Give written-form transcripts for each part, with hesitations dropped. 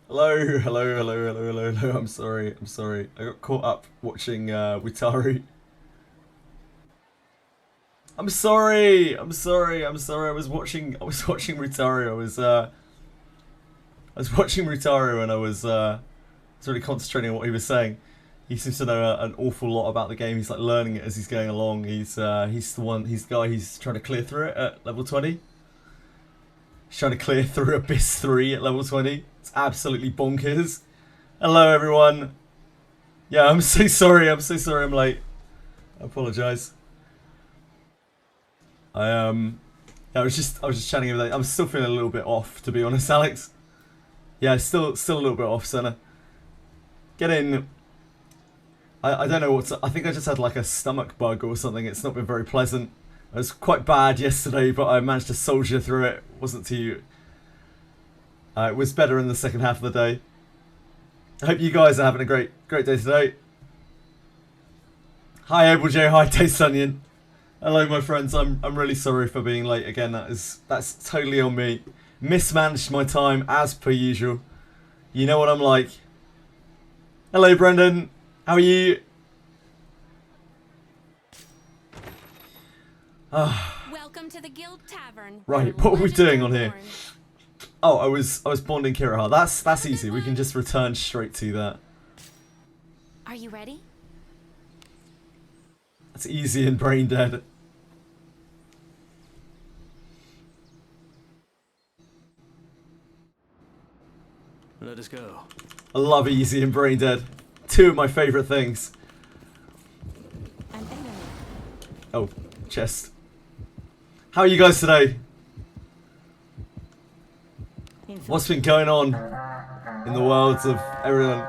Hello. I'm sorry. I got caught up watching Witari. I'm sorry. I was watching Witari. I was watching Witari and I was really concentrating on what he was saying. He seems to know an awful lot about the game. He's like learning it as he's going along. He's the guy who's trying to clear through it at level 20. He's trying to clear through Abyss 3 at level 20. It's absolutely bonkers. Hello everyone. Yeah, I'm so sorry I'm late. I apologise. I was just chatting over that. I'm still feeling a little bit off, to be honest, Alex. Yeah, still a little bit off, Senna. Get in. I don't know what's. I think I just had like a stomach bug or something. It's not been very pleasant. It was quite bad yesterday, but I managed to soldier through it. Wasn't too. It was better in the second half of the day. I hope you guys are having a great day today. Hi Able J, hi Taste Onion. Hello my friends. I'm really sorry for being late again. That's totally on me. Mismanaged my time as per usual. You know what I'm like. Hello Brendan. How are you? Welcome to the Guild Tavern. Right, what are we doing on here? Oh, I was bonding Kiraha. That's easy. We can just return straight to that. Are you ready? That's easy and brain dead. Let us go. I love easy and brain dead. Two of my favourite things. Oh, chest. How are you guys today? What's been going on in the worlds of everyone?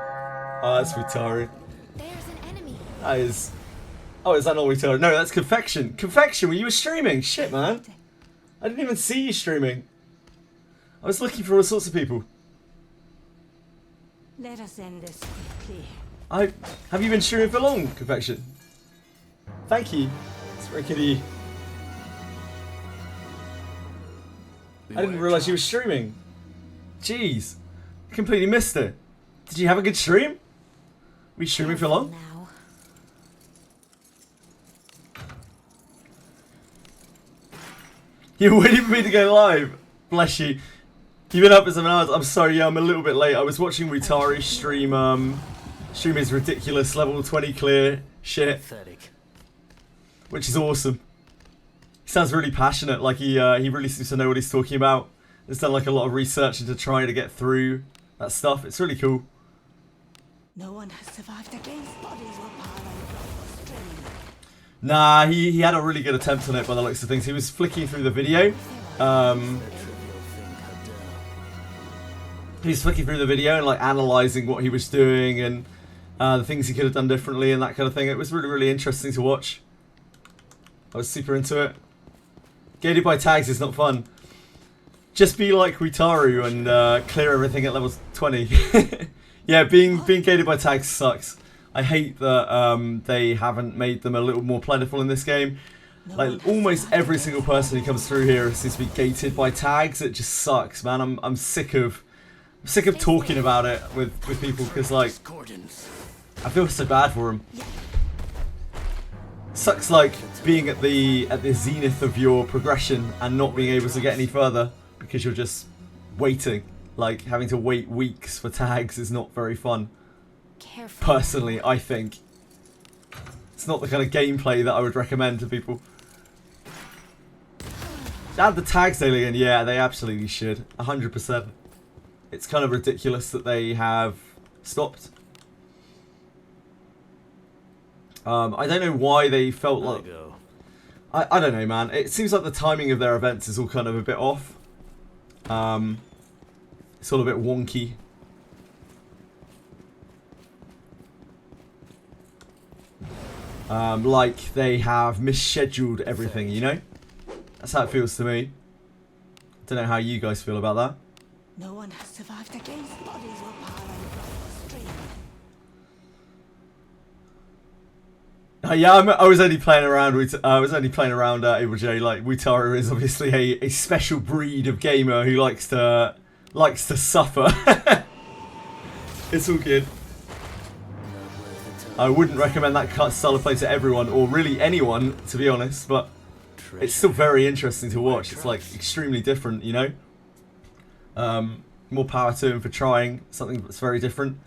Oh, that's Witari. There's an enemy. That is. Oh, is that not Witari? No, that's Confection. Confection, were you streaming? Shit, man. I didn't even see you streaming. I was looking for all sorts of people. Let us end this quickly. Have you been streaming for long, Confection? Thank you. It's very good of you. I didn't realise you were streaming. Jeez. I completely missed it. Did you have a good stream? Were you streaming for long? Now. You're waiting for me to go live. Bless you. You've been up for 7 hours. I'm sorry, yeah, I'm a little bit late. I was watching Witari stream, stream is ridiculous, level 20 clear shit. Which is awesome. He sounds really passionate, like he really seems to know what he's talking about. He's done like a lot of research into trying to get through that stuff. It's really cool. No one has survived against bodies were piled on the string. Nah, he had a really good attempt on it by the looks of things. He was flicking through the video. He was flicking through the video and like analysing what he was doing and the things he could have done differently and that kind of thing. It was really, really interesting to watch. I was super into it. Gated by tags is not fun. Just be like Witaru and clear everything at level 20. Yeah, being gated by tags sucks. I hate that they haven't made them a little more plentiful in this game. Like almost every single person who comes through here seems to be gated by tags. It just sucks, man. I'm sick of talking about it with people because like I feel so bad for them. Sucks like being at the zenith of your progression and not being able to get any further because you're just waiting. Like having to wait weeks for tags is not very fun. Careful. Personally, I think it's not the kind of gameplay that I would recommend to people. Add the tags daily in, yeah, they absolutely should, 100%. It's kind of ridiculous that they have stopped. I don't know why they felt like... I don't know, man. It seems like the timing of their events is all kind of a bit off. It's all a bit wonky. Like they have misscheduled everything, you know? That's how it feels to me. Don't know how you guys feel about that. No one has survived against bodies were piled on the string. Yeah, I was only playing around with. Able J. Like Witaru is obviously a special breed of gamer who likes to suffer. It's all good. I wouldn't recommend that style of play to everyone, or really anyone, to be honest, but it's still very interesting to watch. It's like extremely different, you know? More power to him for trying something that's very different.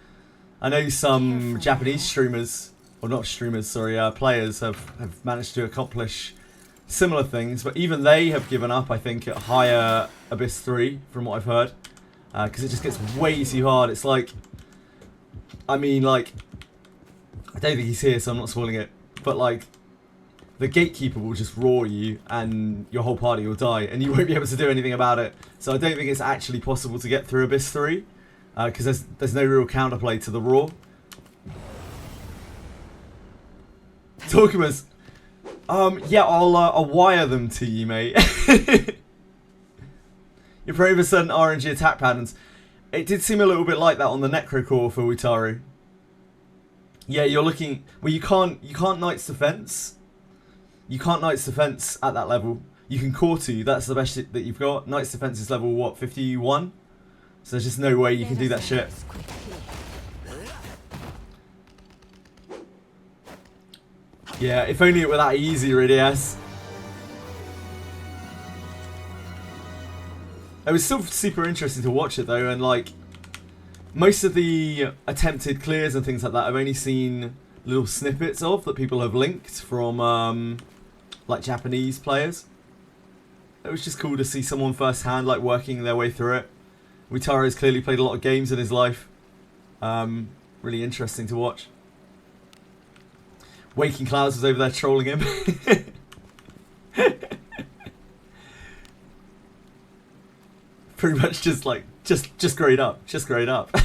I know some Japanese streamers, or not streamers, sorry, players have managed to accomplish similar things, but even they have given up, I think, at higher Abyss 3, from what I've heard. Because it just gets way too hard. It's like, I mean, like, I don't think he's here, so I'm not spoiling it, but like, the gatekeeper will just roar you and your whole party will die and you won't be able to do anything about it. So I don't think it's actually possible to get through Abyss 3, because there's no real counterplay to the roar. Torquemas, yeah, I'll wire them to you, mate. You're praying for certain RNG attack patterns. It did seem a little bit like that on the Necrocore for Witaru. Yeah, you're looking... Well, you can't Knight's Defense. You can't Knight's Defense at that level. You can Core 2, that's the best shit that you've got. Knight's Defense is level, what, 51? So there's just no way you can do that shit. Yeah, if only it were that easy, really, yes. It was still super interesting to watch it though, and like, most of the attempted clears and things like that I've only seen little snippets of that people have linked from like Japanese players. It was just cool to see someone firsthand like working their way through it. Witaru has clearly played a lot of games in his life. Really interesting to watch. Waking Clouds was over there trolling him. Pretty much just like, just grade up. Just grade up.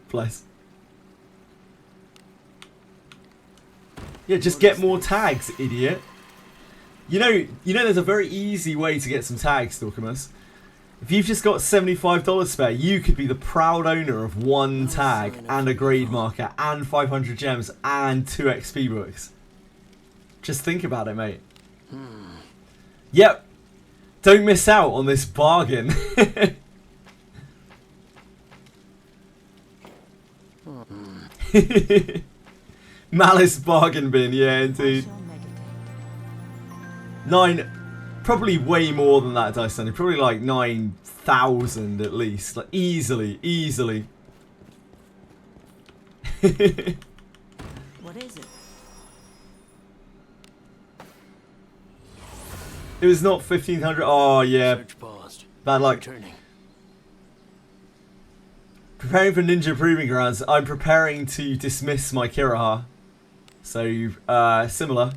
Bless. Yeah, just get more tags, idiot. You know there's a very easy way to get some tags, Dorcamus. If you've just got $75 spare, you could be the proud owner of one tag and a grade marker and 500 gems and 2 XP books. Just think about it, mate. Yep. Don't miss out on this bargain. Malice bargain bin, yeah, indeed. 9, probably way more than that, Dice Sunny. Probably like 9,000 at least. Like, easily. What is it? It was not 1,500. Oh, yeah. Search paused. Bad luck. Returning. Preparing for Ninja Proving Grounds. I'm preparing to dismiss my Kiraha. So, similar.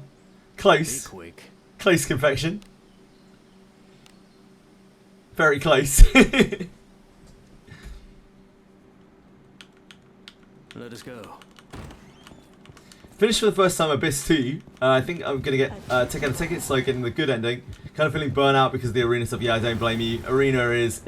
Close. Be quick. Close confection. Very close. Let us go. Finished for the first time Abyss 2. I think I'm going to get take out a ticket, so getting the good ending. Kind of feeling burnout because of the arena stuff. Yeah, I don't blame you. Arena is...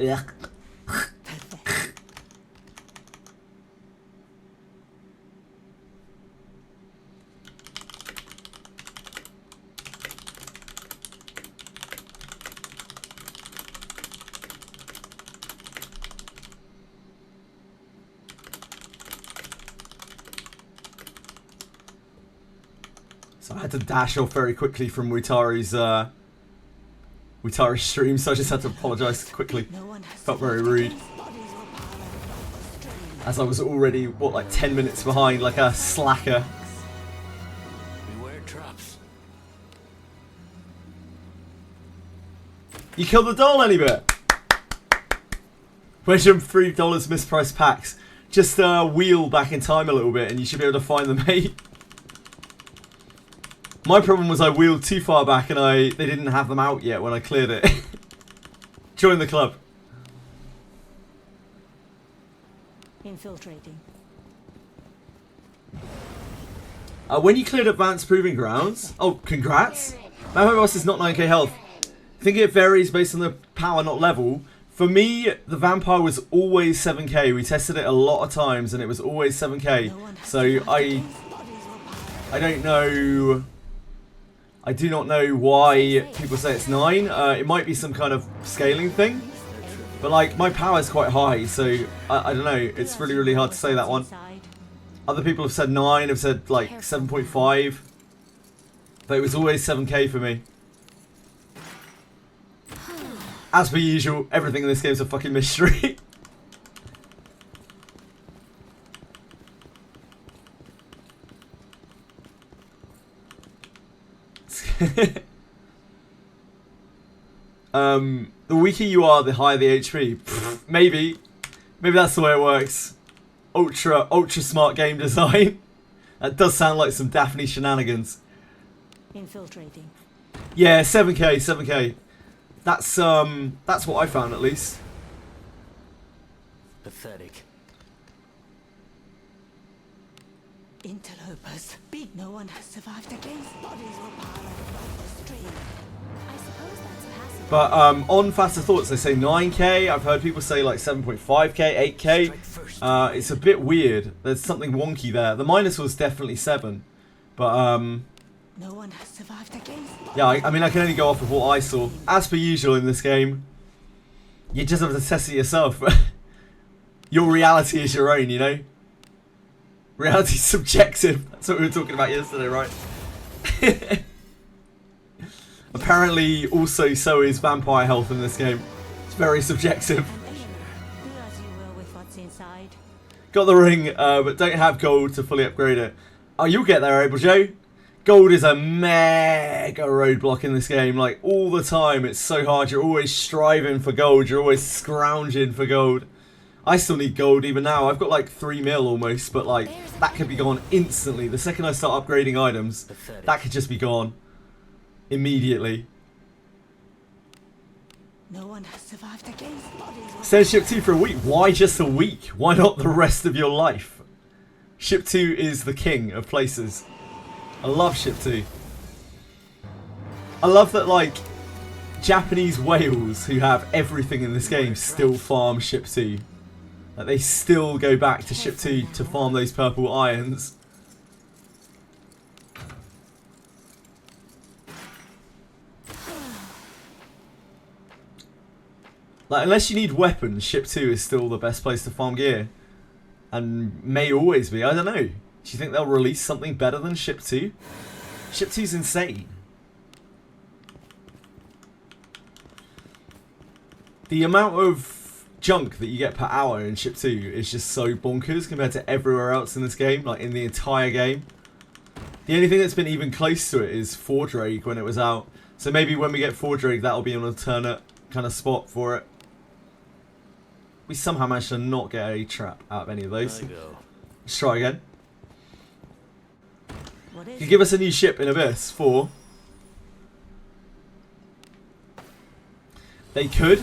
So I had to dash off very quickly from Witaru's stream, so I just had to apologise quickly. Felt very rude. As I was already, what, like 10 minutes behind, like a slacker. Beware traps. You killed the doll, Anybit! Where's your $3 mispriced packs? Just wheel back in time a little bit and you should be able to find them, mate. My problem was I wheeled too far back and they didn't have them out yet when I cleared it. Join the club. Infiltrating. When you cleared Advanced Proving Grounds... Oh, congrats! My boss is not 9k health. I think it varies based on the power, not level. For me, the vampire was always 7k. We tested it a lot of times and it was always 7k. So I don't know... I do not know why people say it's 9. It might be some kind of scaling thing. But like, my power is quite high, so I don't know. It's really, really hard to say that one. Other people have said 9, have said like 7.5. But it was always 7k for me. As per usual, everything in this game is a fucking mystery. The weaker you are, the higher the HP. Pfft, maybe that's the way it works. Ultra smart game design. That does sound like some Daphne shenanigans. Infiltrating. Yeah, 7k. That's what I found at least. Pathetic. Interlopers. Big. No one has survived against. Bodies will pile along the stream. I suppose that's passive. But on Faster Thoughts they say 9k. I've heard people say like 7.5k, 8k. It's a bit weird. There's something wonky there. The minus was definitely 7. But No one has survived against. yeah, I mean I can only go off of what I saw. As per usual in this game, you just have to test it yourself. Your reality is your own, you know? Reality's subjective. That's what we were talking about yesterday, right? Apparently, also, so is vampire health in this game. It's very subjective. Do as you will with what's inside. Got the ring, but don't have gold to fully upgrade it. Oh, you'll get there, Able Joe. Gold is a mega roadblock in this game. Like, all the time, it's so hard. You're always striving for gold. You're always scrounging for gold. I still need gold even now. I've got like 3 mil almost, but like, that could be gone instantly. The second I start upgrading items, that could just be gone. Immediately. No one has survived against. Bodies will. Send ship 2 for a week. Why just a week? Why not the rest of your life? Ship 2 is the king of places. I love ship 2. I love that like Japanese whales who have everything in this game still farm ship 2. Like they still go back to ship 2 to farm those purple irons. Like, unless you need weapons, ship 2 is still the best place to farm gear. And may always be. I don't know. Do you think they'll release something better than ship 2? Ship 2's insane. The amount of junk that you get per hour in ship 2 is just so bonkers compared to everywhere else in this game. Like, in the entire game. The only thing that's been even close to it is Fordrake when it was out. So maybe when we get Fordrake, that'll be an alternate kind of spot for it. We somehow managed to not get a trap out of any of those. Let's try again. What is You give us a new ship in Abyss 4. They could.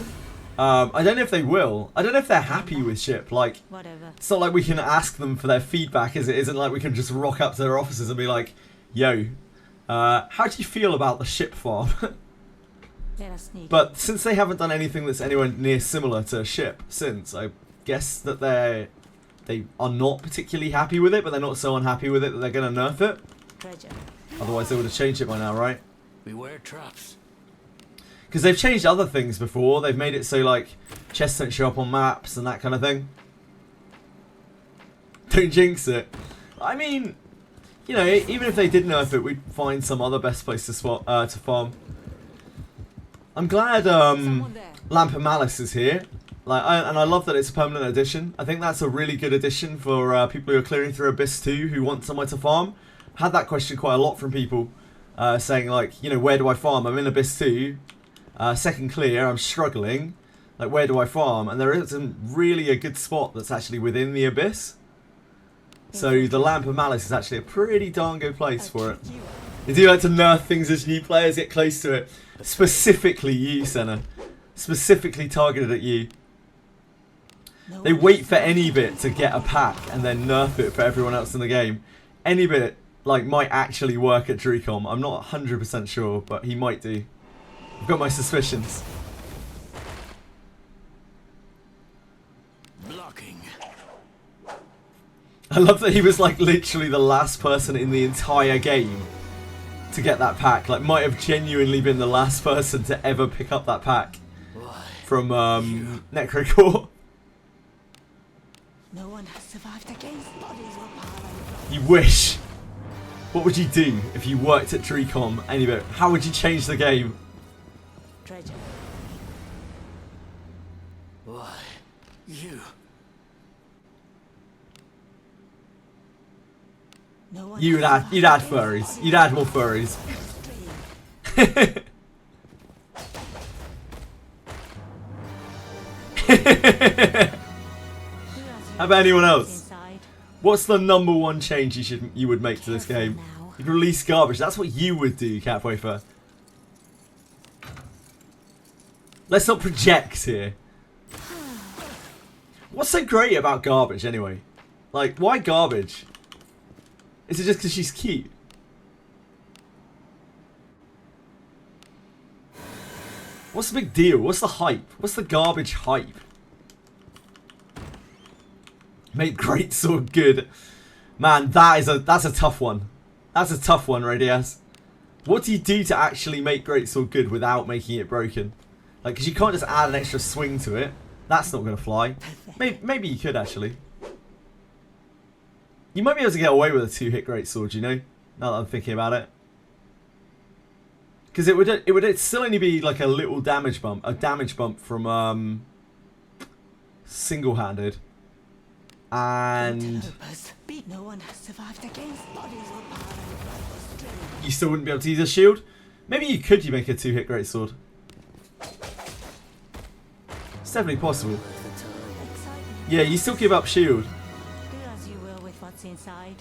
I don't know if they will. I don't know if they're happy with ship. Like, whatever. it's not like we can ask them for their feedback, is it? Isn't like we can just rock up to their offices and be like, yo, how do you feel about the ship farm? Let us sneak. But since they haven't done anything that's anywhere near similar to ship since, I guess that they are not particularly happy with it, but they're not so unhappy with it that they're going to nerf it. Treasure. Otherwise they would have changed it by now, right? Beware traps. Because they've changed other things before. They've made it so like chests don't show up on maps and that kind of thing. Don't jinx it. I mean, you know, even if they did nerf it, we'd find some other best place to farm. I'm glad Lamp of Malice is here. Like, and I love that it's a permanent addition. I think that's a really good addition for people who are clearing through Abyss 2 who want somewhere to farm. Had that question quite a lot from people saying like, you know, where do I farm? I'm in Abyss 2. Second clear, I'm struggling. Like, where do I farm? And there isn't really a good spot that's actually within the Abyss. So the Lamp of Malice is actually a pretty darn good place for it. They do like to nerf things as new players get close to it. Specifically you, Senna. Specifically targeted at you. They wait for any bit to get a pack and then nerf it for everyone else in the game. Any bit, like, might actually work at Dracom. I'm not 100% sure, but he might do. I've got my suspicions. Blocking. I love that he was, like, literally the last person in the entire game to get that pack. Like, might have genuinely been the last person to ever pick up that pack. from Necrocore. No one has survived against bodies were piled on the floor. You wish. What would you do if you worked at Dreecom? Anyway, how would you change the game? Treasure. Why? You. No one You'd has add survived furries. against You'd add more furries. bodies. How about anyone else? Inside. What's the number one change you would make to this Careful game? now. You'd release garbage. That's what you would do, Catwafer. Let's not project here. What's so great about garbage anyway? Like, why garbage? Is it just because she's cute? What's the big deal? What's the hype? What's the garbage hype? Made greatsword good. Man, that's a tough one. That's a tough one, Radias. What do you do to actually make greatsword good without making it broken? Like, because you can't just add an extra swing to it. That's not going to fly. Maybe you could, actually. You might be able to get away with a 2-hit greatsword, you know? Now that I'm thinking about it. Because it would still only be like a little damage bump. A damage bump from single-handed. And Interlopers. No one has survived against bodies were piled on the floor. you still wouldn't be able to use a shield? Maybe you could make a 2-hit greatsword. It's definitely possible. Excitement. Yeah, you still give up shield. Do as you will with what's inside.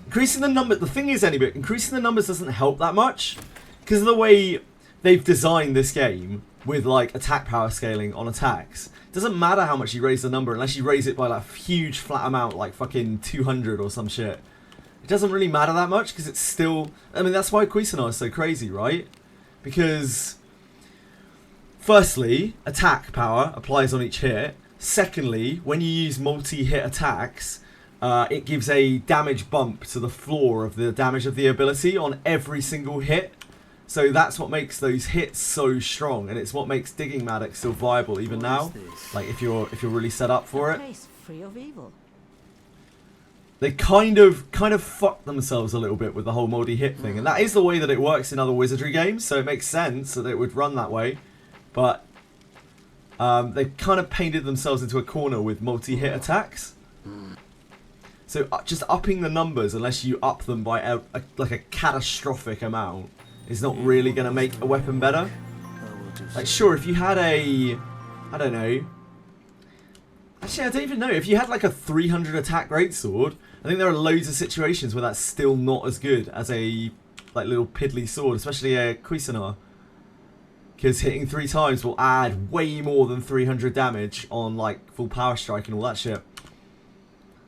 Increasing the number, the thing is, anyway, increasing the numbers doesn't help that much because of the way they've designed this game with like attack power scaling on attacks. It doesn't matter how much you raise the number unless you raise it by like a huge flat amount, like fucking 200 or some shit. It doesn't really matter that much because it's still. I mean, that's why Cuisinart is so crazy, right? Because firstly, attack power applies on each hit. Secondly, when you use multi-hit attacks, it gives a damage bump to the floor of the damage of the ability on every single hit. So that's what makes those hits so strong, and it's what makes Digging Maddox still viable even now. Like if you're really set up for A it. place free of evil. They kind of fucked themselves a little bit with the whole multi-hit thing, and that is the way that it works in other Wizardry games, so it makes sense that it would run that way. But they kind of painted themselves into a corner with multi-hit attacks. So just upping the numbers, unless you up them by like a catastrophic amount, is not really going to make a weapon better. Like, sure, if you had a, I don't know. Actually, I don't even know. If you had like a 300 attack greatsword, I think there are loads of situations where that's still not as good as a like little piddly sword, especially a Cuisinart. Because hitting 3 times will add way more than 300 damage on like full power strike and all that shit.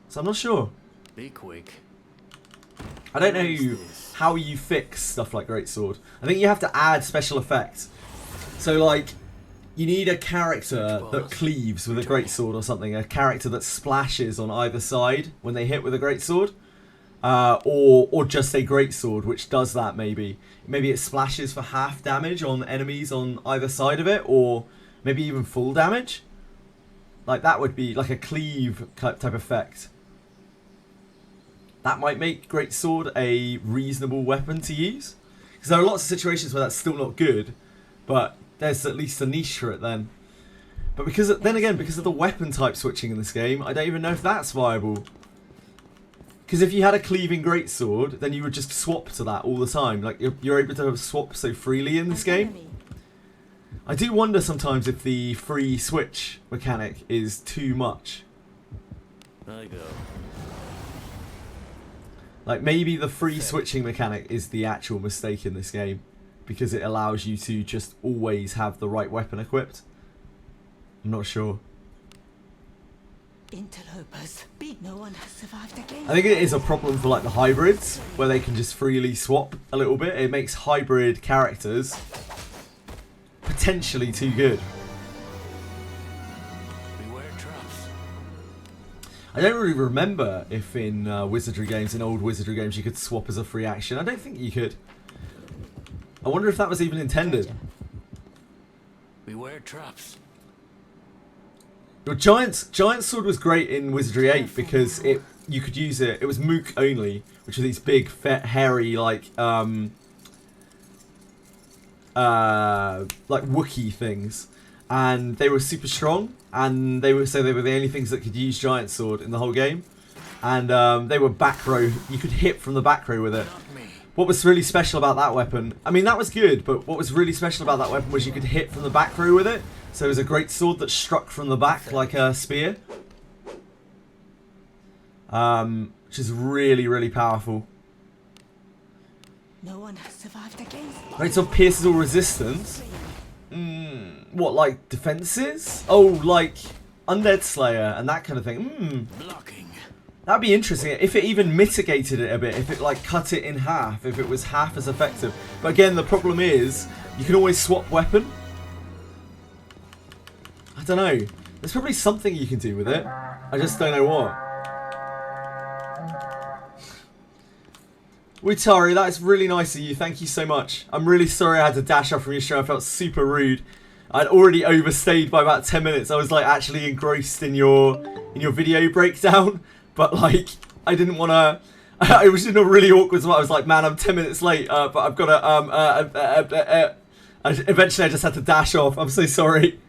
So I'm not sure. Be quick. I don't know how you fix stuff like greatsword. I think you have to add special effects. So like, you need a character that cleaves with a greatsword or something. A character that splashes on either side when they hit with a greatsword. Or just a greatsword which does that maybe. Maybe it splashes for half damage on enemies on either side of it, or maybe even full damage. Like that would be like a cleave type effect. That might make greatsword a reasonable weapon to use. Because there are lots of situations where that's still not good, but there's at least a niche for it then. But because then again, because of the weapon type switching in this game, I don't even know if that's viable. Because if you had a cleaving greatsword, then you would just swap to that all the time. Like you're able to swap so freely in this game. I do wonder sometimes if the free switch mechanic is too much. I go. Like maybe the free switching mechanic is the actual mistake in this game, because it allows you to just always have the right weapon equipped. I'm not sure. Interlopers. No one has survived against. I think it is a problem for like the hybrids, where they can just freely swap a little bit. It makes hybrid characters potentially too good. Beware traps. I don't really remember if in Wizardry games, in old Wizardry games, you could swap as a free action. I don't think you could. I wonder if that was even intended. Beware traps. Your giant sword was great in Wizardry 8 because you could use it. It was Mook only, which are these big, fat, hairy, like Wookiee things, and they were super strong. And they were the only things that could use giant sword in the whole game. And they were back row. You could hit from the back row with it. What was really special about that weapon? I mean, that was good, but what was really special about that weapon was you could hit from the back row with it. So it was a great sword that struck from the back like a spear. Which is really, really powerful. No one has survived against Great sword pierces all resistance. What, like defenses? Oh, like Undead Slayer and that kind of thing. Blocking. That'd be interesting if it even mitigated it a bit, if it like cut it in half, if it was half as effective. But again, the problem is you can always swap weapon. I don't know. There's probably something you can do with it. I just don't know what. Wutari, that is really nice of you. Thank you so much. I'm really sorry I had to dash off from your show. I felt super rude. I'd already overstayed by about 10 minutes. I was like actually engrossed in your video breakdown. But like, I didn't want to. I was in a really awkward spot. I was like, man, I'm 10 minutes late, but I've got to. Eventually, I just had to dash off. I'm so sorry.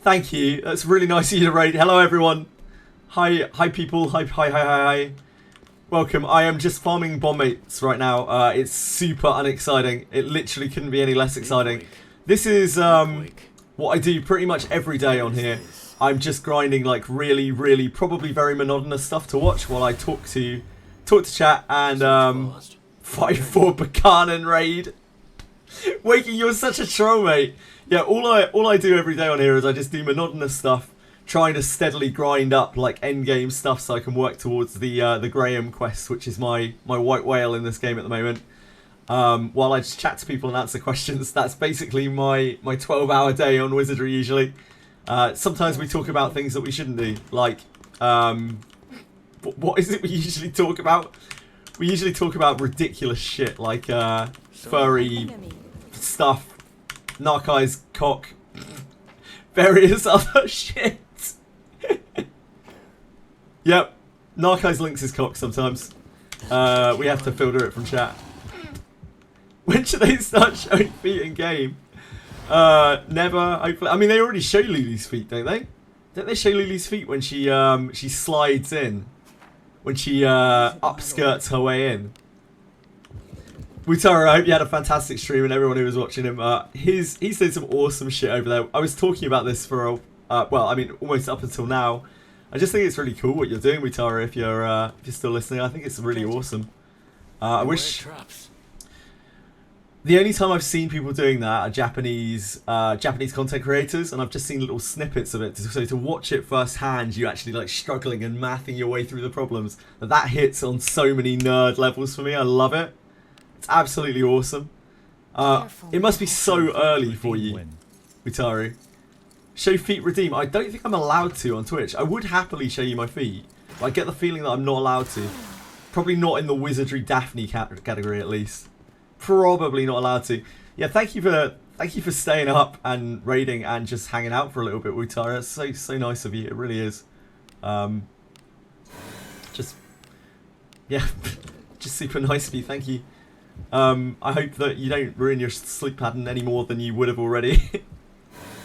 Thank you. That's really nice of you to raid. Hello, everyone. Hi, people. Hi. Welcome. I am just farming bomb mates right now. It's super unexciting. It literally couldn't be any less exciting. This is what I do pretty much every day on here. I'm just grinding like really, probably very monotonous stuff to watch while I talk to chat and fight for Buchanan raid. Waking, you're such a troll, mate. Yeah, all I do every day on here is I just do monotonous stuff, trying to steadily grind up like end game stuff so I can work towards the Graham quest, which is my white whale in this game at the moment. While I just chat to people and answer questions. That's basically my 12-hour day on Wizardry usually. Sometimes we talk about things that we shouldn't do, like, what is it we usually talk about? We usually talk about ridiculous shit, like, furry stuff, Narkai's cock, various other shit. Yep, Narkai's links his cock sometimes. We have to filter it from chat. When should they start showing feet in game? Never, hopefully. I mean, they already show Lulu's feet, don't they? Don't they show Lulu's feet when she slides in? When she upskirts her way in? Wutara, I hope you had a fantastic stream and everyone who was watching him. He's did some awesome shit over there. I was talking about this for well, I mean, almost up until now. I just think it's really cool what you're doing, Wutara, if you're still listening. I think it's really awesome. I wish... The only time I've seen people doing that are Japanese content creators, and I've just seen little snippets of it. So to watch it firsthand, you actually like struggling and mathing your way through the problems. That hits on so many nerd levels for me. I love it. It's absolutely awesome. It must be so early for you, Utari. Show feet redeem. I don't think I'm allowed to on Twitch. I would happily show you my feet, but I get the feeling that I'm not allowed to. Probably not in the Wizardry Daphne category, at least. Probably not allowed to. Yeah, thank you for staying up and raiding and just hanging out for a little bit, Wutara. It's so nice of you. It really is. Just super nice of you. Thank you. I hope that you don't ruin your sleep pattern any more than you would have already.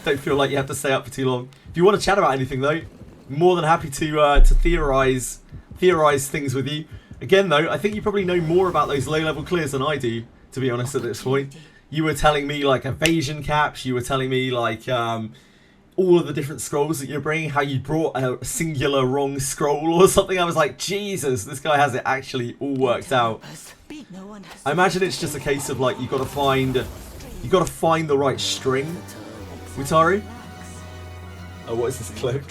Don't feel like you have to stay up for too long. If you want to chat about anything though, more than happy to theorize things with you. Again though, I think you probably know more about those low-level clears than I do, to be honest, at this point. You were telling me like evasion caps, you were telling me like all of the different scrolls that you're bringing, how you brought a singular wrong scroll or something. I was like, Jesus, this guy has it actually all worked out. I imagine it's just a case of like you got to find the right string, Wutari. Oh, what is this clip?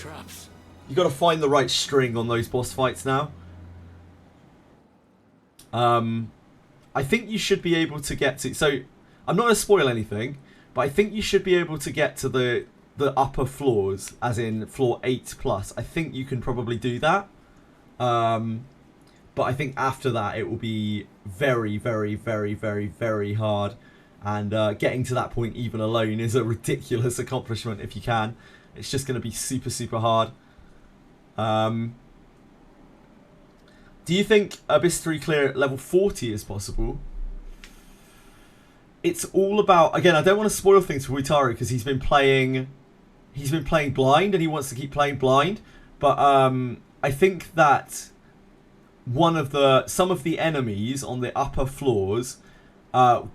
You got to find the right string on those boss fights now. I think you should be able to get to... So, I'm not going to spoil anything, but I think you should be able to get to the upper floors, as in floor 8+. I think you can probably do that. But I think after that, it will be very, very, very, very, very hard. And getting to that point even alone is a ridiculous accomplishment if you can. it's just going to be super, super hard. Do you think Abyss 3 clear at level 40 is possible? It's all about, again, I don't want to spoil things for Witari because he's been playing blind and he wants to keep playing blind. But I think that some of the enemies on the upper floors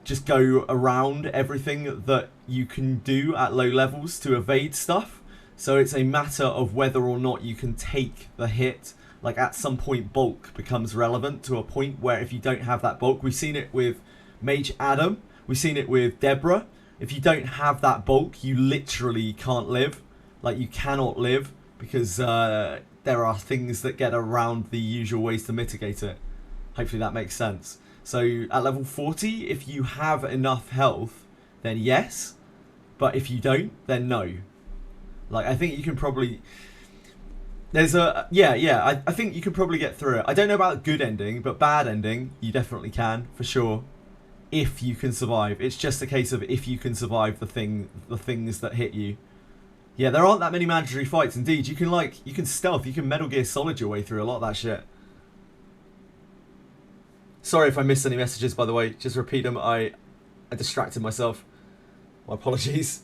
just go around everything that you can do at low levels to evade stuff. So it's a matter of whether or not you can take the hit. Like at some point bulk becomes relevant to a point where if you don't have that bulk, we've seen it with Mage Adam, we've seen it with Deborah. If you don't have that bulk, you literally can't live. Like you cannot live because there are things that get around the usual ways to mitigate it. Hopefully that makes sense. So at level 40, if you have enough health, then yes. But if you don't, then no. Like I think you can probably... There's a... Yeah, I think you can probably get through it. I don't know about good ending, but bad ending, you definitely can, for sure. If you can survive. It's just a case of if you can survive the things that hit you. Yeah, there aren't that many mandatory fights. Indeed, you can stealth, you can Metal Gear Solid your way through a lot of that shit. Sorry if I missed any messages, by the way. Just repeat them. I distracted myself. My apologies.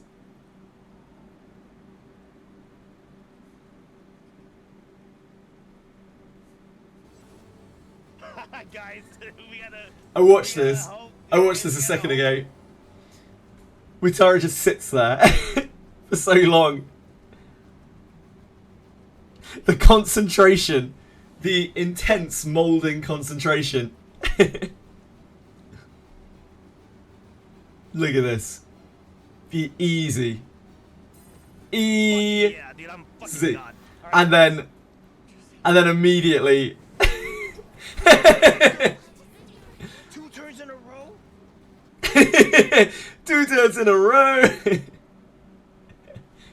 Guys, I watched this a second ago. Witara just sits there for so long. The concentration. The intense moulding concentration. Look at this. Be easy. Easy. yeah, dude, I'm fucking God. And then immediately 2 turns in a row? 2 turns in a row.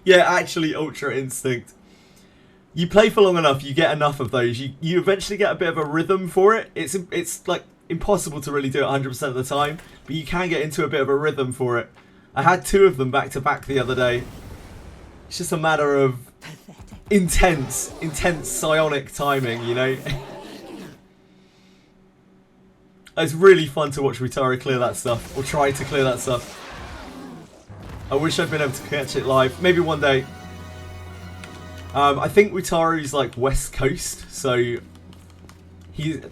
Yeah, actually Ultra Instinct. You play for long enough, you get enough of those. You eventually get a bit of a rhythm for it. It's like impossible to really do it 100% of the time, but you can get into a bit of a rhythm for it. I had 2 of them back to back the other day. It's just a matter of intense psionic timing, you know? It's really fun to watch Witari clear that stuff, or try to clear that stuff. I wish I'd been able to catch it live. Maybe one day. I think Witari's like West Coast, so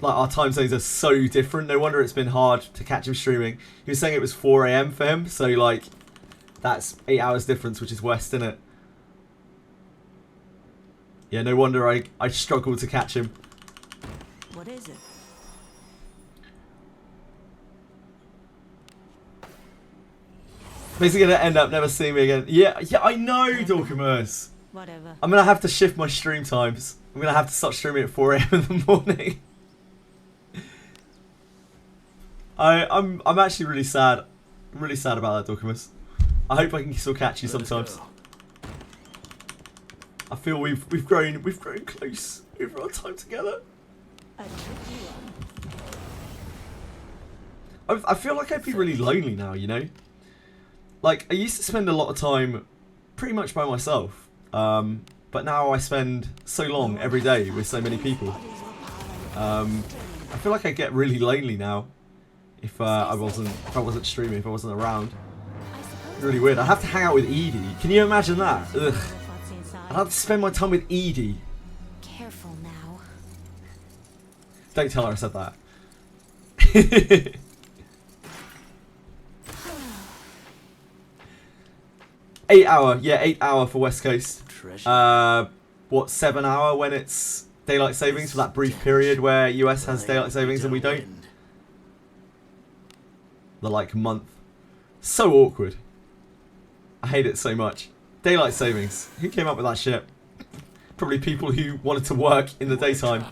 our time zones are so different. No wonder it's been hard to catch him streaming. He was saying it was 4 AM for him, so like that's 8 hours difference, which is West, isn't it? Yeah, no wonder I struggled to catch him. What is it? Basically gonna end up never seeing me again. Yeah, I know, Dorkamus. Whatever. I'm gonna have to shift my stream times. I'm gonna have to start streaming at 4 AM in the morning. I'm actually really sad. I'm really sad about that, Dorkamus. I hope I can still catch you sometimes. I feel we've grown close over our time together. I feel like I'd be really lonely now, you know? Like, I used to spend a lot of time pretty much by myself. But now I spend so long every day with so many people. I feel like I get really lonely now if I wasn't streaming, if I wasn't around. Really weird. I'd have to hang out with Edie. Can you imagine that? Ugh. I'd have to spend my time with Edie. Careful now. Don't tell her I said that. 8 hour, yeah, 8 hour for West Coast. What, 7 hour when it's daylight savings for that brief period where US has daylight savings and we don't? The like month. So awkward. I hate it so much. Daylight savings. Who came up with that shit? Probably people who wanted to work in the daytime.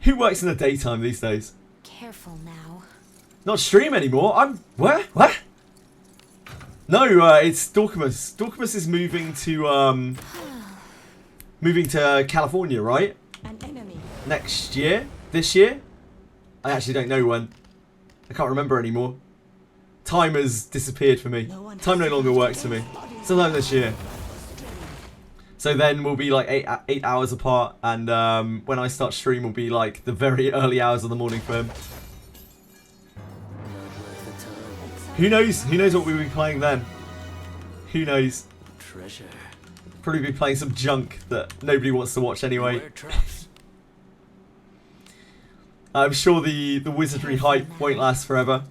Who works in the daytime these days? Careful now. Not stream anymore. Where? What? No, it's Dorkamus. Dorkamus is moving to California, right? An enemy. Next year? This year? I actually don't know when. I can't remember anymore. Time has disappeared for me. Time no longer works for me. Sometime this year. So then we'll be like 8 hours apart, and when I start stream will be like the very early hours of the morning for him. Who knows? Who knows what we'll be playing then? Who knows? Treasure. Probably be playing some junk that nobody wants to watch anyway. Beware traps. I'm sure the Wizardry hype won't last forever.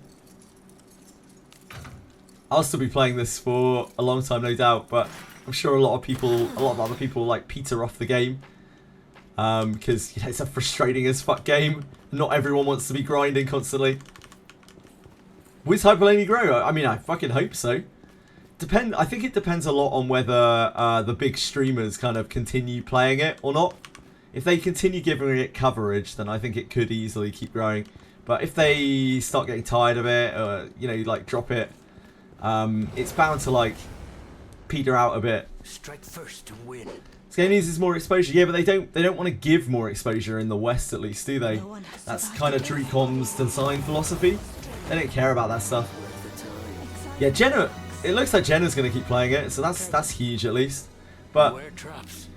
I'll still be playing this for a long time, no doubt, but I'm sure a lot of other people like peter off the game. Because it's a frustrating as fuck game. Not everyone wants to be grinding constantly. Will Hyperlane grow? I mean, I fucking hope so. I think it depends a lot on whether the big streamers kind of continue playing it or not. If they continue giving it coverage, then I think it could easily keep growing. But if they start getting tired of it, or you know, like drop it, it's bound to like peter out a bit. Strike first to win. This game needs more exposure. Yeah, but they don't want to give more exposure in the West, at least, do they? That's kind of Drucom's design philosophy. They don't care about that stuff. Yeah, Jenna. It looks like Jenna's going to keep playing it, so that's huge at least. But Beware traps.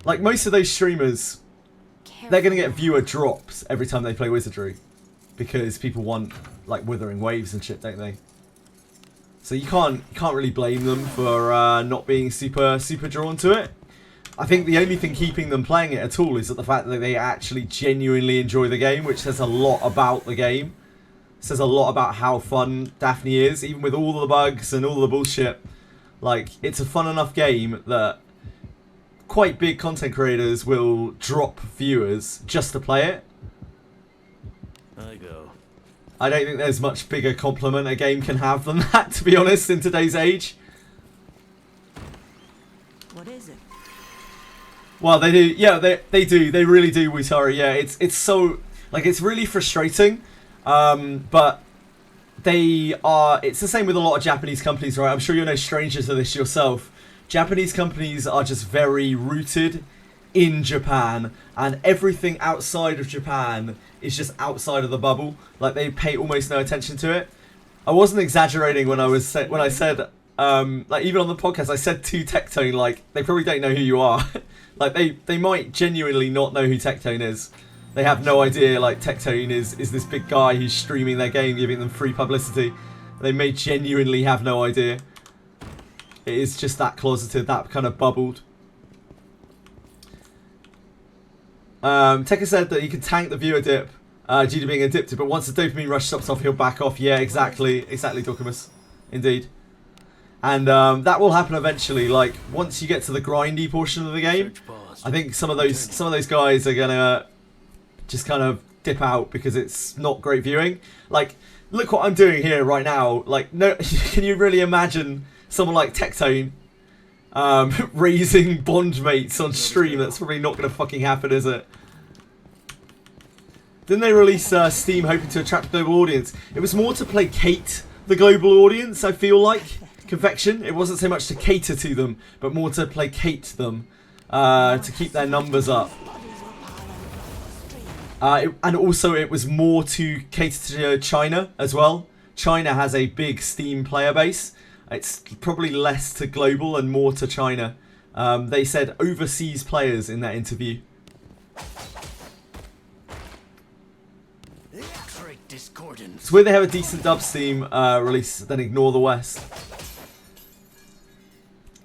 like most of those streamers, they're going to get viewer drops every time they play Wizardry, because people want like Withering Waves and shit, don't they? So you can't really blame them for not being super drawn to it. I think the only thing keeping them playing it at all is the fact that they actually genuinely enjoy the game, which says a lot about the game. Says a lot about how fun Daphne is, even with all the bugs and all the bullshit. Like, it's a fun enough game that quite big content creators will drop viewers just to play it. I go. I don't think there's much bigger compliment a game can have than that, to be honest, in today's age. What is it? Well, they do. Yeah, they do. They really do, Wutari. Yeah, it's so... like, it's really frustrating. But it's the same with a lot of Japanese companies, right? I'm sure you're no stranger to this yourself. Japanese companies are just very rooted in Japan, and everything outside of Japan is just outside of the bubble. Like, they pay almost no attention to it. I wasn't exaggerating when I said, like, even on the podcast, I said to Tectone, like, they probably don't know who you are. Like, they might genuinely not know who Tectone is. They have no idea, like, Tectone is this big guy who's streaming their game, giving them free publicity. They may genuinely have no idea. It is just that closeted, that kind of bubbled. Tekka said that he can tank the viewer dip due to being addicted, but once the dopamine rush stops off, he'll back off. Yeah, exactly, Dorkamus. Indeed. And that will happen eventually, like, once you get to the grindy portion of the game. I think some of those guys are gonna just kind of dip out because it's not great viewing. Like, look what I'm doing here right now. Like, no, can you really imagine someone like Tectone raising bond mates on stream? That's probably not going to fucking happen, is it? Didn't they release Steam hoping to attract a global audience? It was more to placate the global audience, I feel like. Confection. It wasn't so much to cater to them, but more to placate them, to keep their numbers up. And also it was more to cater to China as well. China has a big Steam player base. It's probably less to global and more to China. They said overseas players in that interview. It's weird they have a decent dub Steam release, then ignore the West.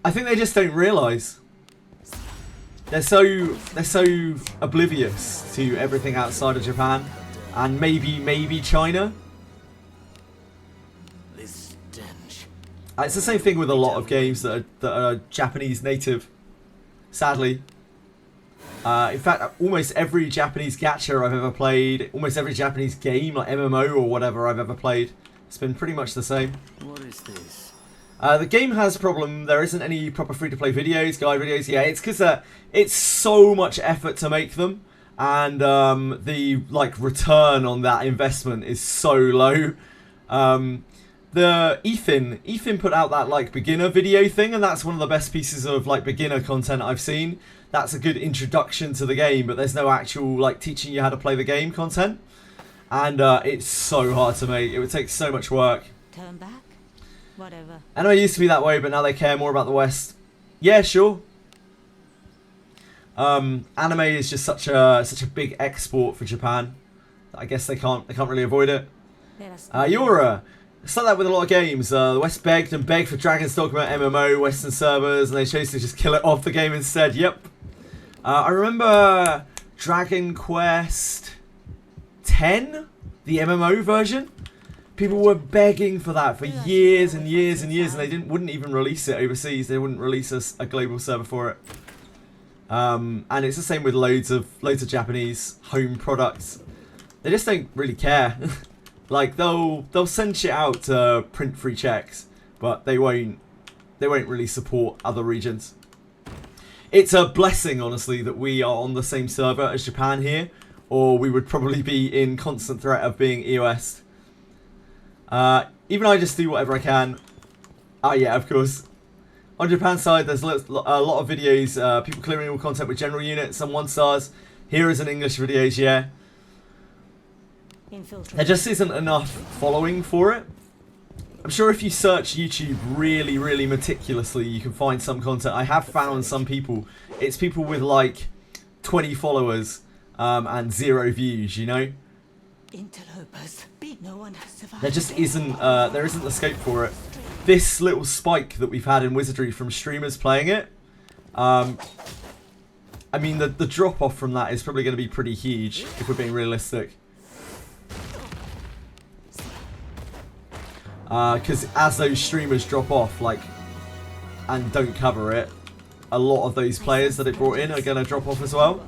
I think they just don't realise. They're so oblivious to everything outside of Japan, and maybe China. This stench. It's the same thing with a lot of games that are Japanese native. Sadly, in fact, almost every Japanese gacha I've ever played, almost every Japanese game like MMO or whatever I've ever played, it's been pretty much the same. What is this? The game has a problem. There isn't any proper free-to-play videos, guide videos. Yeah, it's because it's so much effort to make them, and the like return on that investment is so low. The Ethan put out that like beginner video thing, and that's one of the best pieces of like beginner content I've seen. That's a good introduction to the game, but there's no actual like teaching you how to play the game content, and it's so hard to make. It would take so much work. Turn back? Whatever. I know it used to be that way, but now they care more about the West. Yeah, sure. Anime is just such a big export for Japan that I guess they can't really avoid it. Yura. It's like that with a lot of games. The West begged and begged for Dragon's Dogma MMO Western servers, and they chose to just kill it off the game instead. Yep. I remember Dragon Quest 10, the MMO version. People were begging for that for years and years and years, and they wouldn't even release it overseas. They wouldn't release a global server for it. And it's the same with loads of Japanese home products. They just don't really care. Like they'll send shit out to print free checks, but they won't really support other regions. It's a blessing, honestly, that we are on the same server as Japan here, or we would probably be in constant threat of being EOS. Even I just do whatever I can. Oh yeah, of course. On Japan's side, there's a lot of videos, people clearing all content with general units, some 1-stars. Here is an English videos, yeah. There just isn't enough following for it. I'm sure if you search YouTube really, really meticulously, you can find some content. I have found some people. It's people with like 20 followers and 0 views, you know? Interlopers. No one has survived. There just isn't the scope for it. This little spike that we've had in Wizardry from streamers playing it, I mean the drop off from that is probably going to be pretty huge if we're being realistic. Because as those streamers drop off, like, and don't cover it, a lot of those players that it brought in are going to drop off as well.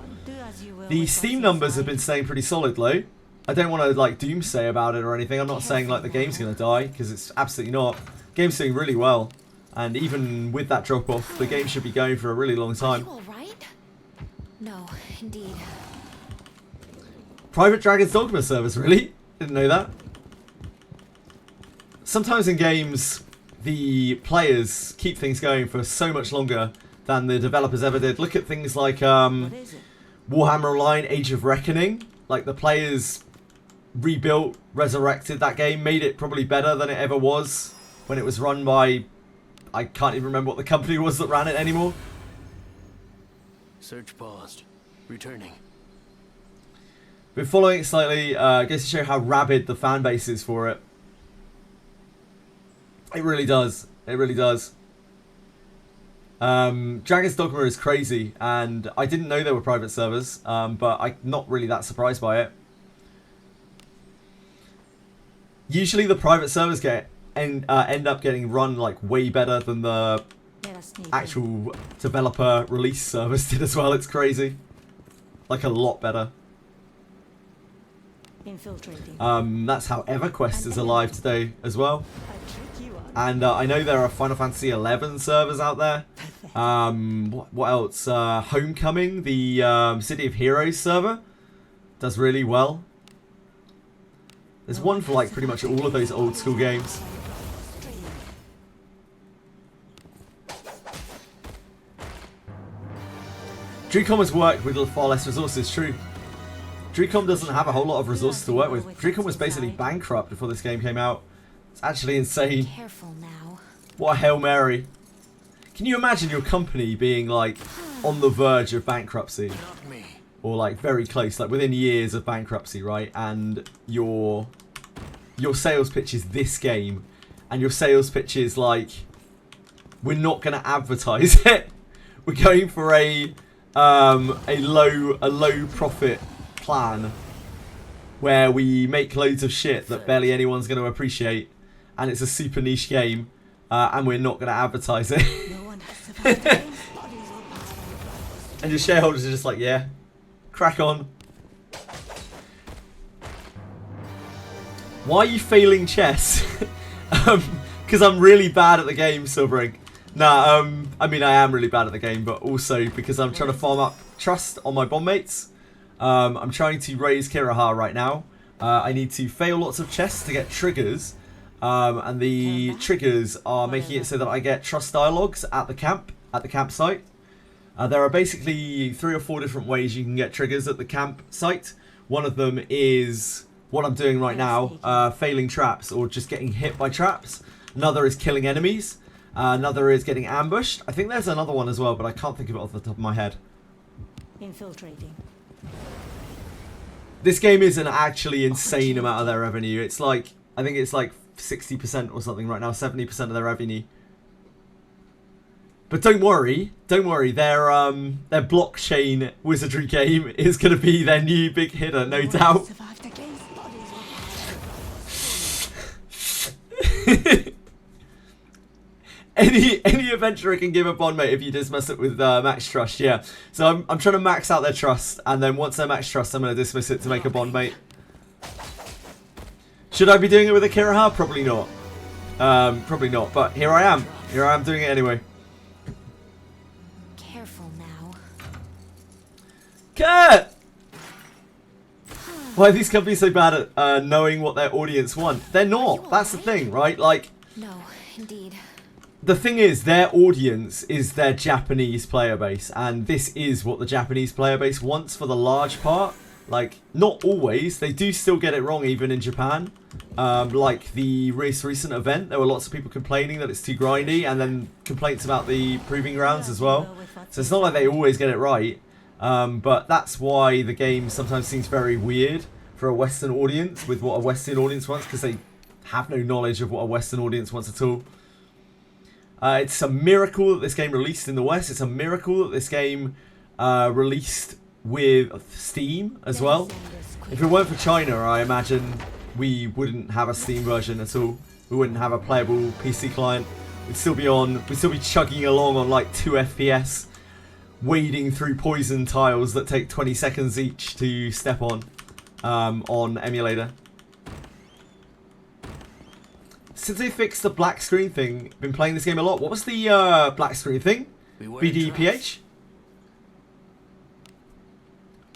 The Steam numbers have been staying pretty solid though. I don't want to like doomsay about it or anything. I'm not saying like the game's going to die, because it's absolutely not. The game's doing really well, and even with that drop off, the game should be going for a really long time. All right? No, indeed. Private Dragon's Dogma servers, really? Didn't know that. Sometimes in games, the players keep things going for so much longer than the developers ever did. Look at things like Warhammer Online Age of Reckoning. Like, the players rebuilt, resurrected that game, made it probably better than it ever was when it was run by... I can't even remember what the company was that ran it anymore. Search paused. Returning. Been following it slightly, goes to show how rabid the fan base is for it. It really does. It really does. Dragon's Dogma is crazy, and I didn't know there were private servers, but I'm not really that surprised by it. Usually the private servers end up getting run like way better than the actual developer release servers did as well. It's crazy. Like a lot better. That's how EverQuest is alive today as well. And I know there are Final Fantasy 11 servers out there. What else? Homecoming, the City of Heroes server, does really well. There's one for like pretty much all of those old school games. Drewcom has worked with far less resources, true. Drewcom doesn't have a whole lot of resources to work with. Drewcom was basically bankrupt before this game came out. It's actually insane. Careful now. What a Hail Mary. Can you imagine your company being like on the verge of bankruptcy? Or like very close, like within years of bankruptcy, right? And your sales pitch is this game, and your sales pitch is like, we're not going to advertise it. We're going for a low profit plan where we make loads of shit that barely anyone's going to appreciate, and it's a super niche game, and we're not going to advertise it. And your shareholders are just like, yeah, crack on. Why are you failing chess? Because I'm really bad at the game, Silverink. Nah, I mean, I am really bad at the game, but also because I'm trying to farm up trust on my bond mates. I'm trying to raise Kiraha right now. I need to fail lots of chess to get triggers. And the triggers are making it so that I get trust dialogues at the campsite. There are basically 3 or 4 different ways you can get triggers at the campsite. One of them is what I'm doing right now, failing traps or just getting hit by traps. Another is killing enemies. Another is getting ambushed. I think there's another one as well, but I can't think of it off the top of my head. Infiltrating. This game is an actually insane amount of their revenue. It's like, I think it's like 60% or something right now, 70% of their revenue. But don't worry, their blockchain wizardry game is going to be their new big hitter, no doubt. Survived against bodies were Any adventurer can give a bond, mate, if you dismiss it with max trust, yeah. So I'm trying to max out their trust, and then once they're max trust, I'm going to dismiss it to make a bond, mate. Should I be doing it with a Kiraha? Probably not. Probably not, but here I am. Here I am doing it anyway. Careful now. Kurt! Why are these companies so bad at knowing what their audience want? They're not. That's the thing, right? Like, No, indeed. the thing is, their audience is their Japanese player base, and this is what the Japanese player base wants for the large part. Like, not always. They do still get it wrong, even in Japan. Like the recent event, there were lots of people complaining that it's too grindy, and then complaints about the proving grounds as well. So it's not like they always get it right. But that's why the game sometimes seems very weird for a Western audience with what a Western audience wants, because they have no knowledge of what a Western audience wants at all. It's a miracle that this game released in the West. It's a miracle that this game released with Steam as well. If it weren't for China, I imagine we wouldn't have a Steam version at all. We wouldn't have a playable PC client. We'd still be chugging along on like 2 FPS, wading through poison tiles that take 20 seconds each to step on emulator. Since they fixed the black screen thing, been playing this game a lot. What was the black screen thing? BDPH?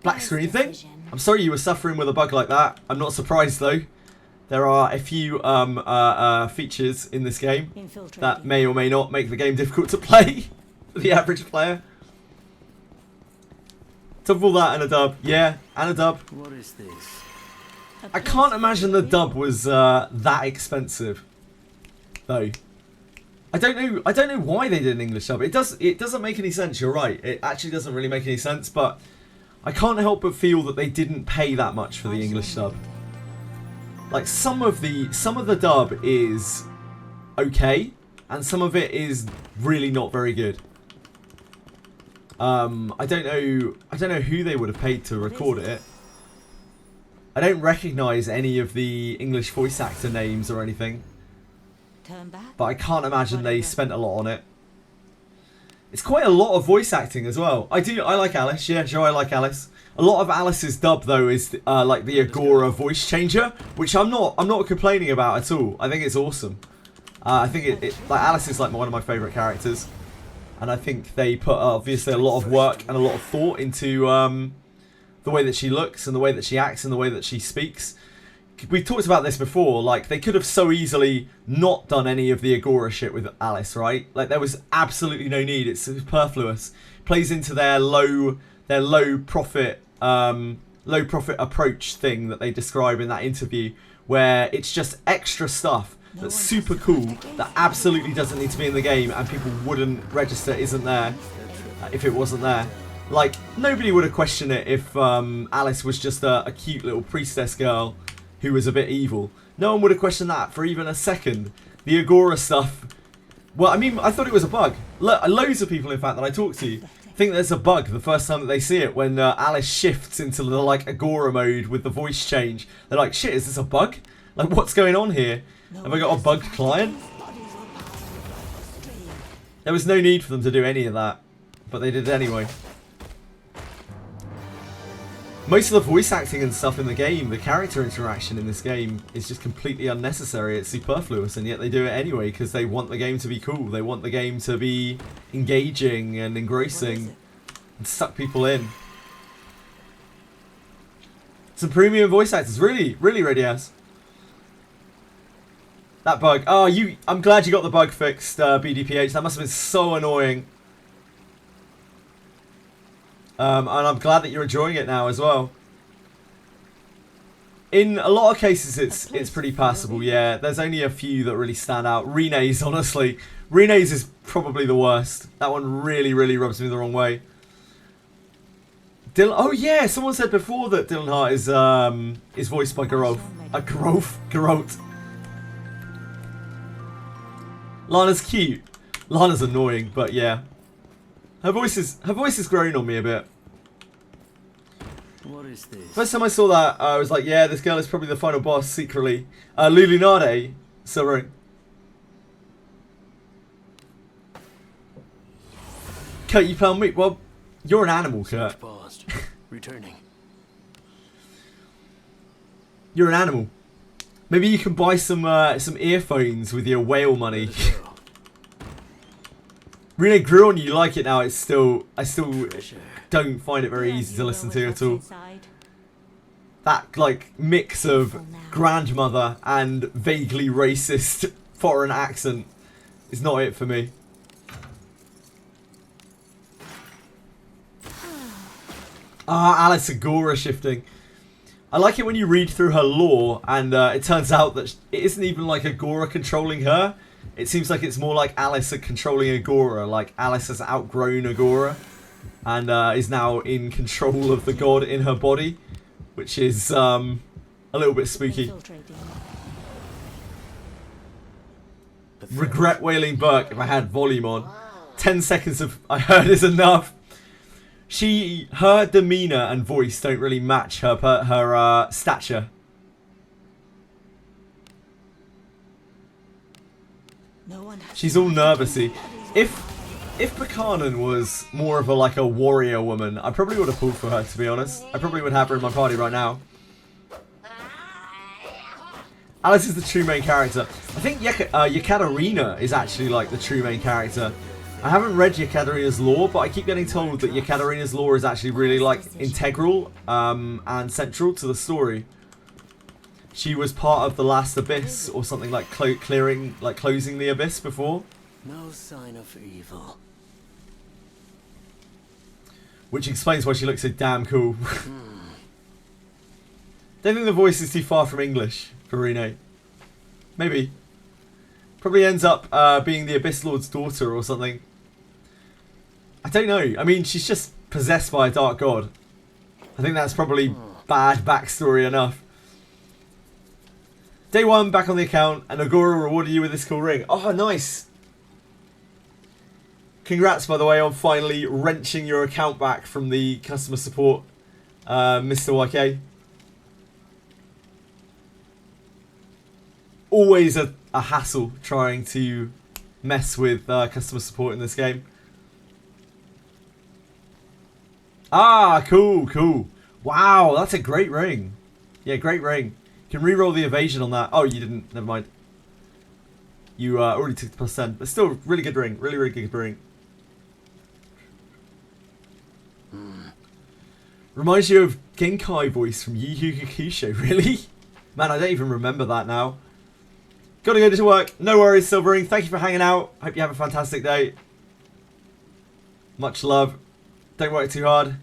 Black screen thing? I'm sorry you were suffering with a bug like that. I'm not surprised though. There are a few features in this game that may or may not make the game difficult to play for the average player. Top of all that and a dub. Yeah, and a dub. What is this? I can't imagine the dub was that expensive, though. I don't know why they did an English dub. It doesn't make any sense. You're right. It actually doesn't really make any sense. But I can't help but feel that they didn't pay that much for the English dub. Like some of the dub is okay, and some of it is really not very good. I don't know who they would have paid to record it. I don't recognise any of the English voice actor names or anything, but I can't imagine they spent a lot on it. It's quite a lot of voice acting as well. I like Alice, yeah, sure, I like Alice. A lot of Alice's dub though is like the Agora voice changer, which I'm not complaining about at all. I think it's awesome. I think like Alice is like one of my favourite characters, and I think they put obviously a lot of work and a lot of thought into the way that she looks and the way that she acts and the way that she speaks. We talked about this before, like they could have so easily not done any of the Agora shit with Alice, right? Like there was absolutely no need. It's superfluous. Plays into their low profit approach thing that they describe in that interview, where it's just extra stuff that's super cool that absolutely doesn't need to be in the game, and people wouldn't register isn't there if it wasn't there. Like nobody would have questioned it if Alice was just a cute little priestess girl who was a bit evil. No one would have questioned that for even a second. The Agora stuff, well, I mean, I thought it was a bug. Loads of people, in fact, that I talked to think there's a bug the first time that they see it, when Alice shifts into the like Agora mode with the voice change. They're like, shit, is this a bug? Like, what's going on here? Have I got a bugged client? There was no need for them to do any of that, but they did it anyway. Most of the voice acting and stuff in the game, the character interaction in this game, is just completely unnecessary. It's superfluous, and yet they do it anyway because they want the game to be cool. They want the game to be engaging and engrossing and suck people in. Some premium voice actors, really, really ready ass. That bug. Oh, I'm glad you got the bug fixed, BDPH. That must have been so annoying. And I'm glad that you're enjoying it now as well. In a lot of cases, it's pretty passable. Yeah, there's only a few that really stand out. Rene's, honestly, Rene's is probably the worst. That one really, really rubs me the wrong way. Oh yeah, someone said before that Dylan Hart is voiced by Garroth. Garroth. Lana's cute. Lana's annoying, but yeah. Her voice has grown on me a bit. What is this? First time I saw that, I was like, yeah, this girl is probably the final boss secretly. Lulinade, sorry. Kurt, you found me. Well, you're an animal, Kurt. Paused. Returning. You're an animal. Maybe you can buy some earphones with your whale money. Really grew on you. You like it now. I still don't find it very easy to listen to at all. That like mix of grandmother and vaguely racist foreign accent is not it for me. Alice Agora shifting. I like it when you read through her lore and it turns out that it isn't even like Agora controlling her. It seems like it's more like Alice controlling Agora. Like Alice has outgrown Agora and is now in control of the god in her body, which is a little bit spooky. Regret Wailing Burke if I had volume on. 10 seconds of I heard is enough. Her demeanor and voice don't really match her stature. She's all nervousy. If Buchanan was more of a warrior woman, I probably would have pulled for her, to be honest. I probably would have her in my party right now. Alice is the true main character. I think Yekaterina is actually like the true main character. I haven't read Yekaterina's lore, but I keep getting told that Yekaterina's lore is actually really like integral and central to the story. She was part of the last abyss or something like closing the abyss before. No sign of evil. Which explains why she looks so damn cool. Don't think the voice is too far from English for Rene. Maybe. Probably ends up being the Abyss Lord's daughter or something. I don't know. I mean, she's just possessed by a dark god. I think that's probably bad backstory enough. Day 1, back on the account, and Agora rewarded you with this cool ring. Oh, nice. Congrats, by the way, on finally wrenching your account back from the customer support, Mr. YK. Always a hassle trying to mess with customer support in this game. Ah, cool. Wow, that's a great ring. Yeah, great ring. You can reroll the evasion on that. Oh, you didn't. Never mind. You already took the +10. But still, really good ring. Really good ring. Reminds you of Genkai voice from Yu Yu Hakusho. Really? Man, I don't even remember that now. Gotta go to work. No worries, Silvering. Thank you for hanging out. Hope you have a fantastic day. Much love. Don't work too hard.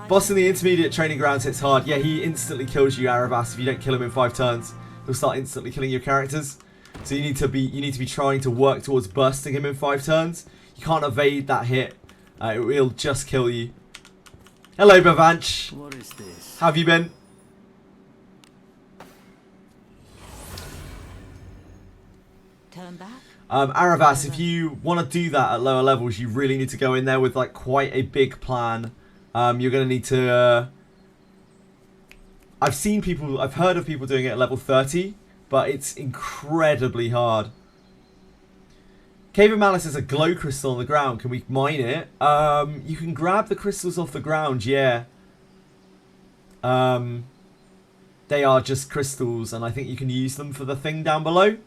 Boss in the intermediate training grounds hits hard. Yeah, he instantly kills you, Aravas. If you don't kill him in 5 turns, he'll start instantly killing your characters. So you need to be trying to work towards bursting him in 5 turns. You can't evade that hit. It will just kill you. Hello, Bavanch. What is this? How have you been? Turn back. Aravas, if you want to do that at lower levels, you really need to go in there with like quite a big plan. You're going to need to... I've heard of people doing it at level 30, but it's incredibly hard. Cave of Malice is a glow crystal on the ground. Can we mine it? You can grab the crystals off the ground, yeah. They are just crystals, and I think you can use them for the thing down below.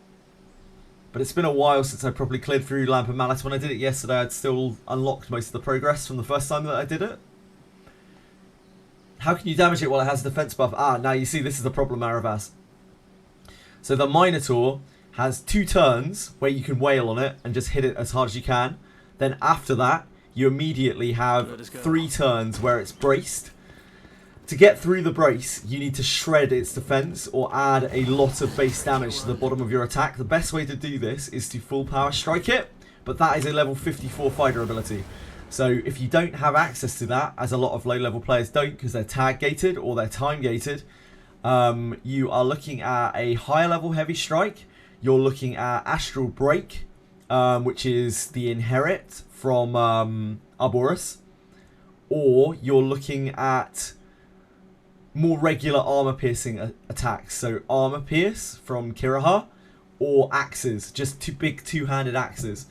But it's been a while since I properly cleared through Lamp of Malice. When I did it yesterday, I'd still unlocked most of the progress from the first time that I did it. How can you damage it while it has a defense buff? Ah, now you see, this is the problem, Aravas. So the Minotaur has 2 turns where you can wail on it and just hit it as hard as you can. Then after that, you immediately have 3 turns where it's braced. To get through the brace, you need to shred its defense or add a lot of base damage to the bottom of your attack. The best way to do this is to full power strike it, but that is a level 54 fighter ability. So if you don't have access to that, as a lot of low-level players don't because they're tag-gated or they're time-gated, you are looking at a higher-level heavy strike. You're looking at Astral Break, which is the inherit from Arboris. Or you're looking at more regular armor-piercing attacks. So Armor Pierce from Kiraha, or axes, just two big two-handed axes.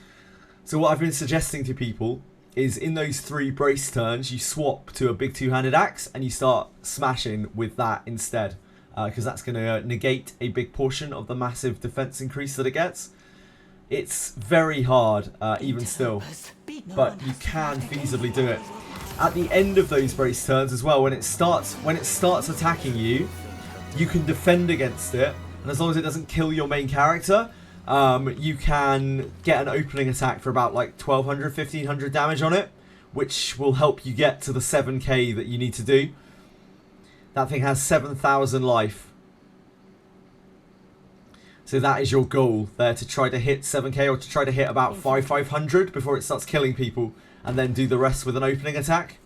So what I've been suggesting to people is in those 3 brace turns, you swap to a big two-handed axe and you start smashing with that instead. Because that's going to negate a big portion of the massive defense increase that it gets. It's very hard, even still, but you can feasibly do it. At the end of those brace turns as well, when it starts attacking you, you can defend against it, and as long as it doesn't kill your main character, you can get an opening attack for about like 1200, 1500 damage on it, which will help you get to the 7k that you need to do. That thing has 7,000 life. So that is your goal there, to try to hit 7k or to try to hit about 500 before it starts killing people, and then do the rest with an opening attack.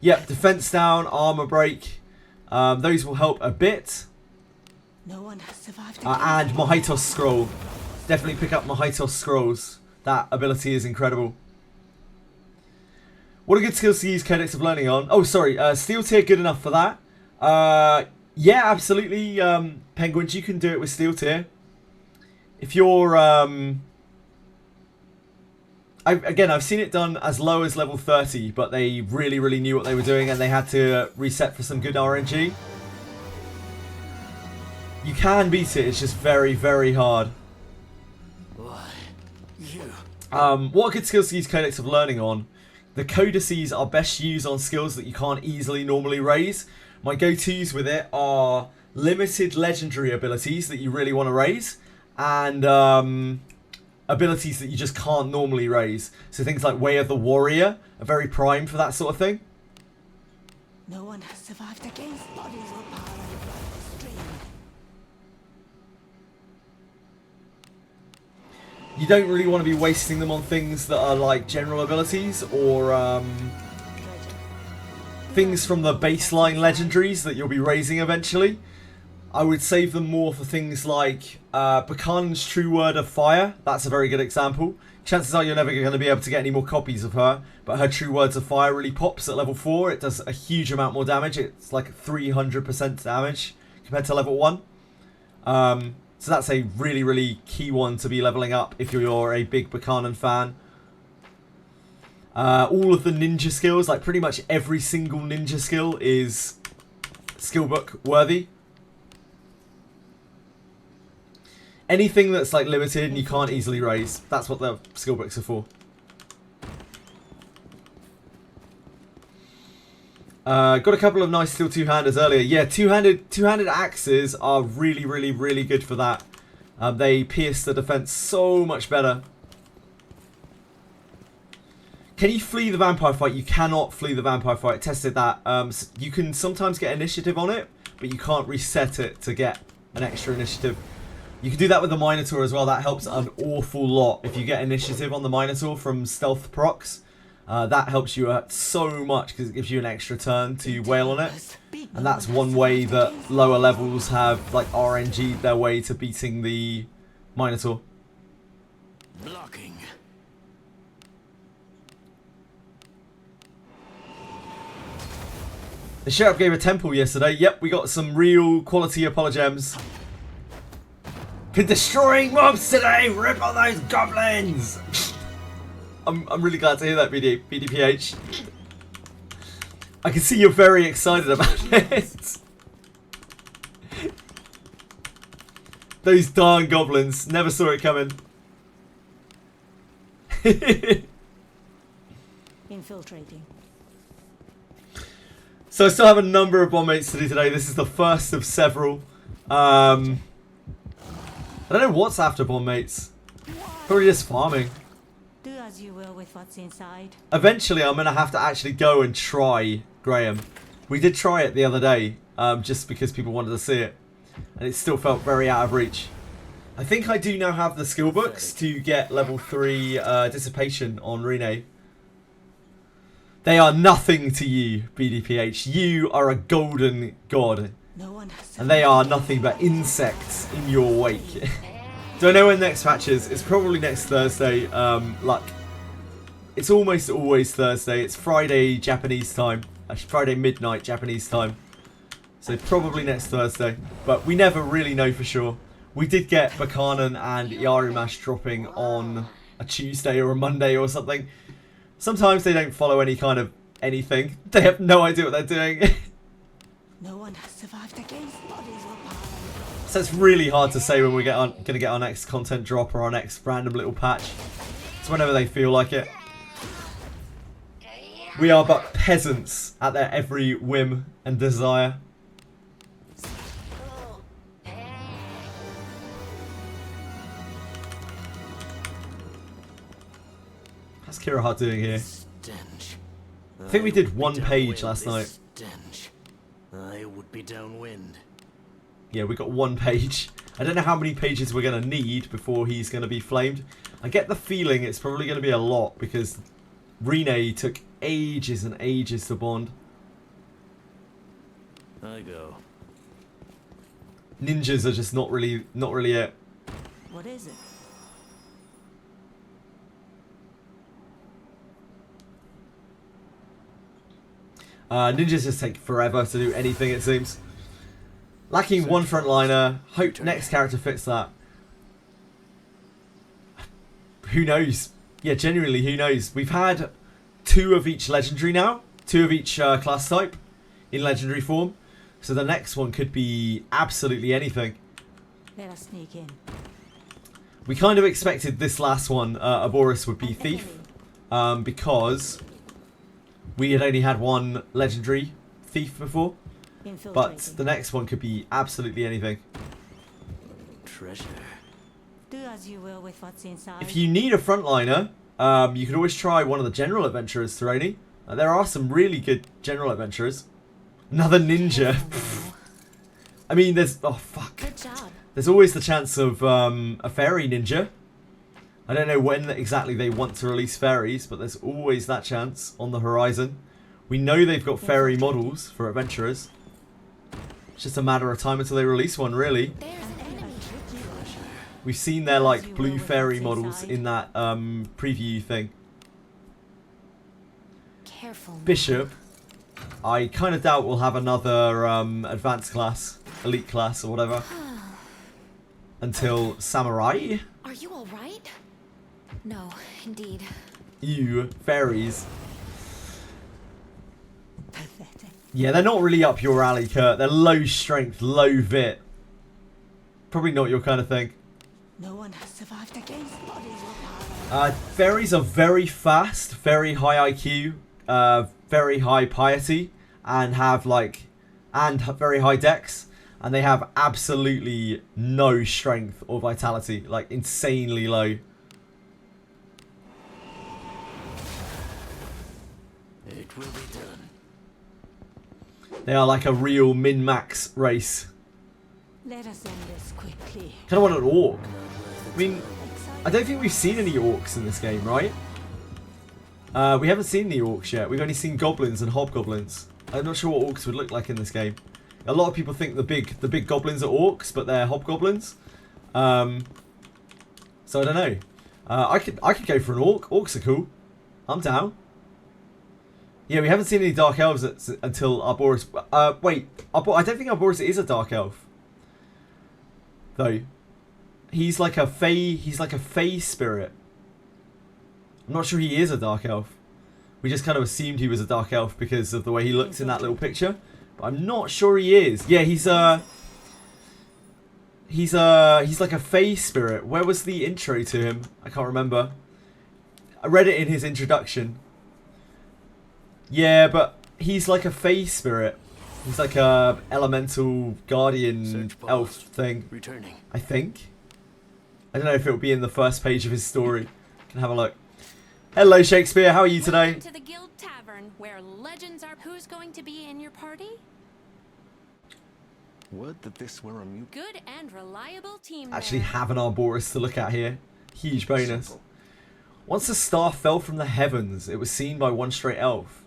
Yep, defense down, armor break. Those will help a bit. No one has survived And Mohitos Scroll. Definitely pick up Mohitos Scrolls. That ability is incredible. What are good skills to use Codex of Learning on? Oh, sorry. Steel Tier, good enough for that. Yeah, absolutely. Penguins, you can do it with Steel Tier. If you're... Again, I've seen it done as low as level 30, but they really, really knew what they were doing and they had to reset for some good RNG. You can beat it, it's just very, very hard. Why? You. What are good skills to use Codex of Learning on? The codices are best used on skills that you can't easily normally raise. My go-tos with it are limited legendary abilities that you really want to raise, and abilities that you just can't normally raise. So things like Way of the Warrior are very prime for that sort of thing. No one has survived against bodies will pile on the blood stream. You don't really want to be wasting them on things that are like general abilities or things from the baseline legendaries that you'll be raising eventually. I would save them more for things like Bakan's True Word of Fire. That's a very good example. Chances are you're never going to be able to get any more copies of her, but her True Words of Fire really pops at level 4. It does a huge amount more damage. It's like 300% damage compared to level 1. So that's a really, really key one to be leveling up if you're a big Buchanan fan. All of the ninja skills, like pretty much every single ninja skill is skillbook worthy. Anything that's like limited and you can't easily raise, that's what the skillbooks are for. Got a couple of nice steel two-handers earlier. Yeah, two-handed axes are really, really, really good for that. They pierce the defense so much better. Can you flee the vampire fight? You cannot flee the vampire fight. Tested that. You can sometimes get initiative on it, but you can't reset it to get an extra initiative. You can do that with the Minotaur as well. That helps an awful lot. If you get initiative on the Minotaur from stealth procs, that helps you out so much because it gives you an extra turn to wail on it. And that's one way that lower levels have like RNG'd their way to beating the Minotaur. Blocking. The sheriff gave a temple yesterday. Yep, we got some real quality Apologems. Destroying mobs today! Rip on those goblins! I'm really glad to hear that, BDPH. I can see you're very excited about it. Those darn goblins. Never saw it coming. Infiltrating. So I still have a number of bomb mates to do today. This is the first of several. I don't know what's after bomb mates. Probably just farming. Do as you will with what's inside. Eventually, I'm going to have to actually go and try Graham. We did try it the other day, just because people wanted to see it. And it still felt very out of reach. I think I do now have the skill books to get level 3 Dissipation on Rene. They are nothing to you, BDPH. You are a golden god. No one has And they are nothing but insects in your wake. Don't know when next patch is. It's probably next Thursday. Like, it's almost always Thursday. It's Friday Japanese time. Actually, Friday midnight Japanese time. So probably next Thursday. But we never really know for sure. We did get Bakanan and Yarumash dropping on a Tuesday or a Monday or something. Sometimes they don't follow any kind of anything. They have no idea what they're doing. No one has survived against bodies were piled. So it's really hard to say when we're going to get our next content drop or our next random little patch. It's whenever they feel like it. We are but peasants at their every whim and desire. How's Kiraha doing here? Stench. I think we did one page last night. Stench. I would be downwind. Yeah, we got one page. I don't know how many pages we're going to need before he's going to be flamed. I get the feeling it's probably going to be a lot because Rene took ages and ages to bond. I go. Ninjas are just not really it. What is it? Ninjas just take forever to do anything, it seems. Lacking one frontliner. Hope next character fits that. Who knows? Yeah, genuinely, who knows? We've had 2 of each legendary now. 2 of each class type in legendary form. So the next one could be absolutely anything. Let us sneak in. We kind of expected this last one, Aboris, would be Thief. Because we had only had 1 legendary Thief before. But the next one could be absolutely anything. Treasure. Do as you will with what's inside. If you need a frontliner, you could always try one of the general adventurers, Theroni. There are some really good general adventurers. Another ninja. I mean, there's... Oh, fuck. Good job. There's always the chance of a fairy ninja. I don't know when exactly they want to release fairies, but there's always that chance on the horizon. We know they've got fairy models for adventurers. It's just a matter of time until they release one, really. There's an enemy. We've seen their, like, blue fairy models in that preview thing. Careful. Bishop. I kind of doubt we'll have another advanced class, elite class, or whatever. Until Samurai. Are you all right? No, indeed. You, fairies. Pathetic. Yeah, they're not really up your alley, Kurt. They're low strength, low vit. Probably not your kind of thing. No one has survived against bodies were piled. Fairies are very fast, very high IQ, very high piety, and have very high dex, and they have absolutely no strength or vitality, like insanely low. It will be done. They are like a real min-max race. Let us end this quickly. Kind of want an orc. I mean, I don't think we've seen any orcs in this game, right? We haven't seen the orcs yet. We've only seen goblins and hobgoblins. I'm not sure what orcs would look like in this game. A lot of people think the big goblins are orcs, but they're hobgoblins. So I don't know. I could go for an orc. Orcs are cool. I'm down. Yeah, we haven't seen any dark elves until Arboris. Wait, I don't think Arboris is a dark elf. Though, he's like a fey spirit. I'm not sure he is a dark elf. We just kind of assumed he was a dark elf because of the way he looks in that little picture. But I'm not sure he is. Yeah, he's like a fey spirit. Where was the intro to him? I can't remember. I read it in his introduction. Yeah, but he's like a fey spirit. He's like a elemental guardian elf thing. Returning. I think. I don't know if it'll be in the first page of his story. Can have a look. Hello, Shakespeare. How are you today? Welcome to the Guild Tavern, where legends are. Who's going to be in your party? Would that this were a mute. Good and reliable team. Actually there. have an Arboris to look at here. Huge bonus. Simple. Once a star fell from the heavens, it was seen by one stray elf.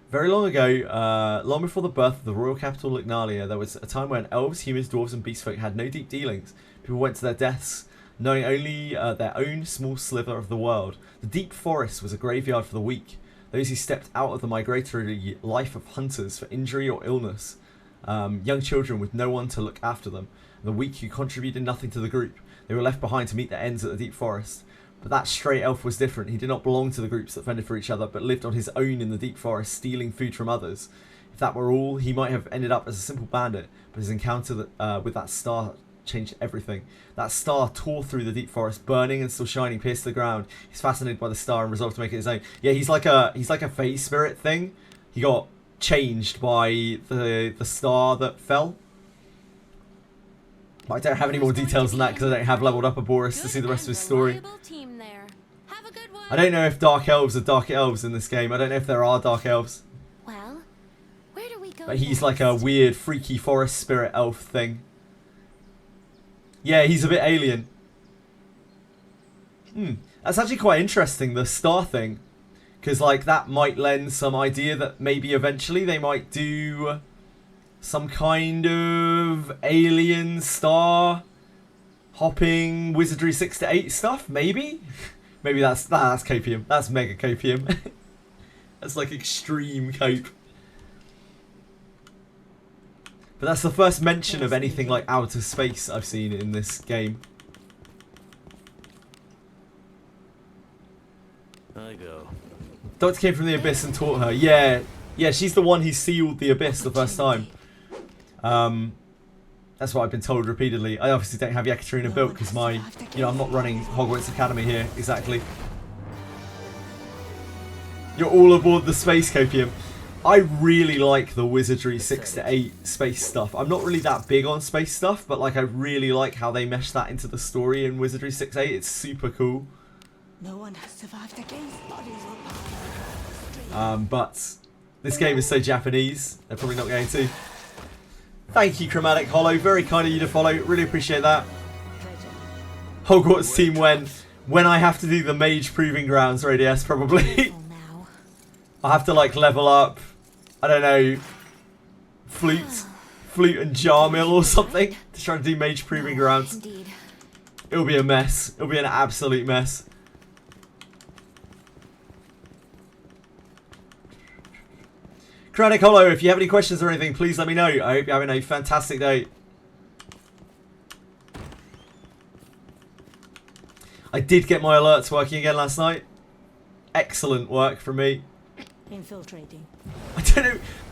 Very long ago, long before the birth of the royal capital Lignalia, there was a time when elves, humans, dwarves and beastfolk had no deep dealings. People went to their deaths knowing only their own small sliver of the world. The deep forest was a graveyard for the weak, those who stepped out of the migratory life of hunters for injury or illness, young children with no one to look after them, and the weak who contributed nothing to the group. They were left behind to meet their ends at the deep forest. But that stray elf was different. He did not belong to the groups that fended for each other, but lived on his own in the deep forest, stealing food from others. If that were all, he might have ended up as a simple bandit, but his encounter with that star changed everything. That star tore through the deep forest, burning and still shining, pierced the ground. He's fascinated by the star and resolved to make it his own. Yeah, he's like a phase spirit thing. He got changed by the star that fell. But I don't have any more details than that because I don't have leveled up a Boris to see the rest of his story. I don't know if dark elves are dark elves in this game. I don't know if there are dark elves. Well, where do we go? But he's like a weird, freaky forest spirit elf thing. Yeah, he's a bit alien. That's actually quite interesting, the star thing. Because, like, that might lend some idea that maybe eventually they might do some kind of alien star hopping Wizardry 6 to 8 stuff, maybe? Maybe that's copium. That's mega copium. That's like extreme cope. But that's the first mention of anything like outer space I've seen in this game. I go. Doctor came from the abyss and taught her. Yeah, she's the one who sealed the abyss the first time. That's what I've been told repeatedly. I obviously don't have Yekaterina built because I'm not running Hogwarts Academy here exactly. You're all aboard the space copium. I really like the Wizardry 6 to 8 space stuff. I'm not really that big on space stuff, but like I really like how they mesh that into the story in Wizardry 6-8. It's super cool. No one has survived against bodies will But this game is so Japanese, they're probably not going to. Thank you, Chromatic Hollow. Very kind of you to follow. Really appreciate that. Hogwarts team when I have to do the Mage Proving Grounds radius, probably. I'll have to like level up, I don't know, Flute and Jarmill or something to try to do Mage Proving Grounds. It'll be a mess. It'll be an absolute mess. Chromatic Hollow, if you have any questions or anything, please let me know. I hope you're having a fantastic day. I did get my alerts working again last night. Excellent work from me. infiltrating.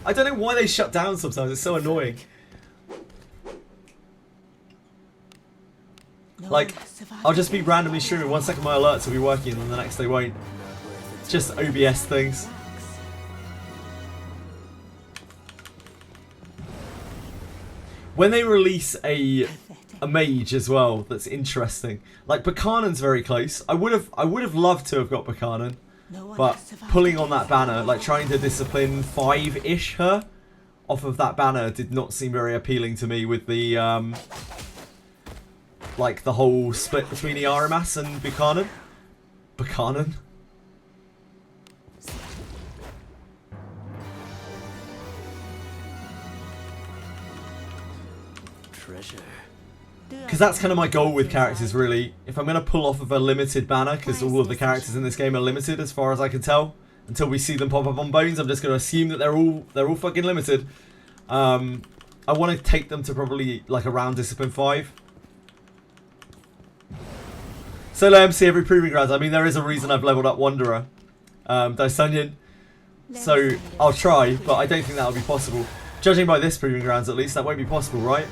I don't know why they shut down sometimes. It's so annoying. Like, I'll just be randomly streaming. 1 second my alerts will be working and the next they won't. Just OBS things. When they release a mage as well, that's interesting. Like Buchanan's very close. I would have loved to have got Buchanan, but pulling on that banner, like trying to discipline 5-ish her off of that banner did not seem very appealing to me with the like the whole split between Iaramas and Buchanan. Buchanan. Because that's kind of my goal with characters, really. If I'm going to pull off of a limited banner, because all of the characters in this game are limited as far as I can tell, until we see them pop up on Bones, I'm just going to assume that they're all fucking limited. I want to take them to probably like around Discipline 5. Solo MC every Proving Grounds. I mean, there is a reason I've leveled up Wanderer, Dysunion. So I'll try, but I don't think that'll be possible. Judging by this Proving Grounds, at least, that won't be possible, right?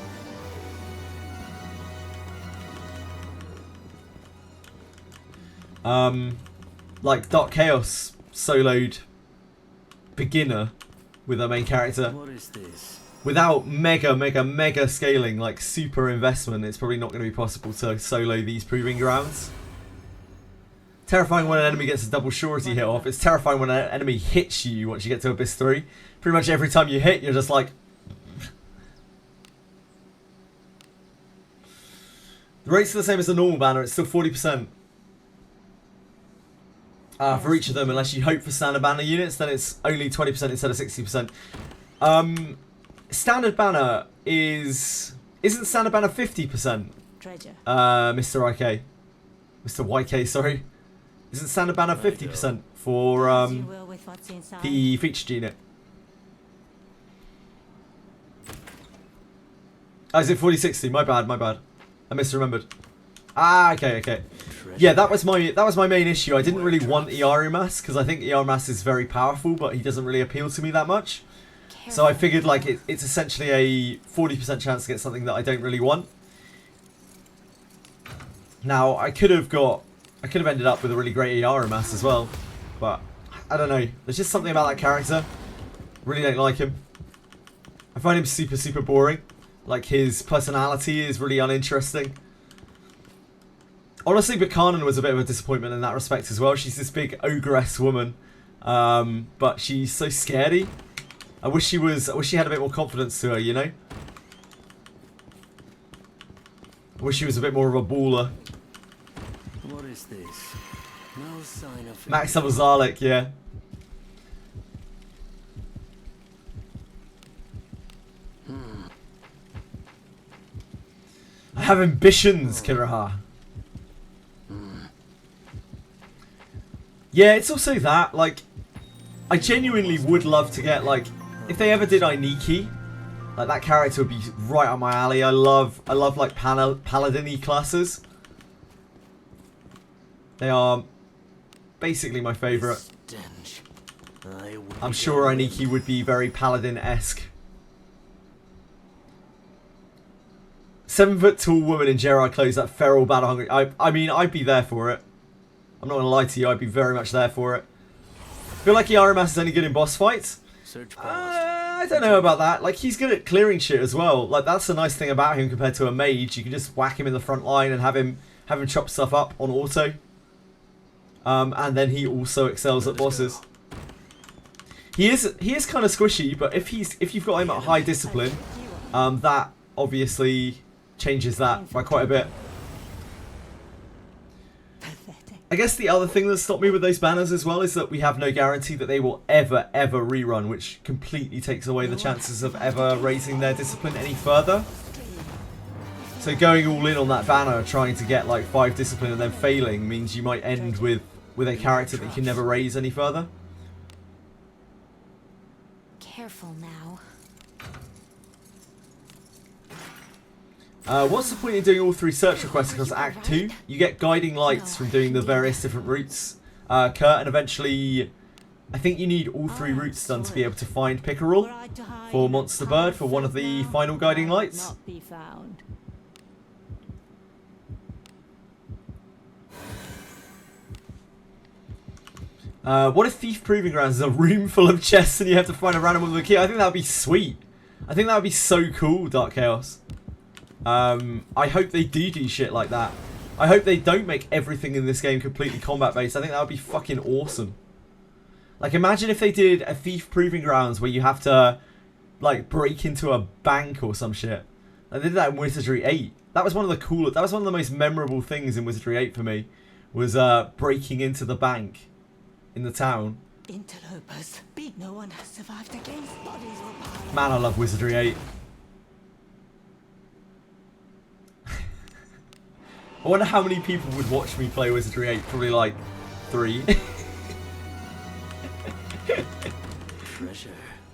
Like Dark Chaos soloed beginner with our main character. What is this? Without mega scaling, like super investment, it's probably not going to be possible to solo these Proving Grounds. Terrifying when an enemy gets a double surety hit off. It's terrifying when an enemy hits you once you get to Abyss 3. Pretty much every time you hit, you're just like... The rates are the same as the normal banner. It's still 40%. For each of them, unless you hope for standard banner units, then it's only 20% instead of 60%. Standard banner isn't standard banner 50%? Treasure. Mr. IK. Mr. YK, sorry. Isn't standard banner 50% for As you will with what's inside. the featured unit? Oh, is it 4060? My bad, my bad. I misremembered. Ah, okay, okay. Yeah, that was my main issue. I didn't really want Iarumas because I think Iarumas is very powerful, but he doesn't really appeal to me that much. So I figured like it's essentially a 40% chance to get something that I don't really want. Now I could have ended up with a really great Iarumas as well, but I don't know. There's just something about that character. Really don't like him. I find him super, super boring. Like his personality is really uninteresting. Honestly, Buchanan was a bit of a disappointment in that respect as well. She's this big ogress woman, but she's so scaredy. I wish she had a bit more confidence to her, you know? I wish she was a bit more of a baller. What is this? No sign of Max level Zarlik, yeah. I have ambitions, Kiraha. Yeah, it's also that, like, I genuinely would love to get, like, if they ever did Ainiki, like, that character would be right up my alley. I love like, paladin-y classes. They are basically my favourite. I'm sure Ainiki would be very paladin-esque. 7-foot tall woman in Gerard clothes, that feral battle hungry. I mean, I'd be there for it. I'm not gonna lie to you, I'd be very much there for it. I feel like Iarumas is only good in boss fights. I don't know about that. Like, he's good at clearing shit as well. Like, that's the nice thing about him compared to a mage. You can just whack him in the front line and have him chop stuff up on auto. And then he also excels at bosses. He is kind of squishy, but if you've got him at high discipline, that obviously changes that by quite a bit. I guess the other thing that stopped me with those banners as well is that we have no guarantee that they will ever rerun, which completely takes away the chances of ever raising their discipline any further. So going all in on that banner, trying to get like 5 discipline and then failing, means you might end with a character that you can never raise any further. Careful now. What's the point in doing all 3 search requests across Act 2? You get guiding lights from doing the various different routes, Kurt, and eventually I think you need all 3 routes done to be able to find Pickerel for Monster Bird for one of the final guiding lights. What if Thief Proving Grounds is a room full of chests and you have to find a random one with a key? I think that would be sweet. I think that would be so cool, Dark Chaos. I hope they do shit like that. I hope they don't make everything in this game completely combat based. I think that would be fucking awesome. Like, imagine if they did a Thief Proving Grounds where you have to, like, break into a bank or some shit. They did that in Wizardry 8. That was one of the coolest, that was one of the most memorable things in Wizardry 8 for me, was breaking into the bank in the town. Interlopers. No one has survived against bodies will pile. Man, I love Wizardry 8. I wonder how many people would watch me play Wizardry 8. Probably like 3. Treasure.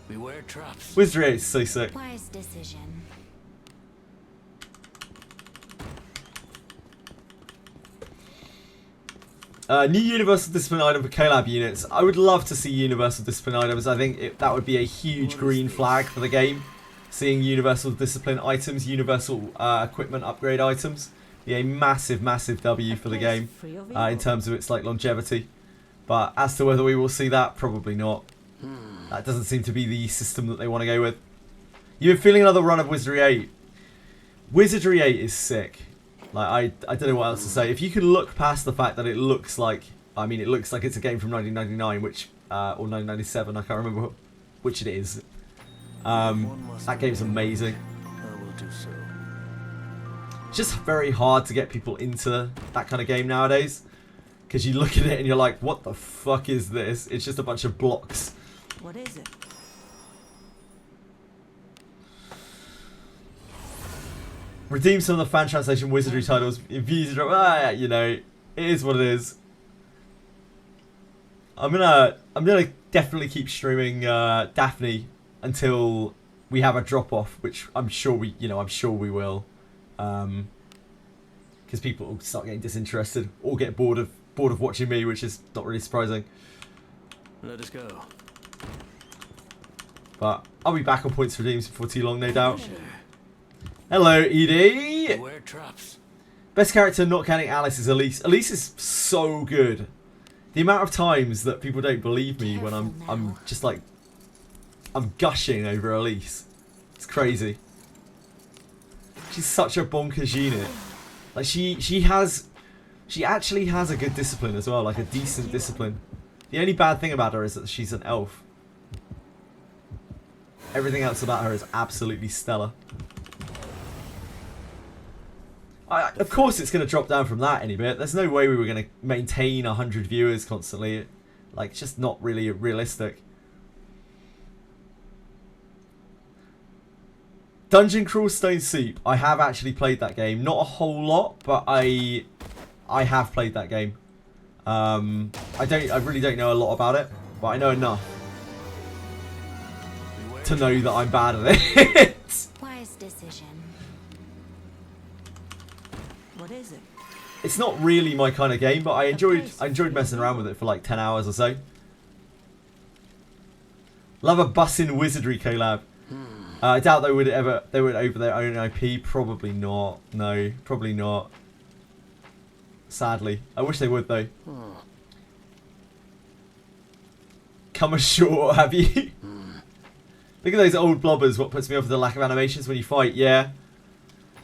Beware traps. Wizardry 8 is so sick. Wise decision. New Universal Discipline item for Collab units. I would love to see Universal Discipline items. I think that would be a huge green flag for the game. Seeing Universal Discipline items, Universal Equipment upgrade items. Be a massive, massive W for the game in terms of its like longevity. But as to whether we will see that, probably not. That doesn't seem to be the system that they want to go with. You've been feeling another run of Wizardry 8. Wizardry 8 is sick. Like, I don't know what else to say. If you can look past the fact that it looks like, I mean, it looks like it's a game from 1999, which, or 1997, I can't remember which it is. That game's amazing. I will do so. It's just very hard to get people into that kind of game nowadays. Because you look at it and you're like, what the fuck is this? It's just a bunch of blocks. What is it? Redeem some of the fan translation Wizardry titles. You know, it is what it is. I'm gonna definitely keep streaming Daphne until we have a drop off, which I'm sure we will, because people will start getting disinterested or get bored of watching me, which is not really surprising. Let us go. But I'll be back on points redeemed before too long, no doubt. Sure. Hello, Edie. Beware traps. Best character, not counting Alice, is Elise. Elise is so good. The amount of times that people don't believe me when I'm just like, I'm gushing over Elise. It's crazy. She's such a bonkers unit. Like she actually has a good discipline as well, like a decent discipline. The only bad thing about her is that she's an elf. Everything else about her is absolutely stellar. Of course it's going to drop down from that any bit. There's no way we were going to maintain 100 viewers constantly. Like, it's just not really realistic. Dungeon Crawl Stone Soup. I have actually played that game. Not a whole lot, but I have played that game. I really don't know a lot about it, but I know enough to know that I'm bad at it. Wise decision. What is it? It's not really my kind of game, but I enjoyed messing around with it for like 10 hours or so. Love a Bussin' Wizardry collab. I doubt they would over their own IP. Probably not. No, probably not. Sadly, I wish they would though. Come ashore, have you? Look at those old blobbers. What puts me off is the lack of animations when you fight. Yeah.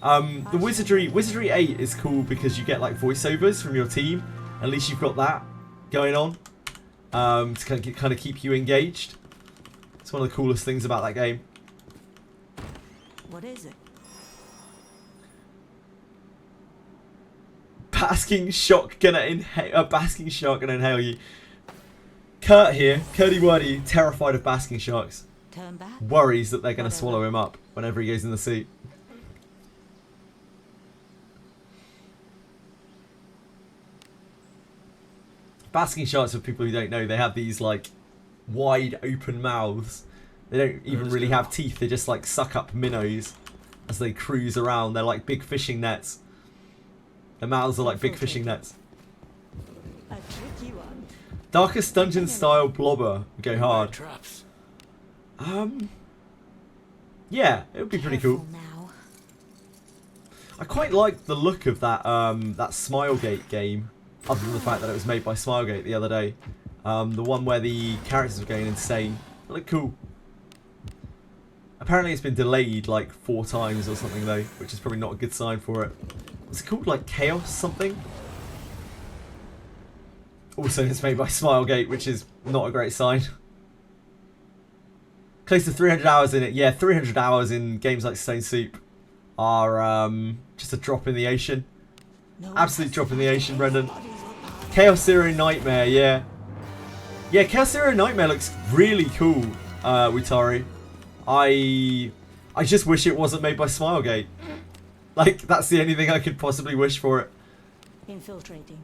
The Wizardry 8 is cool because you get like voiceovers from your team. At least you've got that going on to kind of keep you engaged. It's one of the coolest things about that game. What is it? Basking shark gonna inhale you. Kurt here, Curdy Wordy, terrified of basking sharks. Turn back? Worries that they're gonna swallow him up whenever he goes in the sea. Basking sharks, for people who don't know, they have these like wide open mouths. They don't even really have teeth. They just like suck up minnows as they cruise around. They're like big fishing nets. Their mouths are like big fishing nets. A tricky one. Darkest Dungeon style blobber. Go hard. Traps. Yeah, it would be pretty cool. Now. I quite like the look of that that Smilegate game, other than the fact that it was made by Smilegate the other day. The one where the characters were going insane. It looked cool. Apparently it's been delayed like 4 times or something though, which is probably not a good sign for it. Was it called like Chaos something? Also it's made by Smilegate, which is not a great sign. Close to 300 hours in it. Yeah, 300 hours in games like Stone Soup are just a drop in the ocean. Absolute drop in the ocean, Brendan. Chaos Zero Nightmare, yeah. Yeah, Chaos Zero Nightmare looks really cool, Witari. I just wish it wasn't made by Smilegate. Like, that's the only thing I could possibly wish for it. Infiltrating.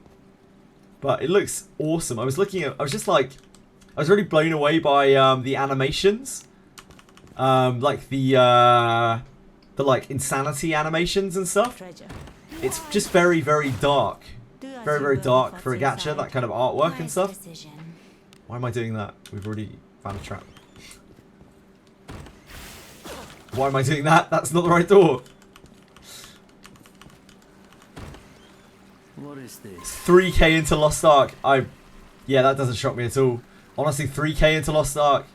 But it looks awesome. I was really blown away by the animations. Like the like insanity animations and stuff. Treasure. It's just very, very dark. Do as Very, you very will dark with for a what's gacha, inside. that kind of artwork and Wise stuff. decision. Why am I doing that? We've already found a trap. Why am I doing that? That's not the right door. What is this? 3k into Lost Ark. Yeah, that doesn't shock me at all. Honestly, 3k into Lost Ark.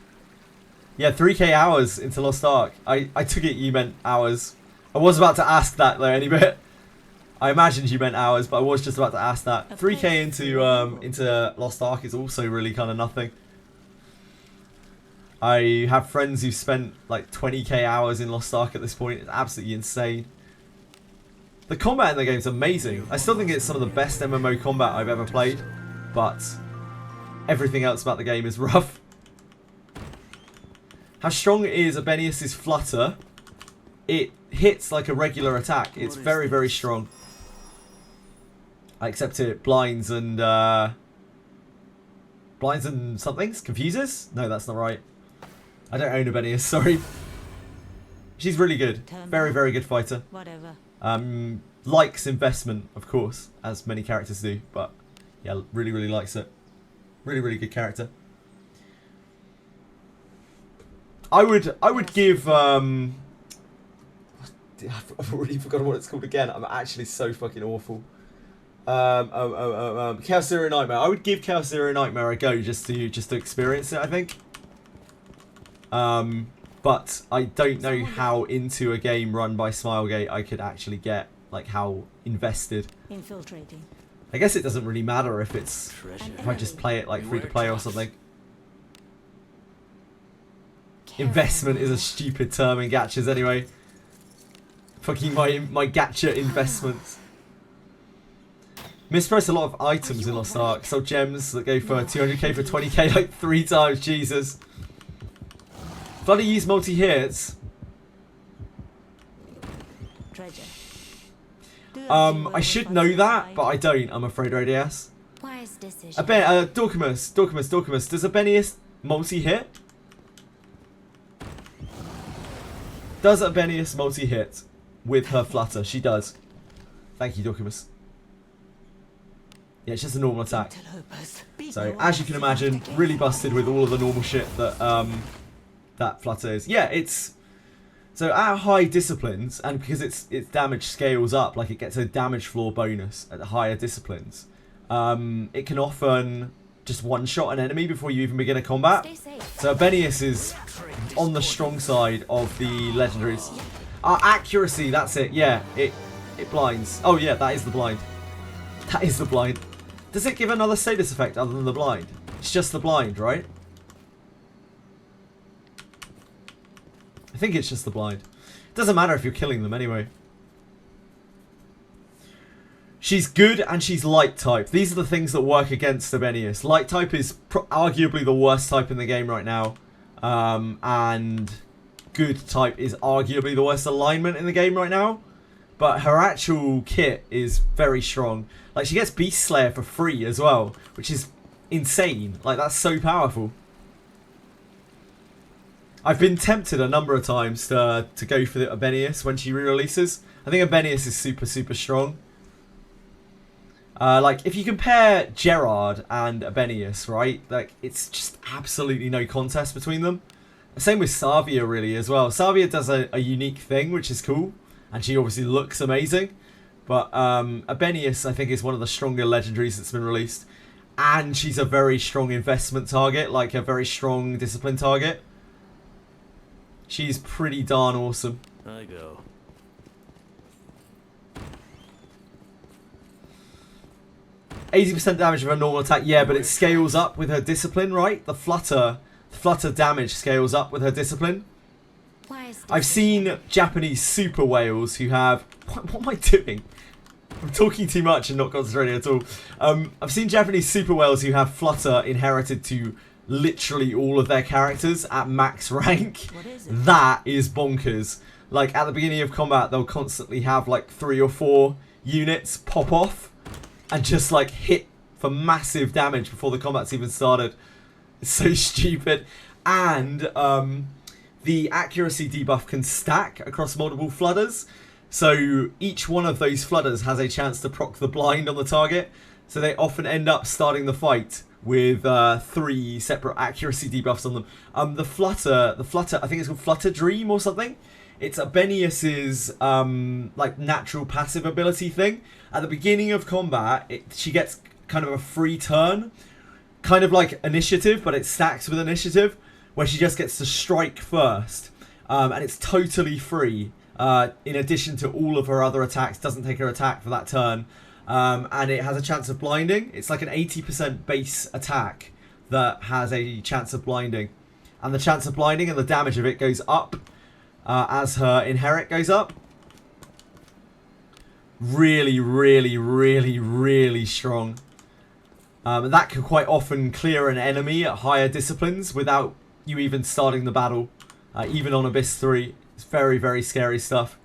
Yeah, 3k hours into Lost Ark. I took it you meant hours. I was about to ask that though, any bit. I imagined you meant hours, but I was just about to ask that. 3k into Lost Ark is also really kind of nothing. I have friends who spent like 20k hours in Lost Ark at this point. It's absolutely insane. The combat in the game is amazing. I still think it's some of the best MMO combat I've ever played, but everything else about the game is rough. How strong is Abenius' flutter? It hits like a regular attack. It's very, very strong. Except it blinds and somethings? Confuses? No, that's not right. I don't own Abenius, sorry. She's really good. Very, very good fighter. Whatever. Likes investment, of course, as many characters do, but yeah, really, really likes it. Really, really good character. I would give I've already forgotten what it's called again. I'm actually so fucking awful. Chaos Zero Nightmare. I would give Chaos Zero Nightmare a go just to experience it, I think. But I don't know how into a game run by Smilegate I could actually get, like how invested. Infiltrating. I guess it doesn't really matter if it's if I just play it like free to play or something. Investment is a stupid term in gachas anyway. Fucking my gacha investments. Mispriced a lot of items in Lost Ark. Sold gems that go for 200k for 20k like 3 times. Jesus. Bloody use multi-hits. Treasure. I should know that, but I don't. I'm afraid, Radias. Wise decision. Dorcamus. Does Abenius multi-hit? Does Abenius multi-hit with her flutter? She does. Thank you, Dorcamus. Yeah, it's just a normal attack. So, as you can imagine, really busted with all of the normal shit that that flutter is. Yeah, it's... So, at high disciplines, and because its damage scales up, like it gets a damage floor bonus at the higher disciplines, it can often just one-shot an enemy before you even begin a combat. So, Abenius is on the strong side of the legendaries. Accuracy, that's it. Yeah, it blinds. Oh, yeah, that is the blind. That is the blind. Does it give another status effect other than the blind? It's just the blind, right? I think it's just the blind. It doesn't matter if you're killing them anyway. She's good and she's light type. These are the things that work against Abenius. Light type is arguably the worst type in the game right now. And good type is arguably the worst alignment in the game right now. But her actual kit is very strong. Like, she gets Beast Slayer for free as well, which is insane. Like, that's so powerful. I've been tempted a number of times to go for the Abenius when she re-releases. I think Abenius is super, super strong. Like, if you compare Gerard and Abenius, right? Like, it's just absolutely no contest between them. Same with Savia, really, as well. Savia does a unique thing, which is cool. And she obviously looks amazing. But Abenius, I think, is one of the stronger legendaries that's been released. And she's a very strong investment target, like a very strong discipline target. She's pretty darn awesome. I go. 80% damage of her normal attack, yeah, but it scales up with her discipline, right? The flutter damage scales up with her discipline. I've seen Japanese super whales who have... What am I doing? I'm talking too much and not concentrating at all. I've seen Japanese super whales who have flutter inherited to literally all of their characters at max rank. That is bonkers. Like, at the beginning of combat, they'll constantly have like 3 or 4 units pop off and just like hit for massive damage before the combat's even started. It's so stupid. And the accuracy debuff can stack across multiple flutters. So each one of those flutters has a chance to proc the blind on the target. So they often end up starting the fight with 3 separate accuracy debuffs on them. The flutter, I think it's called Flutter Dream or something. It's Abenius's like natural passive ability thing. At the beginning of combat, she gets kind of a free turn, kind of like initiative, but it stacks with initiative, where she just gets to strike first, and it's totally free. In addition to all of her other attacks, doesn't take her attack for that turn, and it has a chance of blinding. It's like an 80% base attack that has a chance of blinding, and the chance of blinding and the damage of it goes up as her inherit goes up. really, really, really, really strong. That can quite often clear an enemy at higher disciplines without you even starting the battle. Even on Abyss 3. It's very, very scary stuff.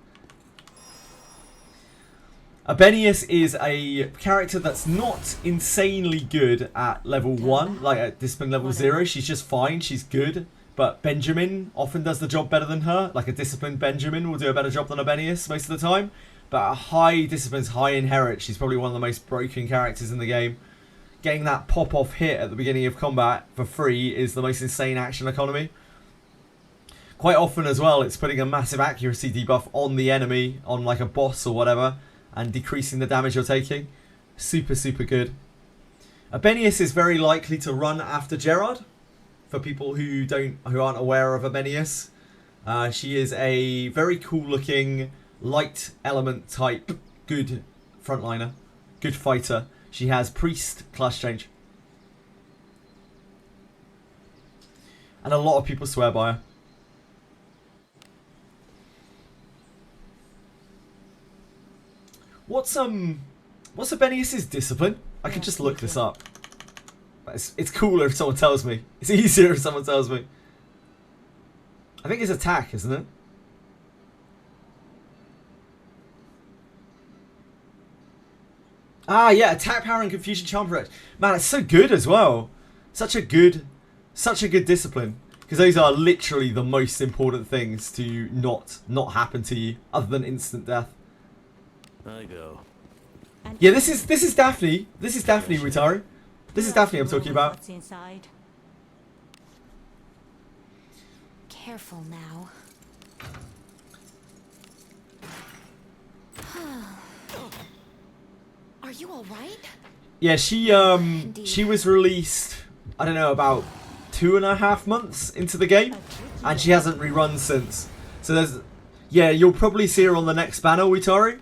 Abenius is a character that's not insanely good at level 1, like at discipline level 0. She's just fine, she's good. But Benjamin often does the job better than her. Like a disciplined Benjamin will do a better job than Abenius most of the time. But at high disciplines, high inherit, she's probably one of the most broken characters in the game. Getting that pop-off hit at the beginning of combat for free is the most insane action economy. Quite often as well, it's putting a massive accuracy debuff on the enemy, on like a boss or whatever, and decreasing the damage you're taking. Super, super good. Abenius is very likely to run after Gerard. For people who aren't aware of Abenius, she is a very cool looking light element type good frontliner, good fighter. She has priest class change, and a lot of people swear by her. What's Abenius's discipline? I could just look this up. It's cooler if someone tells me. It's easier if someone tells me. I think it's attack, isn't it? Ah, yeah, attack, power, and confusion charm project. Man, it's so good as well. Such a good discipline. Because those are literally the most important things to not happen to you, other than instant death. I go. Yeah, this is Daphne. This is Daphne, Rutari. This is Daphne I'm talking about. What's inside? Careful now. Are you alright? Yeah, she was released, I don't know, about 2.5 months into the game, and she hasn't rerun since. So yeah, you'll probably see her on the next banner, Rutari.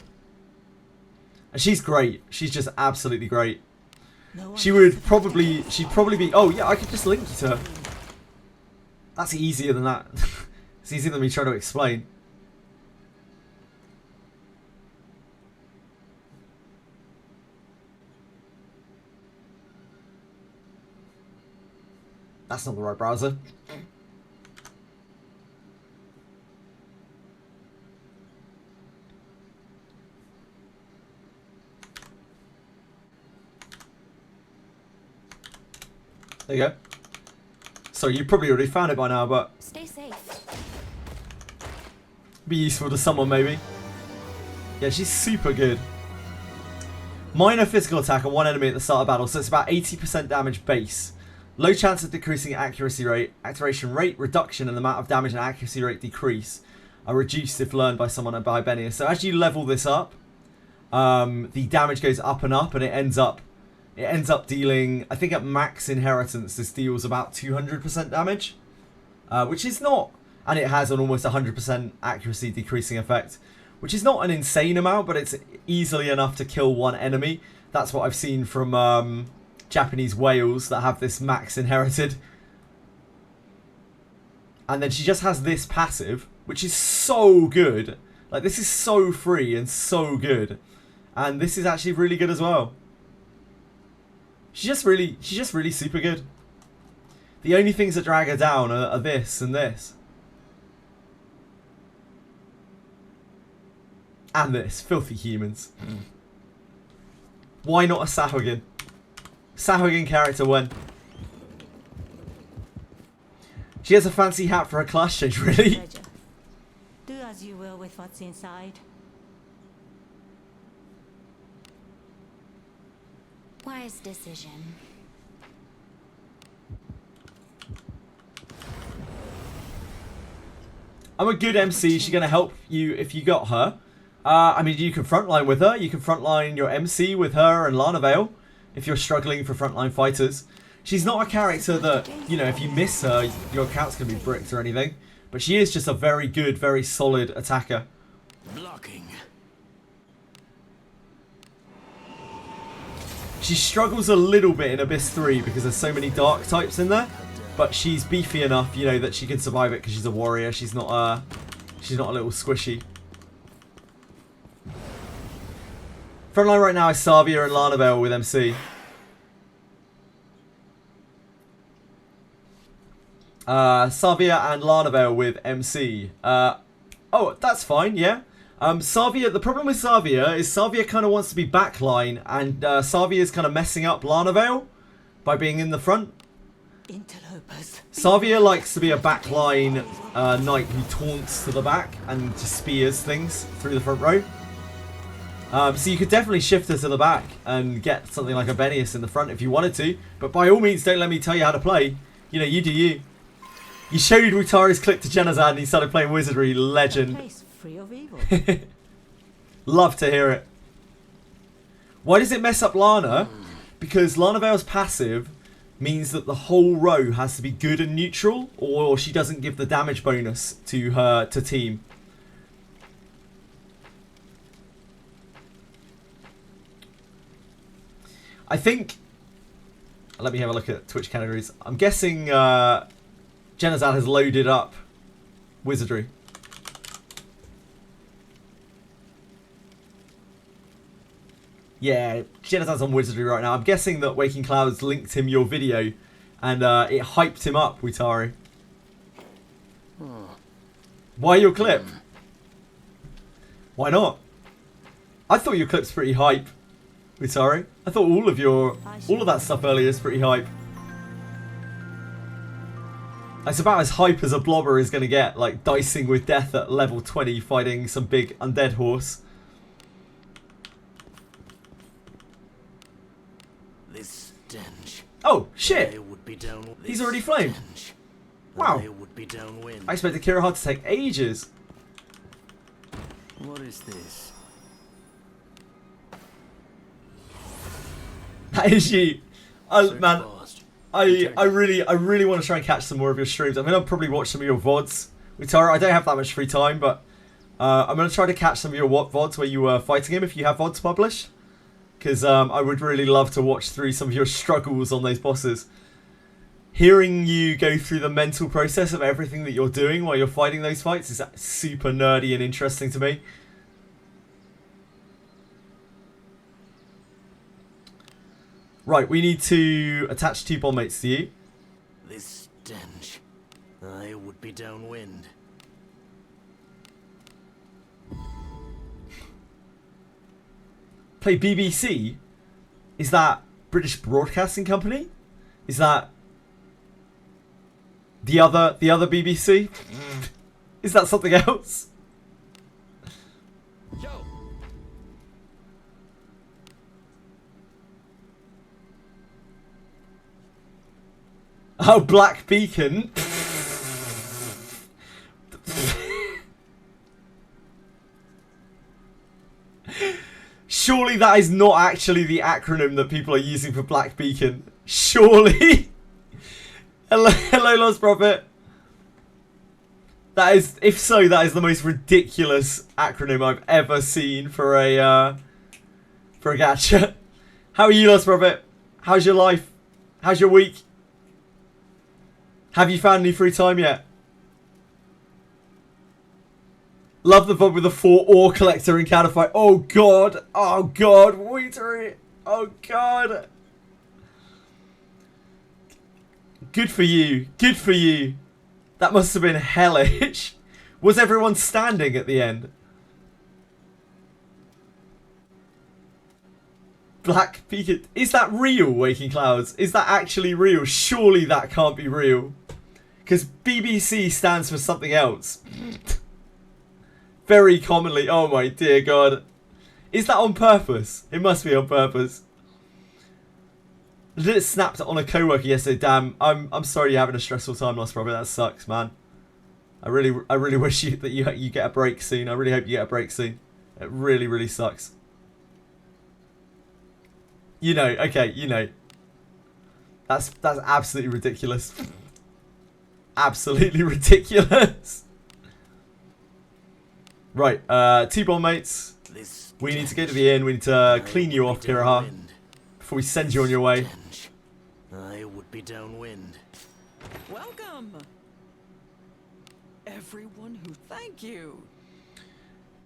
And she's great. She's just absolutely great. She'd probably be... Oh, yeah, I could just link you to her. That's easier than that. It's easier than me trying to explain. That's not the right browser. There you go. So you probably already found it by now, but Stay safe. be useful to someone maybe. Yeah, she's super good. Minor physical attack on one enemy at the start of battle, so it's about 80% damage base. Low chance of decreasing accuracy rate. Activation rate reduction and the amount of damage and accuracy rate decrease are reduced if learned by someone by Benius. So as you level this up, the damage goes up and up, and it ends up dealing, I think at max inheritance, this deals about 200% damage, which is not, and it has an almost 100% accuracy decreasing effect, which is not an insane amount, but it's easily enough to kill one enemy. That's what I've seen from Japanese whales that have this max inherited. And then she just has this passive, which is so good. Like, this is so free and so good. And this is actually really good as well. She's just really super good. The only things that drag her down are this and this. And this. Filthy humans. Why not a Sahuagin? Sahuagin character when? She has a fancy hat for a class change, really? Pleasure. Do as you will with what's inside. Wise decision. I'm a good MC. She's going to help you if you got her. I mean, you can frontline with her. You can frontline your MC with her and Lana Vale if you're struggling for frontline fighters. She's not a character that, you know, if you miss her, your account's going to be bricked or anything. But she is just a very good, very solid attacker. Blocking. She struggles a little bit in Abyss 3 because there's so many dark types in there. But she's beefy enough, you know, that she can survive it because she's a warrior. She's not a little squishy. Front line right now is Savia and Lanavel with MC. Savia and Lanavel with MC. Oh, that's fine, yeah. Savia, the problem with Savia is Savia kind of wants to be backline, and Savia is kind of messing up Lanavel by being in the front. Interlopers. Savia likes to be a backline knight who taunts to the back and just spears things through the front row. So you could definitely shift her to the back and get something like a Benius in the front if you wanted to. But by all means, don't let me tell you how to play. You know, you do you. You showed Wutari's clip to Genazad and he started playing Wizardry. Legend. Place free of evil. Love to hear it. Why does it mess up Lana? Because Lanavel's passive means that the whole row has to be good and neutral, or she doesn't give the damage bonus to her team. I think. Let me have a look at Twitch categories. I'm guessing Genazad has loaded up Wizardry. Yeah, Genazad's on Wizardry right now. I'm guessing that Waking Clouds linked him your video and it hyped him up, Wutari. Why your clip? Why not? I thought your clip's pretty hype, Wutari. I thought all of that stuff earlier is pretty hype. It's about as hype as a blobber is going to get, like dicing with death at level 20 fighting some big undead horse. This stench. Oh, shit! I would be down with He's this already flamed. stench. Wow. I would be downwind. I expected Kirahard to take ages. What is this? That is you. Search Man, paused. I really want to try and catch some more of your streams. I'm going to probably watch some of your VODs. Wutari, I don't have that much free time, but I'm going to try to catch some of your VODs where you were fighting him if you have VODs published. Because I would really love to watch through some of your struggles on those bosses. Hearing you go through the mental process of everything that you're doing while you're fighting those fights is super nerdy and interesting to me. Right, we need to attach 2 bomb mates to you. This stench. I would be downwind. Play BBC? Is that British Broadcasting Company? Is that the other BBC? Is that something else? Yo. Oh, Black Beacon. Surely that is not actually the acronym that people are using for Black Beacon. Surely. hello, Lost Prophet. That is, if so, that is the most ridiculous acronym I've ever seen for a gacha. How are you, Lost Prophet? How's your life? How's your week? Have you found any free time yet? Love the VOD with the 4 ore collector in counterfight. Oh god. Oh god. Wittery. Oh god. Good for you. Good for you. That must have been hellish. Was everyone standing at the end? Black Beacon. Is that real, Waking Clouds? Is that actually real? Surely that can't be real. Because BBC stands for something else. Very commonly. Oh my dear god. Is that on purpose? It must be on purpose. It snapped on a co-worker yesterday. Damn. I'm sorry you're having a stressful time, Lost Robert. That sucks, man. I really wish that you get a break soon. I really hope you get a break soon. It really sucks. You know, okay, you know. That's absolutely ridiculous. Absolutely ridiculous. Right, 2 bomb mates. We need to get to the inn. We need to clean you off, Kiraha, before we send you on your way. I would be downwind. Welcome, everyone who thank you.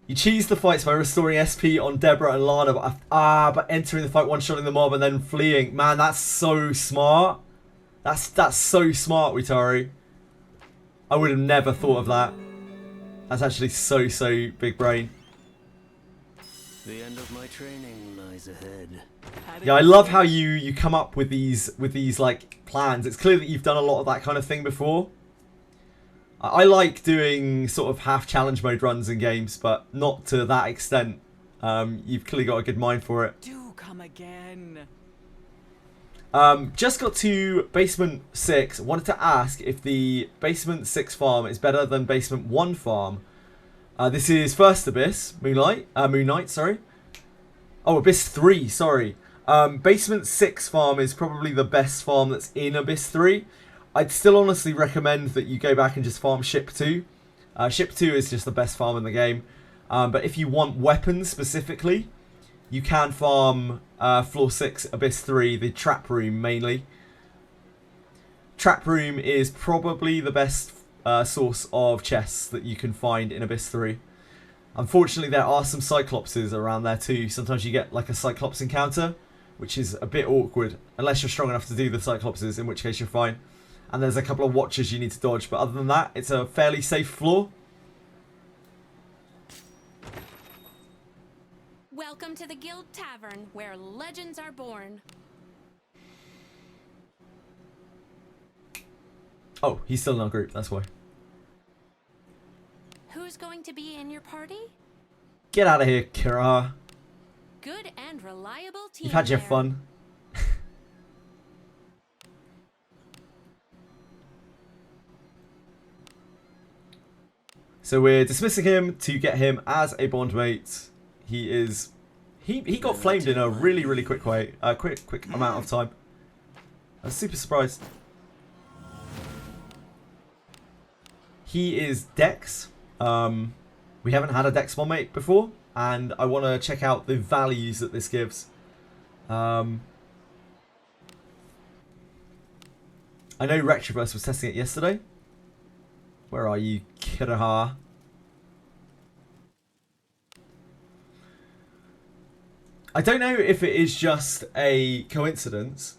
You cheese the fights by restoring SP on Deborah and Lana, but entering the fight, one-shotting the mob, and then fleeing. Man, that's so smart. That's so smart, Witari. I would have never thought of that. That's actually so big brain. The end of my training lies ahead. Yeah, I love how you come up with these like plans. It's clear that you've done a lot of that kind of thing before. I like doing sort of half challenge mode runs in games, but not to that extent. You've clearly got a good mind for it. Do come again. Just got to basement 6. Wanted to ask if the basement 6 farm is better than basement 1 farm. This is first abyss, Moon Knight, sorry. Oh, abyss 3, sorry. Basement 6 farm is probably the best farm that's in abyss 3. I'd still honestly recommend that you go back and just farm ship 2. Ship 2 is just the best farm in the game. But if you want weapons specifically, you can farm floor 6, abyss 3, the trap room mainly. Trap room is probably the best source of chests that you can find in abyss 3. Unfortunately, there are some cyclopses around there too. Sometimes you get like a cyclops encounter, which is a bit awkward, unless you're strong enough to do the cyclopses, in which case you're fine. And there's a couple of watchers you need to dodge, but other than that, it's a fairly safe floor. Welcome to the Guild Tavern, where legends are born. Oh, he's still in our group, that's why. Who's going to be in your party? Get out of here, Kira. Good and reliable team. You've had your there. fun. So we're dismissing him to get him as a bondmate. He got flamed in a really quick way, quick amount of time. I was super surprised. He is Dex. We haven't had a Dex bondmate before, and I want to check out the values that this gives. I know Retroverse was testing it yesterday. Where are you, Kiraha? I don't know if it is just a coincidence,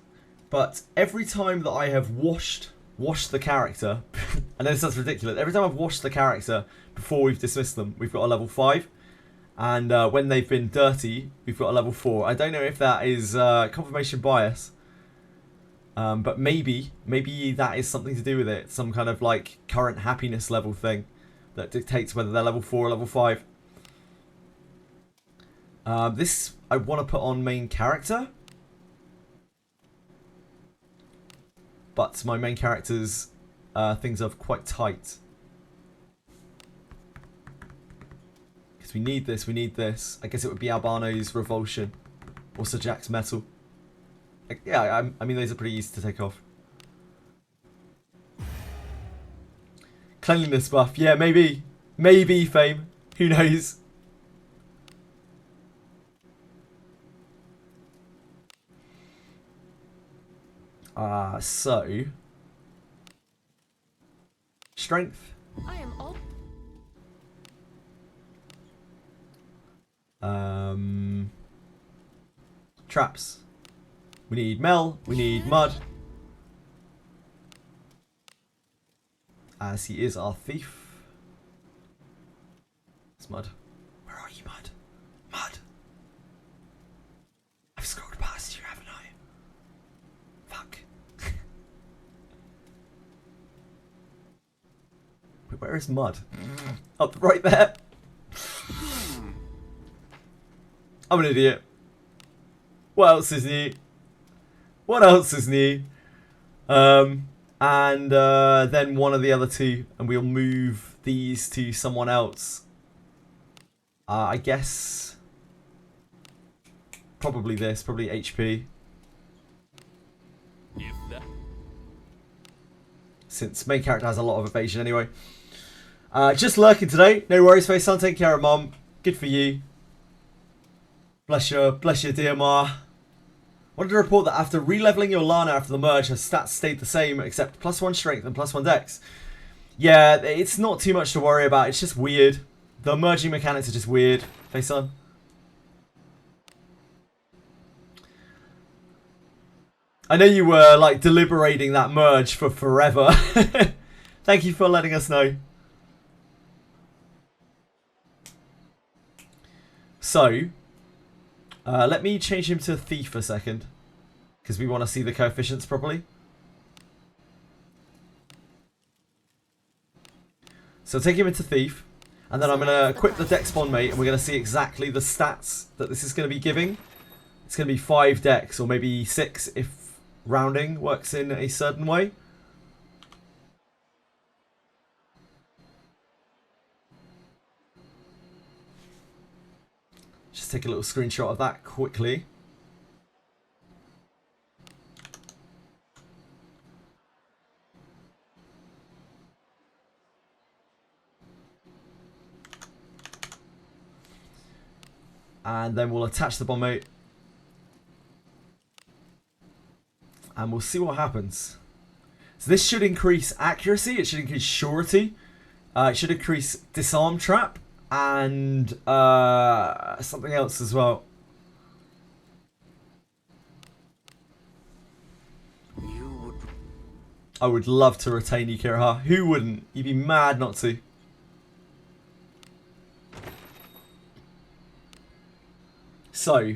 but every time that I have washed the character, I know this sounds ridiculous, every time I've washed the character before we've dismissed them, we've got a level 5. And when they've been dirty, we've got a level 4. I don't know if that is confirmation bias. But maybe that is something to do with it. Some kind of like current happiness level thing that dictates whether they're level 4 or level 5. This I want to put on main character. But my main character's things are quite tight. Because we need this. I guess it would be Albano's Revulsion. Or Sir Jack's Metal. Yeah, I mean, those are pretty easy to take off. Cleanliness buff. Yeah, maybe. Maybe Fame. Who knows? So. Strength. I am all. Traps. We need Mel, we need Mud. As he is our thief. It's Mud. Where are you, Mud? Mud! I've scrolled past you, haven't I? Fuck. Wait, where is Mud? Up right there. I'm an idiot. What else is new? What else is new? And then one of the other two, and we'll move these to someone else. I guess probably this, probably HP. Since main character has a lot of evasion anyway. Just lurking today. No worries, face son. Take care of mom. Good for you. Bless you, dear ma. Wanted to report that after re-leveling your Lana after the merge, her stats stayed the same except +1 strength and +1 dex. Yeah, it's not too much to worry about. It's just weird. The merging mechanics are just weird. Face on. I know you were like deliberating that merge for forever. Thank you for letting us know. So, let me change him to Thief a second, because we want to see the coefficients properly. So take him into Thief, and then I'm going to equip the Dex Bondmate, and we're going to see exactly the stats that this is going to be giving. It's going to be 5 Dex, or maybe 6 if rounding works in a certain way. Just take a little screenshot of that quickly. And then we'll attach the Bondmate. And we'll see what happens. So this should increase accuracy, it should increase surety, it should increase disarm trap, and something else as well. I would love to retain you, Kiraha. Who wouldn't? You'd be mad not to. So,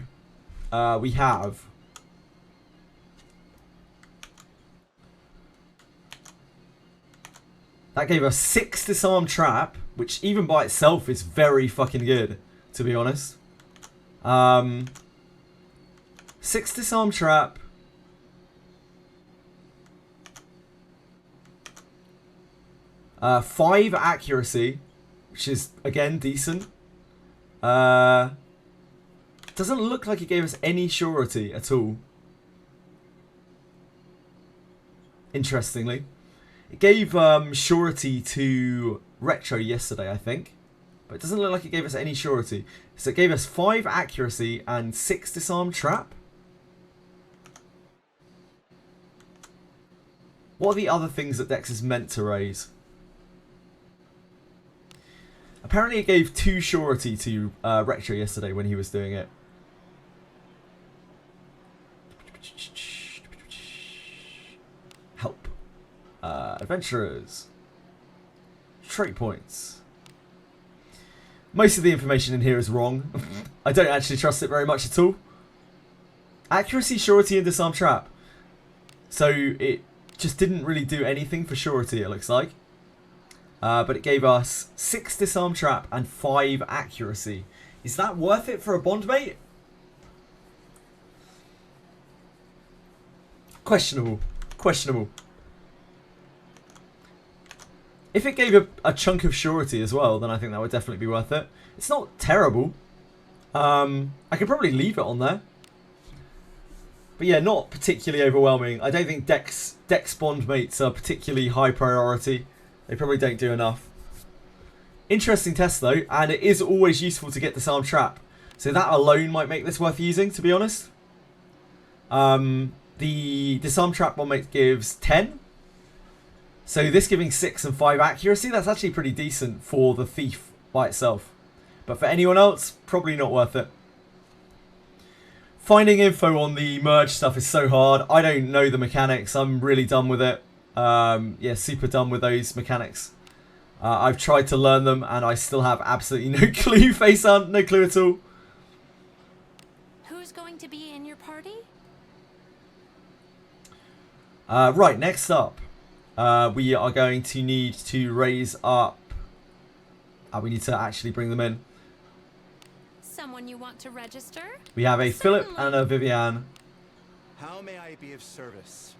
we have... That gave us 6 disarm trap, which even by itself is very fucking good, to be honest. 6 disarm trap. Five accuracy, which is again decent. Doesn't look like it gave us any surety at all. Interestingly. It gave surety to Retro yesterday, I think. But it doesn't look like it gave us any surety. So it gave us 5 accuracy and 6 disarm trap. What are the other things that Dex is meant to raise? Apparently it gave 2 surety to Retro yesterday when he was doing it. Help. Adventurers. Trait points. Most of the information in here is wrong. I don't actually trust it very much at all. Accuracy, surety, and disarm trap. So it just didn't really do anything for surety, it looks like. But it gave us 6 disarm trap and 5 accuracy. Is that worth it for a bondmate? Questionable. Questionable. If it gave a chunk of surety as well, then I think that would definitely be worth it. It's not terrible. I could probably leave it on there. But yeah, not particularly overwhelming. I don't think Dex bondmates are particularly high priority. They probably don't do enough. Interesting test though, and it is always useful to get disarm trap. So that alone might make this worth using, to be honest. The disarm trap bondmate gives 10. So this giving 6 and 5 accuracy, that's actually pretty decent for the thief by itself. But for anyone else, probably not worth it. Finding info on the merge stuff is so hard. I don't know the mechanics. I'm really done with it. Yeah, super done with those mechanics. I've tried to learn them and I still have absolutely no clue, face hunt, no clue at all. Who's going to be in your party? Right, next up. We are going to need to raise up... we need to actually bring them in. Someone you want to register? We have a Philip and a Vivian. How may I be of service?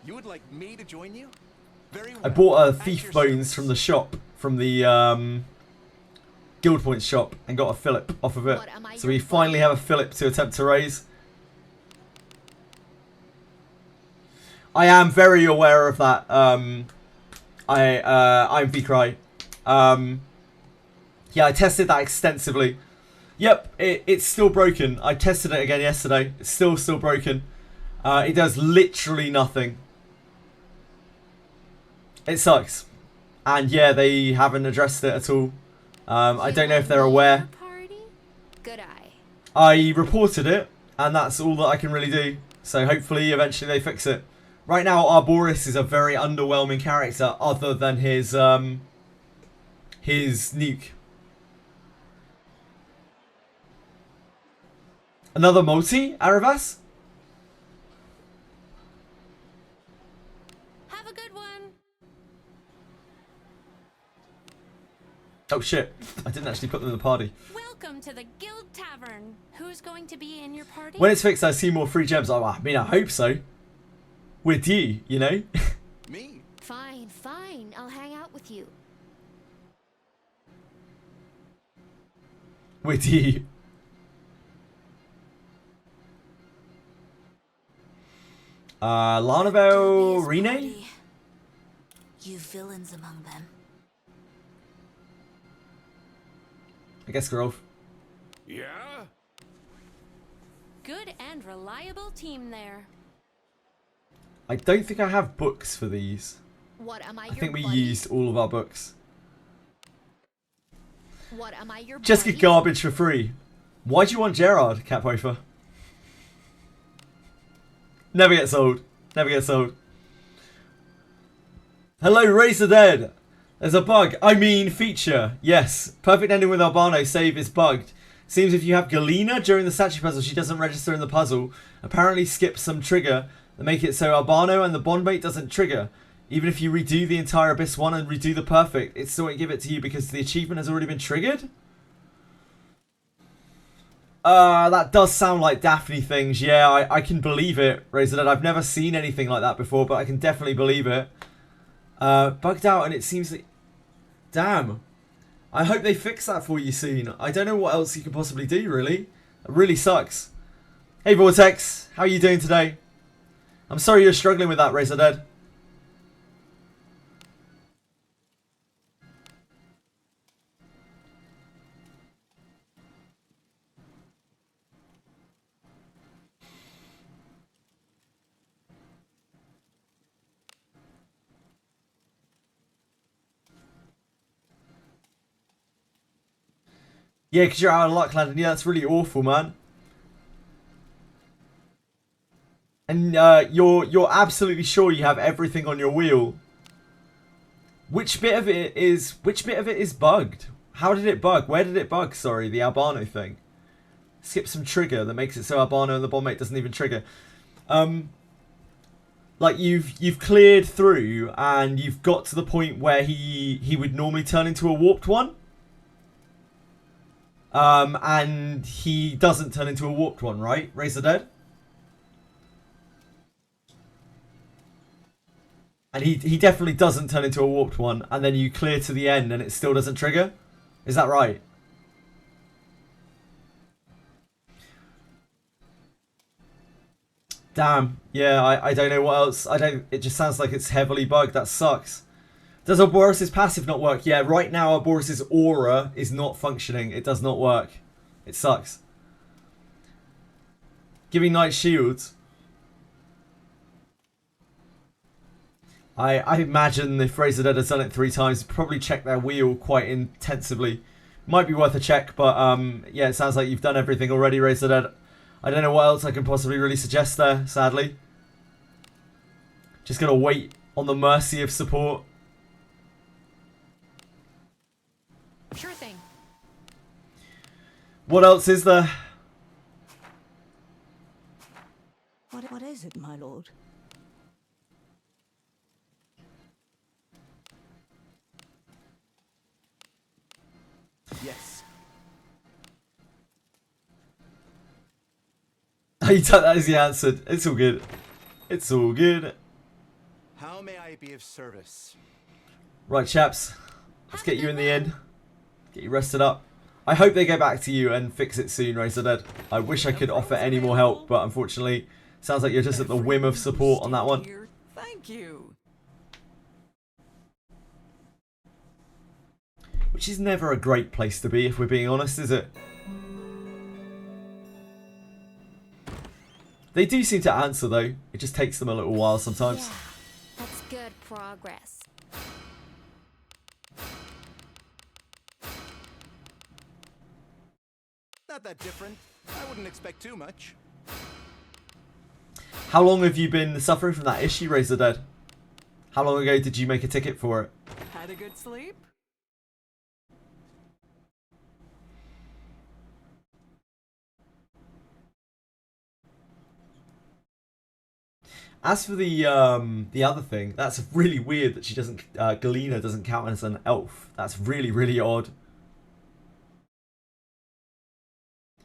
You would like me to join you? Very well. I bought a Thief Bones from the shop, from the Guild Points shop, and got a Philip off of it. So we finally have a Philip to attempt to raise. I am very aware of that. I'm Vcry. Yeah, I tested that extensively. Yep, it's still broken. I tested it again yesterday. It's still broken. It does literally nothing. It sucks. And yeah, they haven't addressed it at all. I don't know if they're aware. Party? Good eye. I reported it, and that's all that I can really do. So hopefully, eventually they fix it. Right now, Arboris is a very underwhelming character, other than his nuke. Another multi, Aravas? Have a good one. Oh shit, I didn't actually put them in the party. Welcome to the Guild Tavern. Who's going to be in your party? When it's fixed, I see more free gems. Oh, I mean, I hope so. With you, you know? Me? Fine, fine. I'll hang out with you. With you. Lanavel This Rene? party. You villains among them. I guess Grove. Yeah? Good and reliable team there. I don't think I have books for these. What am I I your think we buddy? used all of our books. What am I your Just buddy? get garbage for free. Why do you want Gerard, Catpofer? Never gets old. Never gets old. Hello, Razor Dead. There's a bug. I mean, feature. Yes. Perfect ending with Albano. Save is bugged. Seems if you have Galena during the statue puzzle, she doesn't register in the puzzle. Apparently skips some trigger that make it so Albano and the bondmate doesn't trigger. Even if you redo the entire Abyss 1 and redo the perfect, it still won't give it to you because the achievement has already been triggered? That does sound like Daphne things. Yeah, I can believe it, Razor Dead. I've never seen anything like that before, but I can definitely believe it. Bugged out, and it seems that... Damn. I hope they fix that for you soon. I don't know what else you can possibly do, really. It really sucks. Hey, Vortex. How are you doing today? I'm sorry you're struggling with that, Razor Dead. Yeah, because you're out of luck, Landon. Yeah, that's really awful, man. And you're absolutely sure you have everything on your wheel. Which bit of it is bugged? How did it bug? Where did it bug? Sorry, the Albano thing. Skip some trigger that makes it so Albano and the bondmate doesn't even trigger. Like you've cleared through and you've got to the point where he would normally turn into a warped one. And he doesn't turn into a warped one, right? Razor Dead? And he definitely doesn't turn into a warped one, and then you clear to the end and it still doesn't trigger? Is that right? Damn. Yeah, I don't know what else. It just sounds like it's heavily bugged. That sucks. Does Ouroboros' passive not work? Yeah, right now Ouroboros' aura is not functioning. It does not work. It sucks. Giving Knight shields. I imagine if Razor Dead has done it 3 times, probably check their wheel quite intensively. Might be worth a check, but yeah, it sounds like you've done everything already, Razor Dead. I don't know what else I can possibly really suggest there, sadly. Just gotta wait on the mercy of support. Sure thing. What else is there? What is it, my lord? Yes. You took that as the answer. It's all good. It's all good. How may I be of service? Right, chaps. Let's get you in the end. Get you rested up. I hope they go back to you and fix it soon, Razor Dead. I wish I could offer any more help, but unfortunately, sounds like you're just at the whim of support on that one. Thank you. Which is never a great place to be, if we're being honest, is it? They do seem to answer, though. It just takes them a little while sometimes. Yeah, that's good progress. that different. I wouldn't expect too much. How long have you been suffering from that issue, Razor Dead? How long ago did you make a ticket for it? Had a good sleep? As for the other thing, that's really weird that she doesn't, Galena doesn't count as an elf. That's really, really odd.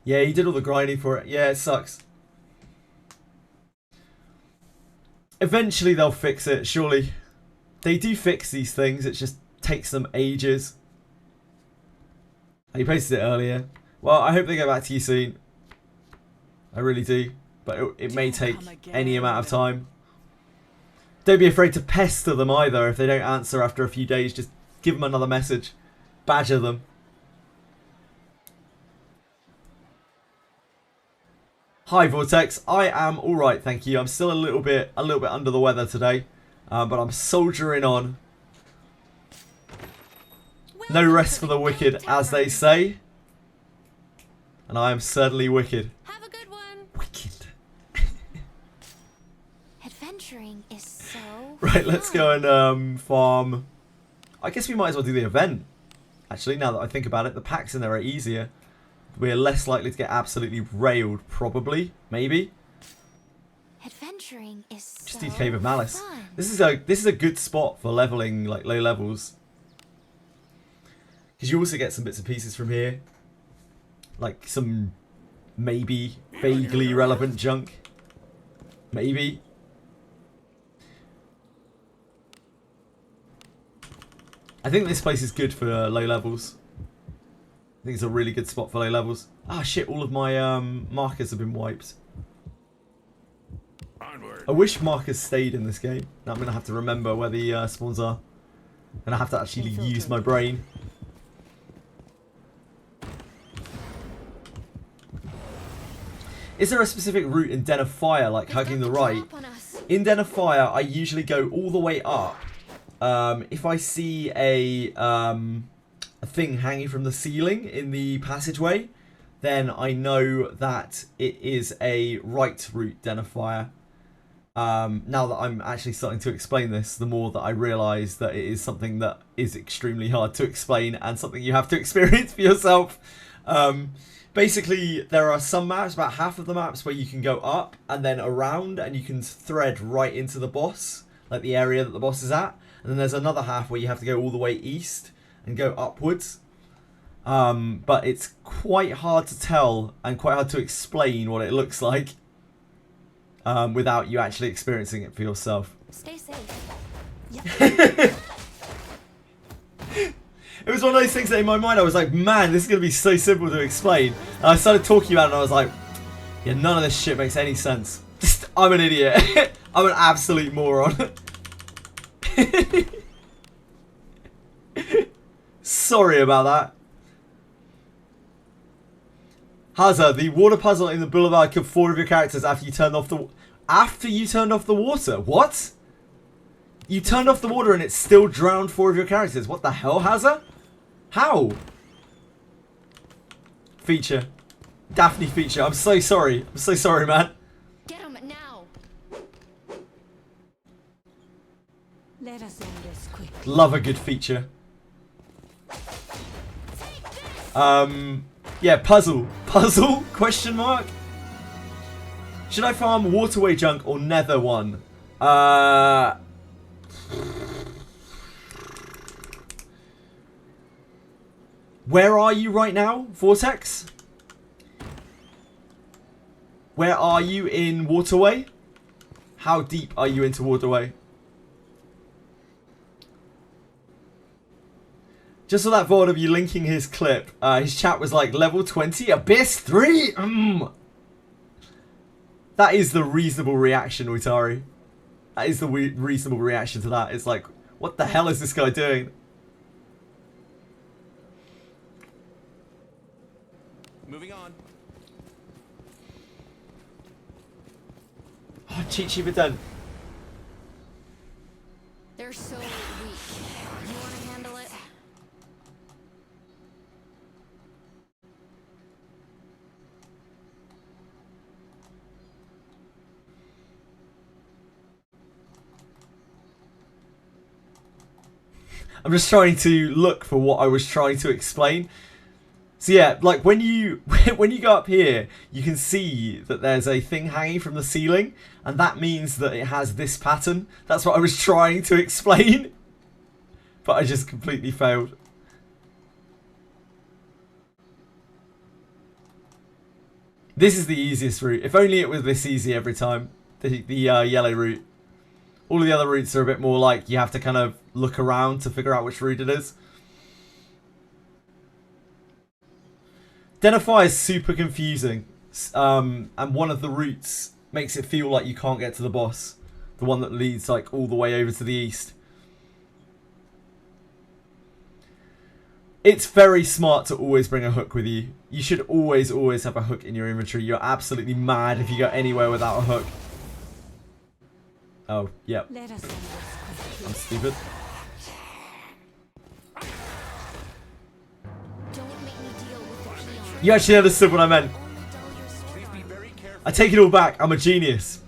Yeah, he did all the grinding for it. Yeah, it sucks. Eventually they'll fix it, surely. They do fix these things, it just takes them ages. He posted it earlier. Well, I hope they get back to you soon. I really do. But it may take any amount of time. Don't be afraid to pester them either. If they don't answer after a few days, just give them another message. Badger them. Hi Vortex, I am alright, thank you. I'm still a little bit under the weather today, but I'm soldiering on. No rest for the wicked, as they say. And I am certainly wicked. Have a good one. Wicked. Adventuring is so Right, let's fun. go and farm. I guess we might as well do the event. Actually, now that I think about it, the packs in there are easier. We're less likely to get absolutely railed, probably, maybe. Adventuring is Just so do Cave of Malice. fun. This is a good spot for leveling like low levels. Because you also get some bits and pieces from here. Like some maybe vaguely relevant junk. Maybe. I think this place is good for low levels. I think it's a really good spot for low levels. Ah shit, all of my markers have been wiped. Onward. I wish markers stayed in this game. Now I'm going to have to remember where the spawns are. And I have to actually use my brain. Is there a specific route in Den of Fire, like They've hugging got the the right? drop on us. In Den of Fire, I usually go all the way up. If I see a thing hanging from the ceiling in the passageway, then I know that it is a right route Den of Fire. Now that I'm actually starting to explain this, the more that I realise that it is something that is extremely hard to explain and something you have to experience for yourself. Basically, there are some maps, about half of the maps, where you can go up and then around and you can thread right into the boss, like the area that the boss is at. And then there's another half where you have to go all the way east and go upwards. But it's quite hard to tell and quite hard to explain what it looks like without you actually experiencing it for yourself. Stay safe. It was one of those things that in my mind I was like, man, this is going to be so simple to explain. And I started talking about it and I was like, yeah, none of this shit makes any sense. I'm an idiot. I'm an absolute moron. Sorry about that. Hazza, the water puzzle in the boulevard killed 4 of your characters after you turned off the water. What? You turned off the water and it still drowned 4 of your characters. What the hell, Hazza? How? Feature. Daphne Feature. I'm so sorry. I'm so sorry, man. Get him now. Let us end this quickly. Love a good feature. Yeah, puzzle. Puzzle? Question mark? Should I farm waterway junk or nether one? Where are you right now, Vortex? Where are you in waterway? How deep are you into waterway? Just saw that VOD of you linking his clip. His chat was like, level 20, Abyss 3? That is the reasonable reaction, Utari. That is the reasonable reaction to that. It's like, what the hell is this guy doing? Moving on. Oh, Chi-Chi Vident. They're so weak. You want to handle it? I'm just trying to look for what I was trying to explain. So yeah, like when you when you go up here, you can see that there's a thing hanging from the ceiling, and that means that it has this pattern. That's what I was trying to explain, but I just completely failed. This is the easiest route. If only it was this easy every time. The yellow route. All of the other routes are a bit more like you have to kind of look around to figure out which route it is. Den of Fire is super confusing. And one of the routes makes it feel like you can't get to the boss. The one that leads like all the way over to the east. It's very smart to always bring a hook with you. You should always have a hook in your inventory. You're absolutely mad if you go anywhere without a hook. Oh, yep. Let us end this. I'm stupid. Don't make me deal with the peon. You actually understood what I meant. Only dull your sword Please be arm. very careful. I take it all back. I'm a genius.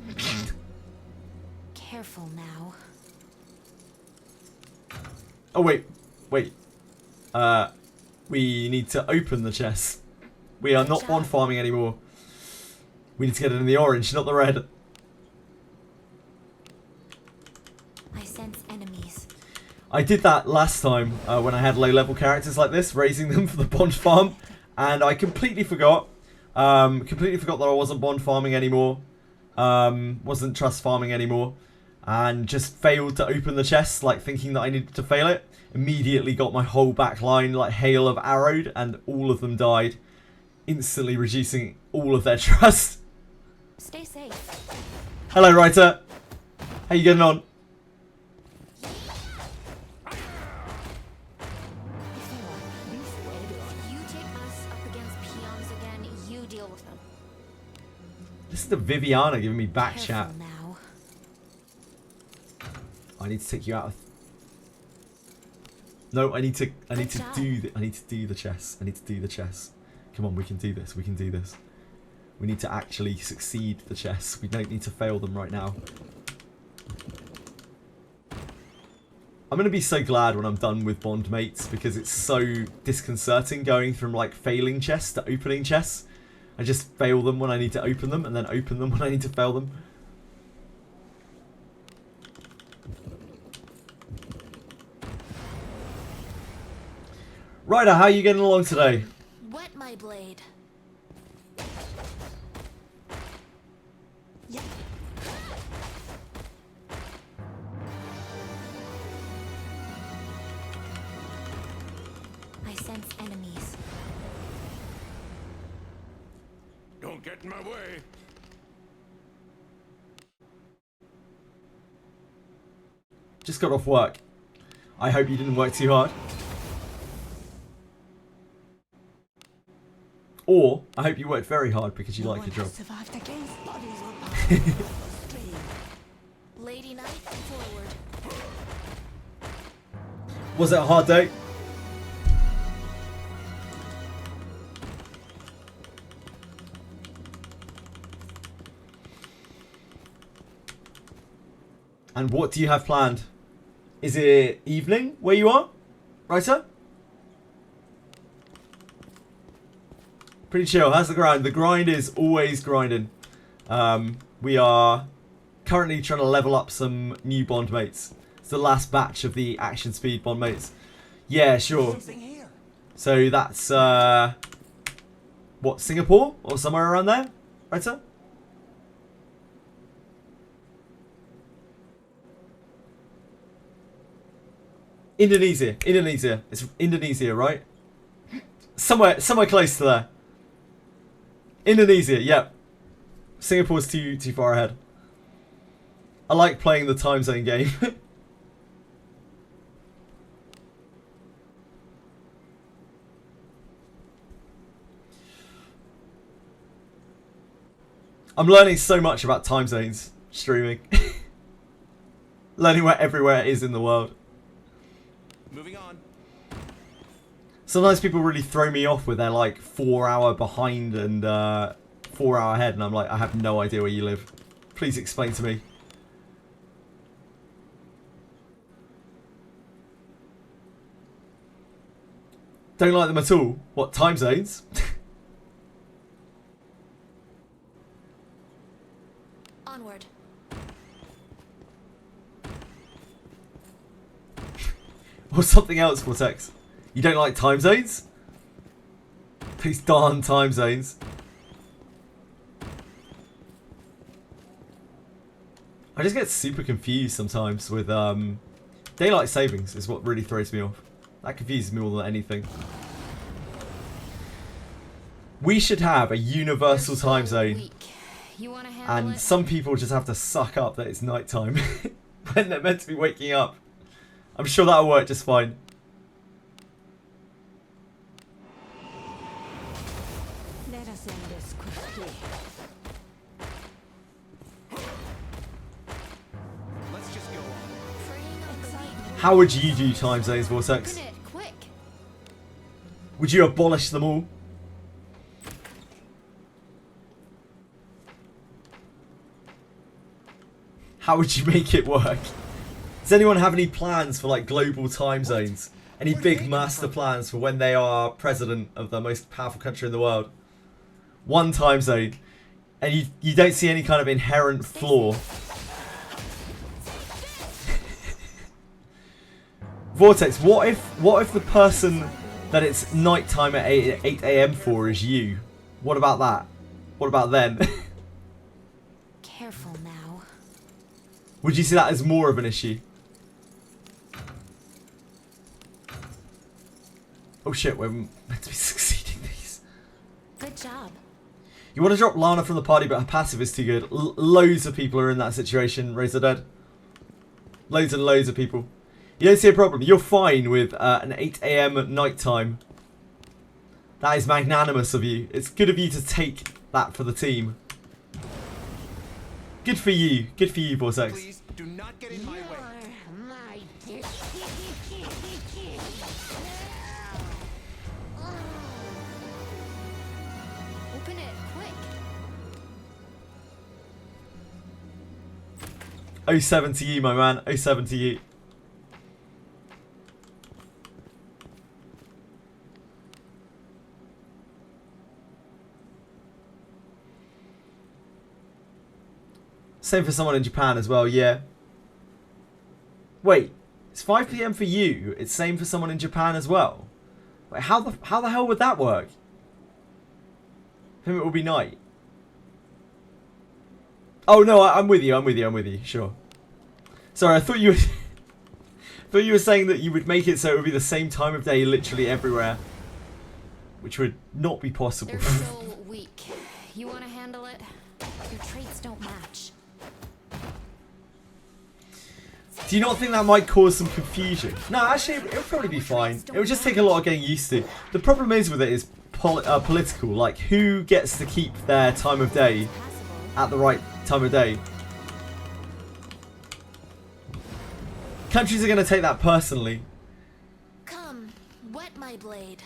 Careful now. Oh, wait. We need to open the chest. We are not bond farming anymore. We need to get it in the orange, not the red. I sense enemies. I did that last time when I had low-level characters like this, raising them for the bond farm, and I completely forgot. Completely forgot that I wasn't bond farming anymore. Wasn't trust farming anymore, and just failed to open the chest, like thinking that I needed to fail it. Immediately got my whole back line like hail of arrowed, and all of them died, instantly reducing all of their trust. Stay safe. Hello, writer. How you getting on? If you take us up against peons again, you deal with them. This is the Viviana giving me back Careful chat. now. I need to take you out of... No, I need to Good job. do the chess. I need to do the chess. Come on, we can do this. We can do this. We need to actually succeed the chess. We don't need to fail them right now. I'm going to be so glad when I'm done with bond mates, because it's so disconcerting going from like failing chess to opening chess. I just fail them when I need to open them, and then open them when I need to fail them. Ryder, how are you getting along today? Wet my blade. Yeah. I sense enemies. Don't get in my way. Just got off work. I hope you didn't work too hard. Or, I hope you worked very hard because you like your job. Survived against bodies were piled on the stream. Lady Knight, forward. Was it a hard day? And what do you have planned? Is it evening where you are, writer? Pretty chill. How's the grind? The grind is always grinding. We are currently trying to level up some new bond mates. It's the last batch of the action speed bond mates. Yeah, sure. Something here. So that's what, Singapore or somewhere around there, writer? Indonesia. It's Indonesia, right? Somewhere close to there. Indonesia, yep. Singapore's too far ahead. I like playing the time zone game. I'm learning so much about time zones streaming. Learning where everywhere is in the world. Moving on. Sometimes people really throw me off with their like 4 hour behind and 4 hour ahead, and I'm like, I have no idea where you live. Please explain to me. Don't like them at all. What, time zones? Onward. Or something else, Vortex. You don't like time zones? These darn time zones. I just get super confused sometimes with daylight savings is what really throws me off. That confuses me more than anything. We should have a universal time zone. You wanna handle And it? some people just have to suck up that it's nighttime when they're meant to be waking up. I'm sure that'll work just fine. Let us end this quickly. Let's just go on. Freeing up the weak. How would you do time zones, Vortex? Open it, quick. Would you abolish them all? How would you make it work? Does anyone have any plans for like global time zones? Any big master plans for when they are president of the most powerful country in the world? One time zone. And you don't see any kind of inherent flaw. Vortex, what if the person that it's nighttime at 8 AM for is you? What about that? What about then? Careful now. Would you see that as more of an issue? Oh shit, we're meant to be succeeding these. Good job. You want to drop Lana from the party, but her passive is too good. Loads of people are in that situation, Razor Dead. Loads and loads of people. You don't see a problem. You're fine with an 8 AM at night time. That is magnanimous of you. It's good of you to take that for the team. Good for you. Good for you, Vortex. Please do not get in my way. Open it, quick. 07 to you, my man. 07 to you. Same for someone in Japan as well, yeah. Wait, it's 5 PM for you. It's same for someone in Japan as well. Wait, how the hell would that work? I think it will be night. Oh no, I'm with you. I'm with you. Sure. Sorry, I thought you were saying that you would make it so it would be the same time of day literally everywhere, which would not be possible. They're so weak. You wanna handle it? Your traits don't match. Do you not think that might cause some confusion? No, actually, it'll probably be fine. It would just take a lot of getting used to. The problem is with it is political. Like, who gets to keep their time of day at the right time of day? Countries are going to take that personally. Come, wet my blade.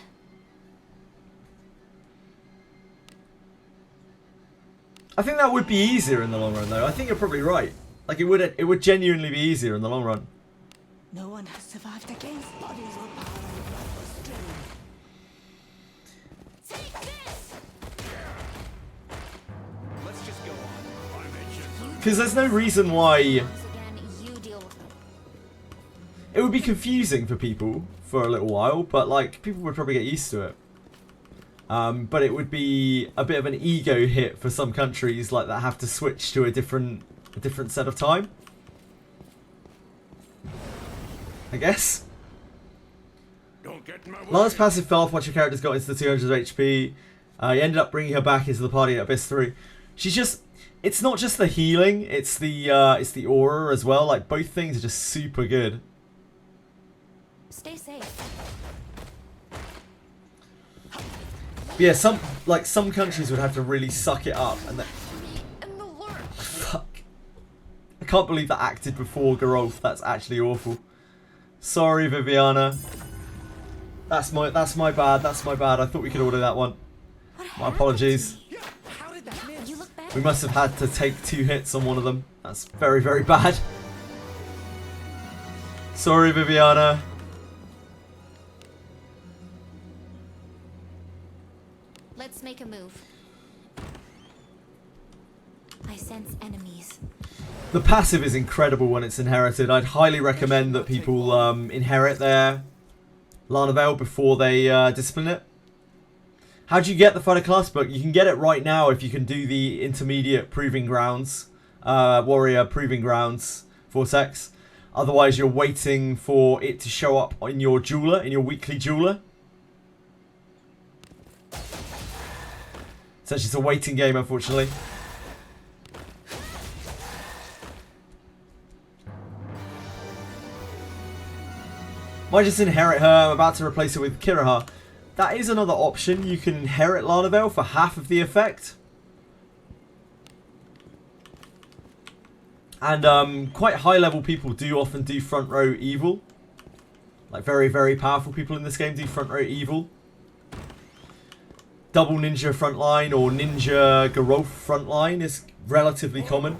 I think that would be easier in the long run, though. I think you're probably right. Like, it would genuinely be easier in the long run. No one has survived against bodies will pile on the blood will stream. Take this! Let's just go on. I mentioned. Because there's no reason why... Once again, you deal with them. It would be confusing for people for a little while, but, like, people would probably get used to it. But it would be a bit of an ego hit for some countries, like, that have to switch to a different set of time, I guess. Don't get in my way. Lana's passive fell off once your character's got into the 200 HP. You ended up bringing her back into the party at Abyss 3. She's just... It's not just the healing, it's the aura as well. Like, both things are just super good. Stay safe. But yeah, some countries would have to really suck it up and then... In the lurch. Fuck. I can't believe that acted before Geralf. That's actually awful. Sorry, Viviana. That's my bad. That's my bad. I thought we could order that one. My apologies. How did that miss? You look better. We must have had to take 2 hits on one of them. That's very, very bad. Sorry, Viviana. make a move. I sense enemies. The passive is incredible when it's inherited. I'd highly recommend that people inherit their Lana Veil before they discipline it. How do you get the fighter class book? You can get it right now if you can do the intermediate proving grounds, warrior proving grounds vortex. Otherwise, you're waiting for it to show up in your jeweler, in your weekly jeweler. So it's just a waiting game, unfortunately. Might just inherit her. I'm about to replace her with Kiraha. That is another option. You can inherit Lana Veil for half of the effect. And quite high level people do often do front row evil. Like very, very powerful people in this game do front row evil. Double ninja frontline or ninja Garou frontline is relatively common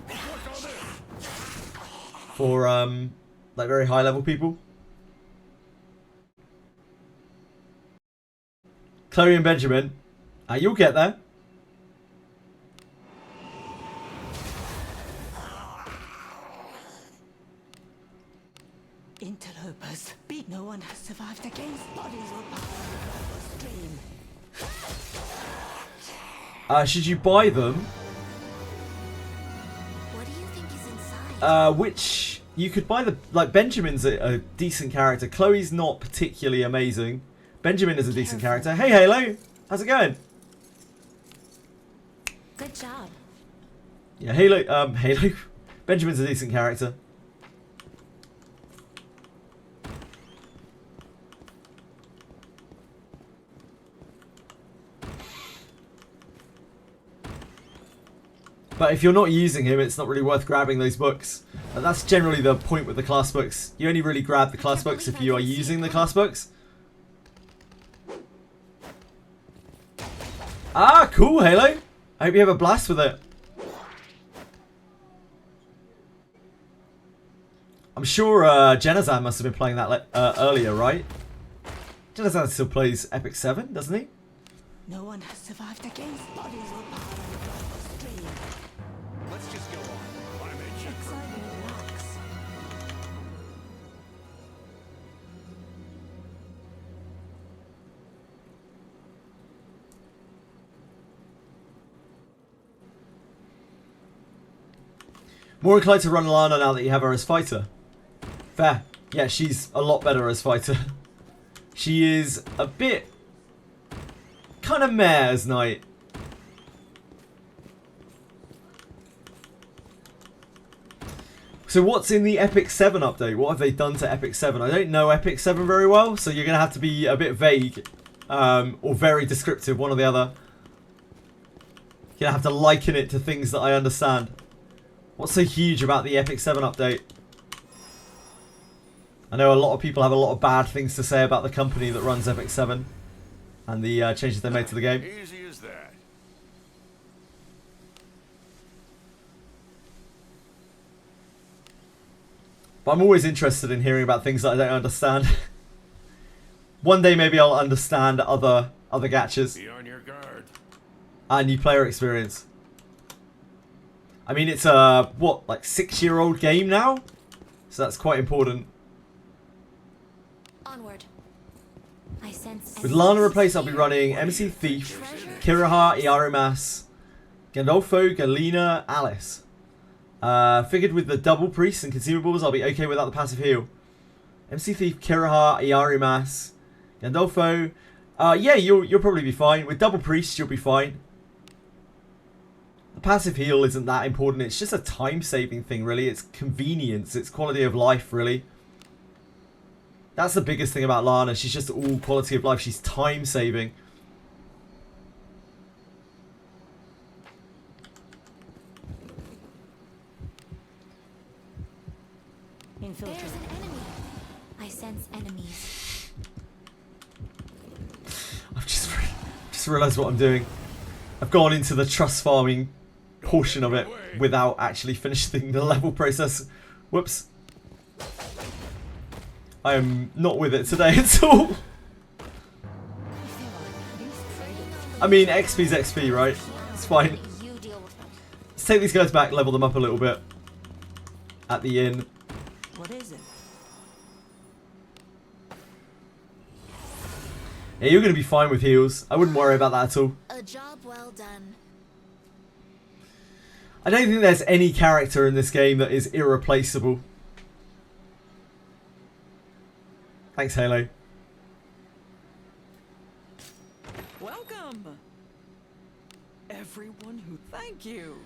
for like very high level people. Chloe and Benjamin, you'll get there. Interlopers. No one has survived against bodies will power the stream. Should you buy them? What do you think is inside? Which you could buy the Benjamin's a decent character. Chloe's not particularly amazing. Benjamin is a decent character. Hey Halo, how's it going? Good job. Yeah, Halo. Halo. Benjamin's a decent character. But if you're not using him, it's not really worth grabbing those books. And that's generally the point with the class books. You only really grab the class books if you are using the class books. Ah, cool, Halo. I hope you have a blast with it. I'm sure Genazan must have been playing that earlier, right? Genazan still plays Epic 7, doesn't he? No one has survived against bodies will power the stream. Let's just go on. I'm itching for Exciting relax. More inclined to run Lana now that you have her as fighter. Fair. Yeah, she's a lot better as fighter. She is a bit kind of meh as Knight. So what's in the Epic 7 update? What have they done to Epic 7? I don't know Epic 7 very well, so you're going to have to be a bit vague. Or very descriptive, one or the other. You're going to have to liken it to things that I understand. What's so huge about the Epic 7 update? I know a lot of people have a lot of bad things to say about the company that runs Epic 7 and the changes they made to the game. easy as that. But I'm always interested in hearing about things that I don't understand. One day maybe I'll understand other gachas Be on your guard. and new player experience. I mean, it's a, what, like 6-year-old game now? So that's quite important. Onward. I sense With Lana replaced, I'll be running MC Thief, Kiraha, Iarumas, Gandolfo, Galena, Alice. Figured with the double priests and consumables, I'll be okay without the passive heal. MC Thief, Kiraha, Iarumas, Gandolfo. Yeah, you'll probably be fine. With double priests, you'll be fine. The passive heal isn't that important. It's just a time-saving thing, really. It's convenience. It's quality of life, really. That's the biggest thing about Lana. She's just all quality of life. She's time-saving. There's an enemy. I sense enemies. I've just realised what I'm doing. I've gone into the trust farming portion of it without actually finishing the level process. Whoops. I am not with it today at all. If there are at least 3 I mean, XP's XP, right? It's fine. You deal with them. Let's take these guys back, level them up a little bit. At the inn. What is it? Yeah, you're going to be fine with heals. I wouldn't worry about that at all. A job well done. I don't think there's any character in this game that is irreplaceable. Thanks, Halo. Welcome, everyone who thank you.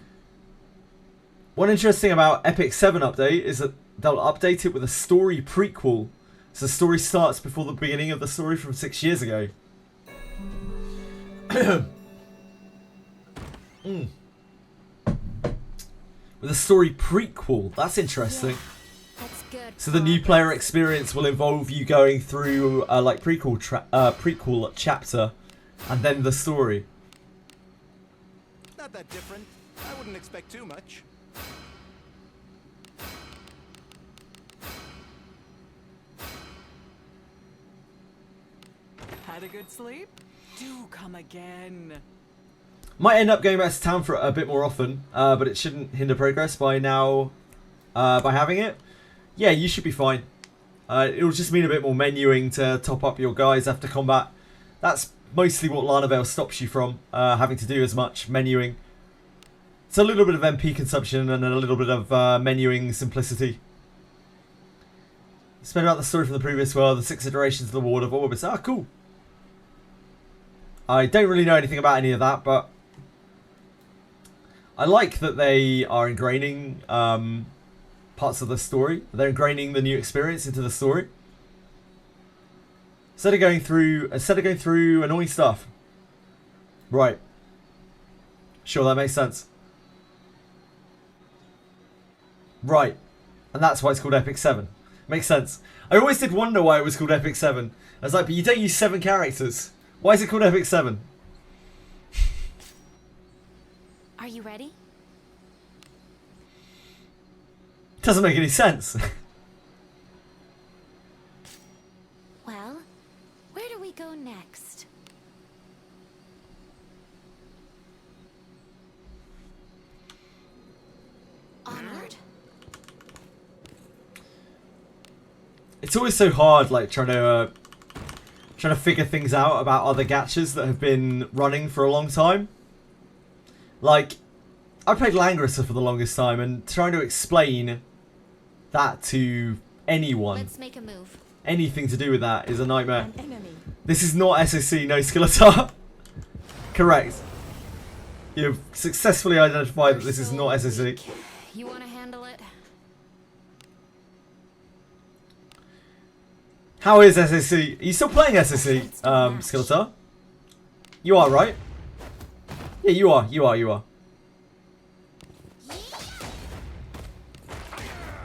One interesting about Epic 7 update is that they'll update it with a story prequel. So the story starts before the beginning of the story from 6 years ago. With a story prequel. That's interesting. That's good. So the new player experience will involve you going through like prequel chapter and then the story. Not that different. I wouldn't expect too much. Had a good sleep? Do come again. Might end up going back to town for a bit more often, but it shouldn't hinder progress by now. By having it, yeah, you should be fine. It'll just mean a bit more menuing to top up your guys after combat. That's mostly what Lana Vale stops you from having to do as much menuing. It's a little bit of MP consumption and a little bit of menuing simplicity. Spend out the story from the previous world, the 6 iterations of the Ward of Orbis. Ah, cool. I don't really know anything about any of that, but I like that they are ingraining parts of the story. They're ingraining the new experience into the story. Instead of going through annoying stuff. Right. Sure, that makes sense. Right. And that's why it's called Epic 7. Makes sense. I always did wonder why it was called Epic 7. I was like, but you don't use 7 characters. Why is it called Epic 7? Are you ready? Doesn't make any sense. Well, where do we go next? Onward. It's always so hard, like trying to figure things out about other gachas that have been running for a long time. Like, I played Langrisser for the longest time, and trying to explain that to anyone, Let's make a move. anything to do with that, is a nightmare. An enemy. This is not SSC, no Skeletor. Correct. You've successfully identified that this is not SSC. You want to handle it? How is SSC? Are you still playing SSC, Skeletor? You are, right? Yeah, you are.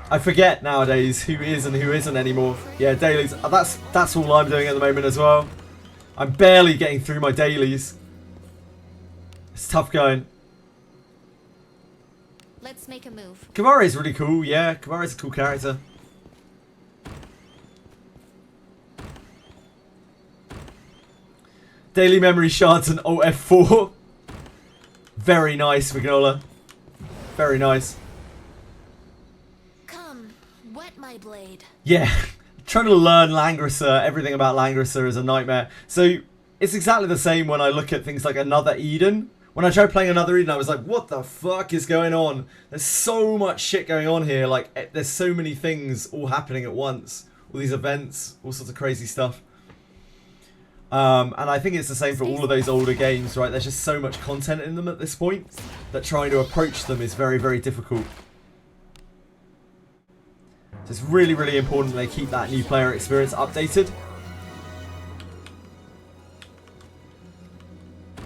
I forget nowadays who is and who isn't anymore. Yeah, dailies. That's all I'm doing at the moment as well. I'm barely getting through my dailies. It's tough going. Let's make a move. Kimura is really cool. Yeah, Kimura is a cool character. Daily memory shards and Alt F4. Very nice, Magnola. Very nice. Come, wet my blade. Yeah, trying to learn Langrisser, everything about Langrisser is a nightmare. So it's exactly the same when I look at things like Another Eden. When I tried playing Another Eden, I was like, what the fuck is going on? There's so much shit going on here. Like, there's so many things all happening at once. All these events, all sorts of crazy stuff. And I think it's the same for all of those older games, right? There's just so much content in them at this point that trying to approach them is very, very difficult. So it's really, really important they keep that new player experience updated.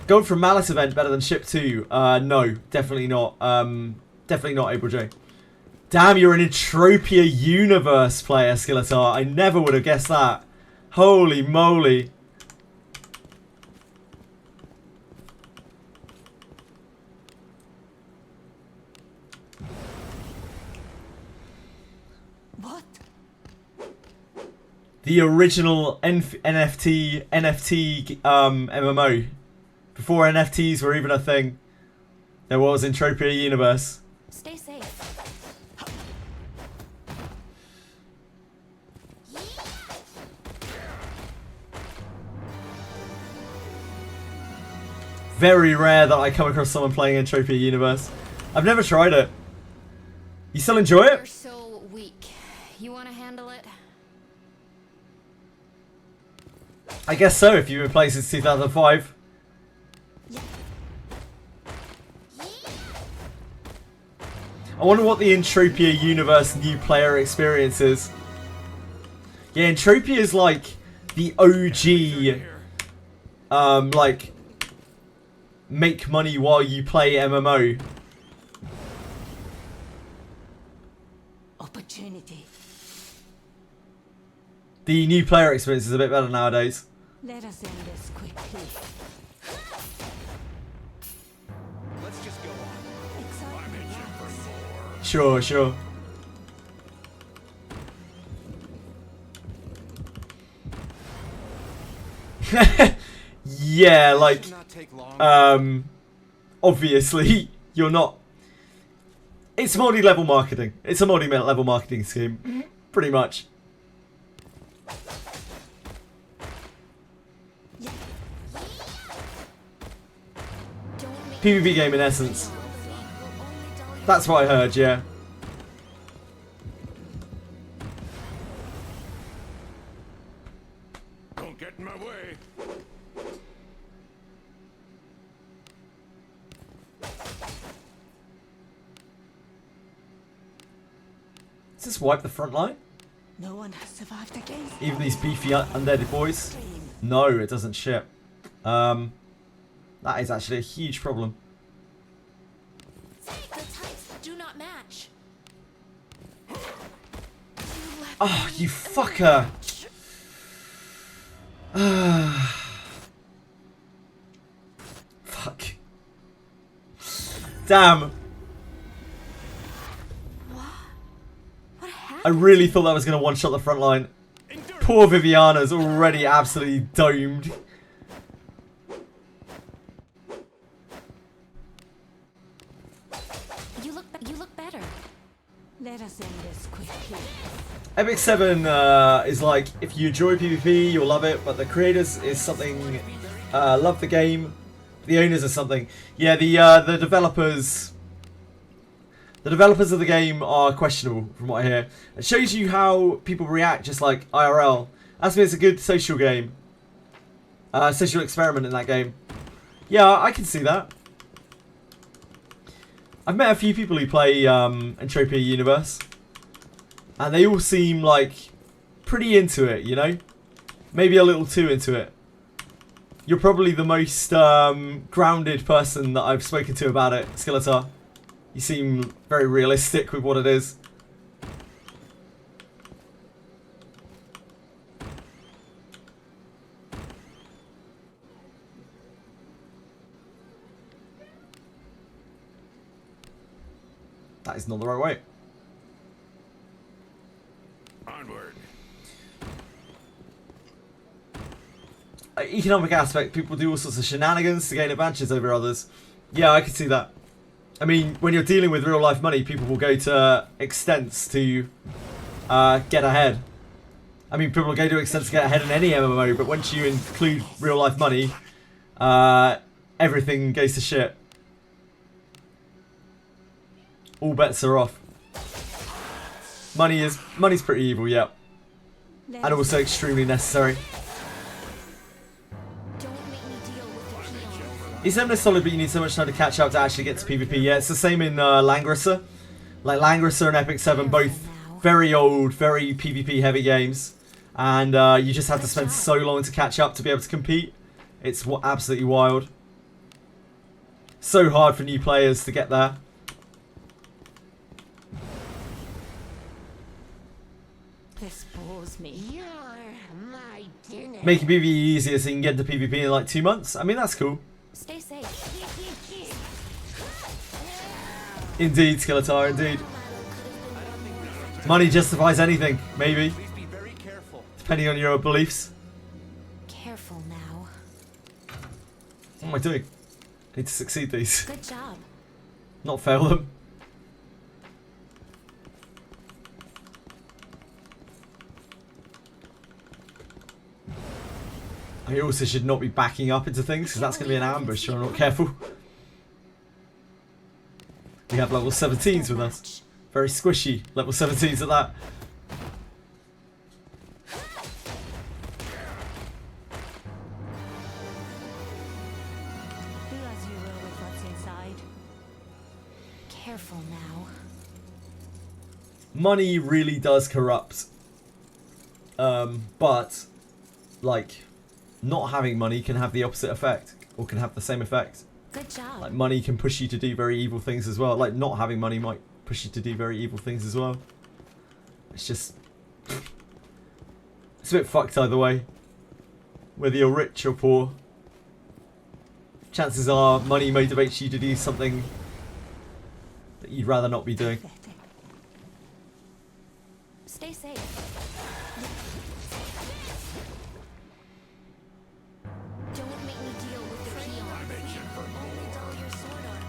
Going for Malice event better than Ship 2? No, definitely not. Definitely not, April J. Damn, you're an Entropia Universe player, Skeletor. I never would have guessed that. Holy moly. What? The original NFT MMO Before NFTs were even a thing, there was Entropia Universe. Stay safe. Very rare that I come across someone playing Entropia Universe. I've never tried it. You still enjoy You're it? so weak. You want to handle it? I guess so, if you've been playing since 2005. I wonder what the Entropia Universe new player experience is. Yeah, Entropia is like the OG, like, make money while you play MMO. Opportunity. The new player experience is a bit better nowadays. Let us end this quickly. Let's just go on. Exciting. I'm itching for more. Sure, sure. Yeah, like, Should not take long. obviously, you're not. It's multi-level marketing. It's a multi-level marketing scheme, pretty much. PvP game in essence. That's what I heard, yeah. Don't get in my way. Does this wipe the front line? No one has survived against Even these beefy undead boys? stream. No, it doesn't ship. That is actually a huge problem. The types do not match. Oh, you fucker! Fuck. Damn. What happened? I really thought that was going to one-shot the front line. Poor Viviana's already absolutely domed. You look better. Let us end this quickly. Epic 7 is like, if you enjoy PvP, you'll love it, but the creators is something, love the game, the owners are something. Yeah, the developers of the game are questionable, from what I hear. It shows you how people react, just like IRL. That's me, it's a good social game. Social experiment in that game. Yeah, I can see that. I've met a few people who play Entropia Universe, and they all seem like pretty into it, you know? Maybe a little too into it. You're probably the most grounded person that I've spoken to about it, Skeletor. You seem very realistic with what it is. That is not the right way. Onward. Economic aspect, people do all sorts of shenanigans to gain advantages over others. Yeah, I can see that. I mean, when you're dealing with real life money, people will go to extents to get ahead. I mean, people will go to extents to get ahead in any MMO, but once you include real life money, everything goes to shit. All bets are off. Money's pretty evil, yeah. Let And us also end extremely necessary. Don't make me deal with the peons. It's never solid, but you need so much time to catch up to actually get to PvP. Yeah, it's the same in Langrisser. Like Langrisser and Epic 7, both very old, very PvP heavy games. And you just have to spend so long to catch up to be able to compete. It's absolutely wild. So hard for new players to get there. This bores me. You're my dinner. Making PvE easier so you can get into PvP in like 2 months. I mean, that's cool. Stay safe. Indeed, Skeletor, indeed. Money justifies anything, maybe. Please be very careful. Depending on your beliefs. Careful now. What am I doing? I need to succeed these. Good job. Not fail them. I also should not be backing up into things because that's going to be an ambush if I'm not careful. We have level 17s with us. Very squishy level 17s at that. Do as you will with what's inside. Careful now. Money really does corrupt. But, like, not having money can have the opposite effect. Or can have the same effect. Good job. Like, money can push you to do very evil things as well. Like, not having money might push you to do very evil things as well. It's just... It's a bit fucked either way. Whether you're rich or poor. Chances are money motivates you to do something that you'd rather not be doing. Pathetic. Stay safe. Don't make me deal with the peons. Only dull your sword arm.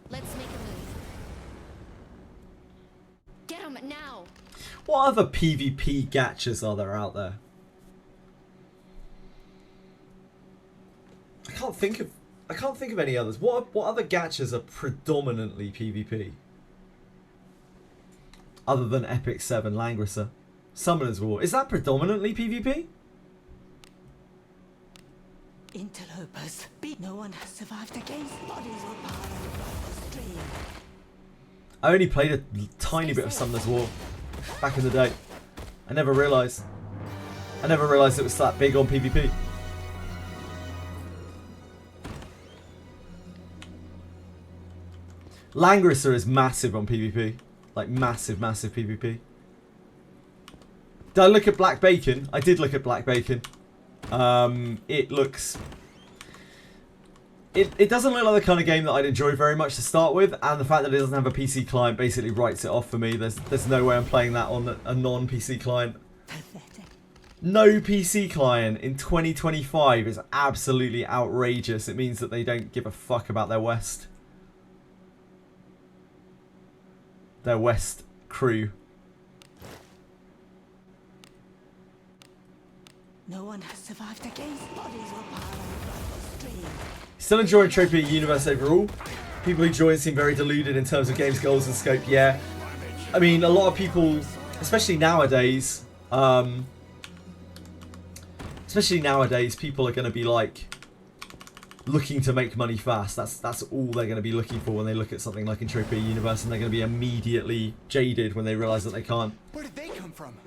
Let's make a move. Get him now. What other PvP gachas are there out there? I can't think of any others. What other gachas are predominantly PvP? Other than Epic 7 Langrisser. Summoner's War. Is that predominantly PvP? Interlopers. No one has survived against. Bodies will pile on the blood stream. I only played a tiny bit of Summoner's War back in the day. I never realised. it was that big on PvP. Langrisser is massive on PvP. Like massive, massive PvP. Did I look at Black Bacon? I did look at Black Bacon. It looks... It doesn't look like the kind of game that I'd enjoy very much to start with, and the fact that it doesn't have a PC client basically writes it off for me. There's no way I'm playing that on a non-PC client. Pathetic. No PC client in 2025 is absolutely outrageous. It means that they don't give a fuck about their West. Their West crew. No one has survived against. Bodies will pile on the blood stream. Still enjoying Tropia Universe overall. People who join seem very deluded in terms of game's goals and scope. Yeah, I mean, a lot of people, especially nowadays, people are going to be like looking to make money fast. That's all they're going to be looking for when they look at something like Entropia Universe, and they're going to be immediately jaded when they realise that they can't. Where did they come from?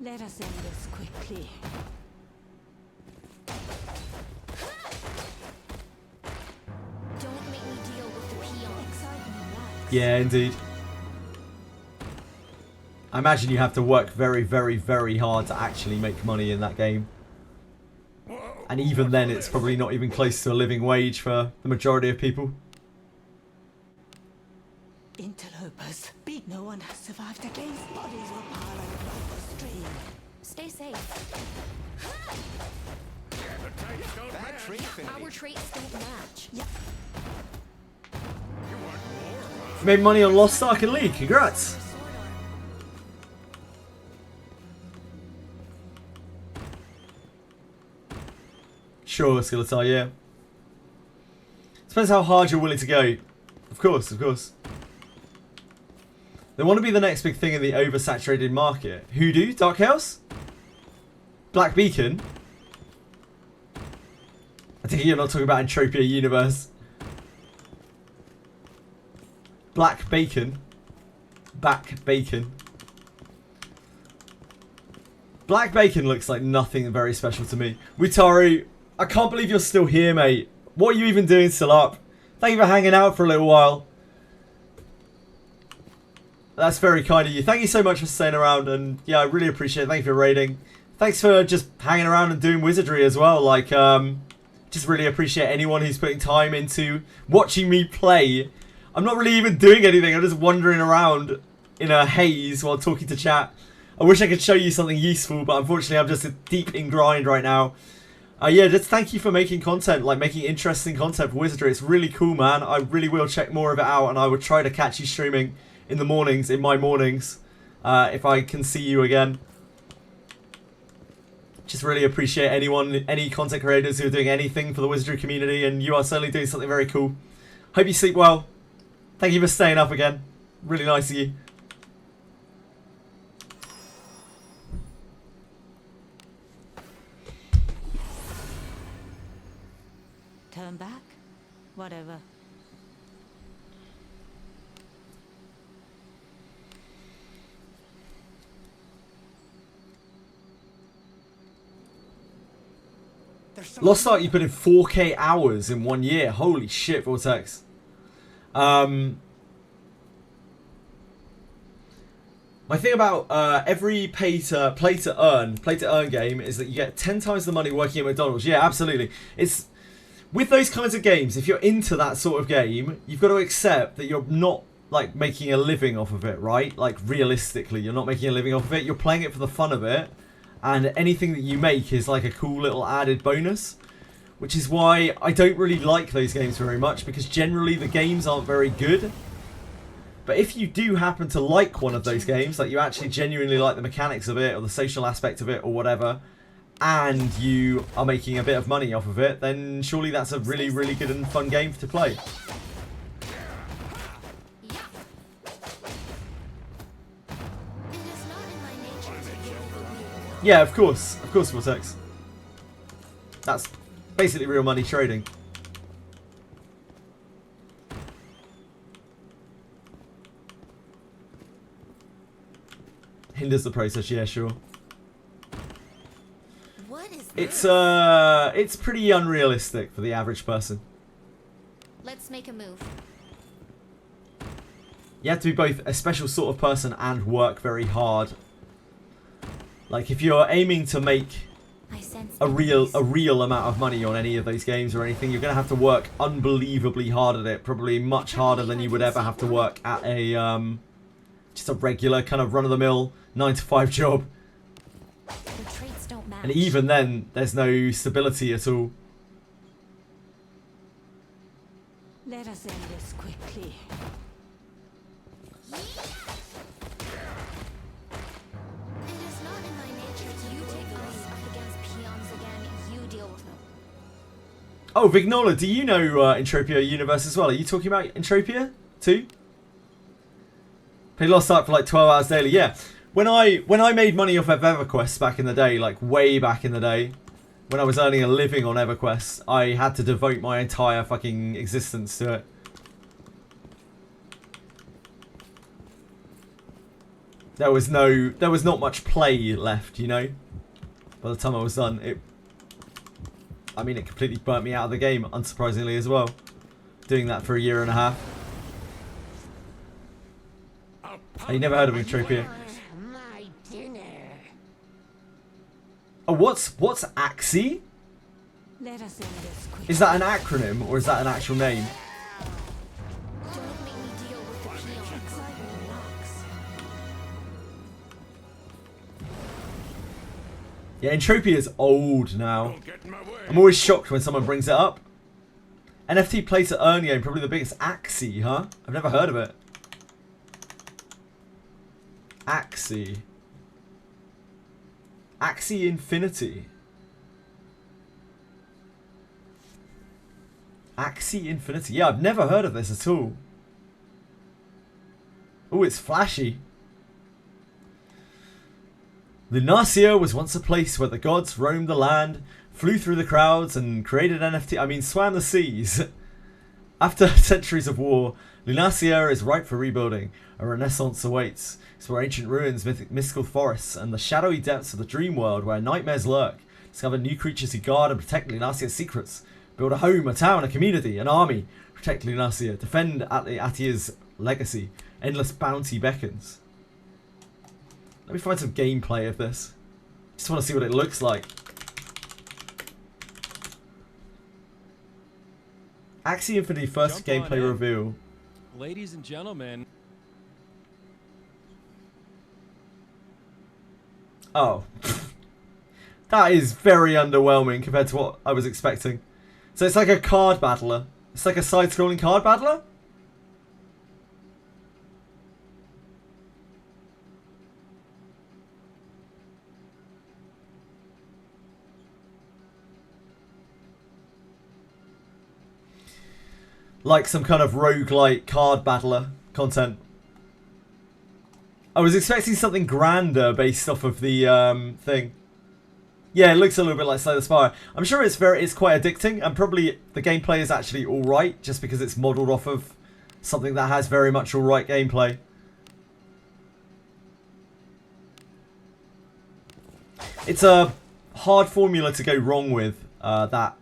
Let us end this quickly. Don't make me deal with the peons. Excitement lacks. Yeah, indeed. I imagine you have to work very, very, very hard to actually make money in that game. And even then, it's probably not even close to a living wage for the majority of people. Interlopers. No one has survived against. Bodies will pile on the blood stream. Stay safe. The tanks don't Bad match. trait affinity. Our traits don't match. Yeah. You want more? You made money on Lost Ark and League. Congrats. Your sword arm. Sure, Skeletor, yeah. Depends how hard you're willing to go. Of course, of course. They want to be the next big thing in the oversaturated market. Hoodoo? Dark Chaos? Black Beacon? I think you're not talking about Entropia Universe. Black Bacon. Back Bacon. Black Bacon looks like nothing very special to me. Witaru, I can't believe you're still here, mate. What are you even doing still up? Thank you for hanging out for a little while. That's very kind of you. Thank you so much for staying around, and yeah, I really appreciate it. Thank you for raiding. Thanks for just hanging around and doing Wizardry as well. Like, just really appreciate anyone who's putting time into watching me play. I'm not really even doing anything. I'm just wandering around in a haze while talking to chat. I wish I could show you something useful, but unfortunately I'm just deep in grind right now. Yeah, just thank you for making content, like making interesting content for Wizardry. It's really cool, man. I really will check more of it out, and I will try to catch you streaming in the mornings, in my mornings, if I can see you again. Just really appreciate any content creators who are doing anything for the Wizardry community, and you are certainly doing something very cool. Hope you sleep well. Thank you for staying up again. Really nice of you. Turn back? Whatever. Lost Ark, you put in 4K hours in 1 year. Holy shit, Vortex. My thing about every play to earn game is that you get 10 times the money working at McDonald's. Yeah, absolutely. It's with those kinds of games, if you're into that sort of game, you've got to accept that you're not like making a living off of it, right? Like realistically, you're not making a living off of it. You're playing it for the fun of it. And anything that you make is like a cool little added bonus, which is why I don't really like those games very much, because generally the games aren't very good. But if you do happen to like one of those games, like you actually genuinely like the mechanics of it or the social aspect of it or whatever, and you are making a bit of money off of it, then surely that's a really, really good and fun game to play. Yeah, of course, Vortex. That's basically real money trading. Hinders the process, yeah, sure. What is It's pretty unrealistic for the average person. Let's make a move. You have to be both a special sort of person and work very hard. Like if you're aiming to make a real amount of money on any of those games or anything, you're gonna have to work unbelievably hard at it. Probably much harder than you would ever have to work at a just a regular kind of run-of-the-mill 9-to-5 job. The traits don't match. And even then, there's no stability at all. Let us end this quickly. Oh, Vignola, do you know Entropia Universe as well? Are you talking about Entropia too? Play Lost Ark for like 12 hours daily. Yeah. When I made money off of EverQuest back in the day, like way back in the day, when I was earning a living on EverQuest, I had to devote my entire fucking existence to it. There was not much play left, you know? By the time I was done, it completely burnt me out of the game, unsurprisingly as well. Doing that for a year and a half. Oh, you never heard of Entropia? My dinner. Oh, what's AXI? Let us end this quickly. Is that an acronym or is that an actual name? Don't make me deal with the peons. Yeah, Entropia is old now. Don't get in my way. I'm always shocked when someone brings it up. NFT play to earn game, probably the biggest. AXI, huh? I've never heard of it. AXI. AXI Infinity. AXI Infinity. Yeah, I've never heard of this at all. Oh, it's flashy. Lunacia was once a place where the gods roamed the land, flew through the crowds, and created swam the seas. After centuries of war, Lunacia is ripe for rebuilding. A renaissance awaits. It's where ancient ruins, mystical forests, and the shadowy depths of the dream world where nightmares lurk. Discover new creatures who guard and protect Lunacia's secrets. Build a home, a town, a community, an army. Protect Lunacia. Defend Atia's legacy. Endless bounty beckons. Let me find some gameplay of this. Just want to see what it looks like. Axie Infinity first Jump on gameplay in. reveal. Ladies and gentlemen. Oh. That is very underwhelming compared to what I was expecting. So it's like a card battler. It's like a side-scrolling card battler? Like some kind of roguelike card battler content. I was expecting something grander based off of the thing. Yeah, it looks a little bit like Slay the Spire. I'm sure it's quite addicting, and probably the gameplay is actually alright, just because it's modelled off of something that has very much alright gameplay. It's a hard formula to go wrong with, that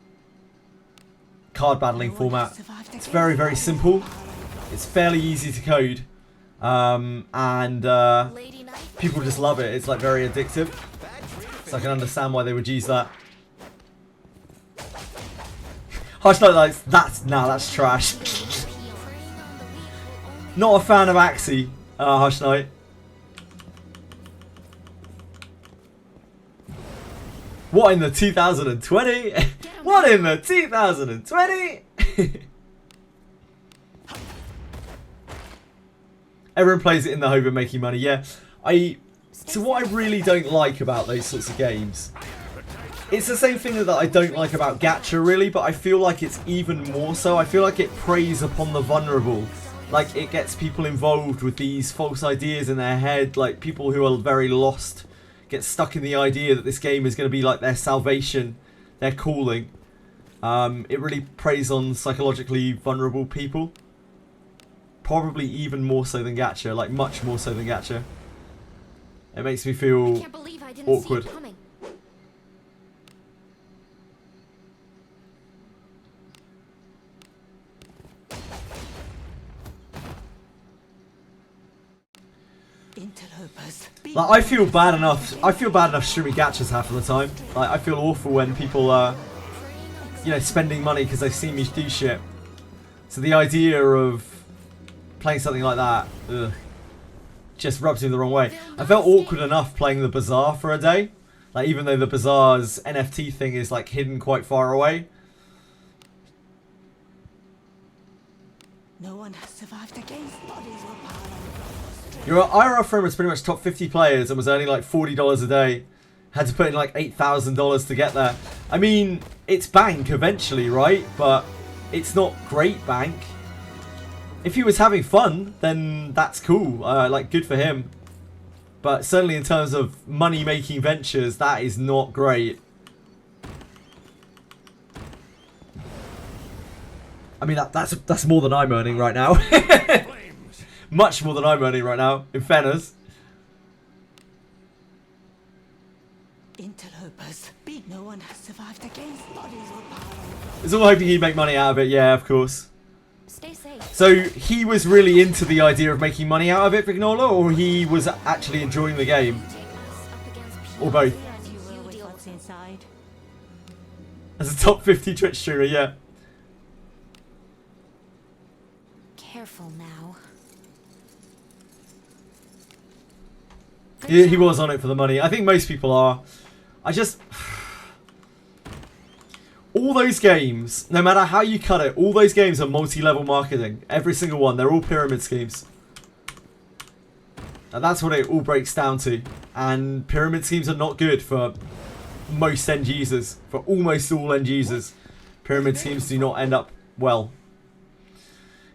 card battling format. It's very, very simple. It's fairly easy to code. And people just love it. It's like very addictive. So I can understand why they would use that. Hush Knight, that's trash. Not a fan of Axie, Hush Knight. What in the 2020? What in the 2020? Everyone plays it in the hope of making money. Yeah, so what I really don't like about those sorts of games, it's the same thing that I don't like about gacha really, but I feel like it's even more so. I feel like it preys upon the vulnerable. Like it gets people involved with these false ideas in their head, like people who are very lost get stuck in the idea that this game is going to be like their salvation, their calling. It really preys on psychologically vulnerable people. Probably even more so than gacha, like much more so than gacha. It makes me feel awkward. Like I feel bad enough. I feel bad enough streaming gachas half of the time. Like I feel awful when people are, you know, spending money because they see me do shit. So the idea of playing something like that, ugh, just rubs me the wrong way. I felt awkward enough playing the Bazaar for a day. Like even though the Bazaar's NFT thing is like hidden quite far away. No one has survived against bodies were piled on the ground. Your IRL friend was pretty much top 50 players and was earning like $40 a day. Had to put in like $8,000 to get there. I mean, it's bank eventually, right? But it's not great bank. If he was having fun, then that's cool. Like, good for him. But certainly in terms of money-making ventures, that is not great. I mean, that's more than I'm earning right now. Much more than I'm earning right now, in fairness. Interlopers. No one has survived against bodies were piled on the ground. He's all hoping he'd make money out of it, yeah, of course. Stay safe. So he was really into the idea of making money out of it, Vignola, or he was actually enjoying the game? Or both? What's inside? As a top 50 Twitch streamer, yeah. Careful now. He was on it for the money. I think most people are. I just... All those games, no matter how you cut it, all those games are multi-level marketing. Every single one. They're all pyramid schemes. And that's what it all breaks down to. And pyramid schemes are not good for most end users. For almost all end users. Pyramid schemes do not end up well.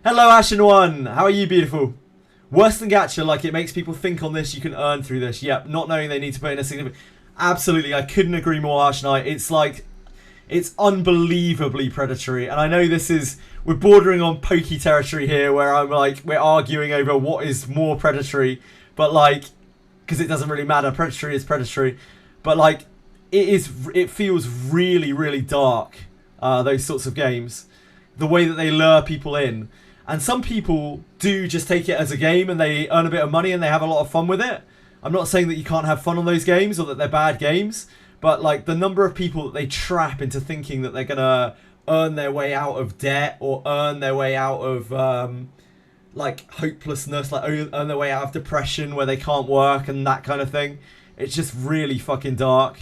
Hello, Ashen1. How are you, beautiful? Worse than gacha, like it makes people think on this, you can earn through this. Yep, not knowing they need to put in a significant... Absolutely, I couldn't agree more, Ashen. It's like... It's unbelievably predatory. And I know this is... We're bordering on pokey territory here, where I'm like... We're arguing over what is more predatory. But like... Because it doesn't really matter. Predatory is predatory. But like... It feels really, really dark. Those sorts of games. The way that they lure people in. And some people do just take it as a game and they earn a bit of money and they have a lot of fun with it. I'm not saying that you can't have fun on those games or that they're bad games, but like the number of people that they trap into thinking that they're going to earn their way out of debt or earn their way out of like hopelessness, like on their way out of depression where they can't work and that kind of thing. It's just really fucking dark.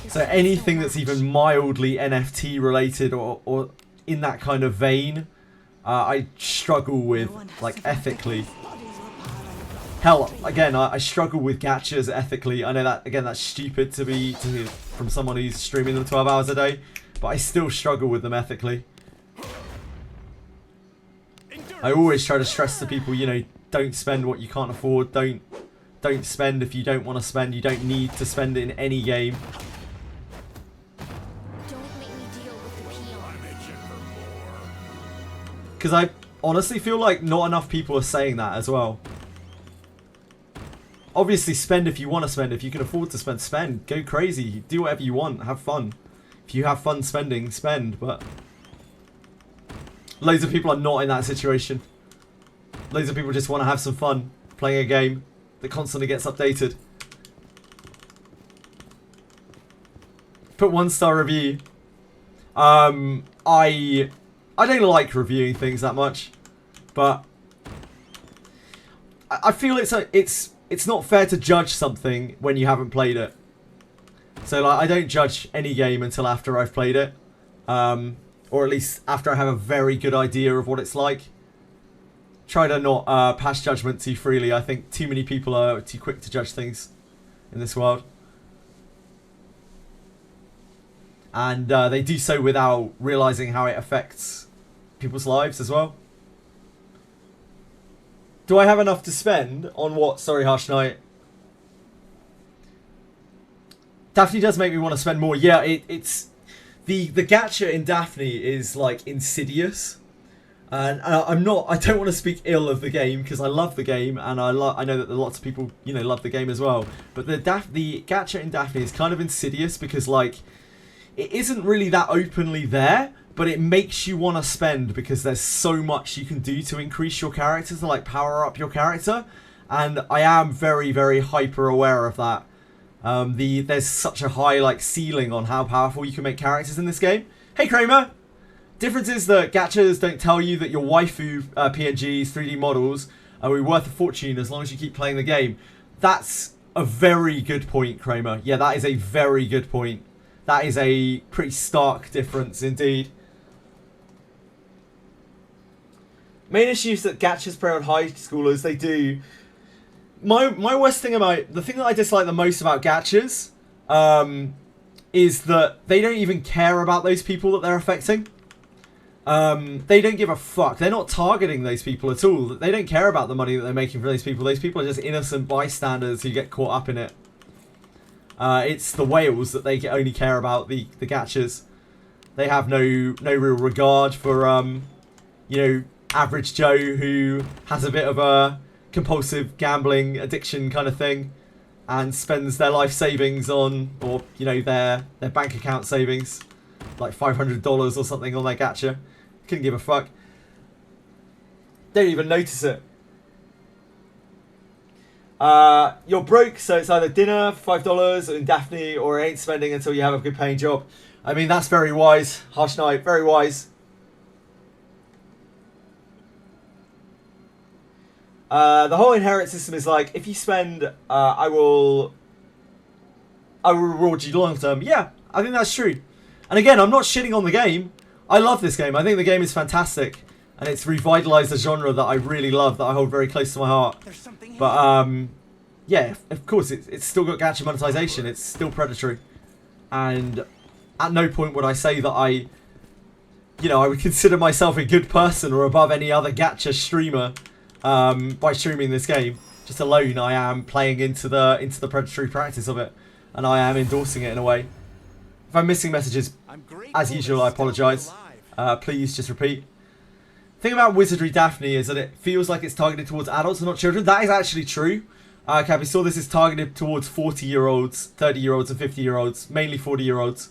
So anything that's even mildly NFT related or in that kind of vein, I struggle with, like, ethically. Hell, again, I struggle with gachas ethically. I know that, again, that's stupid from someone who's streaming them 12 hours a day, but I still struggle with them ethically. I always try to stress to people, you know, don't spend what you can't afford. Don't spend if you don't want to spend. You don't need to spend it in any game. Don't make me deal with the peon. I'm itching for more. Because I honestly feel like not enough people are saying that as well. Obviously, spend if you want to spend. If you can afford to spend, spend. Go crazy. Do whatever you want. Have fun. If you have fun spending, spend. But loads of people are not in that situation. Loads of people just want to have some fun playing a game that constantly gets updated. Put 1-star review. I don't like reviewing things that much, but I feel it's not fair to judge something when you haven't played it. So, like, I don't judge any game until after I've played it, or at least after I have a very good idea of what it's like. Try to not pass judgment too freely. I think too many people are too quick to judge things in this world. And they do so without realizing how it affects people's lives as well. Do I have enough to spend on what? Sorry, Harsh Knight. Daphne does make me want to spend more. Yeah, it's the gacha in Daphne is like insidious. And I don't want to speak ill of the game because I love the game and I know that lots of people, you know, love the game as well. But the gacha in Daphne is kind of insidious because, like, it isn't really that openly there, but it makes you want to spend because there's so much you can do to increase your character, to like power up your character. And I am very, very hyper aware of that. There's such a high like ceiling on how powerful you can make characters in this game. Hey Kramer! Difference is that gachas don't tell you that your waifu PNGs, 3D models, are worth a fortune as long as you keep playing the game. That's a very good point, Kramer. Yeah, that is a very good point. That is a pretty stark difference indeed. Main issue is that gachas prey on high schoolers. They do. My worst thing about... The thing that I dislike the most about gachas is that they don't even care about those people that they're affecting. They don't give a fuck. They're not targeting those people at all. They don't care about the money that they're making for those people. Those people are just innocent bystanders who get caught up in it. It's the whales that they only care about, the gachas. They have no real regard for, you know, average Joe who has a bit of a compulsive gambling addiction kind of thing and spends their life savings on, or, you know, their bank account savings, like $500 or something on their gacha. Couldn't give a fuck. Don't even notice it. You're broke, so it's either dinner for $5 in Daphne or it ain't spending until you have a good paying job. I mean, that's very wise. Harsh Knight, very wise. The whole inherit system is like, if you spend, I will reward you long term. Yeah, I think that's true. And again, I'm not shitting on the game. I love this game. I think the game is fantastic. And it's revitalized a genre that I really love, that I hold very close to my heart. But, yeah, of course, it's still got gacha monetization. It's still predatory. And at no point would I say that I would consider myself a good person or above any other gacha streamer by streaming this game. Just alone, I am playing into the predatory practice of it. And I am endorsing it in a way. If I'm missing messages, as usual, I apologise. Please just repeat. The thing about Wizardry Daphne is that it feels like it's targeted towards adults and not children. That is actually true. Cappy saw this is targeted towards 40-year-olds, 30-year-olds and 50-year-olds, mainly 40-year-olds.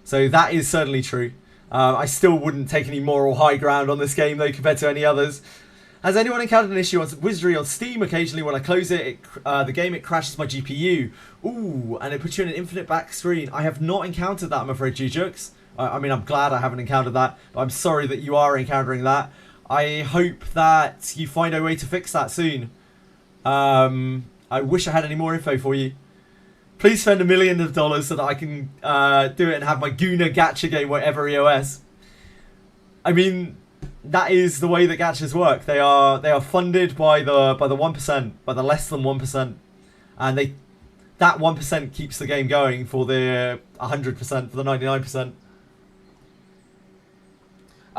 So that is certainly true. I still wouldn't take any moral high ground on this game though compared to any others. Has anyone encountered an issue on Wizardry on Steam? Occasionally when I close it, the game, it crashes my GPU. Ooh, and it puts you in an infinite back screen. I have not encountered that, I'm afraid, G-Jux. I mean, I'm glad I haven't encountered that, but I'm sorry that you are encountering that. I hope that you find a way to fix that soon. I wish I had any more info for you. Please spend $1 million so that I can do it and have my Guna gacha game whatever EOS. I mean, that is the way that gachas work. They are funded by the 1%, by the less than 1%, and that 1% keeps the game going for the 100%, for the 99%.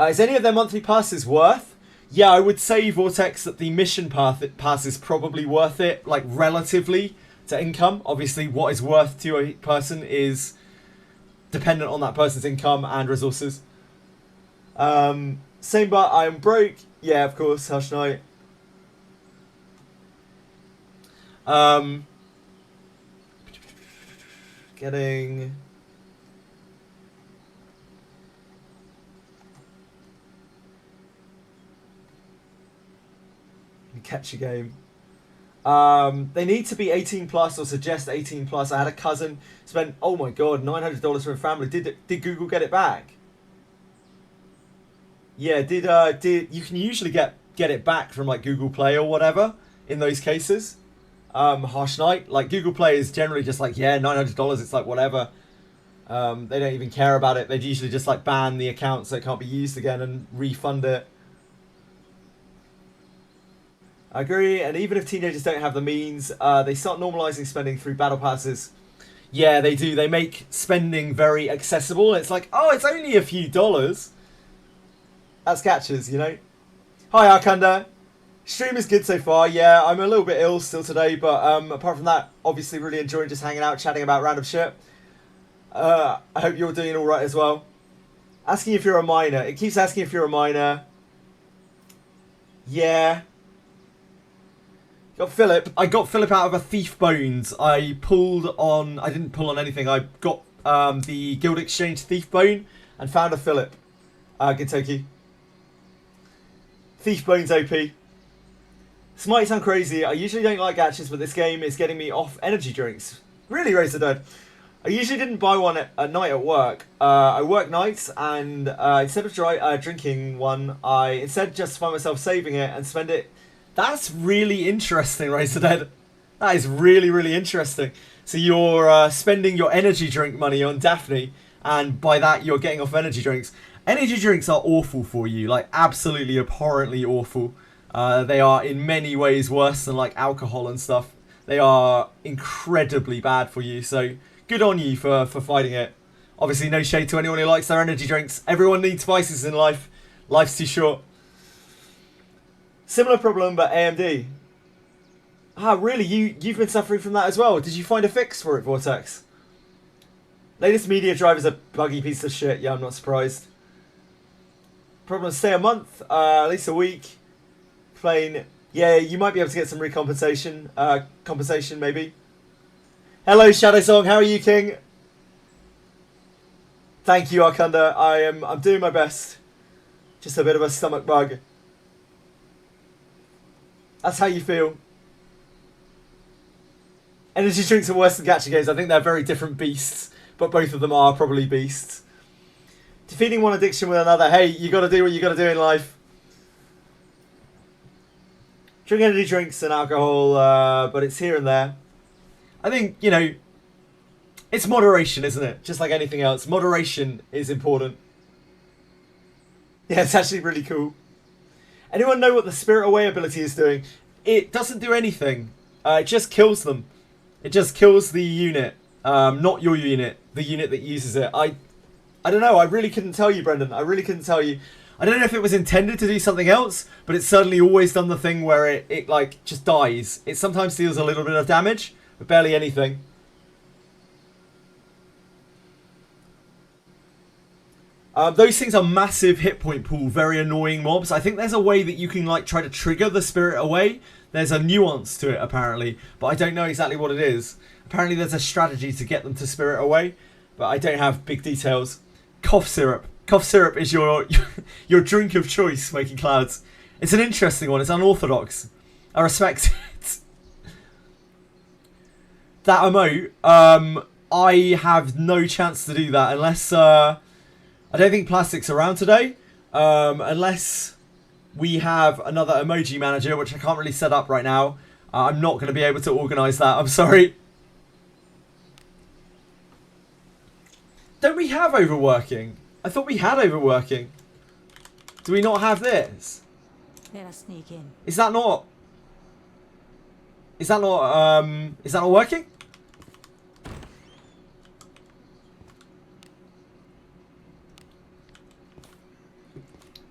Is any of their monthly passes worth? Yeah, I would say, Vortex, that the mission pass is probably worth it, like, relatively to income. Obviously, what is worth to a person is dependent on that person's income and resources. Same but I am broke. Yeah, of course, Hush Knight. Getting... Catch a game. They need to be 18 plus or suggest 18 plus. I had a cousin spend, oh my god, $900 for a family. Did Google get it back? Yeah, did you can usually get it back from like Google Play or whatever in those cases. Harsh Knight, like Google Play is generally just like, yeah, $900, it's like whatever. They don't even care about it. They'd usually just like ban the account so it can't be used again and refund it. I agree, and even if teenagers don't have the means, they start normalizing spending through battle passes. Yeah, they do. They make spending very accessible. It's like, oh, it's only a few dollars. That's catches, you know. Hi, Arkanda. Stream is good so far. Yeah, I'm a little bit ill still today, but apart from that, obviously really enjoying just hanging out, chatting about random shit. I hope you're doing all right as well. Asking if you're a miner. It keeps asking if you're a miner. Yeah. Got Philip. I got Philip out of a Thief Bones. I didn't pull on anything. I got the Guild Exchange Thief Bone and found a Philip. Gintoki. Thief Bones OP. This might sound crazy. I usually don't like gachas, but this game is getting me off energy drinks. Really, Razor Dead. I usually didn't buy one at night at work. I work nights, and instead of drinking one, I instead just find myself saving it and spend it. That's really interesting, Razor Dead. That is really, really interesting. So you're spending your energy drink money on Daphne, and by that you're getting off energy drinks. Energy drinks are awful for you, like absolutely abhorrently awful. They are in many ways worse than like alcohol and stuff. They are incredibly bad for you, so good on you for fighting it. Obviously no shade to anyone who likes their energy drinks. Everyone needs vices in life. Life's too short. Similar problem, but AMD. Ah, really? You've been suffering from that as well? Did you find a fix for it, Vortex? Latest media driver's a buggy piece of shit. Yeah, I'm not surprised. Problem, stay a month, at least a week. Plain. Yeah, you might be able to get some recompensation. Compensation, maybe. Hello, Shadow Song. How are you, King? Thank you, Arkanda. I'm doing my best. Just a bit of a stomach bug. That's how you feel. Energy drinks are worse than gacha games. I think they're very different beasts, but both of them are probably beasts. Defeating one addiction with another. Hey, you got to do what you got to do in life. Drink energy drinks and alcohol, but it's here and there. I think, you know, it's moderation, isn't it? Just like anything else. Moderation is important. Yeah, it's actually really cool. Anyone know what the Spirit Away ability is doing? It doesn't do anything. It just kills them. It just kills the unit. Not your unit. The unit that uses it. I don't know. I really couldn't tell you, Brendan. I really couldn't tell you. I don't know if it was intended to do something else, but it's certainly always done the thing where it like, just dies. It sometimes deals a little bit of damage, but barely anything. Those things are massive hit point pool, very annoying mobs. I think there's a way that you can like try to trigger the Spirit Away. There's a nuance to it apparently, but I don't know exactly what it is. Apparently there's a strategy to get them to Spirit Away, but I don't have big details. Cough syrup. Cough syrup is your drink of choice, Making Clouds. It's an interesting one. It's unorthodox. I respect it. That emote, I have no chance to do that unless I don't think Plastic's around today, unless we have another emoji manager, which I can't really set up right now. I'm not going to be able to organise that. I'm sorry. Don't we have overworking? I thought we had overworking. Do we not have this? Let us sneak in. Is that not? Is that not working?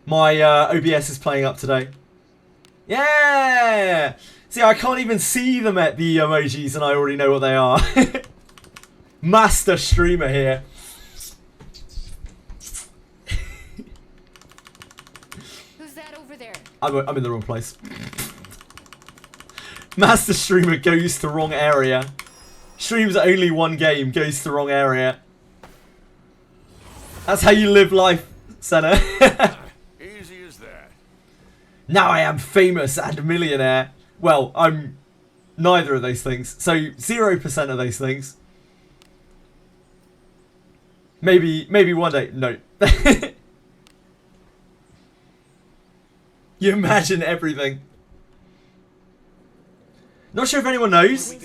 My OBS is playing up today. Yeah! See, I can't even see them at the emojis and I already know what they are. Master streamer here. Who's that over there? I'm in the wrong place. Master streamer goes to wrong area. Streams only one game, goes to wrong area. That's how you live life, Senna. Easy as that. Now I am famous and a millionaire. Well, I'm neither of those things. So 0% of those things. Maybe one day. No. You imagine everything. Not sure if anyone knows.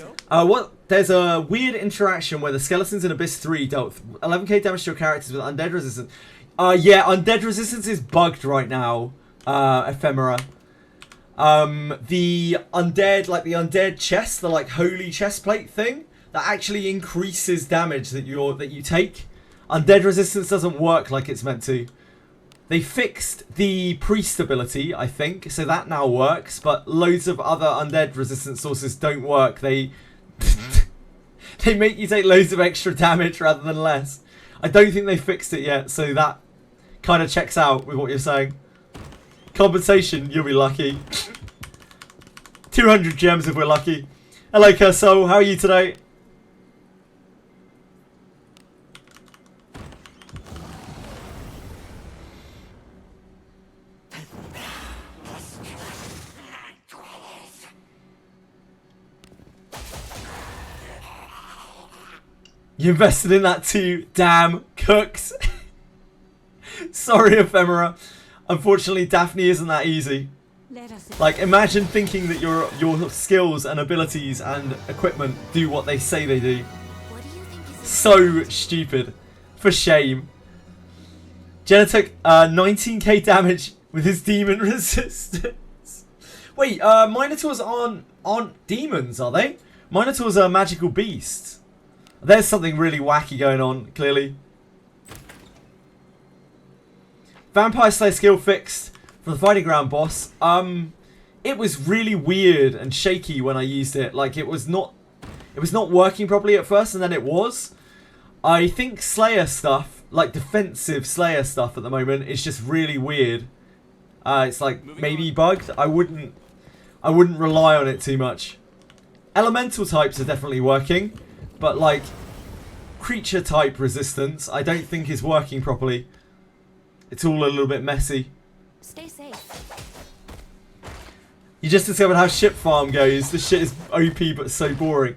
There's a weird interaction where the skeletons in Abyss 3 dealt 11k damage to your characters with undead resistance. Yeah, undead resistance is bugged right now. Ephemera. The undead, like the undead chest, the like holy chest plate thing, that actually increases damage that you take. Undead resistance doesn't work like it's meant to. They fixed the priest ability, I think, so that now works, but loads of other undead resistance sources don't work. They they make you take loads of extra damage rather than less. I don't think they fixed it yet, so that kind of checks out with what you're saying. Compensation, you'll be lucky. 200 gems if we're lucky. Hello, Kersol, how are you today? You invested in that too, damn cooks. Sorry, Ephemera. Unfortunately, Daphne isn't that easy. Like, imagine thinking that your skills and abilities and equipment do what they say they do. What do you think is So stupid. For shame. Jenna took 19k damage with his demon resistance. Wait, Minotaurs aren't demons, are they? Minotaurs are magical beasts. There's something really wacky going on, clearly. Vampire Slayer skill fixed for the Fighting Ground boss. It was really weird and shaky when I used it. Like, it was not working properly at first, and then it was. I think Slayer stuff, like defensive Slayer stuff at the moment, is just really weird. It's like maybe bugged. I wouldn't rely on it too much. Elemental types are definitely working. But, like, creature type resistance, I don't think is working properly. It's all a little bit messy. Stay safe. You just discovered how ship farm goes. This shit is OP but so boring.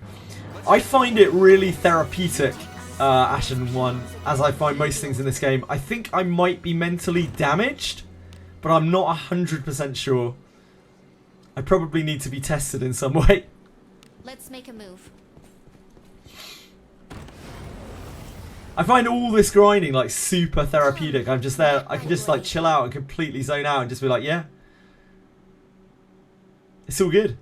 I find it really therapeutic, Ashen 1, as I find most things in this game. I think I might be mentally damaged, but I'm not 100% sure. I probably need to be tested in some way. Let's make a move. I find all this grinding like super therapeutic. I'm just there. I can just like chill out and completely zone out and just be like, yeah, it's all good.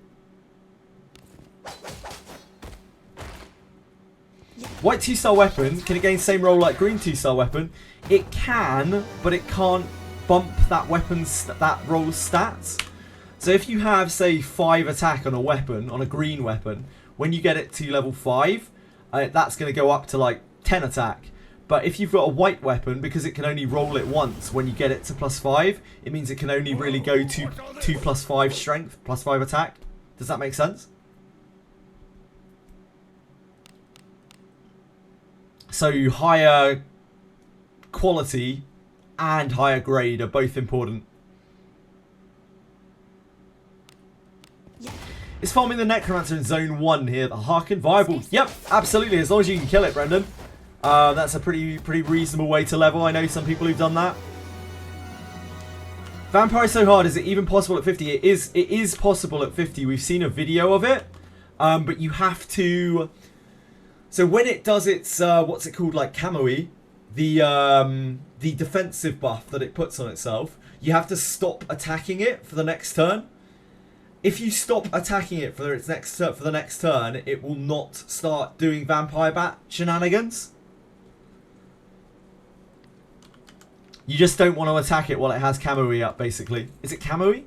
White 2-star weapon, can it gain same roll like green 2-star weapon? It can, but it can't bump that weapon's that roll's stats. So if you have, say, 5 attack on a weapon, on a green weapon, when you get it to level 5, that's going to go up to like 10 attack. But if you've got a white weapon, because it can only roll it once when you get it to +5, it means it can only really go to 2 +5 strength, +5 attack. Does that make sense? So higher quality and higher grade are both important. Is farming the Necromancer in Zone 1 here the Harken viable? Yep, absolutely, as long as you can kill it, Brendan. That's a pretty reasonable way to level. I know some people who've done that. Vampire is so hard. Is it even possible at 50? It is possible at 50. We've seen a video of it. But you have to... So when it does its, what's it called, like camo-y, the defensive buff that it puts on itself, you have to stop attacking it for the next turn. If you stop attacking it for the next turn, it will not start doing vampire bat shenanigans. You just don't want to attack it while it has camo-y up, basically. Is it camo-y?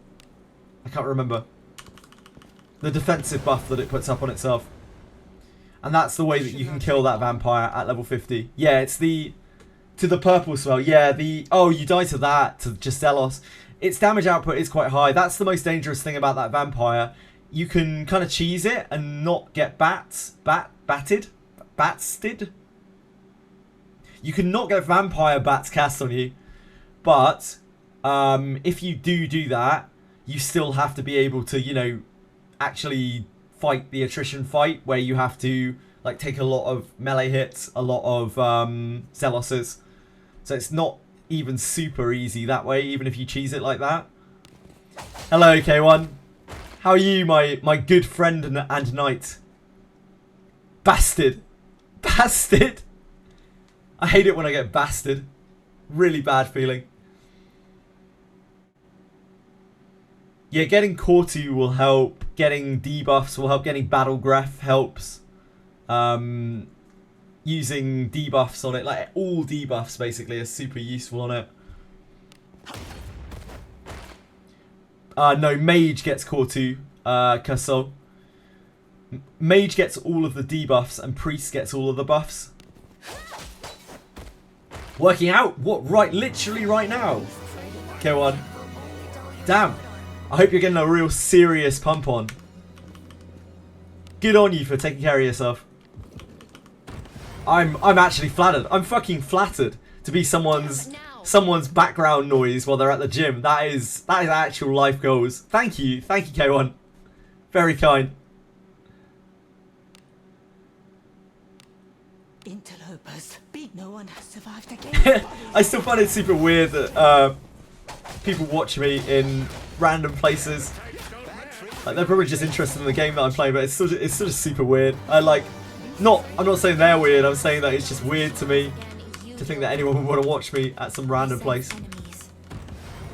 I can't remember. The defensive buff that it puts up on itself. And that's the way that you can kill that vampire at level 50. Yeah, it's the... To the purple spell. Yeah, the... Oh, you die to that, to Gistellos. Its damage output is quite high. That's the most dangerous thing about that vampire. You can kind of cheese it and not get batted? You can not get vampire bats cast on you. But, if you do that, you still have to be able to, you know, actually fight the attrition fight where you have to like take a lot of melee hits, a lot of Zeloses. So it's not even super easy that way, even if you cheese it like that. Hello, K1. How are you, my good friend and knight? Bastard. Bastard. I hate it when I get bastard. Really bad feeling. Yeah, getting Cortu will help. Getting debuffs will help. Getting Battle Graph helps. Using debuffs on it, like all debuffs basically, are super useful on it. No, Mage gets Cortu, Cursor. Mage gets all of the debuffs and Priest gets all of the buffs. Working out? What? Right, literally right now. K1. Damn. I hope you're getting a real serious pump on. Good on you for taking care of yourself. I'm actually flattered. I'm fucking flattered to be someone's background noise while they're at the gym. That is actual life goals. Thank you, K1. Very kind. Interlopers. Beat no one has survived again. I still find it super weird that people watch me in random places. Like, they're probably just interested in the game that I'm playing, but it's sort of super weird. I'm not saying they're weird. I'm saying that it's just weird to me to think that anyone would want to watch me at some random place.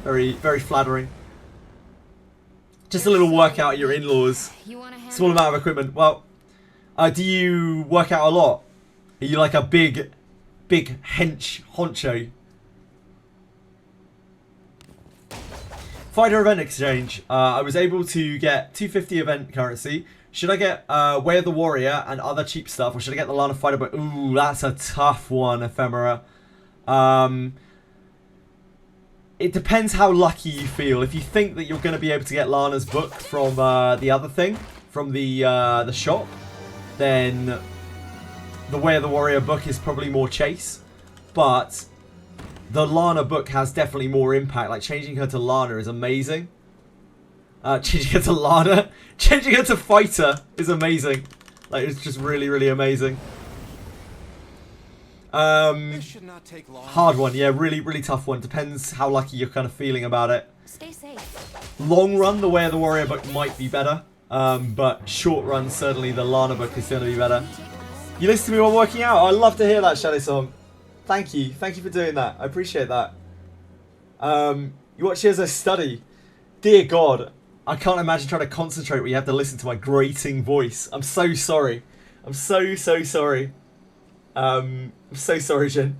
Very flattering. Just a little workout at your in-laws. Small amount of equipment. Well, do you work out a lot? Are you like a big honcho? Fighter event exchange. I was able to get 250 event currency. Should I get Way of the Warrior and other cheap stuff, or should I get the Lana Fighter book? Ooh, that's a tough one, Ephemera. It depends how lucky you feel. If you think that you're going to be able to get Lana's book from the other thing, from the shop, then the Way of the Warrior book is probably more chase. But the Lana book has definitely more impact. Like, changing her to Lana is amazing. Changing her to Lana, changing her to Fighter is amazing. Like, it's just really amazing. This should not take long. Hard one, yeah, really tough one. Depends how lucky you're kind of feeling about it. Stay safe. Long run, the Way of the Warrior book might be better. But short run, certainly the Lana book is going to be better. You listen to me while working out. I love to hear that, Shadow Song. Thank you for doing that. I appreciate that. You watch it as a study. Dear God, I can't imagine trying to concentrate when you have to listen to my grating voice. I'm so sorry. I'm so sorry. I'm so sorry, Jin.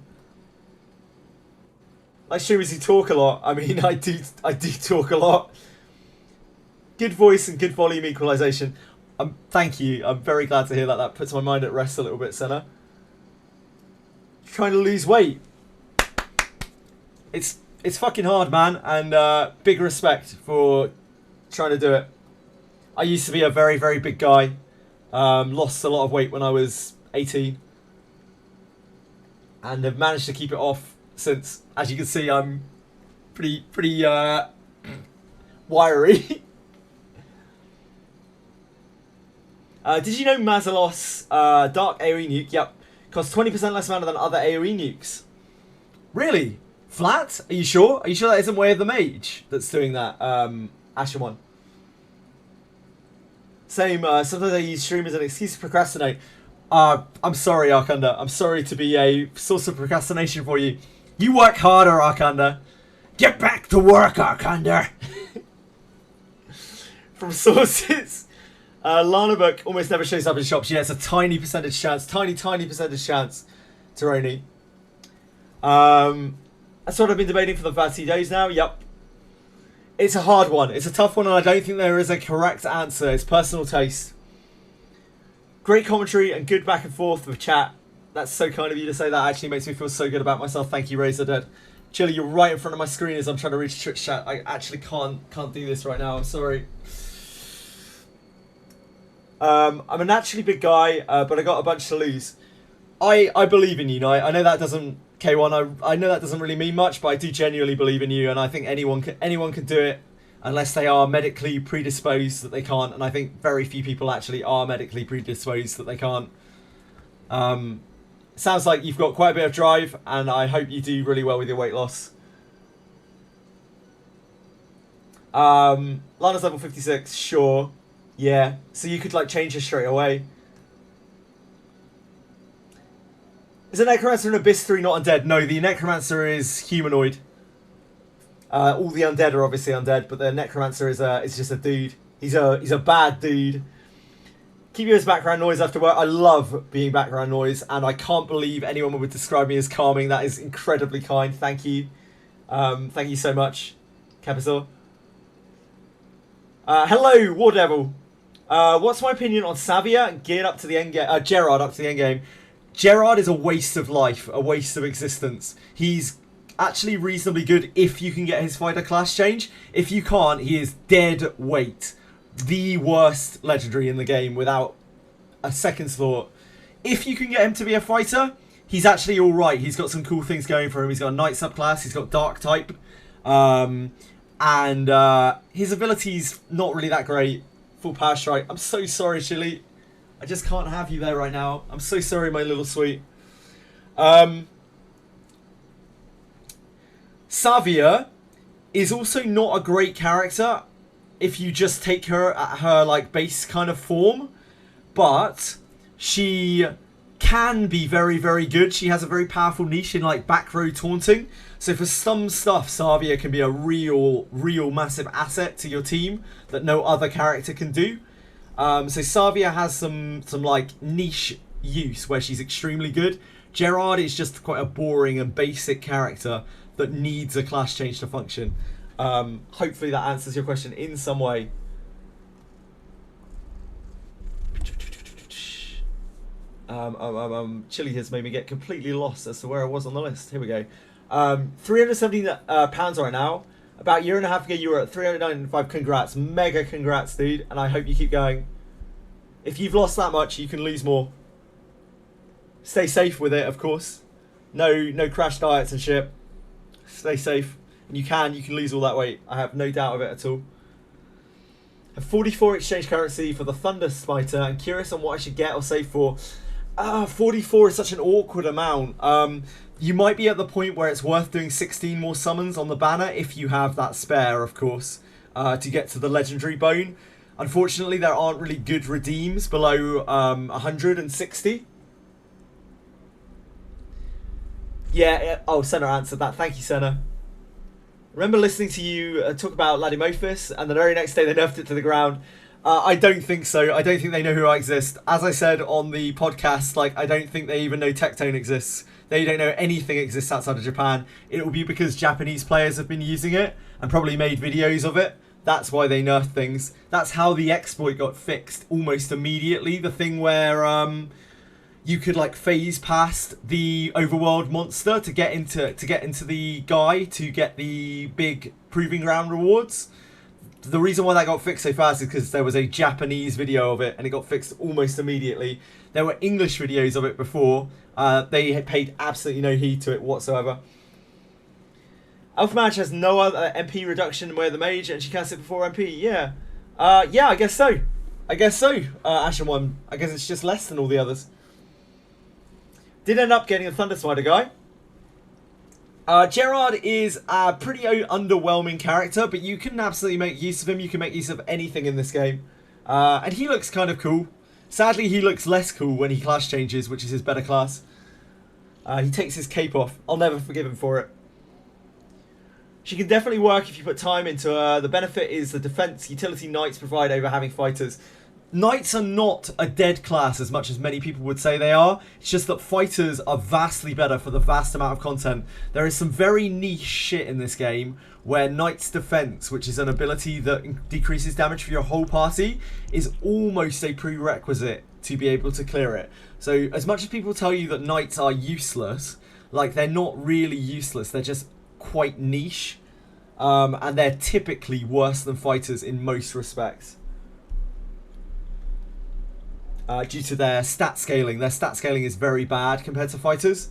Like streamers who talk a lot. I mean, I do talk a lot. Good voice and good volume equalization. Thank you. I'm very glad to hear that. That puts my mind at rest a little bit, Senna. Trying to lose weight. It's fucking hard, man, and big respect for trying to do it. I used to be a very big guy. Lost a lot of weight when I was 18. And have managed to keep it off since. As you can see, I'm pretty wiry. Did you know Mazalos, Dark AoE nuke? Yep. Costs 20% less mana than other AoE nukes. Really? Flat? Are you sure? Are you sure that isn't Way of the Mage that's doing that? Ashen one. Same, sometimes I use stream as an excuse to procrastinate. I'm sorry, Arcanda. I'm sorry to be a source of procrastination for you. You work harder, Arcanda. Get back to work, Arcanda. From sources. Lana book almost never shows up in shops. Yeah, it's a tiny percentage chance. Tiny percentage chance. Taroni. That's what I've been debating for the past 2 days now. Yep. It's a hard one. It's a tough one, and I don't think there is a correct answer. It's personal taste. Great commentary and good back and forth with chat. That's so kind of you to say. That actually makes me feel so good about myself. Thank you, Razor Dead. Chili, you're right in front of my screen as I'm trying to reach Twitch chat. I actually can't do this right now. I'm sorry. I'm a naturally big guy, but I got a bunch to lose. I believe in you, Knight. I know that doesn't K1. I know that doesn't really mean much, but I do genuinely believe in you, and I think anyone can do it unless they are medically predisposed that they can't. And I think very few people actually are medically predisposed that they can't. Sounds like you've got quite a bit of drive, and I hope you do really well with your weight loss. Lana's level 56, sure. Yeah, so you could like change her straight away. Is a Necromancer an Abyss 3 not undead? No, the Necromancer is humanoid. All the undead are obviously undead, but the Necromancer is just a dude. He's a bad dude. Keep you as background noise after work. I love being background noise, and I can't believe anyone would describe me as calming. That is incredibly kind. Thank you. Thank you so much, Capizor. Hello, War Devil. What's my opinion on Savia geared up to the end game? Gerard up to the end game. Gerard is a waste of life, a waste of existence. He's actually reasonably good if you can get his fighter class change. If you can't, he is dead weight. The worst legendary in the game without a second's thought. If you can get him to be a fighter, he's actually alright. He's got some cool things going for him. He's got a knight subclass, he's got dark type. And his ability's not really that great. Full power strike. I'm so sorry, Chili. I just can't have you there right now. I'm so sorry, my little sweet. Savia is also not a great character if you just take her at her like base kind of form, but she can be very, very good. She has a very powerful niche in like back row taunting. So for some stuff, Savia can be a real massive asset to your team that no other character can do. So Savia has some like niche use where she's extremely good. Gerard is just quite a boring and basic character that needs a class change to function. Hopefully that answers your question in some way. Chili has made me get completely lost as to where I was on the list. Here we go. 317 pounds right now. About a year and a half ago, you were at 395. Congrats. Mega congrats, dude. And I hope you keep going. If you've lost that much, you can lose more. Stay safe with it, of course. No crash diets and shit. Stay safe. And you can lose all that weight. I have no doubt of it at all. A 44 exchange currency for the Thunder Smiter. I'm curious on what I should get or save for. 44 is such an awkward amount. You might be at the point where it's worth doing 16 more summons on the banner if you have that spare, of course, to get to the legendary bone. Unfortunately, there aren't really good redeems below 160. Yeah, oh, Senna answered that. Thank you, Senna. Remember listening to you talk about Ladimophis, and the very next day they nerfed it to the ground. I don't think so. I don't think they know who I exist. As I said on the podcast, like, I don't think they even know Tectone exists. They don't know anything exists outside of Japan. It will be because Japanese players have been using it and probably made videos of it. That's why they nerfed things. That's how the exploit got fixed almost immediately. The thing where you could like phase past the overworld monster to get into the guy to get the big proving ground rewards. The reason why that got fixed so fast is because there was a Japanese video of it and it got fixed almost immediately. There were English videos of it before. They had paid absolutely no heed to it whatsoever. Alpha Mage has no other MP reduction where the mage and she casts it before MP. Yeah. Yeah, I guess so. Ashen one. I guess it's just less than all the others. Did end up getting a Thunder Spider guy. Gerard is a pretty underwhelming character, but you can absolutely make use of him. You can make use of anything in this game. And he looks kind of cool. Sadly, he looks less cool when he class changes, which is his better class. He takes his cape off. I'll never forgive him for it. She can definitely work if you put time into her. The benefit is the defense utility knights provide over having fighters. Knights are not a dead class as much as many people would say they are. It's just that fighters are vastly better for the vast amount of content. There is some very niche shit in this game where Knight's Defense, which is an ability that decreases damage for your whole party, is almost a prerequisite to be able to clear it. So as much as people tell you that Knights are useless, like, they're not really useless. They're just quite niche. And they're typically worse than fighters in most respects. Due to their stat scaling. Their stat scaling is very bad compared to fighters.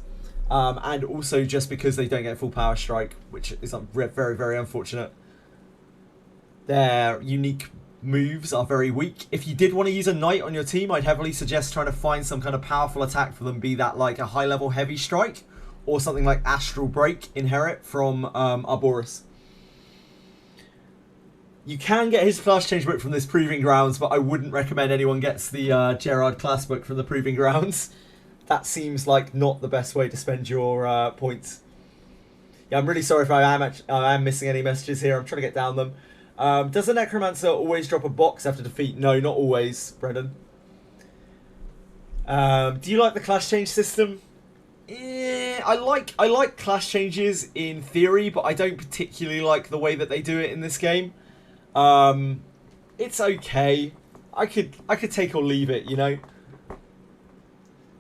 And also just because they don't get full power strike, which is very, very unfortunate. Their unique moves are very weak. If you did want to use a knight on your team, I'd heavily suggest trying to find some kind of powerful attack for them, be that like a high level heavy strike or something like Astral Break, inherit from Arboris. You can get his class change book from this Proving Grounds, but I wouldn't recommend anyone gets the Gerard class book from the Proving Grounds. That seems like not the best way to spend your points. Yeah, I'm really sorry if I am missing any messages here. I'm trying to get down them. Does the Necromancer always drop a box after defeat? No, not always, Brendan. Do you like the class change system? I like class changes in theory, but I don't particularly like the way that they do it in this game. It's okay. I could take or leave it, you know.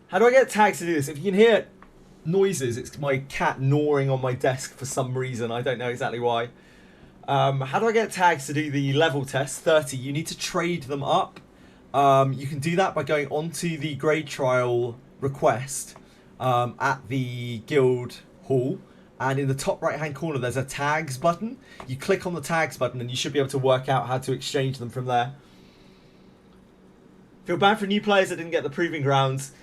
How do I get tags to do this? If you can hear noises, it's my cat gnawing on my desk for some reason. I don't know exactly why. How do I get tags to do the level test? 30. You need to trade them up. You can do that by going onto the grade trial request at the guild hall. And in the top right hand corner there's a tags button. You click on the tags button and you should be able to work out how to exchange them from there. Feel bad for new players that didn't get the Proving Grounds.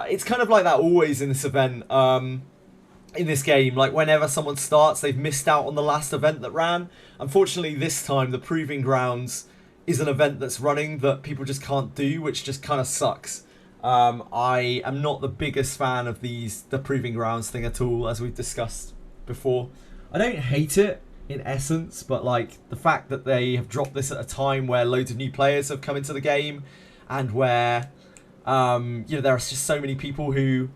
It's kind of like that always in this event. In this game, like whenever someone starts, they've missed out on the last event that ran. Unfortunately, this time the Proving Grounds is an event that's running that people just can't do, which just kind of sucks. I am not the biggest fan of the Proving Grounds thing at all, as we've discussed before. I don't hate it in essence, but like the fact that they have dropped this at a time where loads of new players have come into the game, and where you know, there are just so many people who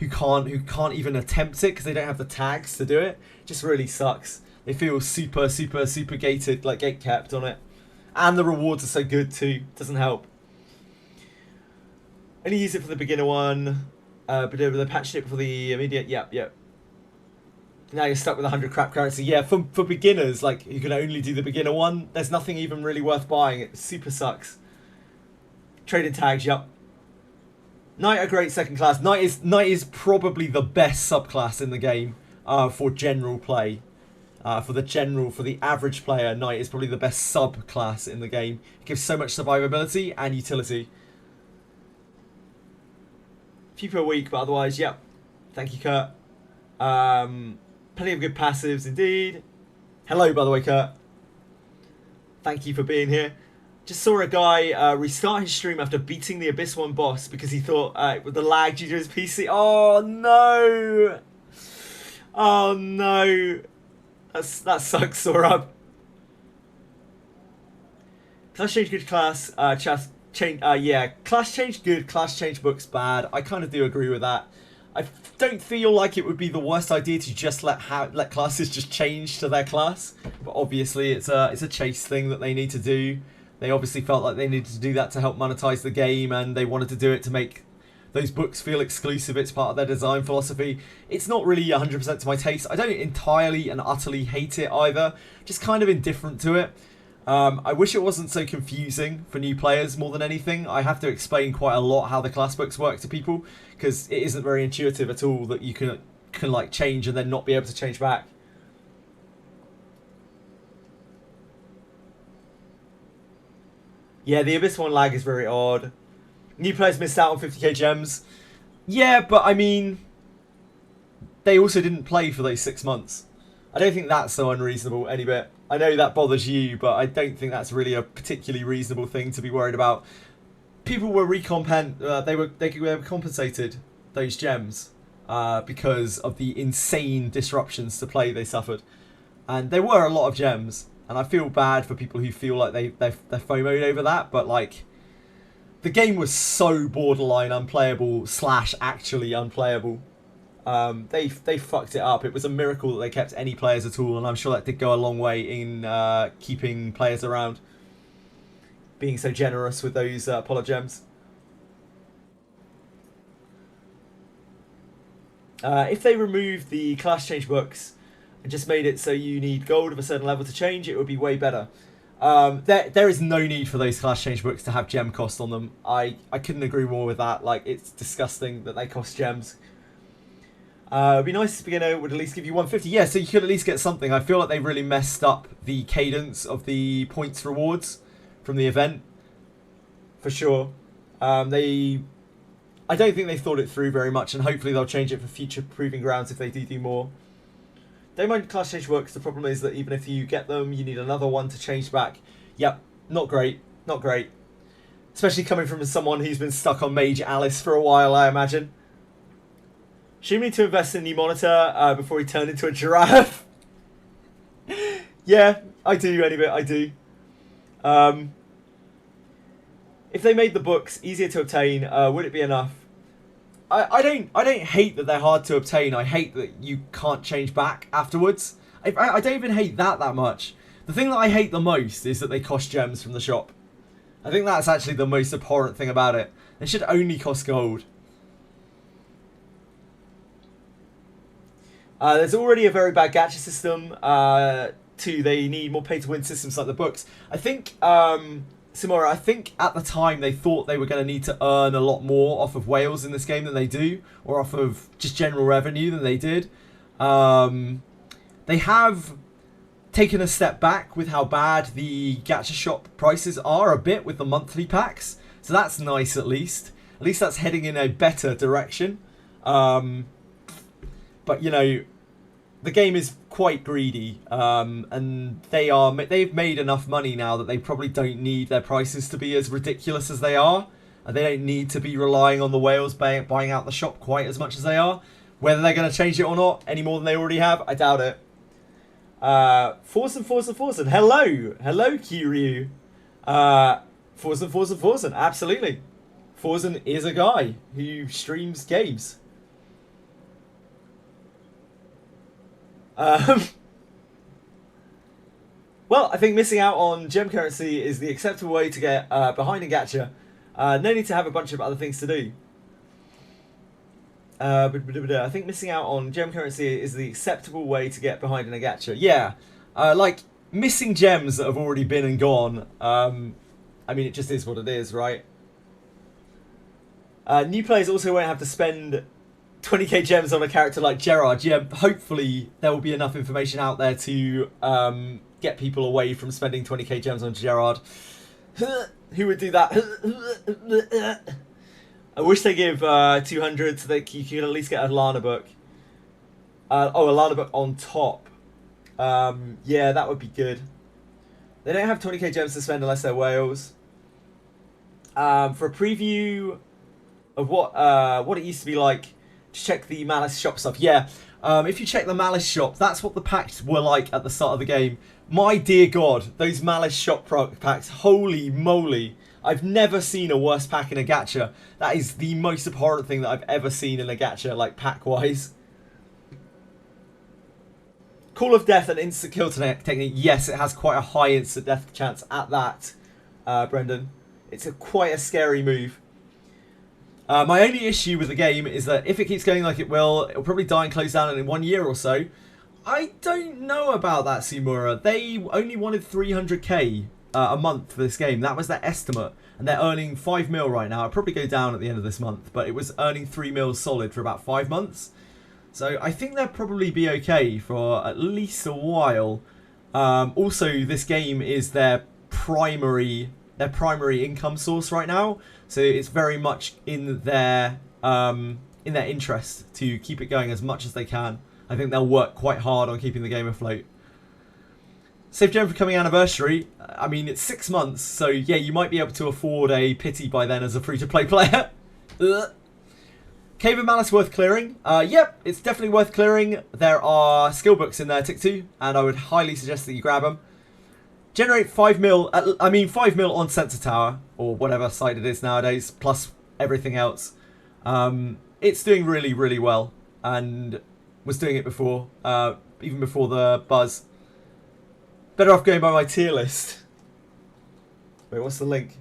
can't even attempt it because they don't have the tags to do it. Just really sucks. They feel super gated, like gate kept on it, and the rewards are so good too. Doesn't help. Only use it for the beginner one, but they patched it for the immediate. Yep. Now you're stuck with 100 crap currency. Yeah, for beginners, like you can only do the beginner one. There's nothing even really worth buying. It super sucks. Traded tags. Yep. Knight a great second class. Knight is probably the best subclass in the game for general play. For the average player, Knight is probably the best subclass in the game. It gives so much survivability and utility. Few per week, but otherwise, yep. Thank you, Kurt. Plenty of good passives indeed. Hello, by the way, Kurt. Thank you for being here. Just saw a guy restart his stream after beating the Abyss 1 boss because he thought with the lag due to his PC. Oh no! Oh no! That sucks, Sorab. Class change good class. Yeah, class change good. Class change books bad. I kind of do agree with that. I don't feel like it would be the worst idea to just let classes just change to their class, but obviously it's a chase thing that they need to do. They obviously felt like they needed to do that to help monetize the game, and they wanted to do it to make those books feel exclusive. It's part of their design philosophy. It's not really 100% to my taste. I don't entirely and utterly hate it either. Just kind of indifferent to it. I wish it wasn't so confusing for new players more than anything. I have to explain quite a lot how the class books work to people, because it isn't very intuitive at all that you can like change and then not be able to change back. Yeah, the Abyss 1 lag is very odd. New players missed out on 50k gems. Yeah, but I mean, they also didn't play for those 6 months. I don't think that's so unreasonable any bit. I know that bothers you, but I don't think that's really a particularly reasonable thing to be worried about. People were they were compensated those gems because of the insane disruptions to play they suffered, and there were a lot of gems. And I feel bad for people who feel like they're FOMO'd over that, but like, the game was so borderline unplayable / actually unplayable. They fucked it up. It was a miracle that they kept any players at all, and I'm sure that did go a long way in keeping players around, being so generous with those Apollo gems. If they removed the class change books and just made it so you need gold of a certain level to change, it would be way better. There is no need for those class change books to have gem cost on them. I couldn't agree more with that. Like, it's disgusting that they cost gems. It'd be nice if beginner would at least give you 150. Yeah, so you could at least get something. I feel like they really messed up the cadence of the points rewards from the event, for sure. I don't think they thought it through very much, and hopefully they'll change it for future proving grounds if they do more. Don't mind class change works. The problem is that even if you get them, you need another one to change back. Yep, not great. Not great. Especially coming from someone who's been stuck on Mage Alice for a while, I imagine. Should we need to invest in a new monitor before he turned into a giraffe? Yeah, I do, anyway, I do. If they made the books easier to obtain, would it be enough? I don't hate that they're hard to obtain. I hate that you can't change back afterwards. I don't even hate that much. The thing that I hate the most is that they cost gems from the shop. I think that's actually the most abhorrent thing about it. They should only cost gold. There's already a very bad gacha system. They need more pay-to-win systems like the books. I think, Simora, I think at the time they thought they were going to need to earn a lot more off of whales in this game than they do, or off of just general revenue than they did. They have taken a step back with how bad the gacha shop prices are a bit with the monthly packs, so that's nice at least. At least that's heading in a better direction. But, you know, the game is quite greedy, and they've made enough money now that they probably don't need their prices to be as ridiculous as they are, and they don't need to be relying on the whales buying out the shop quite as much as they are. Whether they're going to change it or not, any more than they already have, I doubt it. Forsen. Hello, Kiryu. Forsen, absolutely. Forsen is a guy who streams games. Well, I think missing out on gem currency is the acceptable way to get behind a gacha. No need to have a bunch of other things to do. I think missing out on gem currency is the acceptable way to get behind in a gacha. Yeah, like missing gems that have already been and gone. I mean, it just is what it is, right? New players also won't have to spend 20k gems on a character like Gerard. Yeah, hopefully there will be enough information out there to get people away from spending 20k gems on Gerard. Who would do that? I wish they give 200 so that you can at least get a Lana book. A Lana book on top. Yeah, that would be good. They don't have 20k gems to spend unless they're whales. For a preview of what it used to be like, just check the Malice shop stuff. Yeah, if you check the Malice shop, that's what the packs were like at the start of the game. My dear God, those Malice shop packs, holy moly. I've never seen a worse pack in a gacha. That is the most abhorrent thing that I've ever seen in a gacha, like pack-wise. Call of Death and instant kill technique. Yes, it has quite a high instant death chance at that, Brendan. It's quite a scary move. My only issue with the game is that if it keeps going like it will, it'll probably die and close down in 1 year or so. I don't know about that, Simura. They only wanted 300k a month for this game. That was their estimate, and they're earning 5 mil right now. It'll probably go down at the end of this month, but it was earning 3 mil solid for about 5 months. So I think they'll probably be okay for at least a while. Also, this game is their primary income source right now, so it's very much in their in their interest to keep it going as much as they can. I think they'll work quite hard on keeping the game afloat. Safe Journey for coming anniversary. I mean, it's 6 months, so yeah, you might be able to afford a pity by then as a free-to-play player. Cave of Malice worth clearing? Yep, it's definitely worth clearing. There are skill books in there, tick 2, and I would highly suggest that you grab them. Generate 5 mil, 5 mil on Sensor Tower, or whatever site it is nowadays, plus everything else. It's doing really, really well, and was doing it before, even before the buzz. Better off going by my tier list. Wait, what's the link?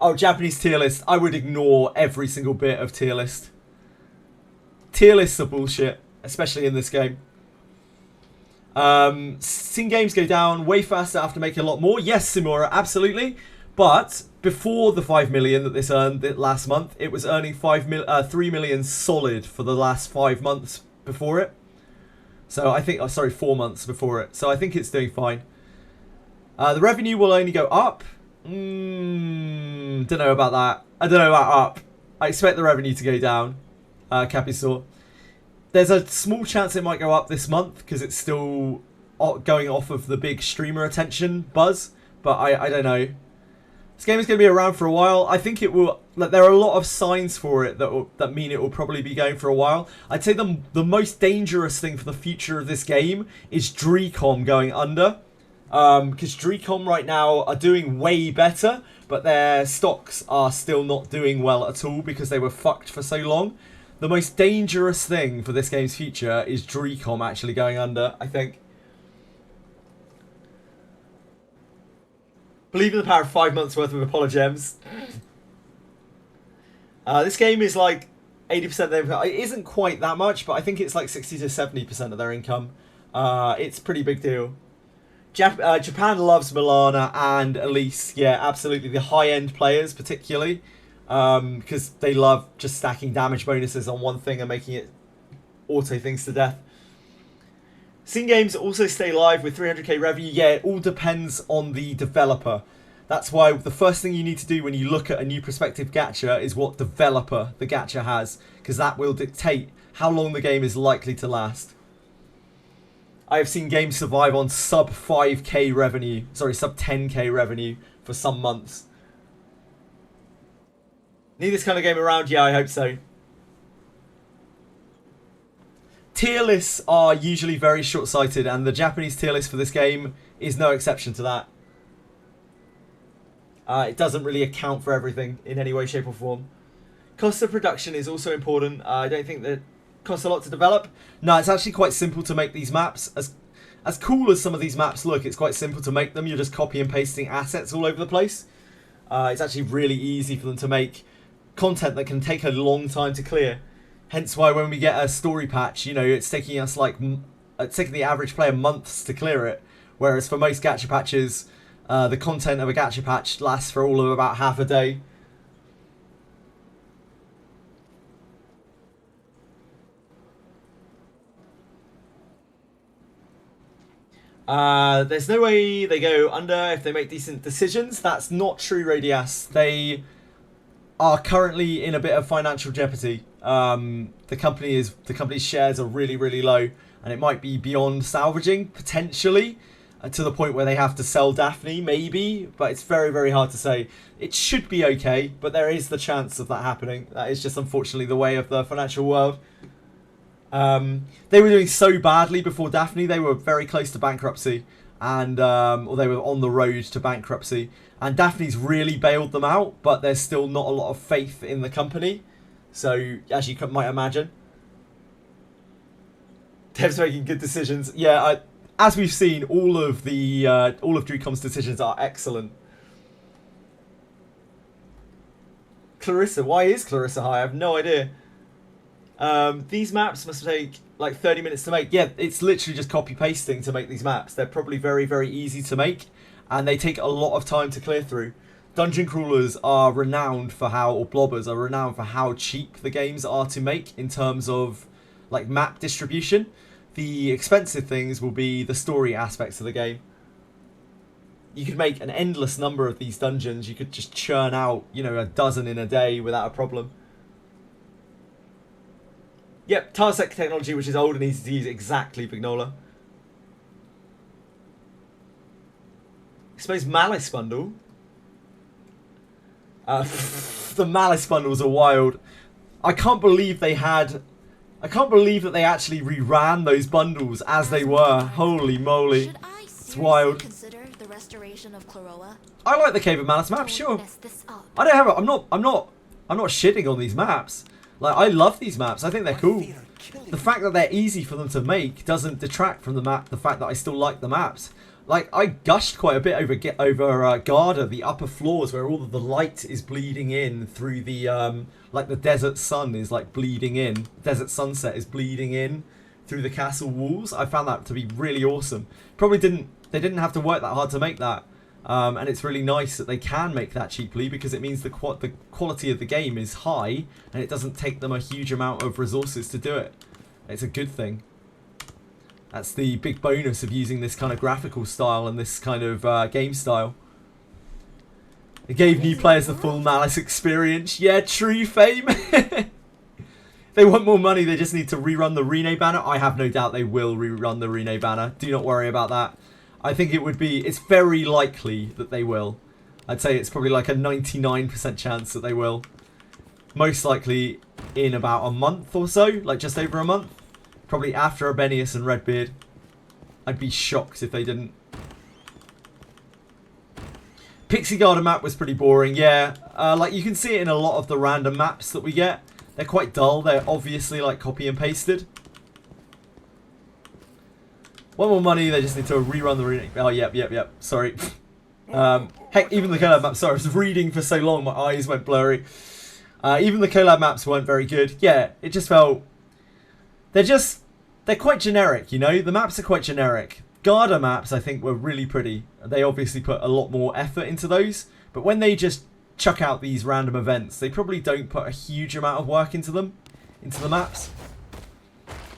Oh, Japanese tier list. I would ignore every single bit of tier list. Tier lists are bullshit, especially in this game. Seen games go down way faster after making a lot more. Yes, Simura, absolutely. But before the 5 million that this earned last month, it was earning 3 million solid for the last 5 months before it. So I think, 4 months before it. So I think it's doing fine. The revenue will only go up. Don't know about that. I don't know about up. I expect the revenue to go down. Capisaur. There's a small chance it might go up this month because it's still going off of the big streamer attention buzz. But I don't know. This game is going to be around for a while. I think it will. Like, there are a lot of signs for it that mean it will probably be going for a while. I'd say the most dangerous thing for the future of this game is Drcom going under. Because Drcom right now are doing way better, but their stocks are still not doing well at all because they were fucked for so long. The most dangerous thing for this game's future is Drcom actually going under, I think. Believe in the power of 5 months worth of Apologems. This game is like 80% of their income. It isn't quite that much, but I think it's like 60 to 70% of their income. It's a pretty big deal. Japan loves Milana and Elise. Yeah, absolutely. The high-end players particularly. Because they love just stacking damage bonuses on one thing and making it auto things to death. Scene games also stay live with 300k revenue. Yeah, it all depends on the developer. That's why the first thing you need to do when you look at a new prospective gacha is what developer the gacha has, because that will dictate how long the game is likely to last. I have seen games survive on sub 5k revenue, sorry, sub 10k revenue for some months. Need this kind of game around? Yeah, I hope so. Tier lists are usually very short-sighted, and the Japanese tier list for this game is no exception to that. It doesn't really account for everything in any way, shape or form. Cost of production is also important. I don't think that it costs a lot to develop. No, it's actually quite simple to make these maps. As cool as some of these maps look, it's quite simple to make them. You're just copy and pasting assets all over the place. It's actually really easy for them to make content that can take a long time to clear. Hence why when we get a story patch, you know, it's taking us like, it's taking the average player months to clear it. Whereas for most gacha patches, the content of a gacha patch lasts for all of about half a day. There's no way they go under if they make decent decisions. That's not true, Radias. They are currently in a bit of financial jeopardy. The company's shares are really, really low, and it might be beyond salvaging potentially to the point where they have to sell Daphne, maybe, but it's very, very hard to say. It should be okay, but there is the chance of that happening. That is just unfortunately the way of the financial world. They were doing so badly before Daphne. They were very close to bankruptcy, and or they were on the road to bankruptcy. And Daphne's really bailed them out, but there's still not a lot of faith in the company. So, as you might imagine, Dev's making good decisions. Yeah, as we've seen, all of Drcom's decisions are excellent. Clarissa, why is Clarissa high? I have no idea. These maps must take like 30 minutes to make. Yeah, it's literally just copy pasting to make these maps. They're probably very, very easy to make, and they take a lot of time to clear through. Dungeon crawlers are renowned for how, or blobbers are renowned for how cheap the games are to make in terms of like map distribution. The expensive things will be the story aspects of the game. You could make an endless number of these dungeons. You could just churn out, you know, a dozen in a day without a problem. Yep, Tarsec technology, which is old and easy to use. Exactly, Vignola. I suppose Malice bundle. The Malice bundles are wild. I can't believe they had. I can't believe that they actually reran those bundles as they were. Holy moly. Should I It's wild. consider the restoration of Chloroa? I like the Cave of Malice map, Don't sure. mess this up. I don't have a, I'm not shitting on these maps. Like, I love these maps. I think they're cool. The fact that they're easy for them to make doesn't detract from the fact that I still like the maps. Like, I gushed quite a bit over Garda, the upper floors where all of the light is bleeding in through the like the desert sun is like bleeding in. Desert sunset is bleeding in through the castle walls. I found that to be really awesome. They didn't have to work that hard to make that. And it's really nice that they can make that cheaply because it means the quality of the game is high and it doesn't take them a huge amount of resources to do it. It's a good thing. That's the big bonus of using this kind of graphical style and this kind of game style. It gave new players the full Malice experience. Yeah, true, Fame. If they want more money, they just need to rerun the Rene banner. I have no doubt they will rerun the Rene banner. Do not worry about that. I think it's very likely that they will. I'd say it's probably like a 99% chance that they will. Most likely in about a month or so, like just over a month. Probably after Abenius and Redbeard. I'd be shocked if they didn't. Pixie Garden map was pretty boring, yeah. Like you can see it in a lot of the random maps that we get. They're quite dull. They're obviously like copy and pasted. One more money, they just need to rerun the reading. Oh, yep. Sorry. Heck, even the collab maps. Sorry, I was reading for so long, my eyes went blurry. Even the collab maps weren't very good. Yeah, it just felt. They're quite generic, you know? The maps are quite generic. Garda maps, I think, were really pretty. They obviously put a lot more effort into those. But when they just chuck out these random events, they probably don't put a huge amount of work into them, into the maps.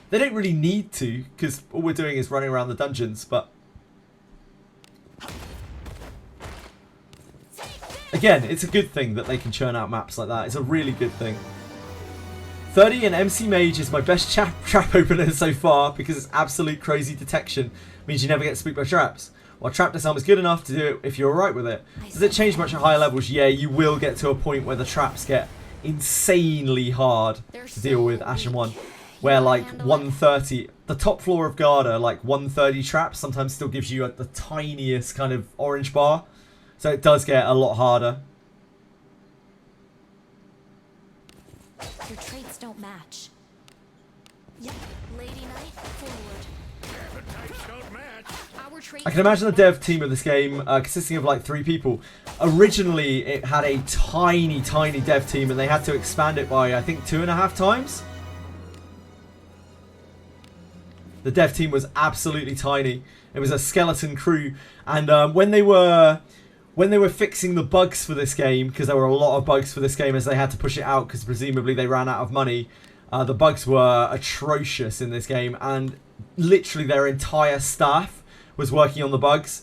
They don't really need to, because all we're doing is running around the dungeons, but... Again, it's a good thing that they can churn out maps like that. It's a really good thing. 30 and MC Mage is my best trap opener so far, because it's absolute crazy detection. Means you never get spooked by traps. While trap disarm is good enough to do it if you're alright with it. Does it change much at higher levels? Yeah, you will get to a point where the traps get insanely hard to deal with Ashen 1. Where like 130, the top floor of Garda, like 130 traps sometimes still gives you the tiniest kind of orange bar. So it does get a lot harder. Your traits don't match. Yep. Lady Knight, forward. Our traits I can imagine the dev team of this game consisting of like 3 people. Originally, it had a tiny dev team and they had to expand it by, I think, 2.5 times. The dev team was absolutely tiny. It was a skeleton crew. And when they were fixing the bugs for this game, because there were a lot of bugs for this game as they had to push it out because presumably they ran out of money, the bugs were atrocious in this game and literally their entire staff was working on the bugs.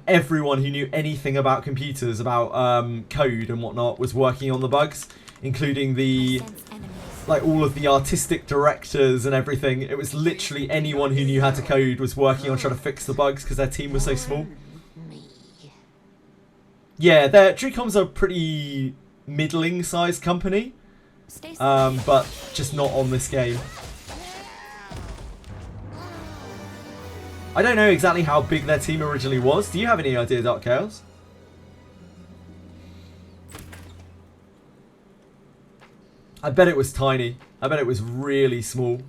Everyone who knew anything about computers, about code and whatnot, was working on the bugs, including the... like all of the artistic directors and everything. It was literally anyone who knew how to code was working on trying to fix the bugs because their team was so small. Yeah, Dricom's a pretty middling sized company, but just not on this game. I don't know exactly how big their team originally was. Do you have any idea, Dark Chaos? I bet it was tiny. I bet it was really small.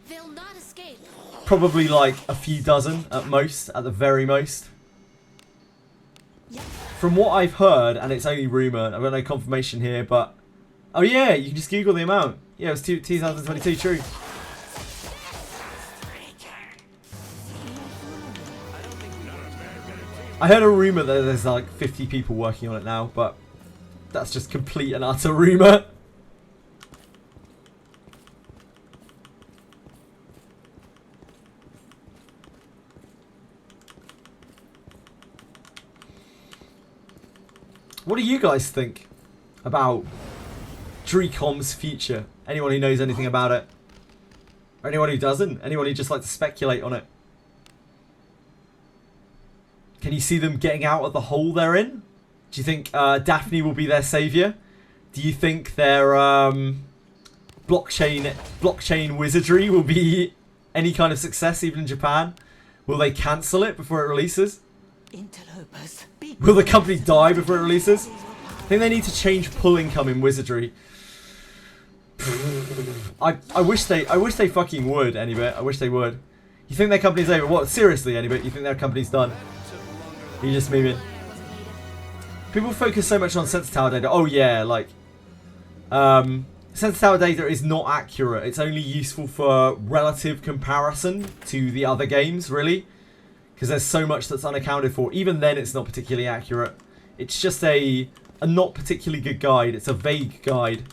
They'll not escape. Probably like a few dozen at most, at the very most. From what I've heard, and it's only rumour, I've got no confirmation here, but... Oh yeah, you can just Google the amount. Yeah, it was 2022, true. I heard a rumour that there's like 50 people working on it now, but that's just complete and utter rumour. What do you guys think about DreCom's future? Anyone who knows anything about it? Or anyone who doesn't? Anyone who just likes to speculate on it? Can you see them getting out of the hole they're in? Do you think Daphne will be their savior? Do you think their blockchain wizardry will be any kind of success even in Japan? Will they cancel it before it releases? Interlopers. Will the company die before it releases? I think they need to change pull income in Wizardry. I wish they fucking would, Anybit. I wish they would. You think their company's over? What? Seriously, Anybit? You think their company's done? You just memeing. People focus so much on sensor tower data. Oh yeah, like sensor tower data is not accurate. It's only useful for relative comparison to the other games, really. Because there's so much that's unaccounted for. Even then, it's not particularly accurate. It's just a not particularly good guide. It's a vague guide.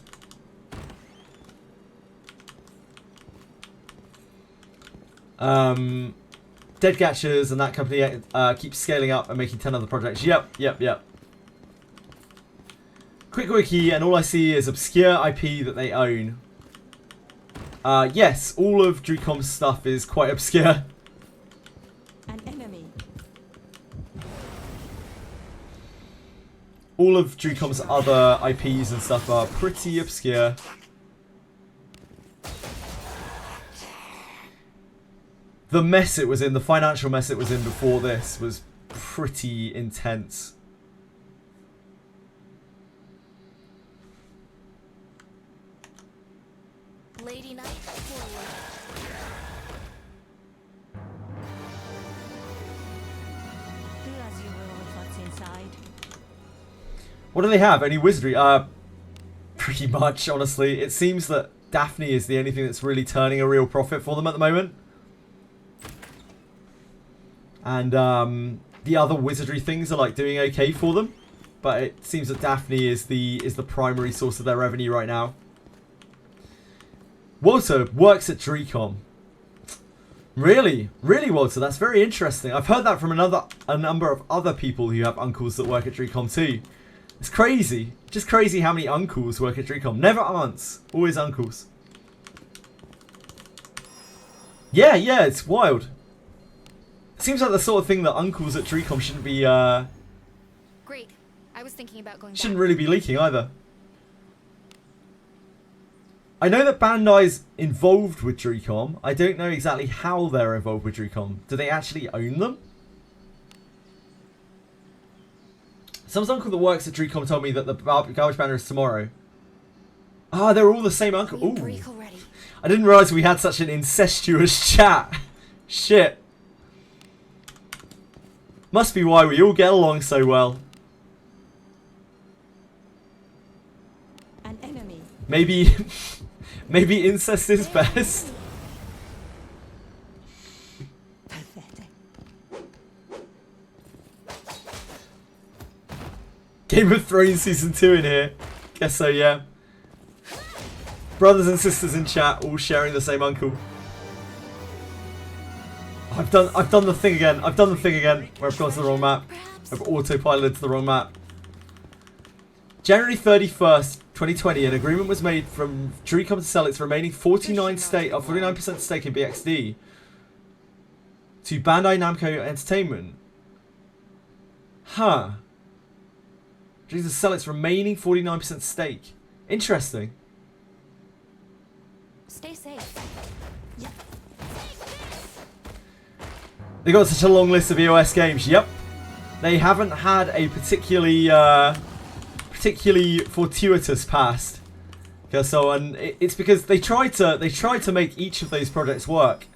Dead Catchers and that company keeps scaling up and making 10 other projects. Yep. Quick wiki, and all I see is obscure IP that they own. Yes, all of DreCom's stuff is quite obscure. An enemy. All of DreCom's other IPs and stuff are pretty obscure. The mess it was in, the financial mess it was in before this was pretty intense. Lady Knight, forward. Do as you will with what's inside. What do they have? Only Wizardry? Pretty much, honestly. It seems that Daphne is the only thing that's really turning a real profit for them at the moment. And the other Wizardry things are like doing okay for them. But it seems that Daphne is the primary source of their revenue right now. Walter works at DreCom. Really? Really, Walter? That's very interesting. I've heard that from a number of other people who have uncles that work at DreCom too. It's crazy. Just crazy how many uncles work at DreCom. Never aunts. Always uncles. Yeah, it's wild. Seems like the sort of thing that uncles at DreCom shouldn't be, Great. I was thinking about going shouldn't back. really be leaking either. I know that Bandai's involved with DreCom. I don't know exactly how they're involved with DreCom. Do they actually own them? Some uncle that works at DreCom told me that the garbage banner is tomorrow. Ah, they're all the same uncle. Ooh. Vehicle ready. I didn't realise we had such an incestuous chat. Shit. Must be why we all get along so well. An enemy. Maybe maybe incest is best. Pathetic. Game of Thrones Season 2 in here. Guess so, yeah. Brothers and sisters in chat, all sharing the same uncle. I've done the thing again. I've done the thing again where I've gone to the wrong map. I've autopiloted to the wrong map. January 31st, 2020, an agreement was made from DreCom to sell its remaining 49% stake in BXD to Bandai Namco Entertainment. Huh. DreCom to sell its remaining 49% stake. Interesting. Stay safe. They got such a long list of EOS games. Yep. They haven't had a particularly fortuitous past. So, and it's because they tried to make each of those projects work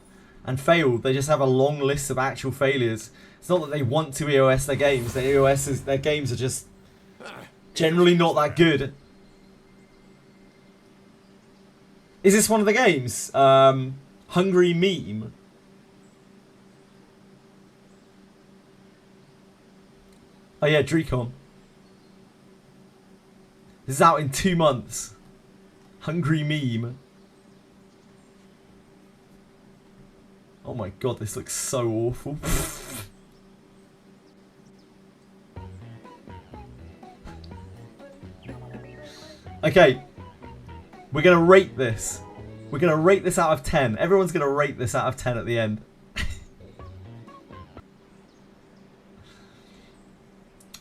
and failed. They just have a long list of actual failures. It's not that they want to EOS their games. Their games are just generally not that good. Is this one of the games? Hungry Meme. Oh yeah, DreCom. This is out in 2 months. Hungry Meme. Oh my god, this looks so awful. Okay. We're going to rate this. We're going to rate this out of 10. Everyone's going to rate this out of 10 at the end.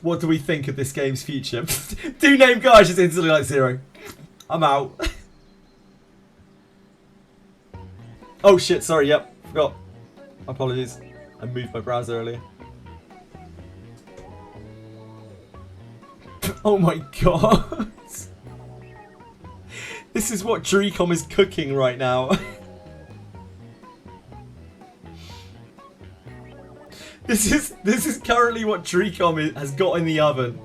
What do we think of this game's future? Do name guys just instantly like 0. I'm out. Oh shit, sorry, yep. Forgot. Apologies. I moved my browser earlier. Oh my god. This is what Dreecom is cooking right now. This is currently what Dreecom has got in the oven.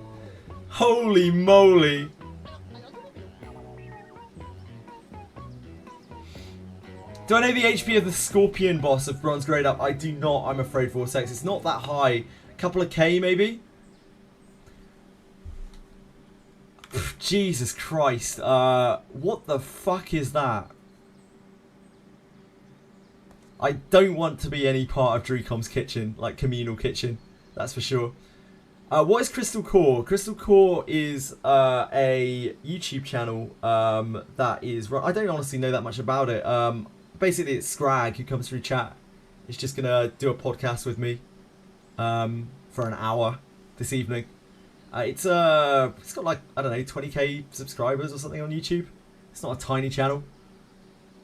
Holy moly. Do I know the HP of the Scorpion boss of Bronze Grade Up? I do not, I'm afraid, Vortex. It's not that high. A couple of K, maybe? Jesus Christ. What the fuck is that? I don't want to be any part of Dreecom's kitchen, like communal kitchen. That's for sure. What is Crystal Core? Crystal Core is a YouTube channel that is... I don't honestly know that much about it. Basically, it's Scrag who comes through chat. He's just going to do a podcast with me for an hour this evening. It's got like, I don't know, 20k subscribers or something on YouTube. It's not a tiny channel.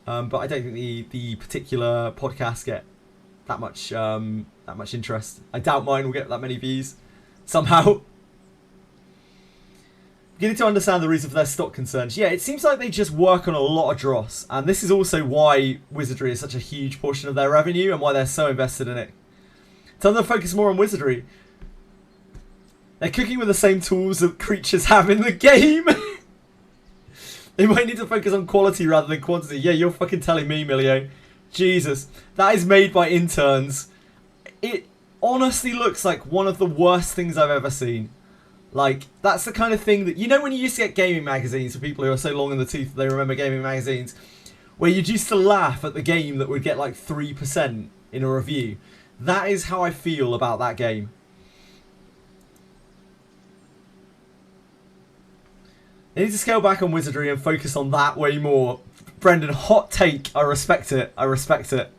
But I don't think the particular podcasts get that much interest. I doubt mine will get that many views somehow. Beginning to understand the reason for their stock concerns. Yeah, it seems like they just work on a lot of dross, and this is also why Wizardry is such a huge portion of their revenue and why they're so invested in it. Tell them to focus more on Wizardry. They're cooking with the same tools that creatures have in the game. They might need to focus on quality rather than quantity. Yeah, you're fucking telling me, Milio. Jesus. That is made by interns. It honestly looks like one of the worst things I've ever seen. Like, that's the kind of thing that... You know when you used to get gaming magazines for people who are so long in the tooth they remember gaming magazines? Where you used to laugh at the game that would get like 3% in a review. That is how I feel about that game. They need to scale back on Wizardry and focus on that way more. Brendan, hot take. I respect it. I respect it.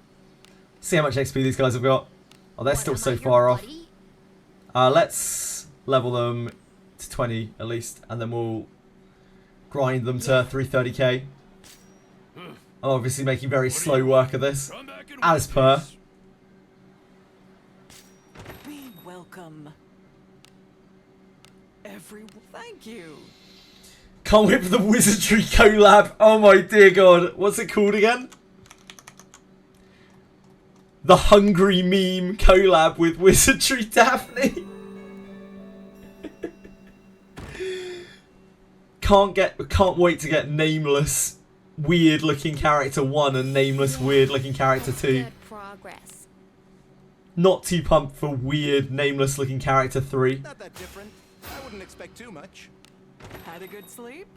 See how much XP these guys have got. Oh, they're still so far off. Let's level them to 20 at least, and then we'll grind them to 330k. I'm obviously making very slow work of this, as per. Be welcome. Everyone, thank you. Can't wait for the Wizardry collab. Oh my dear god. What's it called again? The Hungry Meme collab with Wizardry Daphne. Can't wait to get Nameless Weird Looking Character 1 and Nameless Weird Looking Character 2. Good progress. Not too pumped for Weird Nameless Looking Character 3. Not that different. I wouldn't expect too much. Had a good sleep?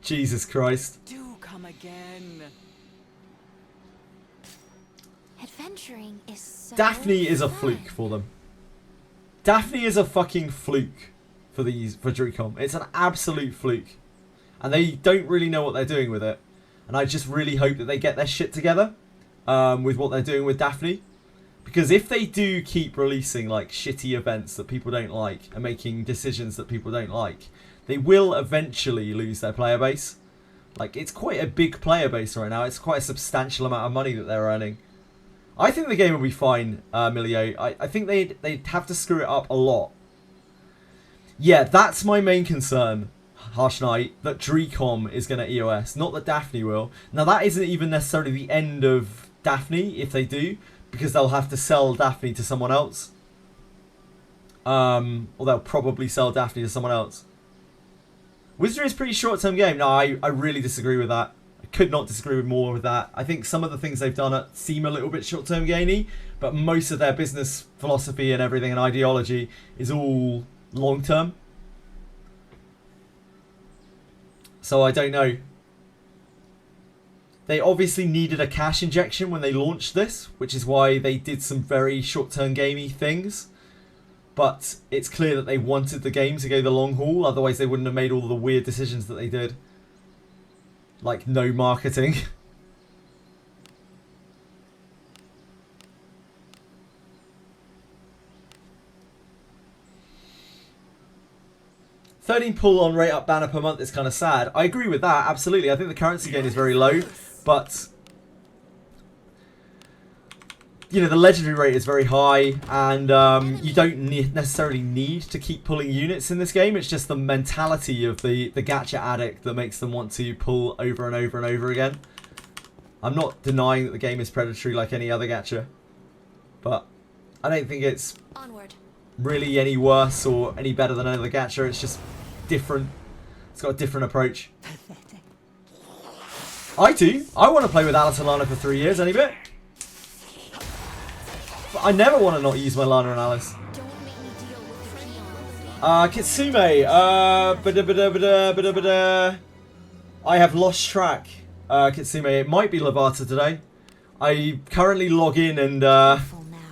Jesus Christ. Do come again. Adventuring is so Daphne is a fun. fluke for them. Daphne is a fucking fluke for Dreecom. It's an absolute fluke. And they don't really know what they're doing with it. And I just really hope that they get their shit together with what they're doing with Daphne. Because if they do keep releasing like shitty events that people don't like and making decisions that people don't like, they will eventually lose their player base. Like, it's quite a big player base right now. It's quite a substantial amount of money that they're earning. I think the game will be fine, Milio. I think they'd have to screw it up a lot. Yeah, that's my main concern, Harsh Knight, that Dreecom is going to EOS, not that Daphne will. Now, that isn't even necessarily the end of Daphne, if they do, because they'll have to sell Daphne to someone else. Or they'll probably sell Daphne to someone else. Wizardry is a pretty short-term game. No, I really disagree with that. I could not disagree with more with that. I think some of the things they've done seem a little bit short-term gainy, but most of their business philosophy and everything and ideology is all long-term. So I don't know. They obviously needed a cash injection when they launched this, which is why they did some very short-term gamey things. but it's clear that they wanted the game to go the long haul, otherwise they wouldn't have made all the weird decisions that they did. Like no marketing. $13 pull on rate up banner per month is kind of sad. I agree with that, absolutely. I think the currency gain is very low, but you know, the legendary rate is very high, and you don't necessarily need to keep pulling units in this game. It's just the mentality of the gacha addict that makes them want to pull over and over and over again. I'm not denying that the game is predatory like any other gacha, but I don't think it's really any worse or any better than another gacha. It's just different. It's got a different approach. I want to play with Alice and Lana for 3 years, any bit. But I never want to not use my Lana and Alice. Kitsume. I have lost track. Kitsume. It might be Lavata today. I currently log in and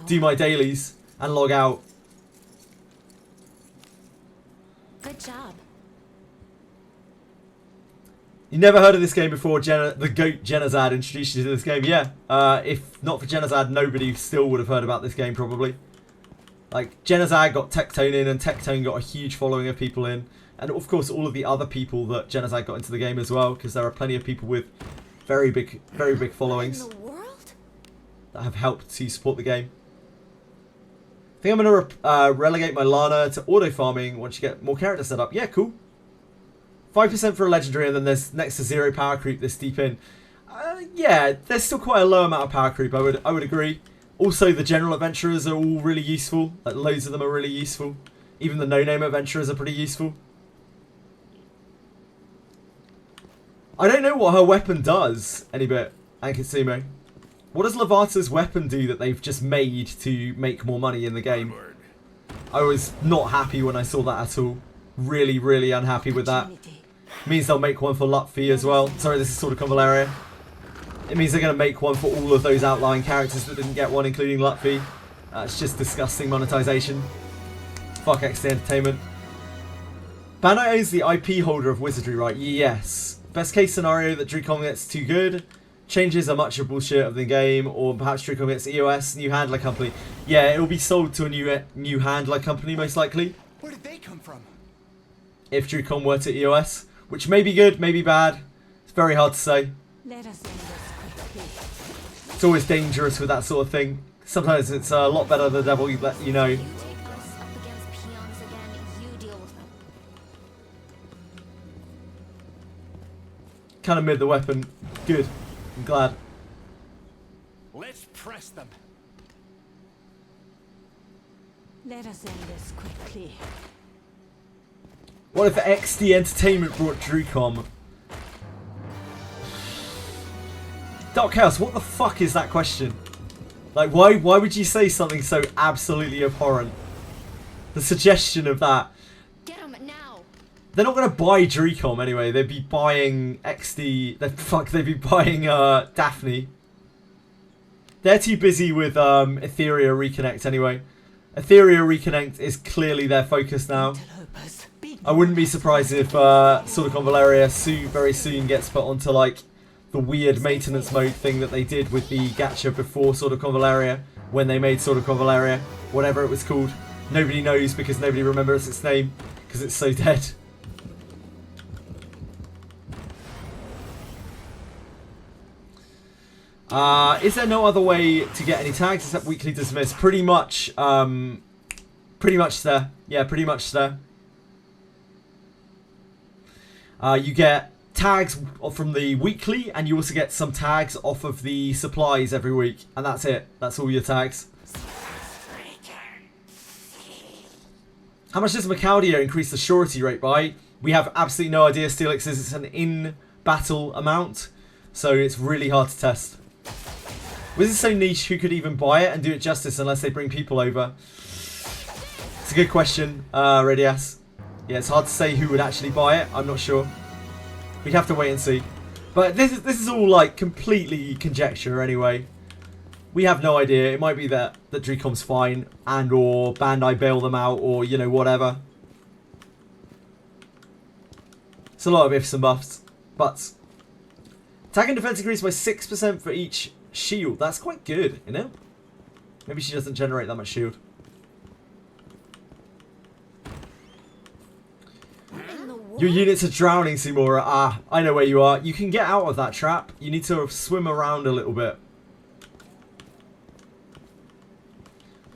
do my dailies and log out. Good job. You never heard of this game before? The GOAT Genazad introduced you to this game. Yeah. If not for Genazad, nobody still would have heard about this game probably. Like, Genazad got Tectone in, and Tectone got a huge following of people in. And of course all of the other people that Genazad got into the game as well, because there are plenty of people with very big followings that have helped to support the game. I think I'm going to relegate my Lana to auto farming once you get more characters set up. Yeah, cool. 5% for a legendary, and then there's next to 0 power creep this deep in. Yeah, there's still quite a low amount of power creep, I would agree. Also, the general adventurers are all really useful. Like, loads of them are really useful. Even the no-name adventurers are pretty useful. I don't know what her weapon does, any bit, Ankitsume. What does Lavata's weapon do that they've just made to make more money in the game? I was not happy when I saw that at all. Really, really unhappy with that. Means they'll make one for Lutfi as well. Sorry, this is sort of Convaleria. It means they're going to make one for all of those outlying characters that didn't get one, including Lutfi. It's just disgusting monetization. Fuck XD Entertainment. Bandai owns the IP holder of Wizardry, right? Yes. Best case scenario that Drucom gets too good. Changes are much of bullshit of the game, or perhaps Drucom gets EOS, new handler company. Yeah, it will be sold to a new handler company, most likely. Where did they come from? If Drucom were to EOS, which may be good, may be bad. It's very hard to say. Let us end this quickly. It's always dangerous with that sort of thing. Sometimes it's a lot better the devil you let you know. You take us up against peons again, you deal with them. Kind of mid the weapon. Good. I'm glad. Let's press them. Let us end this quickly. What if XD Entertainment brought Drucom? Dark Chaos, what the fuck is that question? Like, why would you say something so absolutely abhorrent? The suggestion of that. Get him now. They're not going to buy Drucom anyway. They'd be buying XD. They'd be buying Daphne. They're too busy with Etheria Reconnect anyway. Etheria Reconnect is clearly their focus now. I wouldn't be surprised if Sword of Convaleria very soon gets put onto like the weird maintenance mode thing that they did with the gacha before Sword of Convaleria, when they made Sword of Convaleria, whatever it was called. Nobody knows because nobody remembers its name because it's so dead. Is there no other way to get any tags except weekly dismiss? Pretty much there. Yeah, pretty much there. You get tags from the weekly, and you also get some tags off of the supplies every week, and that's it. That's all your tags. How much does Macaudio increase the surety rate by? We have absolutely no idea, Steelix, is it's an in-battle amount, so it's really hard to test. Wizard's so niche, who could even buy it and do it justice unless they bring people over? It's a good question, Radias. Yeah, it's hard to say who would actually buy it. I'm not sure. We'd have to wait and see. But this is all like completely conjecture anyway. We have no idea. It might be that Dricom's fine and or Bandai bail them out or, you know, whatever. It's a lot of ifs and buts. Attack and defense increased by 6% for each shield. That's quite good, you know? Maybe she doesn't generate that much shield. Your units are drowning, Simora. Ah, I know where you are. You can get out of that trap. You need to swim around a little bit.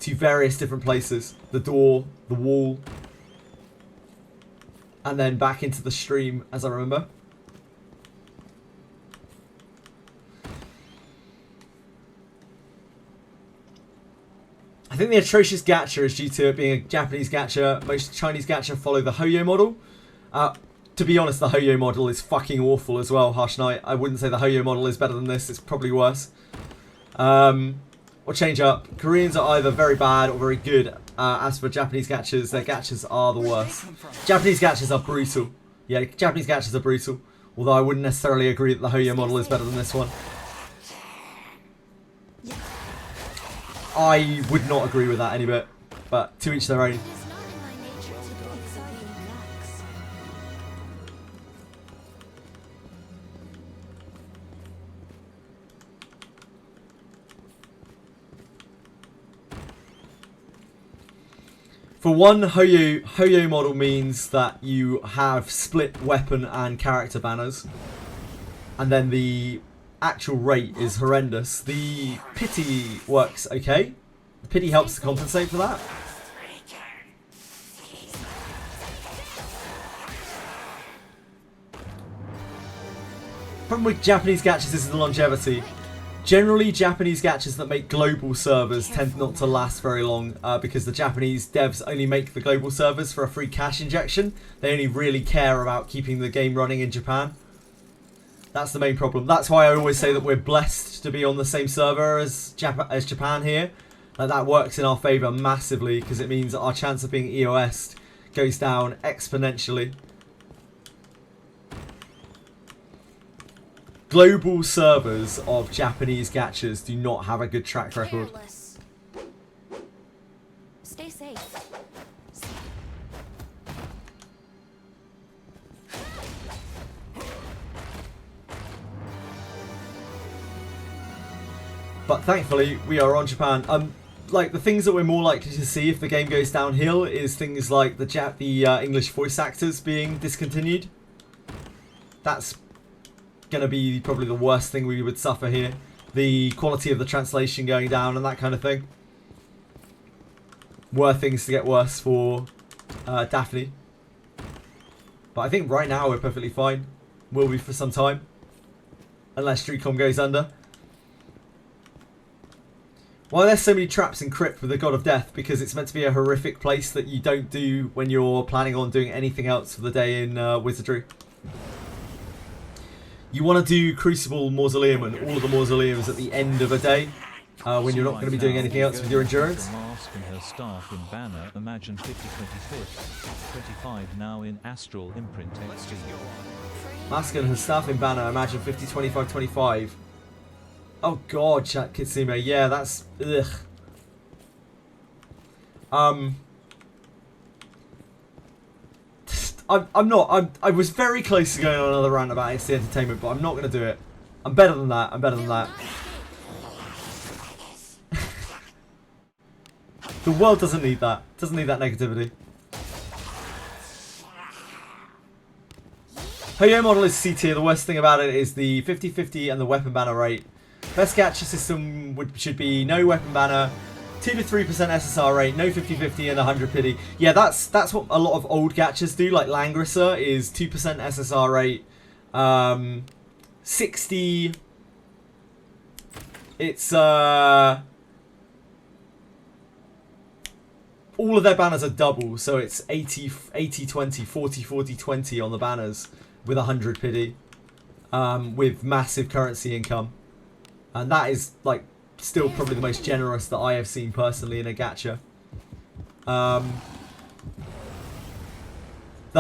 To various different places. The door, the wall. And then back into the stream, as I remember. I think the atrocious gacha is due to it being a Japanese gacha. Most Chinese gacha follow the Hoyo model. To be honest, the Hoyo model is fucking awful as well, Harsh Knight. I wouldn't say the Hoyo model is better than this. It's probably worse. Or change up. Koreans are either very bad or very good. As for Japanese gachas, their gachas are the worst. Japanese gachas are brutal. Yeah, Japanese gachas are brutal. Although I wouldn't necessarily agree that the Hoyo model is better than this one. I would not agree with that any bit. But to each their own. For one, Hoyo model means that you have split weapon and character banners. And then the actual rate is horrendous. The pity works okay. The pity helps to compensate for that. Problem with Japanese gachas is the longevity. Generally, Japanese gachas that make global servers tend not to last very long because the Japanese devs only make the global servers for a free cash injection. They only really care about keeping the game running in Japan. That's the main problem. That's why I always say that we're blessed to be on the same server as Japan here. That works in our favour massively because it means that our chance of being EOS'd goes down exponentially. Global servers of Japanese gachas do not have a good track record. Careless. Stay safe. But thankfully, we are on Japan. Like the things that we're more likely to see if the game goes downhill is things like the English voice actors being discontinued. That's gonna be probably the worst thing we would suffer here. The quality of the translation going down and that kind of thing. Were things to get worse for Daphne. But I think right now we're perfectly fine. Will be for some time. Unless Streetcom goes under. Why are there so many traps in Crypt with the God of Death? Because it's meant to be a horrific place that you don't do when you're planning on doing anything else for the day in Wizardry. You want to do Crucible Mausoleum and all of the mausoleums at the end of a day when you're not going to be doing anything else with your endurance. Mask and her staff in Banner, imagine 5025. 25 now in Astral Imprint XG. Mask and her staff in Banner, imagine 50, 25, 25. Oh god, chat Kitsune, yeah, that's ugh. I was very close to going on another rant about XD Entertainment, but I'm not going to do it. I'm better than that. I'm better than that. The world doesn't need that. Doesn't need that negativity. Hoyo model is C tier. The worst thing about it is the 50-50 and the weapon banner rate. Best gacha system should be no weapon banner, 2 to 3% SSR rate, no 50-50 and 100 pity. Yeah, that's what a lot of old gachas do, like Langrisser is 2% SSR rate, 60... It's, all of their banners are double, so it's 80-20, 40-40-20 on the banners with 100 pity, with massive currency income. And that is, like, still probably the most generous that I have seen personally in a gacha. The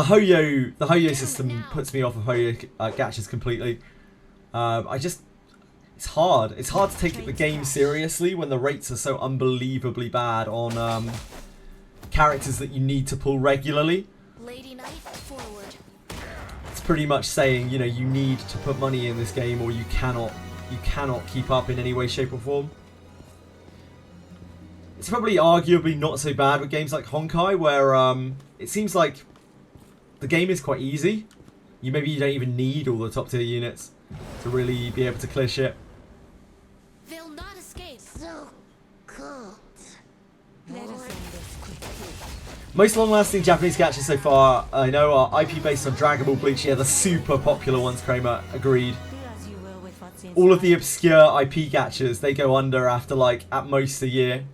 Hoyo system puts me off of Hoyo gachas completely. It's hard. It's hard to take the game seriously when the rates are so unbelievably bad on characters that you need to pull regularly. Lady Knight, forward. It's pretty much saying, you know, you need to put money in this game or you cannot keep up in any way, shape or form. It's probably arguably not so bad with games like Honkai, where it seems like the game is quite easy. Maybe you don't even need all the top tier units to really be able to clear shit. They'll not escape. So cold. Let us end this quickly. Most long-lasting Japanese gacha so far, I know, are IP based on Dragon Ball, Bleach. Yeah, the super popular ones, Kramer. Agreed. Do as you will with what's All of the inside. obscure IP gachas, they go under after, like, at most a year.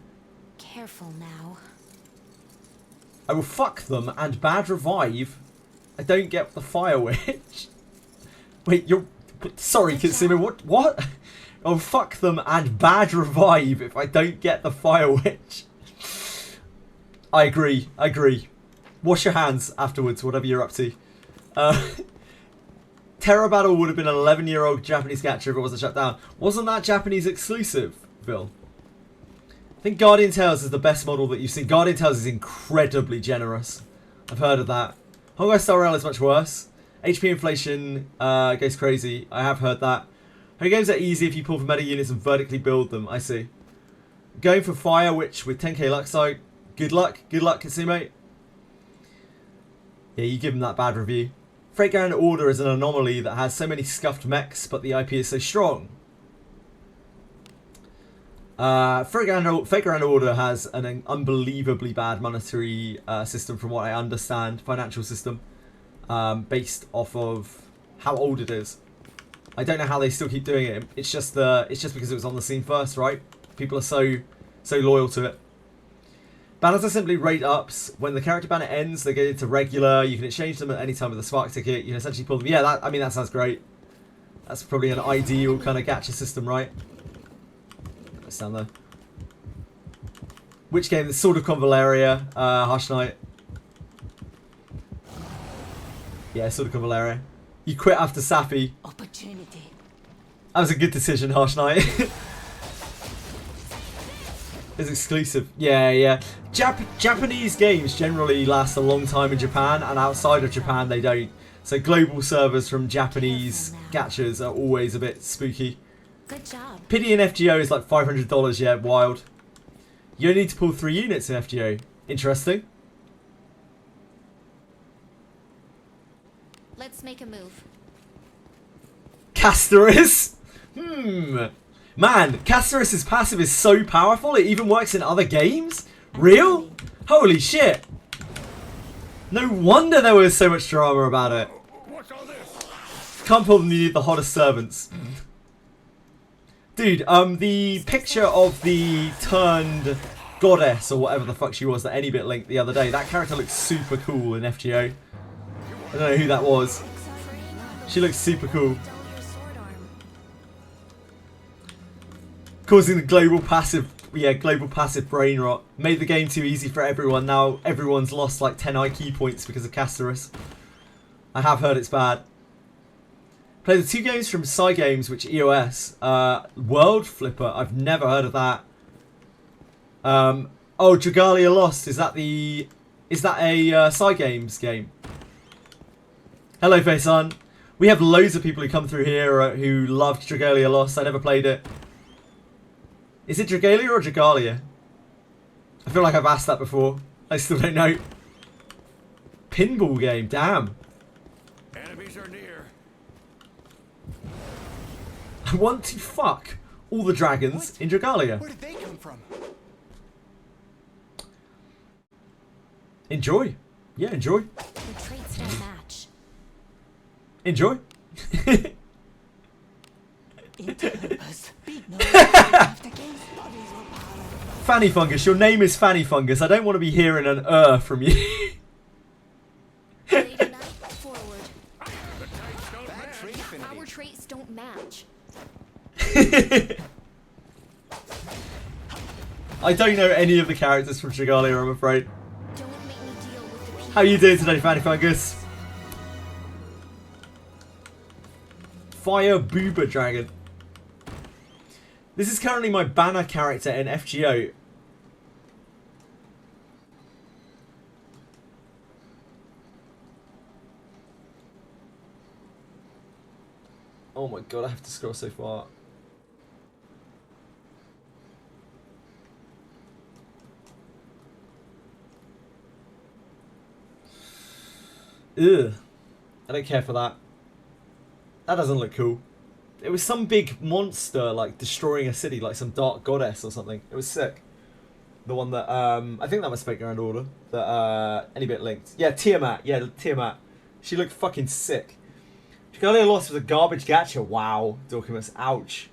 Careful now. I will fuck them and bad revive. I don't get the Fire Witch. Wait, you're... Sorry, Kitsune, what? I'll fuck them and bad revive if I don't get the Fire Witch. I agree. Wash your hands afterwards, whatever you're up to. Terror Battle would have been an 11-year-old Japanese gacha if it wasn't shut down. Wasn't that Japanese exclusive, Bill? I think Guardian Tales is the best model that you've seen. Guardian Tales is incredibly generous. I've heard of that. Honkai Star Rail is much worse. HP inflation goes crazy. I have heard that. Her games are easy if you pull from meta units and vertically build them. I see. Going for Fire Witch with 10k Luxite. Good luck. Good luck, Kitsune. Yeah, you give him that bad review. Freight Grand Order is an anomaly that has so many scuffed mechs, but the IP is so strong. Freight Grand Order has an unbelievably bad monetary system, from what I understand, financial system, based off of how old it is. I don't know how they still keep doing it. It's just because it was on the scene first, right? People are so loyal to it. Banners are simply rate ups. When the character banner ends, they get into regular. You can exchange them at any time with a spark ticket. You can essentially pull them. Yeah, that sounds great. That's probably an ideal kind of gacha system, right? That's down there. Which game? The Sword of Convaleria, Harsh Knight. Yeah, Sword of Convaleria. You quit after Sappy. Opportunity. That was a good decision, Harsh Knight. It's exclusive. Yeah. Japanese games generally last a long time in Japan, and outside of Japan they don't. So global servers from Japanese gachas are always a bit spooky. Good job. Pity in FGO is like $500, yeah, wild. You only need to pull 3 units in FGO. Interesting. Let's make a move. Castoris? Man, Castoris' passive is so powerful, it even works in other games? Real? Holy shit. No wonder there was so much drama about it. What's all this? Can't pull them, you need the hottest servants. Dude, the picture of the turned goddess, or whatever the fuck she was, that Anybit linked the other day, that character looks super cool in FGO. I don't know who that was. She looks super cool. Causing the global passive brain rot. Made the game too easy for everyone. Now everyone's lost like 10 IQ points because of Castoris. I have heard it's bad. Played the 2 games from Cygames, which EOS. World Flipper, I've never heard of that. Oh, Dragalia Lost, is that a Cygames game? Hello, Faison. We have loads of people who come through here who loved Dragalia Lost. I never played it. Is it Dragalia or Dragalia? I feel like I've asked that before. I still don't know. Pinball game, damn. Enemies are near. I want to fuck all the dragons in Dragalia. Where did they come from? Enjoy. Yeah, enjoy. Your traits don't match. Enjoy. Interlopers. Beat no one. Survived against bodies were powered. Fanny Fungus, your name is Fanny Fungus. I don't want to be hearing an from you. Lady Knight, forward. Bad trait affinity. Our traits don't match. I don't know any of the characters from Dragalia, I'm afraid. Don't make me deal with the people. How you doing today, Fanny Fungus? Fire Booba Dragon. This is currently my banner character in FGO. Oh my god, I have to scroll so far. Ugh. I don't care for that. That doesn't look cool. It was some big monster, like, destroying a city, like some dark goddess or something. It was sick. The one that, I think that was Fake Grand Order. That, any bit linked. Yeah, Tiamat. Yeah, Tiamat. She looked fucking sick. She got a loss with a garbage gacha. Wow. Dorkimus. Ouch.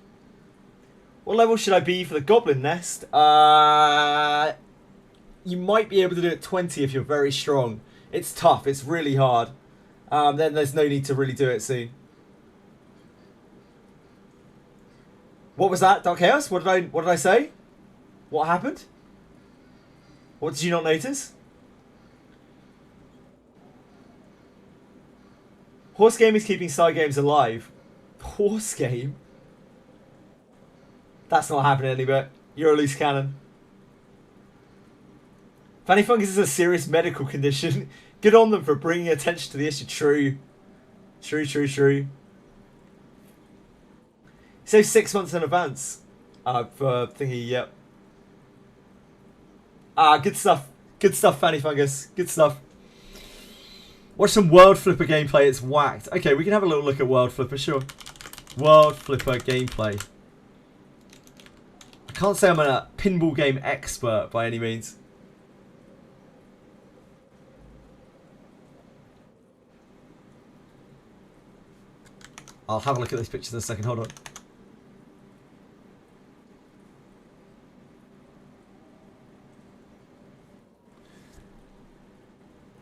What level should I be for the Goblin Nest? You might be able to do it 20 if you're very strong. It's tough. It's really hard. Then there's no need to really do it soon. What was that, Dark Chaos? What did I say? What happened? What did you not notice? Horse Game is keeping side games alive. Horse Game? That's not happening any bit. You're a loose cannon. Fanny fungus is a serious medical condition. Good on them for bringing attention to the issue. True. True, true, true. Save 6 months in advance. For thingy, yep. Good stuff. Good stuff, Fanny Fungus. Good stuff. Watch some World Flipper gameplay, it's whacked. Okay, we can have a little look at World Flipper, sure. World Flipper gameplay. I can't say I'm a pinball game expert by any means. I'll have a look at those pictures in a second, hold on.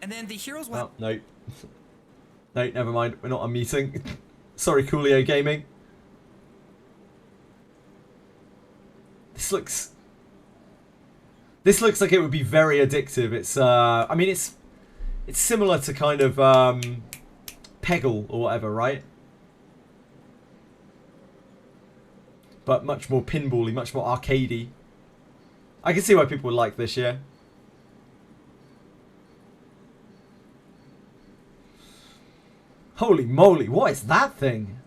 And then the heroes Oh, no. No, never mind. We're not unmuting. Sorry, Coolio Gaming. This looks like it would be very addictive. It's I mean it's similar to kind of Peggle or whatever, right? But much more pinball-y, much more arcadey. I can see why people would like this, yeah. Holy moly, what is that thing?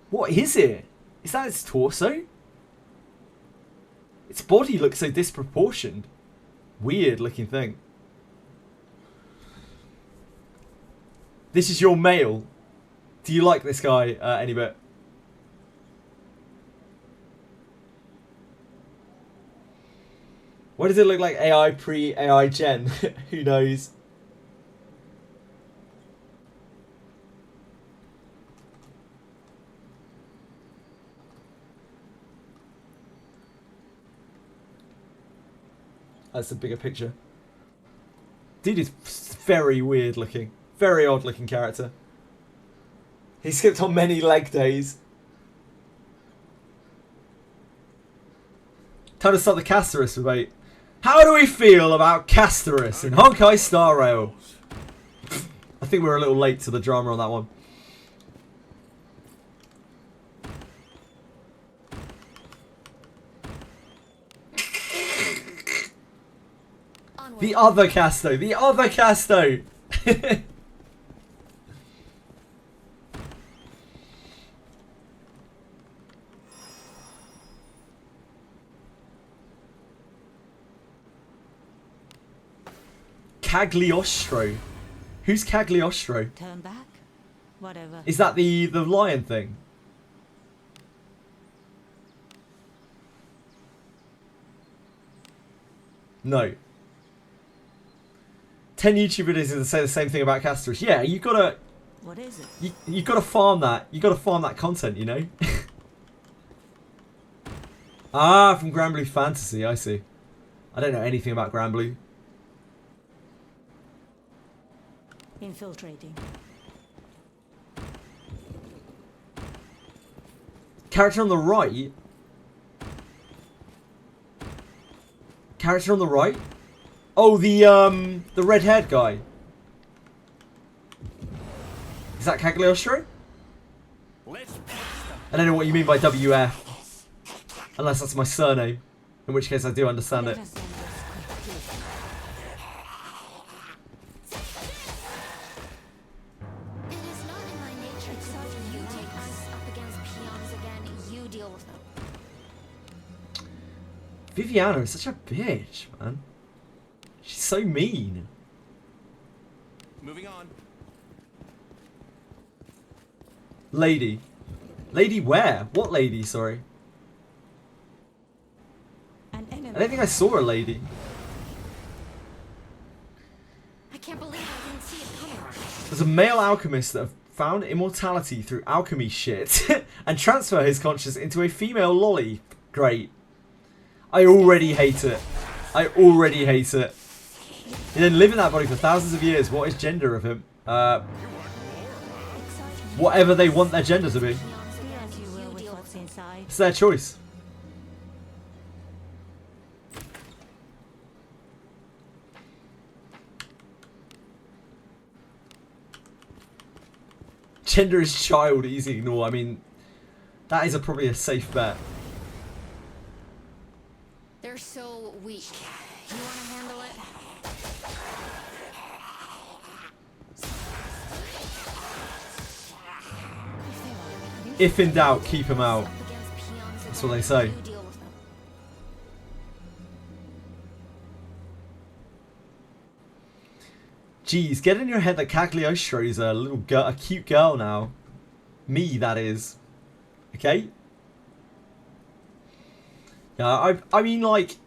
What is it? Is that its torso? Its body looks so disproportioned. Weird looking thing. This is your male. Do you like this guy any bit? What does it look like AI pre-AI gen? Who knows? That's a bigger picture. Dude is very weird looking. Very odd looking character. He skipped on many leg days. Time to start the Castorus debate. How do we feel about Castorus in Honkai Star Rail? I think we're a little late to the drama on that one. The other Casto! The other Casto! Cagliostro. Who's Cagliostro? Turn back. Whatever. Is that the lion thing? No. 10 YouTube videos to say the same thing about Castorus. Yeah, you gotta. What is it? You gotta farm that. You gotta farm that content, you know. Ah, from Grand Blue Fantasy. I see. I don't know anything about Grand Blue. Infiltrating. Character on the right. Character on the right. Oh, the red-haired guy. Is that Cagliostro? I don't know what you mean by WF. Unless that's my surname, in which case I do understand Let it. us end this quickly. It is not in my nature to let you take us up against peons again. You deal with them. Viviana is such a bitch, man. She's so mean. Moving on. Lady. Lady where? What lady, sorry? An enemy. I don't think I saw a lady. I can't believe I didn't see it coming. There's a male alchemist that have found immortality through alchemy shit and transfer his conscience into a female lolly. Great. I already hate it. I already hate it. He then live in that body for thousands of years. What is gender of him? Whatever they want their gender to be. Do as you will with what's inside. It's their choice. Gender is child, easy ignore. I mean, that is probably a safe bet. They're so weak. You want to handle it? If in doubt, keep him out. Up against peons That's again. what they say. You deal with them. Geez, get in your head that Cagliostro is a little girl, a cute girl now. Me, that is. Okay? Yeah, I mean, like...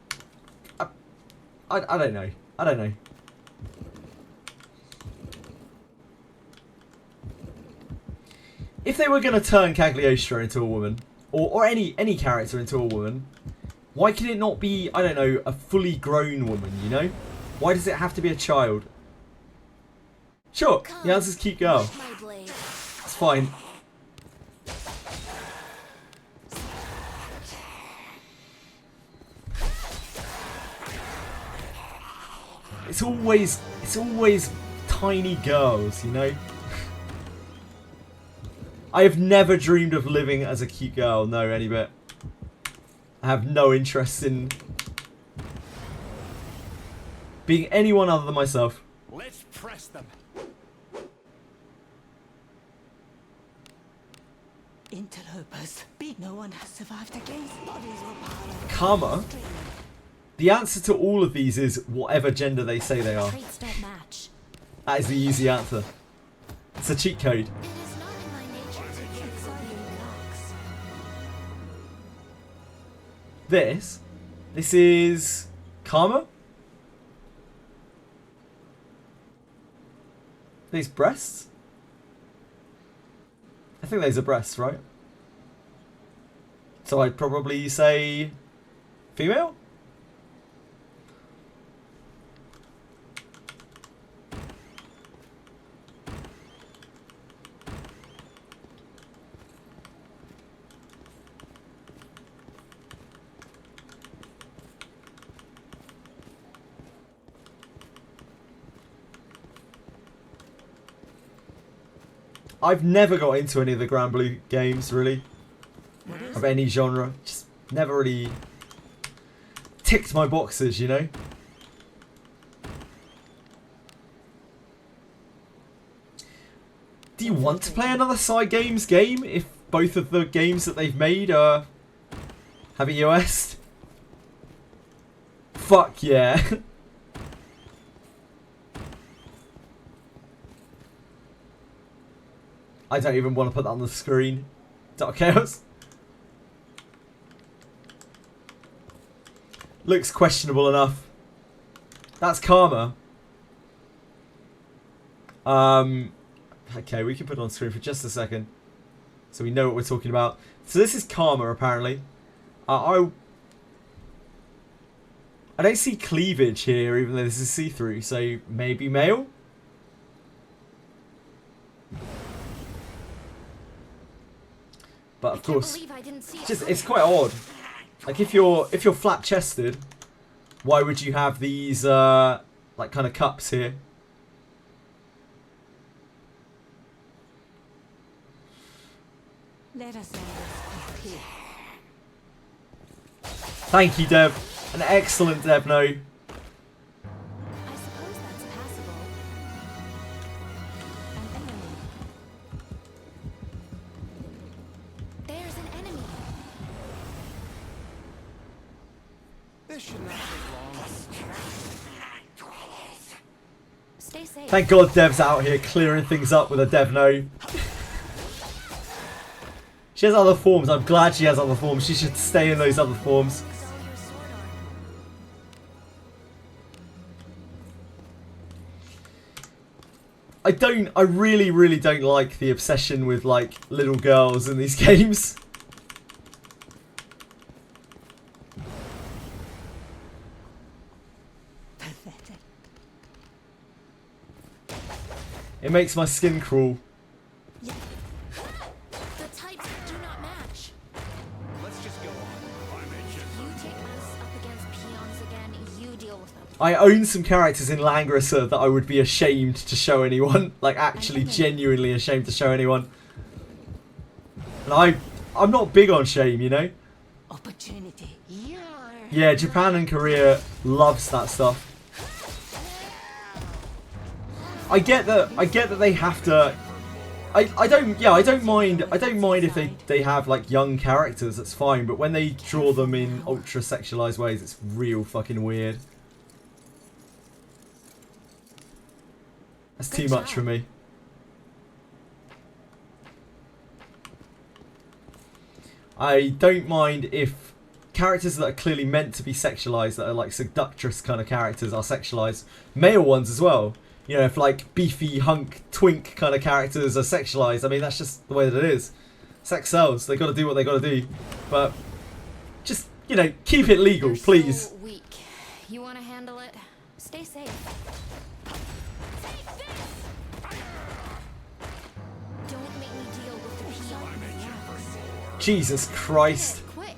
I don't know. I don't know. If they were going to turn Cagliostro into a woman, or any character into a woman, why can it not be, I don't know, a fully grown woman, you know? Why does it have to be a child? Sure, the answer's cute girl. My blade. It's fine. It's always tiny girls, you know? I have never dreamed of living as a cute girl, no, any bit. I have no interest in being anyone other than myself. Let's press them. Interlopers. Beat no one has survived against. Bodies were piled on. Karma? The answer to all of these is whatever gender they say they are. Traits don't match. That is the easy answer. It's a cheat code. It is not in my nature to get exciting relax. This is Karma? These breasts? I think those are breasts, right? So I'd probably say female? I've never got into any of the Grand Blue games, really. Of any genre. Just never really ticked my boxes, you know? Do you want to play another Side Games game if both of the games that they've made have a EOS? Fuck yeah. I don't even want to put that on the screen. Dark Chaos. Looks questionable enough. That's Karma. Okay, we can put it on screen for just a second, so we know what we're talking about. So this is Karma, apparently. I don't see cleavage here, even though this is see-through. So maybe male. But of course, it's quite odd. Like if you're flat-chested, why would you have these like kind of cups here? Let us end this quickly. Thank you, Dev. An excellent Dev, no. I suppose that's passable. An enemy. There's an enemy. This should not take long. Stay safe. Thank God Dev's out here clearing things up with a Dev no. She has other forms. I'm glad she has other forms. She should stay in those other forms. I really don't like the obsession with like little girls in these games. It makes my skin crawl. The types do not match. Let's just go on. You take us up against peons again, you deal with them. I own some characters in Langrasser that I would be ashamed to show anyone. Like actually genuinely ashamed to show anyone. And I'm not big on shame, you know? Opportunity. Yeah, Japan and Korea loves that stuff. I get that they have to. I don't mind if they have like young characters, that's fine, but when they draw them in ultra sexualized ways, it's real fucking weird. That's too much for me. I don't mind if characters that are clearly meant to be sexualized, that are like seductress kind of characters, are sexualized. Male ones as well. You know, if like beefy, hunk, twink kind of characters are sexualized, I mean, that's just the way that it is. Sex sells. They got to do what they got to do. But just, you know, keep it legal, You're please. So weak. You want to handle it? Stay safe. Take this! Don't make me deal with the peons. Jesus Christ. Quick.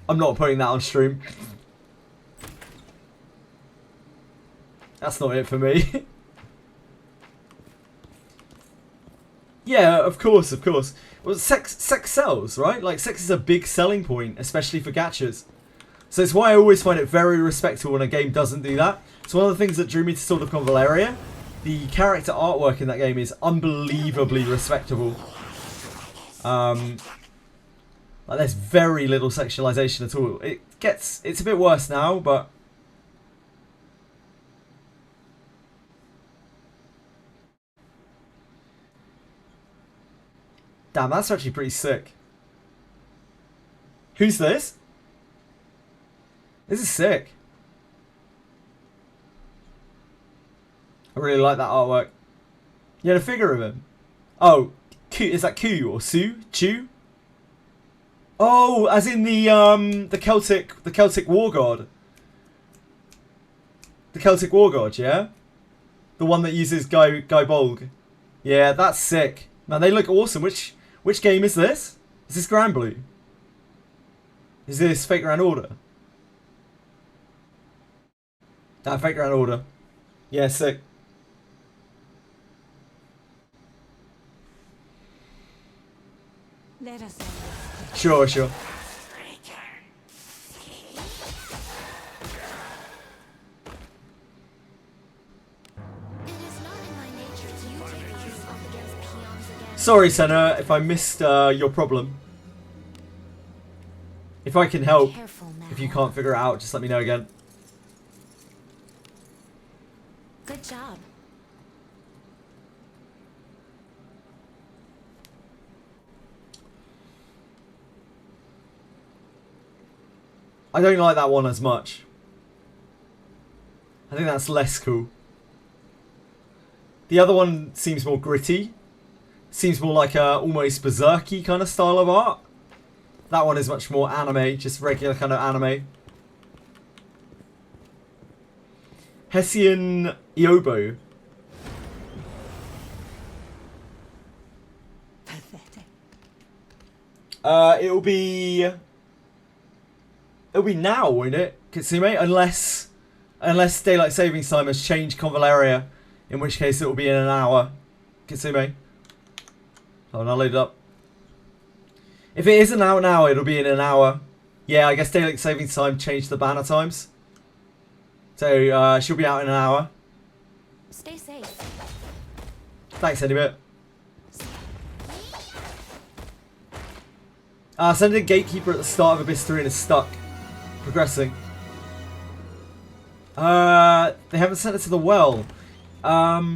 I'm not putting that on stream. That's not it for me. Yeah, of course. Well, sex sells, right? Like, sex is a big selling point, especially for gachas. So it's why I always find it very respectable when a game doesn't do that. It's one of the things that drew me to Sword of Convaleria. The character artwork in that game is unbelievably respectable. Like, there's very little sexualization at all. It's a bit worse now, but damn, that's actually pretty sick. Who's this? This is sick. I really like that artwork. You had a figure of him. Oh, is that Ku or Su? Chu? Oh, as in the Celtic war god. The Celtic war god, yeah? The one that uses Guy Bolg. Yeah, that's sick. Man, they look awesome. Which game is this? Is this Grand Blue? Is this Fate Grand Order? Fate Grand Order. Yeah, sick. Let us Sure. It is not in my nature to take us up against peons again. Sorry, Senna, if I missed your problem. If I can help, Careful now. if you can't figure it out, just let me know again. Good job. I don't like that one as much. I think that's less cool. The other one seems more gritty. Seems more like a almost berserky kind of style of art. That one is much more anime, just regular kind of anime. Hessian Iobo. pathetic. It'll be now, won't it, Katsume? Unless daylight savings time has changed Convaleria, in which case it will be in an hour. Katsume. Oh, and I'll load it up. If it is an hour now, it'll be in an hour. Yeah, I guess daylight saving time changed the banner times. So she'll be out in an hour. Stay safe. Thanks, Anybit. Sending a gatekeeper at the start of Abyss 3 and is stuck. Progressing. They haven't sent it to the well. Yeah,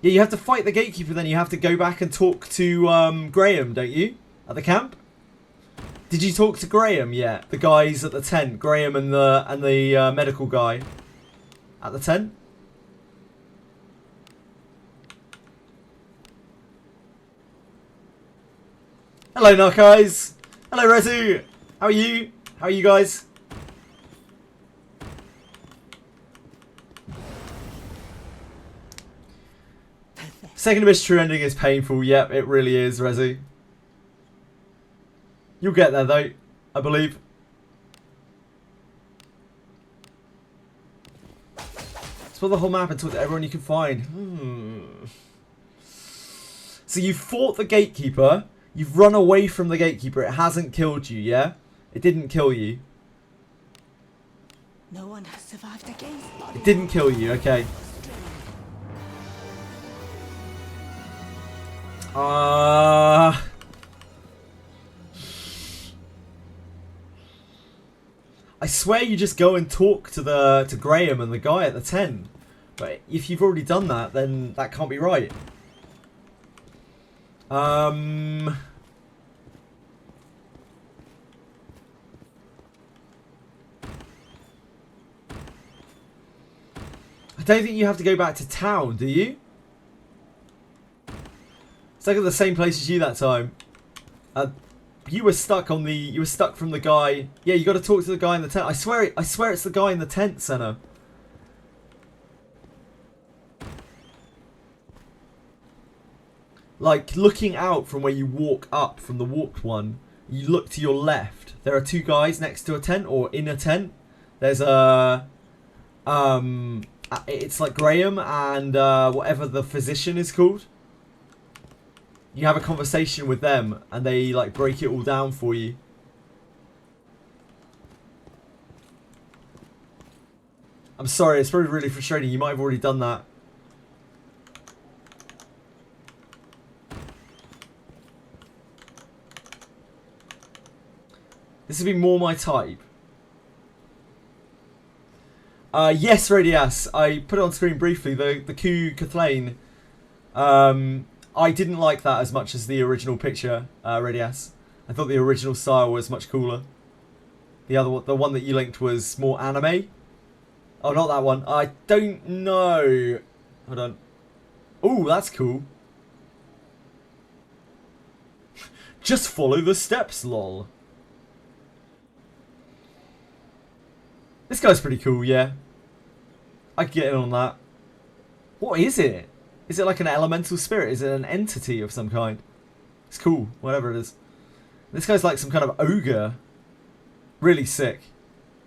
you have to fight the gatekeeper, then you have to go back and talk to Graham, don't you? At the camp? Did you talk to Graham yet? The guys at the tent, Graham and the medical guy at the tent. Hello, Narcos. Hello, Rezu. How are you? How are you guys? Second Abyss true ending is painful. Yep, it really is, Rezu. You'll get there though, I believe. Explore the whole map and talk to everyone you can find. So you fought the gatekeeper. You've run away from the gatekeeper. It hasn't killed you, yeah? It didn't kill you. No one has survived against. It didn't kill you, okay. I swear you just go and talk to Graham and the guy at the tent. But if you've already done that, then that can't be right. I don't think you have to go back to town, do you? It's like at the same place as you that time. You were stuck on the. You were stuck from the guy. Yeah, you got to talk to the guy in the tent. I swear it's the guy in the tent, Senna. Like looking out from where you walk up from the walked one, you look to your left. There are two guys next to a tent or in a tent. There's a. It's like Graham and whatever the physician is called. You have a conversation with them and they like break it all down for you. I'm sorry, it's probably really frustrating. You might have already done that. This would be more my type. Yes, Radias. I put it on screen briefly. The Ku Kathleen. I didn't like that as much as the original picture, Radias. I thought the original style was much cooler. The one that you linked was more anime. Oh, not that one. I don't know. Hold on. Ooh, that's cool. Just follow the steps, lol. This guy's pretty cool, yeah. I could get in on that. What is it? Is it like an elemental spirit? Is it an entity of some kind? It's cool, whatever it is. This guy's like some kind of ogre. Really sick.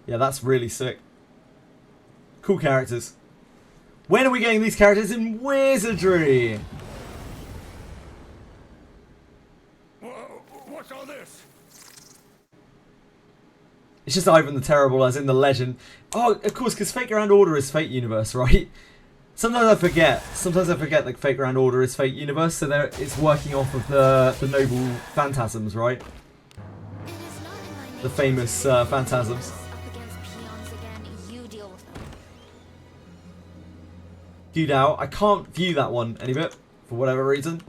Yeah, that's really sick. Cool characters. When are we getting these characters in Wizardry? What's all this? It's just Ivan the Terrible, as in the legend. Oh, of course, because Fate Grand Order is Fate Universe, right? Sometimes I forget. Sometimes I forget that Fate Grand Order is Fate Universe, so it's working off of the noble phantasms, right? The famous phantasms. Viewed out. I can't view that one any bit for whatever reason.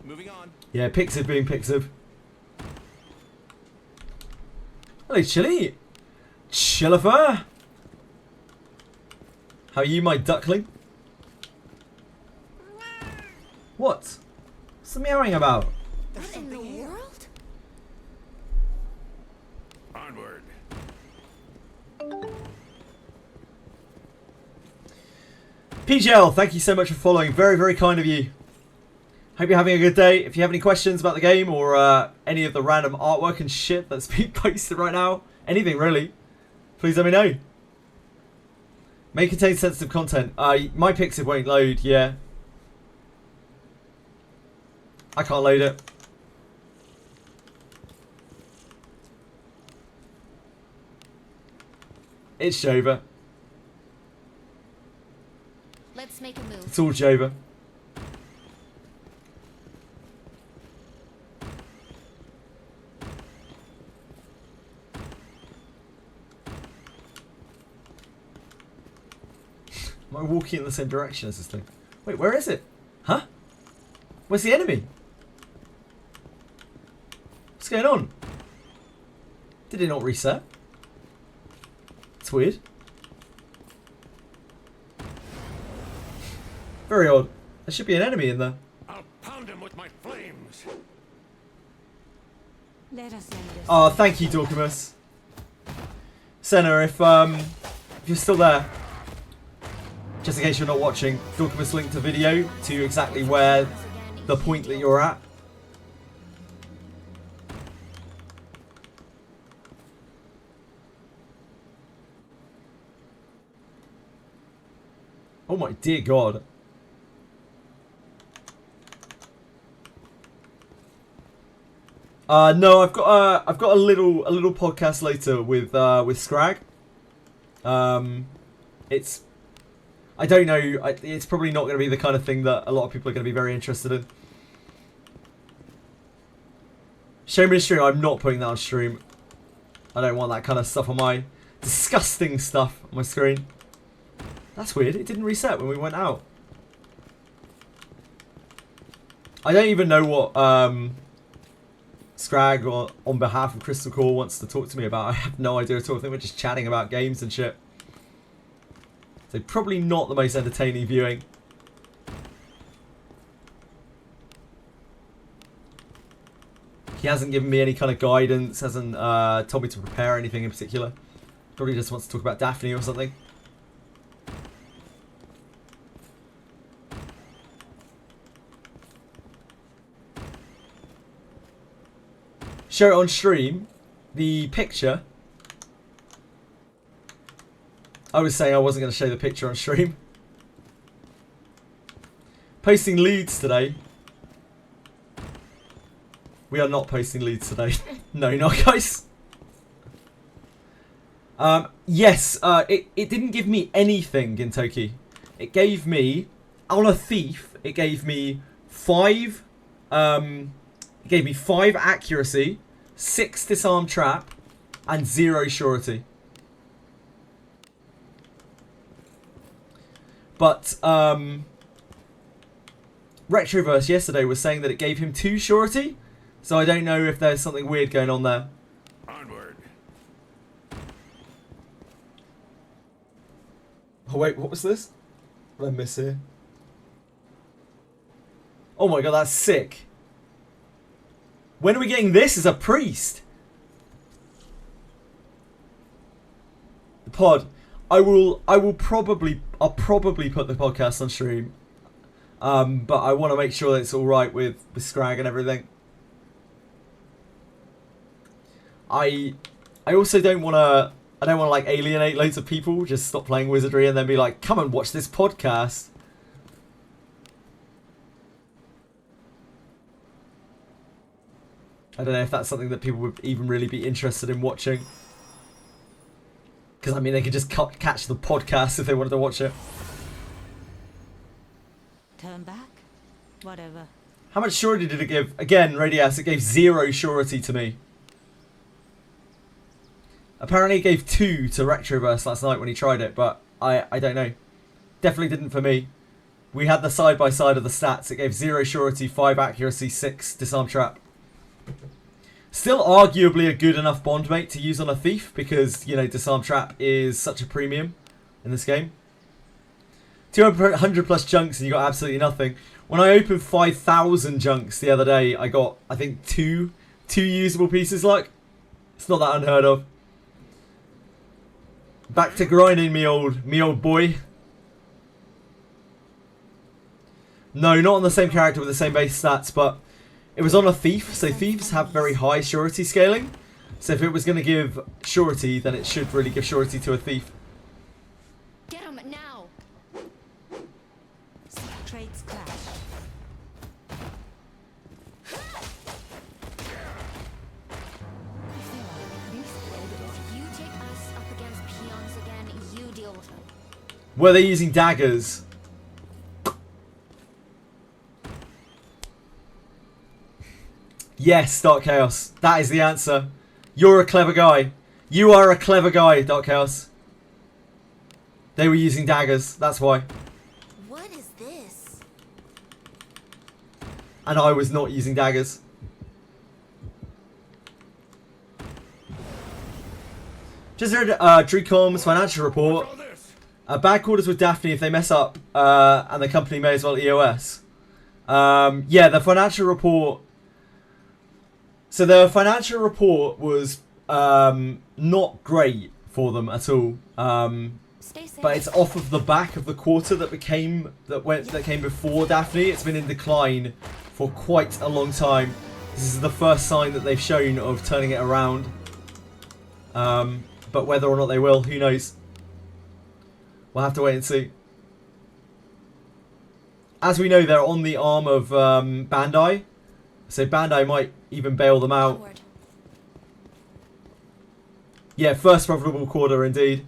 Moving on. Yeah, Pixiv being Pixiv. Hello, Chili. Chillifer. How are you, my duckling? What? What's the meowing about? What in the world? Onward. PGL, thank you so much for following. Very, very kind of you. Hope you're having a good day. If you have any questions about the game or any of the random artwork and shit that's being posted right now, anything really, please let me know. May contain sensitive content. My Pixel won't load, yeah. I can't load it. It's Jova. Let's make a move. It's all Jova. Am I walking in the same direction as this thing? Wait, where is it? Huh? Where's the enemy? What's going on? Did it not reset? It's weird. Very odd. There should be an enemy in there. I'll pound him with my flames. Let us end this. Oh, thank you, Dorcamus. Senna, if you're still there, just in case you're not watching, Dorcamus linked a video to exactly where the point that you're at. Oh my dear God. No, I've got a little podcast later with Scrag. It's, I don't know, it's probably not going to be the kind of thing that a lot of people are going to be very interested in. Show me a stream. I'm not putting that on stream. I don't want that kind of stuff on my disgusting stuff on my screen. That's weird. It didn't reset when we went out. I don't even know what Scrag on behalf of Crystal Core wants to talk to me about. I have no idea at all. I think we're just chatting about games and shit. So probably not the most entertaining viewing. He hasn't given me any kind of guidance, hasn't told me to prepare anything in particular. Probably just wants to talk about Daphne or something. Show it on stream. The picture. I was saying I wasn't going to show the picture on stream. Posting leads today. We are not posting leads today. No, not guys. Yes, it didn't give me anything, Gintoki. It gave me, on a thief, it gave me 5 accuracy, 6 disarm trap, and 0 surety. But Retroverse yesterday was saying that it gave him 2 surety, so I don't know if there's something weird going on there. Onward. Oh wait, what was this? What did I miss here? Oh my god, that's sick. When are we getting this as a priest? The pod. I'll probably put the podcast on stream. But I want to make sure that it's all right with Scrag and everything. I also don't want to like alienate loads of people. Just stop playing Wizardry and then be like, come and watch this podcast. I don't know if that's something that people would even really be interested in watching. Because, I mean, they could just catch the podcast if they wanted to watch it. Turn back? Whatever. How much surety did it give? Again, Radias, it gave 0 surety to me. Apparently it gave 2 to Retroverse last night when he tried it, but I don't know. Definitely didn't for me. We had the side-by-side of the stats. It gave 0 surety, 5 accuracy, 6 disarm trap. Still arguably a good enough bondmate to use on a thief because, you know, disarm trap is such a premium in this game. 200 plus junks and you got absolutely nothing. When I opened 5,000 junks the other day, I got, I think, two usable pieces. Like, it's not that unheard of. Back to grinding, me old boy. No, not on the same character with the same base stats, but it was on a thief, so thieves have very high surety scaling. So if it was going to give surety, then it should really give surety to a thief. Get him, Trades clash. If you take us up against peons again, you deal with them. Were they using daggers? Yes, Dark Chaos. That is the answer. You're a clever guy. You are a clever guy, Dark Chaos. They were using daggers. That's why. What is this? And I was not using daggers. Just read Drewcom's financial report. Bad quarters with Daphne if they mess up, and the company may as well EOS. Yeah, the financial report. So the financial report was not great for them at all. Stay safe. But it's off of the back of the quarter that came before Daphne. It's been in decline for quite a long time. This is the first sign that they've shown of turning it around. But whether or not they will, who knows? We'll have to wait and see. As we know, they're on the arm of Bandai, so Bandai might even bail them out. Onward. Yeah, first profitable quarter indeed.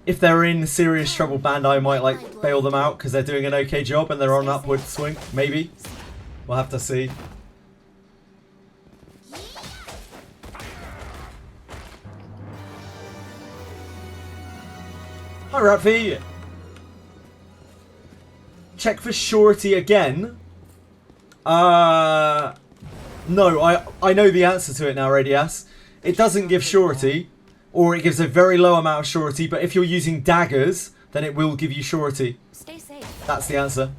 If they're in serious trouble, Bandai might like bail them out because they're doing an okay job and they're on an upward swing. Maybe. We'll have to see. Hi, Rapfi. Check for surety again. No, I know the answer to it now, Radias. It doesn't give surety, or it gives a very low amount of surety, but if you're using daggers, then it will give you surety. Stay safe. That's the answer.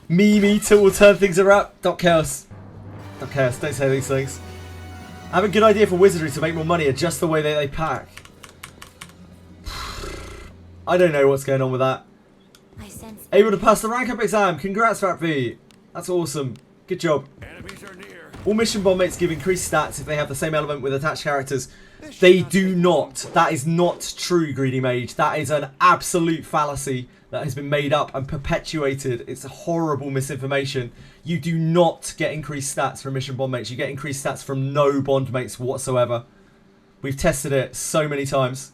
Me meter will turn things around. Dot Chaos. Dot Chaos, don't say these things. I have a good idea for Wizardry to make more money, adjust the way that they pack. I don't know what's going on with that. I sense Able to pass the rank up exam. Congrats, Rapvi. That's awesome. Good job. Enemies are near. All mission bomb mates give increased stats if they have the same element with attached characters. They do not. That is not true, Greedy Mage. That is an absolute fallacy that has been made up and perpetuated. It's a horrible misinformation. You do not get increased stats from mission bomb mates. You get increased stats from no bond mates whatsoever. We've tested it so many times.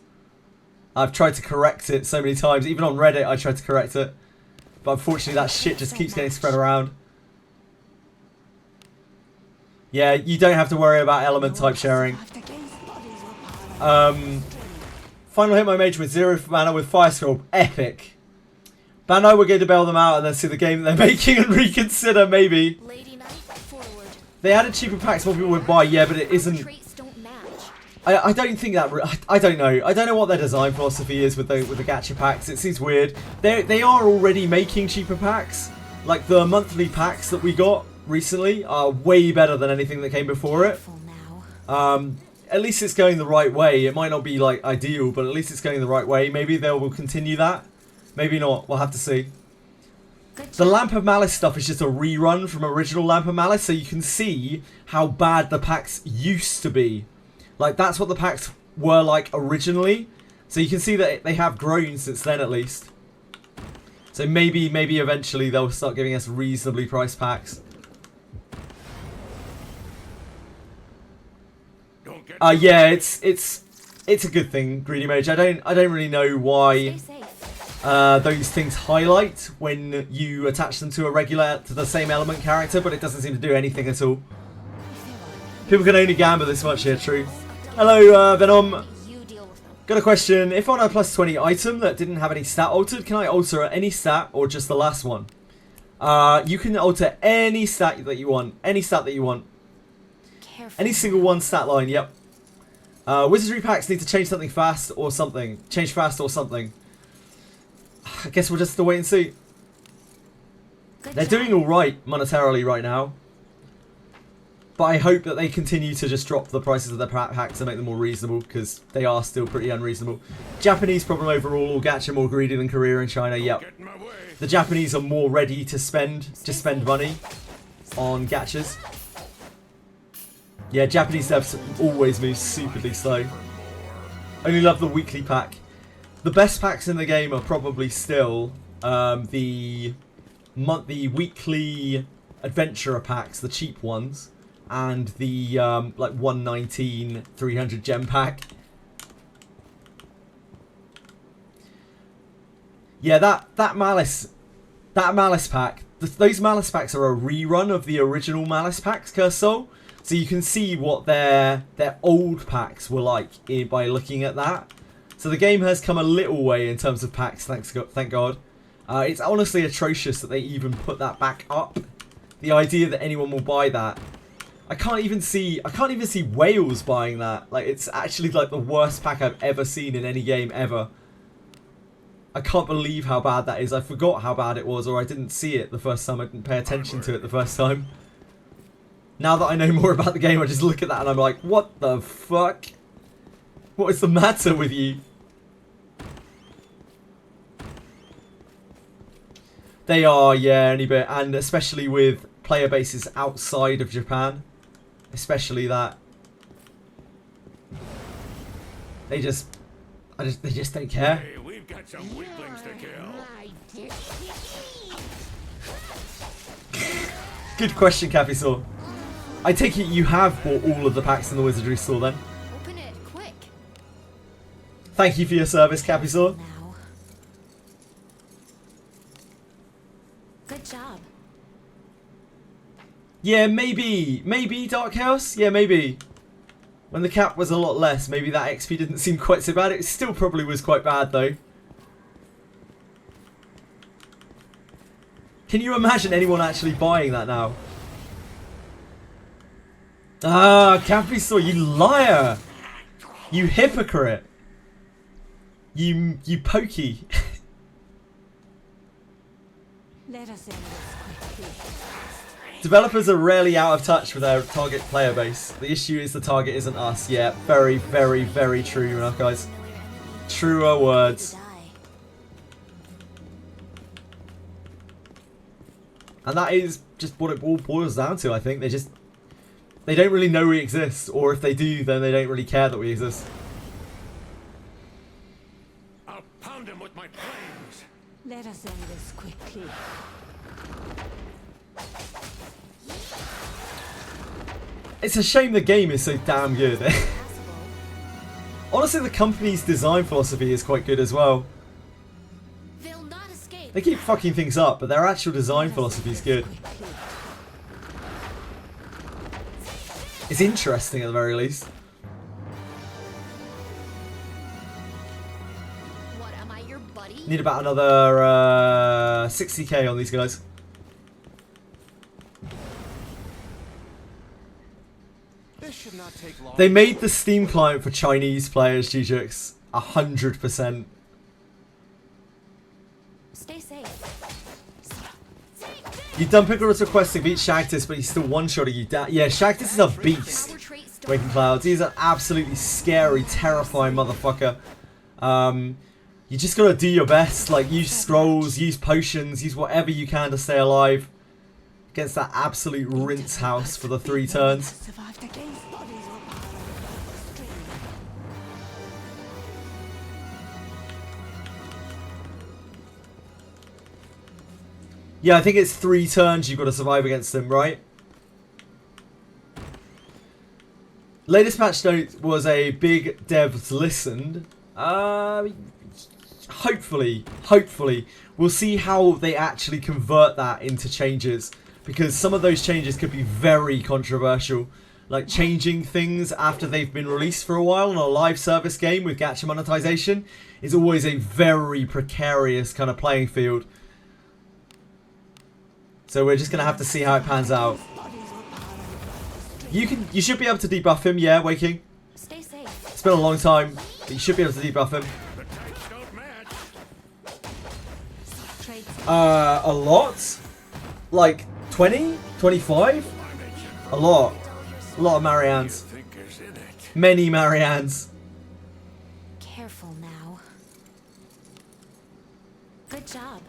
I've tried to correct it so many times. Even on Reddit, I tried to correct it. But unfortunately, that shit just keeps getting spread around. Yeah, you don't have to worry about element type sharing. Final hit my mage with 0 mana with Fire Scroll. Epic. Bandai were going to bail them out and then see the game that they're making and reconsider, maybe. Lady Knight, forward. They added cheaper packs more people would buy, yeah, but it isn't... Traits don't match. I don't think that... I don't know. I don't know what their design philosophy is with the gacha packs. It seems weird. They are already making cheaper packs. Like the monthly packs that we got recently are way better than anything that came before it. Careful now. At least it's going the right way. It might not be like ideal, but at least it's going the right way. Maybe they will continue that. Maybe not. We'll have to see. The Lamp of Malice stuff is just a rerun from original Lamp of Malice, so you can see how bad the packs used to be. Like, that's what the packs were like originally. So you can see that they have grown since then, at least. So maybe eventually they'll start giving us reasonably priced packs. Yeah, it's a good thing, Greedy Mage. I don't really know why those things highlight when you attach them to the same element character, but it doesn't seem to do anything at all. People can only gamble this much here, true. Hello, Venom. Got a question. If on a plus 20 item that didn't have any stat altered, can I alter any stat or just the last one? You can alter any stat that you want. Any stat that you want. Any single one stat line, yep. Wizardry packs need to change something fast or something. Change fast or something. I guess we'll just have to wait and see. They're doing alright monetarily right now. But I hope that they continue to just drop the prices of their packs and make them more reasonable, because they are still pretty unreasonable. Japanese problem overall, gacha more greedy than Korea and China, yep. The Japanese are more ready to spend money on gachas. Yeah, Japanese devs always move stupidly slow. Only love the weekly pack. The best packs in the game are probably still the weekly adventurer packs, the cheap ones, and the like 119 300 gem pack. Yeah, that Malice pack. Those Malice packs are a rerun of the original Malice packs, Cursed Soul. So you can see what their old packs were like by looking at that. So the game has come a little way in terms of packs, thank God. It's honestly atrocious that they even put that back up. The idea that anyone will buy that. I can't even see Wales buying that. Like, it's actually like the worst pack I've ever seen in any game ever. I can't believe how bad that is. I forgot how bad it was, or I didn't see it the first time. I didn't pay attention to it the first time. Now that I know more about the game, I just look at that and I'm like, what the fuck? What is the matter with you? They are, yeah, any bit. And especially with player bases outside of Japan. Especially that. They just don't care. Hey, we've got some weaklings to kill. Good question, Capisaur. I take it you have bought all of the packs in the Wizardry store then? Open it, quick. Thank you for your service, Capisaur. Now. Good job. Yeah, maybe Dark Chaos? Yeah, maybe. When the cap was a lot less, maybe that XP didn't seem quite so bad. It still probably was quite bad though. Can you imagine anyone actually buying that now? Ah, Capisaur, you liar! You hypocrite! You pokey. Let us end this quickly. Developers are rarely out of touch with their target player base. The issue is the target isn't us. Yeah, very, very, very true, guys. Truer words. And that is just what it all boils down to, I think. They don't really know we exist. Or if they do, then they don't really care that we exist. I'll pound him with my flames. Let us end this quickly. It's a shame the game is so damn good. Honestly, the company's design philosophy is quite good as well. They'll not escape. They keep fucking things up, but their actual design philosophy is good. It's interesting at the very least. What, am I your buddy? Need about another 60k on these guys. This should not take long. They made the Steam client for Chinese players, GJX. 100%. Stay safe. You done Pickle's request to beat Shagtis, but he's still one-shotting you down. Yeah, Shagtis is a beast. Waking Clouds. He's an absolutely scary, terrifying motherfucker. You just gotta do your best. Like, use scrolls, use potions, use whatever you can to stay alive. Against that absolute rinse house for the 3 turns. Yeah, I think it's 3 turns you've got to survive against them, right? Latest patch note was a big devs listened. Hopefully, we'll see how they actually convert that into changes. Because some of those changes could be very controversial. Like changing things after they've been released for a while in a live service game with gacha monetization is always a very precarious kind of playing field. So we're just gonna have to see how it pans out. You should be able to debuff him, yeah, Waking. Stay safe. It's been a long time, but you should be able to debuff him. The types don't match. A lot? Like 20? 25? A lot. A lot of Mariannes. Thinkers in it. Many Mariannes. Careful now. Good job.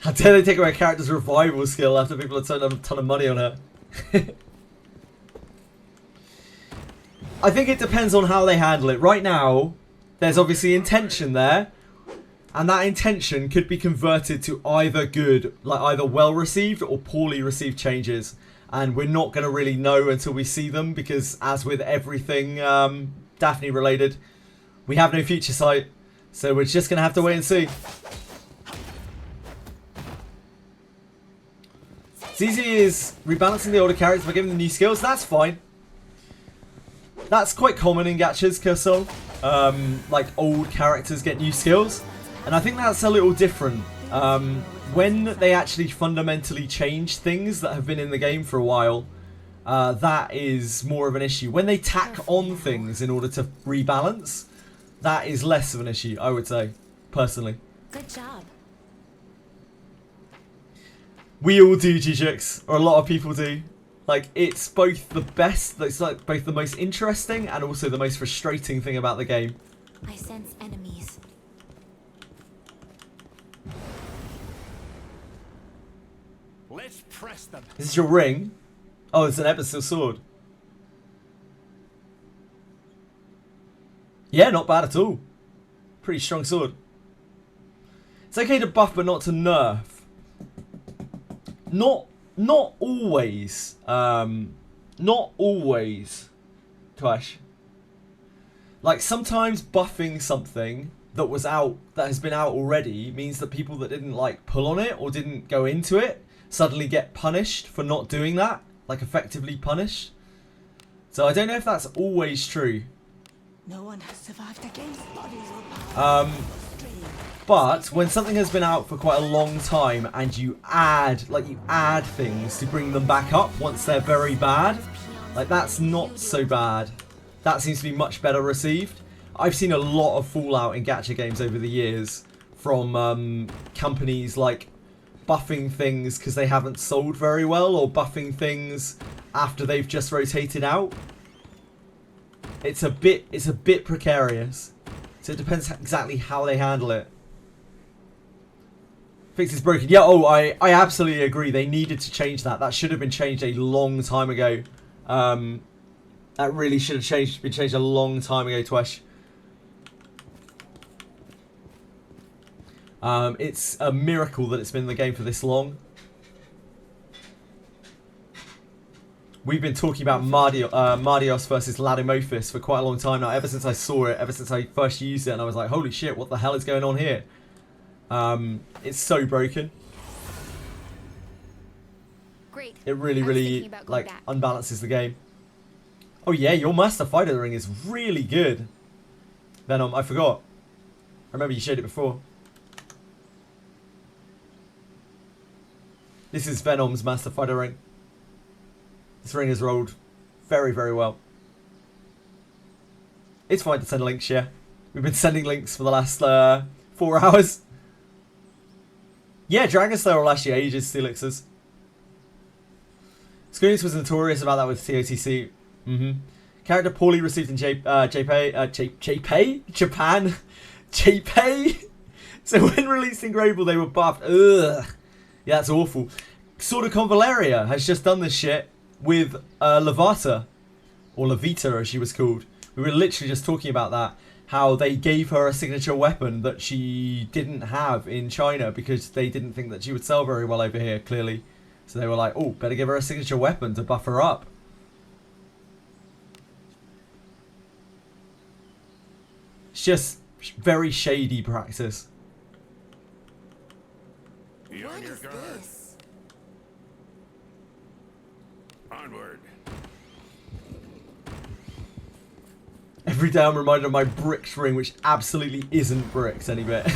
How dare they take away a character's revival skill after people have spent a ton of money on her. I think it depends on how they handle it. Right now, there's obviously intention there, and that intention could be converted to either good, like either well received or poorly received changes. And we're not going to really know until we see them, because as with everything Daphne related, we have no future sight. So we're just going to have to wait and see. ZZ is rebalancing the older characters by giving them new skills. That's fine. That's quite common in gachas, Kersol. Like old characters get new skills. And I think that's a little different. When they actually fundamentally change things that have been in the game for a while, that is more of an issue. When they tack on things in order to rebalance, that is less of an issue, I would say, personally. Good job. We all do, Jujux, or a lot of people do. Like, it's both the best, it's like both the most interesting and also the most frustrating thing about the game. I sense enemies. Let's press them. Is this your ring? Oh, it's an episode sword. Yeah, not bad at all. Pretty strong sword. It's okay to buff, but not to nerf. Not always. Not always. Clash. Like, sometimes buffing something that was out, that has been out already, means that people that didn't, like, pull on it or didn't go into it suddenly get punished for not doing that. Like, effectively punished. So I don't know if that's always true. No one has survived against bodies or But when something has been out for quite a long time and you add things to bring them back up once they're very bad, like, that's not so bad. That seems to be much better received. I've seen a lot of fallout in gacha games over the years from companies like buffing things because they haven't sold very well, or buffing things after they've just rotated out. It's a bit precarious. So it depends exactly how they handle it. Fix is broken. Yeah, oh, I absolutely agree. They needed to change that. That should have been changed a long time ago. That really should have been changed a long time ago, Twesh. It's a miracle that it's been in the game for this long. We've been talking about Mardios versus Ladimophis for quite a long time now, ever since I saw it, ever since I first used it, and I was like, holy shit, what the hell is going on here? It's so broken. Great. It really, like, unbalances the game. Oh yeah, your Master Fighter ring is really good. Venom, I forgot. I remember you showed it before. This is Venom's Master Fighter ring. This ring has rolled very, very well. It's fine to send links, yeah. We've been sending links for the last 4 hours. Yeah, Dragon Slayer will last you ages, Steelixers. Squeenix was notorious about that with TOTC. Character poorly received in Japan. JPay? So when released in Grable, they were buffed. Ugh. Yeah, that's awful. Sword of Convaleria has just done this shit with Levata. Or Levita, as she was called. We were literally just talking about that. How they gave her a signature weapon that she didn't have in China because they didn't think that she would sell very well over here, clearly. So they were like, oh, better give her a signature weapon to buff her up. It's just very shady practice. Be on your guard. Onward. Every day I'm reminded of my bricks ring, which absolutely isn't bricks any bit.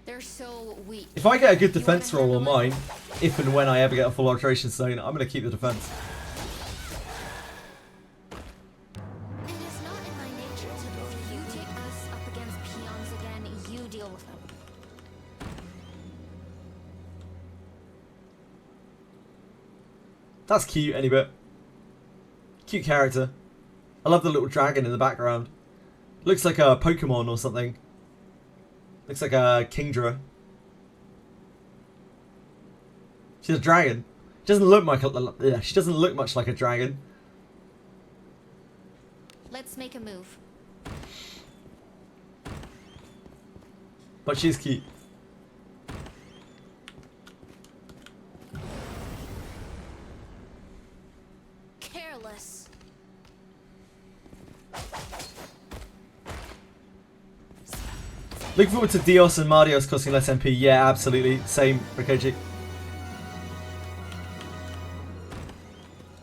They're so weak. If I get a good defense roll on mine, if and when I ever get a full alteration stone, I'm going to keep the defense. It is not in my nature to do. If you take us up against peons again, you deal with them. That's cute, any bit. Cute character. I love the little dragon in the background. Looks like a Pokemon or something. Looks like a Kingdra. She's a dragon. She doesn't look like she doesn't look much like a dragon. Let's make a move. But she's cute. Careless. Looking forward to Dios and Marios costing less MP. Yeah, absolutely. Same, Rikoji.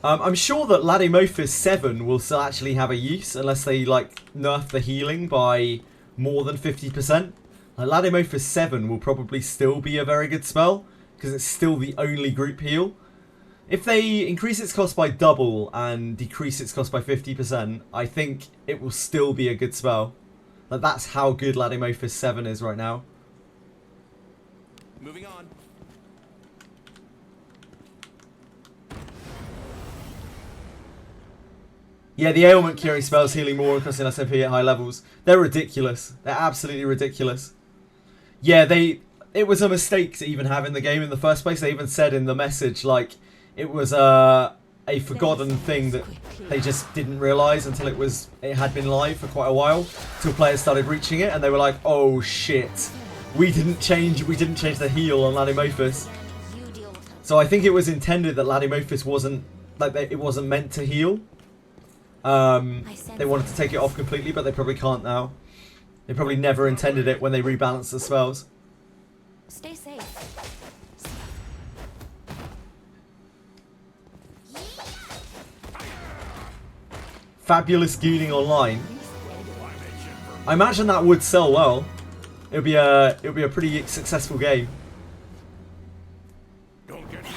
I'm sure that Ladymophis 7 will still actually have a use unless they like nerf the healing by more than 50%. Like, Ladymophis 7 will probably still be a very good spell because it's still the only group heal. If they increase its cost by double and decrease its cost by 50%, I think it will still be a good spell. Like, that's how good Ladymophis 7 is right now. Moving on. Yeah, the ailment curing spells healing more and costing less MP at high levels. They're ridiculous. They're absolutely ridiculous. Yeah, it was a mistake to even have in the game in the first place. They even said in the message, like, it was a forgotten thing that they just didn't realise until it had been live for quite a while, till players started reaching it, and they were like, oh shit, we didn't change the heal on Ladymophis. So I think it was intended that Ladymophis wasn't, like, it wasn't meant to heal. They wanted to take it off completely, but they probably can't now. They probably never intended it when they rebalanced the spells. Stay safe. Fabulous gooning online. I imagine that would sell well. It'll be a pretty successful game. Don't get in the way.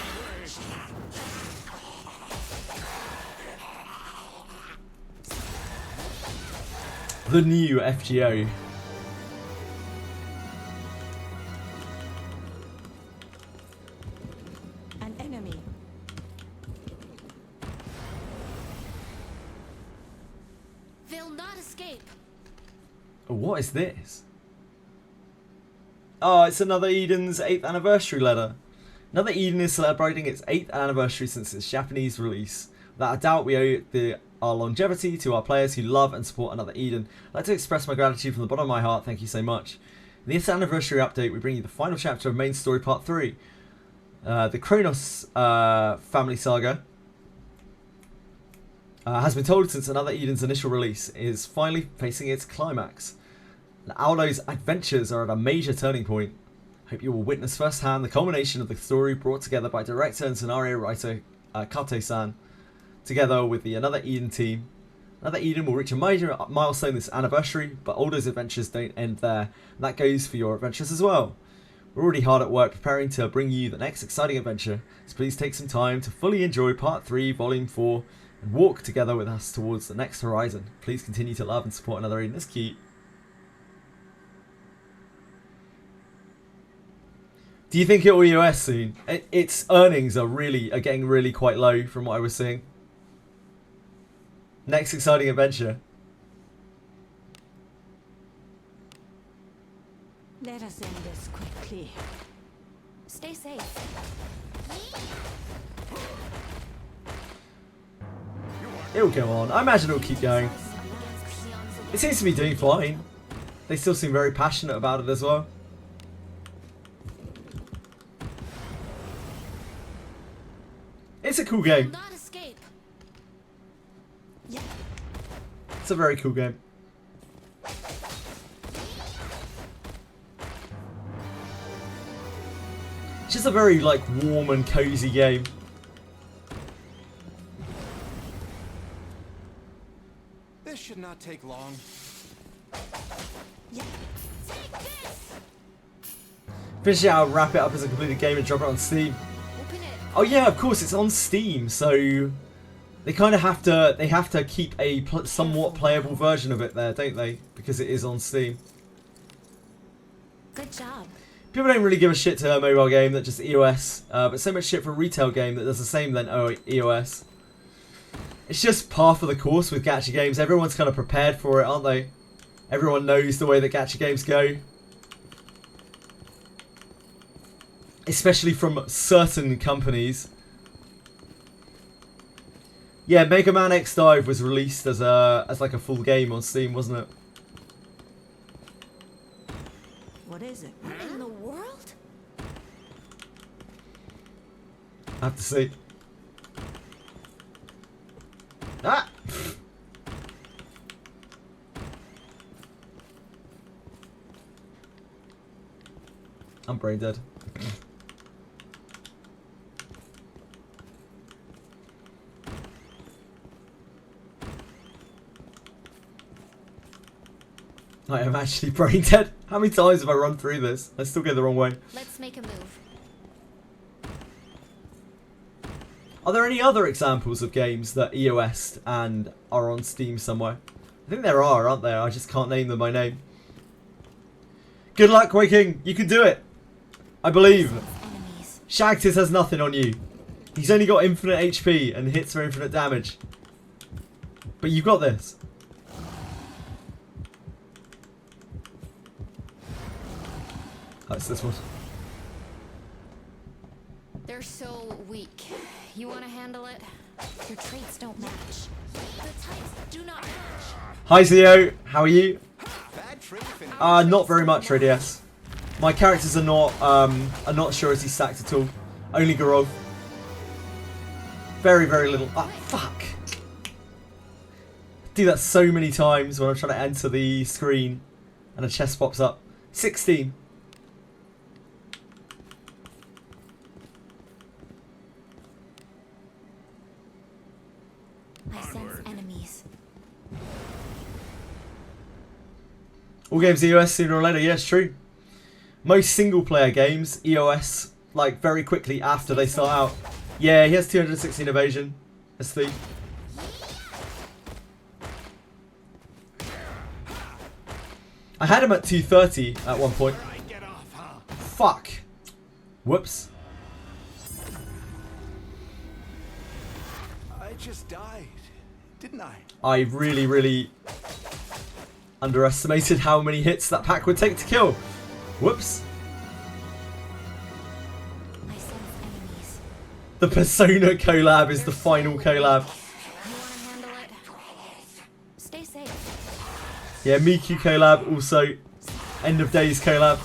The new FGO. An enemy. They'll not escape. What is this? Oh, it's another Eden's 8th anniversary letter. Another Eden is celebrating its 8th anniversary since its Japanese release. Without a doubt, we owe our longevity to our players who love and support Another Eden. I'd like to express my gratitude from the bottom of my heart. Thank you so much. In this anniversary update, we bring you the final chapter of Main Story Part 3. The Kronos family saga has been told since Another Eden's initial release is finally facing its climax. And Aldo's adventures are at a major turning point. Hope you will witness firsthand the culmination of the story brought together by director and scenario writer Kato-san, together with the Another Eden team. Another Eden will reach a major milestone this anniversary, but Aldo's adventures don't end there, and that goes for your adventures as well. We're already hard at work preparing to bring you the next exciting adventure, so please take some time to fully enjoy Part 3, Volume 4, and walk together with us towards the next horizon. Please continue to love and support Another Eden. That's cute. Do you think it will EOS soon? Its earnings are getting really quite low from what I was seeing. Next exciting adventure. Let us end this quickly. Stay safe. It'll go on. I imagine it'll keep going. It seems to be doing fine. They still seem very passionate about it as well. It's a cool game. Not escape. It's a very cool game. It's just a very like warm and cozy game. This should not take long. Finish it out, wrap it up as a completed game and drop it on Steam. Open it. Oh yeah, of course it's on Steam, so they kind of have to keep a somewhat playable version of it there, don't they? Because it is on Steam. Good job. People don't really give a shit to a mobile game that just EOS, but so much shit for a retail game that does the same then EOS. It's just par for the course with gacha games. Everyone's kind of prepared for it, aren't they? Everyone knows the way that gacha games go. Especially from certain companies. Yeah, Mega Man X Dive was released as like a full game on Steam, wasn't it? What is it? What in the world? I have to see. Ah! I'm brain dead. I am actually brain dead. How many times have I run through this? I still go the wrong way. Let's make a move. Are there any other examples of games that EOS'd and are on Steam somewhere? I think there are, aren't there? I just can't name them by name. Good luck, Waking. You can do it. I believe. Enemies. Shagtis has nothing on you. He's only got infinite HP and hits for infinite damage. But you've got this. Oh, it's this one. They're so weak. You want to handle it? Your traits don't match. The types do not match. Hi Zio, how are you? Bad trait finish. Not very much, Radius. My characters are not surety stacked at all. Only Garov. Very, very little. Ah, fuck. Do that so many times when I'm trying to enter the screen and a chest pops up. 16. I sense enemies. All games EOS sooner or later, yes, true. Most single player games, EOS, like very quickly after they start out. Yeah, he has 216 evasion. That's the. I had him at 230 at one point. Get off, huh? Fuck. Whoops. I just died, didn't I? I really, really underestimated how many hits that pack would take to kill. Whoops. I sense enemies. The Persona collab is the final collab. You want to handle it? Stay safe. Yeah, Miku collab, also End of Days collab.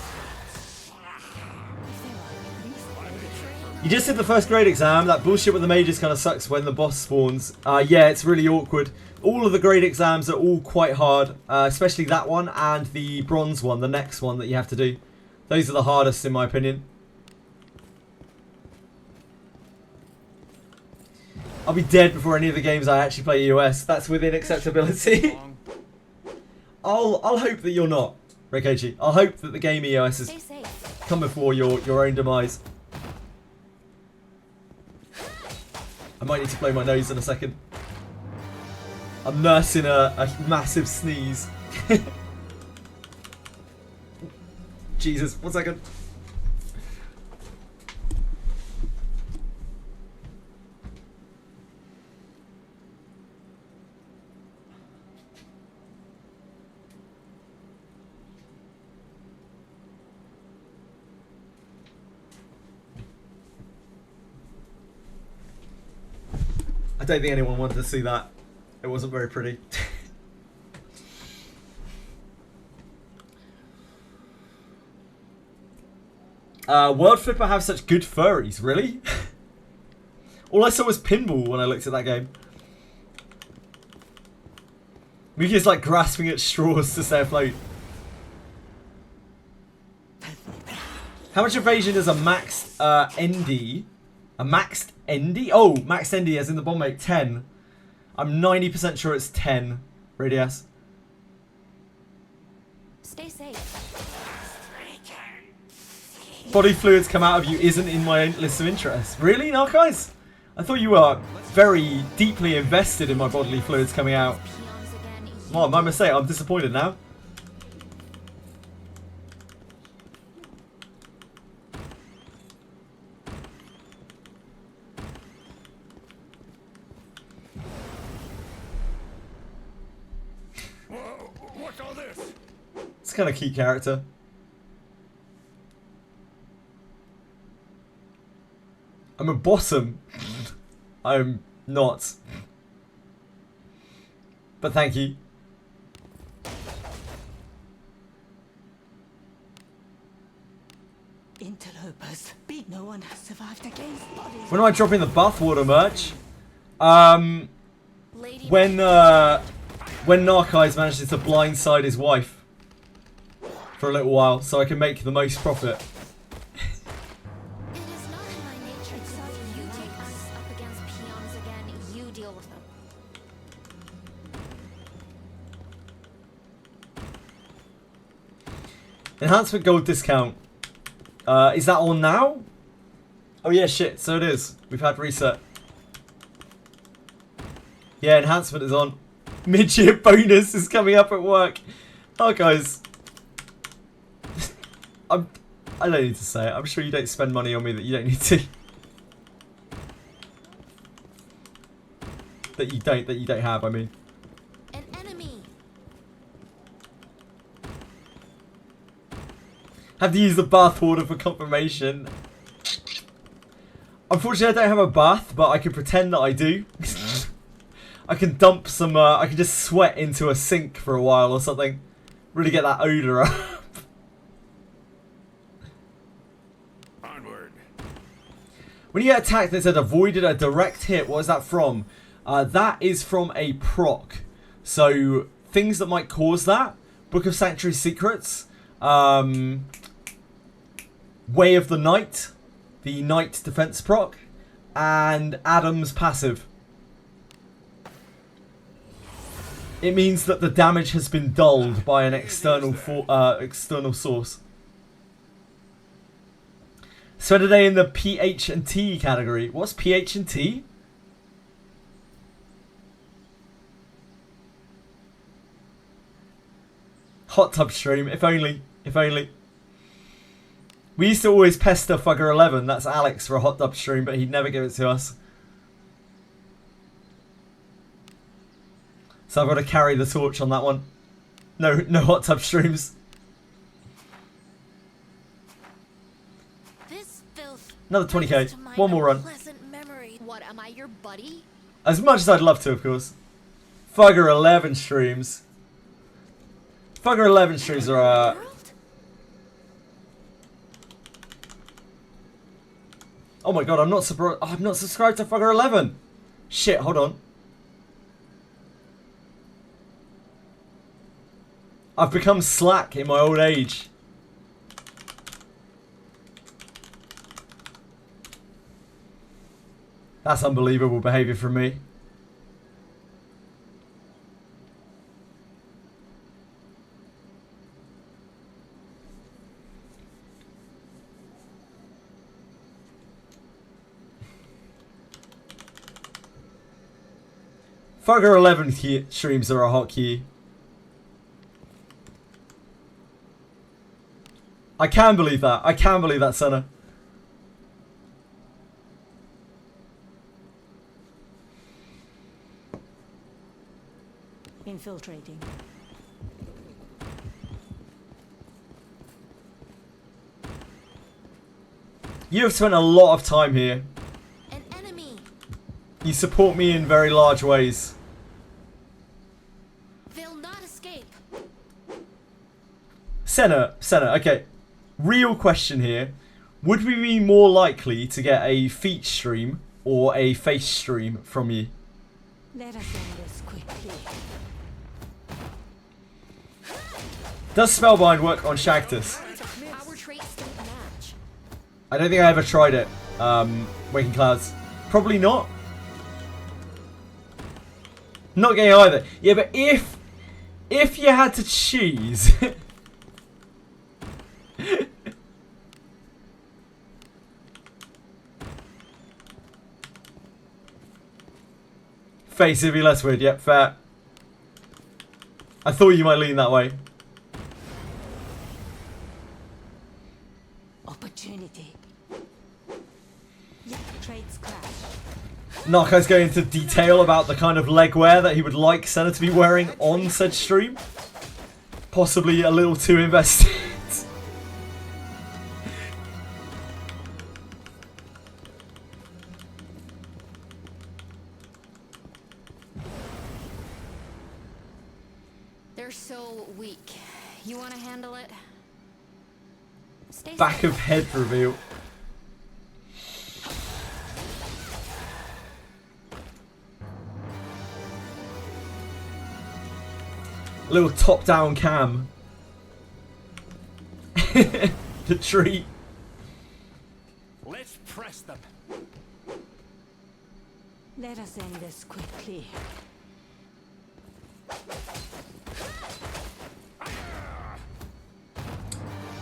You just did the first grade exam. That bullshit with the mages kind of sucks when the boss spawns. Yeah, it's really awkward. All of the grade exams are all quite hard, especially that one and the bronze one, the next one that you have to do. Those are the hardest in my opinion. I'll be dead before any of the games I actually play EOS. That's within acceptability. I'll hope that you're not, Reikechi. I'll hope that the game EOS has Stay safe. come before your own demise. I might need to blow my nose in a second. I'm nursing a massive sneeze. Jesus, 1 second. I don't think anyone wanted to see that. It wasn't very pretty. World Flipper have such good furries, really? All I saw was pinball when I looked at that game. Miki's like grasping at straws to stay afloat. How much evasion does a maxed ND? A maxed ND? Oh, maxed ND as in the bomb make 10. I'm 90% sure it's 10. Radius. Stay safe. Body fluids come out of you isn't in my list of interests. Really, Narcise? I thought you were very deeply invested in my bodily fluids coming out. Peons again. Well, my mistake. I'm disappointed now. What's all this? It's kind of cute character. I'm a bottom. I'm not. But thank you. Interlopers. Be no one has survived against bodies. When am I dropping the bathwater merch? Lady When Narcise manages to blindside his wife for a little while, so I can make the most profit. It is not in my nature to let you take us up against peons again. You deal with them. Enhancement gold discount. Is that on now? Oh yeah, shit. So it is. We've had reset. Yeah, enhancement is on. Mid-year bonus is coming up at work. Oh, guys. I don't need to say it. I'm sure you don't spend money on me that you don't need to. That you don't have, I mean. An enemy. Have to use the bath water for confirmation. Unfortunately, I don't have a bath, but I can pretend that I do. I can dump some, I can just sweat into a sink for a while or something. Really get that odour up. Onward. When you get attacked, it said avoided a direct hit. What is that from? That is from a proc. So, things that might cause that. Book of Sanctuary Secrets. Way of the Knight. The Knight defense proc. And Adam's passive. It means that the damage has been dulled by an external external source. So today in the PH and T category. What's PH and T? Hot tub stream, if only. If only. We used to always pester Fugger11, that's Alex, for a hot tub stream, but he'd never give it to us. So I've got to carry the torch on that one. No hot tub streams. This filth. Another 20k. To my One more run. unpleasant memory. What, am I your buddy? As much as I'd love to, of course. Fugger11 streams. Fugger11 streams are... World? Oh my god, I'm not subscribed to Fugger11. Shit, hold on. I've become slack in my old age. That's unbelievable behaviour from me. Fugger11 streams are a hotkey. I can believe that. I can believe that, Senna. Infiltrating. You have spent a lot of time here. An enemy. You support me in very large ways. They'll not escape. Senna, okay. Real question here. Would we be more likely to get a feat stream or a face stream from you? Let us end this quickly. Does Spellbind work on Shagtus? Our traits don't match. I don't think I ever tried it. Waking Clouds. Probably not. Not getting either. Yeah, but if you had to choose... Face would be less weird, yep, fair. I thought you might lean that way. Opportunity. Yep, trades clash. Narco's going into detail about the kind of legwear that he would like Senna to be wearing on said stream. Possibly a little too invested. so weak. You want to handle it? Stay Back safe. of head reveal. Little top-down cam. The tree. Let's press them. Let us end this quickly.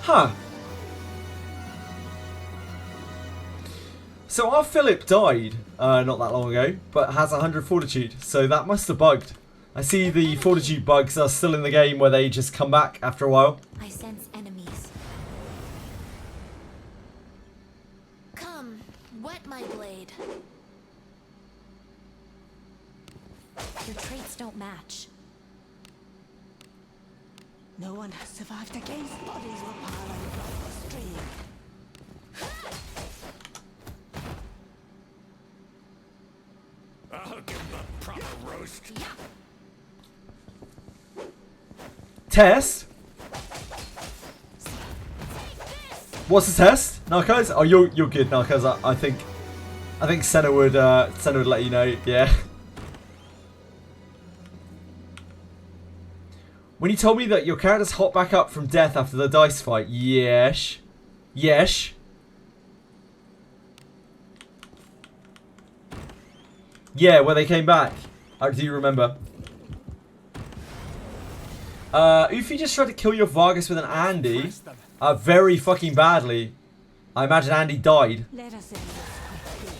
Huh. So our Philip died not that long ago, but has 100 fortitude, so that must have bugged. I see the fortitude bugs are still in the game where they just come back after a while. I sense enemies. Come, wet my blade. Your traits don't match. No one has survived against bodies were piled across the stream. I'll give him a proper roast. Test? What's the test? Narcos? Oh, you're good, Narcos. I think Senna would let you know. Yeah. When you told me that your characters hop back up from death after the dice fight, yes. Yes. Yeah, where they came back. Do you remember? Ufi just tried to kill your Vargas with an Andy. Very fucking badly. I imagine Andy died. Let us end this quickly.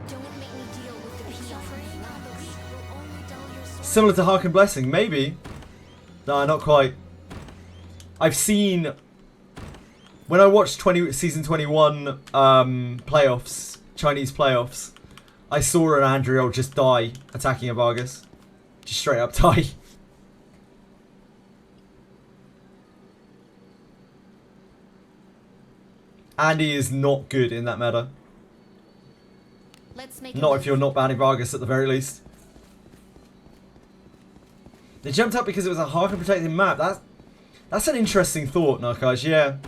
Don't make me deal with the suffering on the weak will only dull your sword. Similar to Hark and Blessing, maybe. Nah, not quite. I've seen... When I watched season 21 playoffs, Chinese playoffs, I saw an Andriel just die attacking a Vargas. Just straight up die. Andy is not good in that meta. Let's make Not if you're not banning Vargas at the very least. They jumped up because it was a Harken protected map. That's an interesting thought, Narkaj, yeah.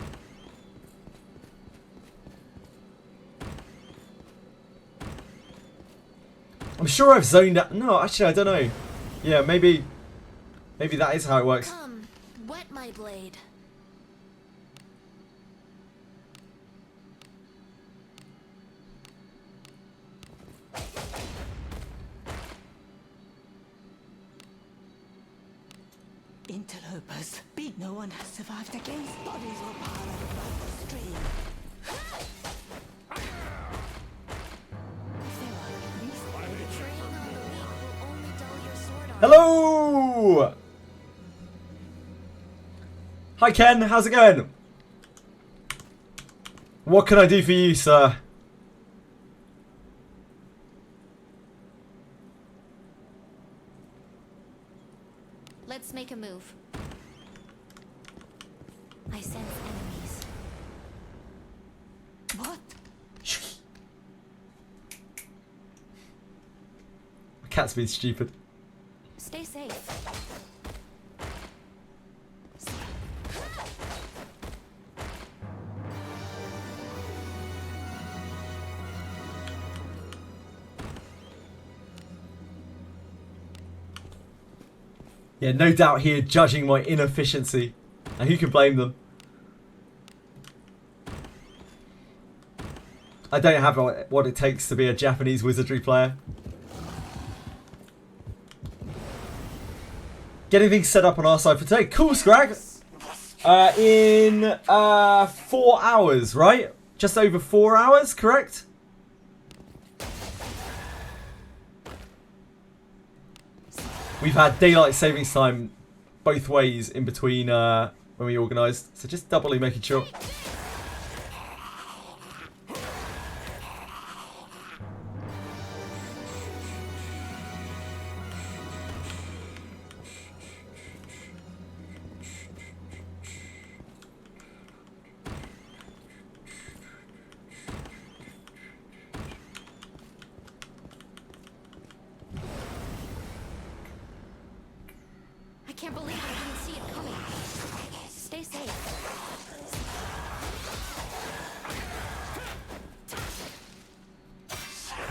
I'm sure I've zoned out. No, actually, I don't know. Yeah, maybe that is how it works. Come, wet my blade. Interlopers. Beat no one has survived against bodies were piled across the stream. If there were at least Betraying on the weak will only dull your sword arm. Hello! Hi Ken, how's it going? What can I do for you, sir? Let's make a move. I sense enemies. what? My cat's being stupid. Stay safe. Yeah, no doubt here judging my inefficiency. And who can blame them? I don't have what it takes to be a Japanese Wizardry player. Getting things set up on our side for today. Cool, Scrag. In 4 hours, right? Just over 4 hours, correct? We've had daylight savings time both ways in between when we organised, so just doubly making sure.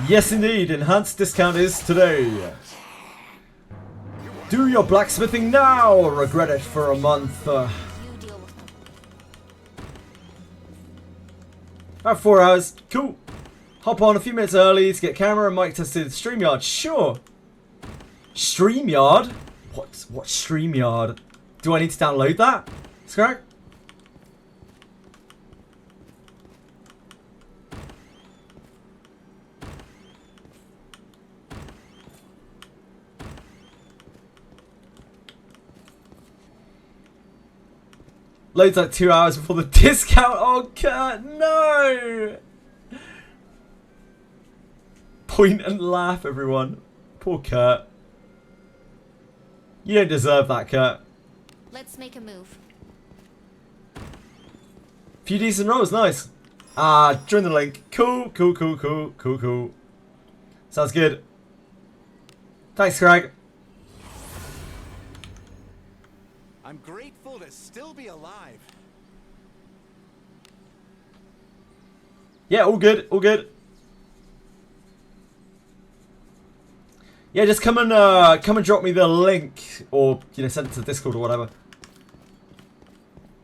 Yes, indeed. Enhanced discount is today. Do your blacksmithing now, or regret it for a month. You deal with them. About 4 hours. Cool. Hop on a few minutes early to get camera and mic tested. StreamYard. Sure. StreamYard? What's StreamYard? Do I need to download that? Scrag? Loads like 2 hours before the discount. Oh, Kurt, no! Point and laugh, everyone. Poor Kurt. You don't deserve that, Kurt. Let's make a move. Few decent rolls, nice. Join the link. Cool. Sounds good. Thanks, Craig. I'm grateful to still be alive. Yeah, all good, all good. Yeah, just come and drop me the link, or send it to Discord or whatever.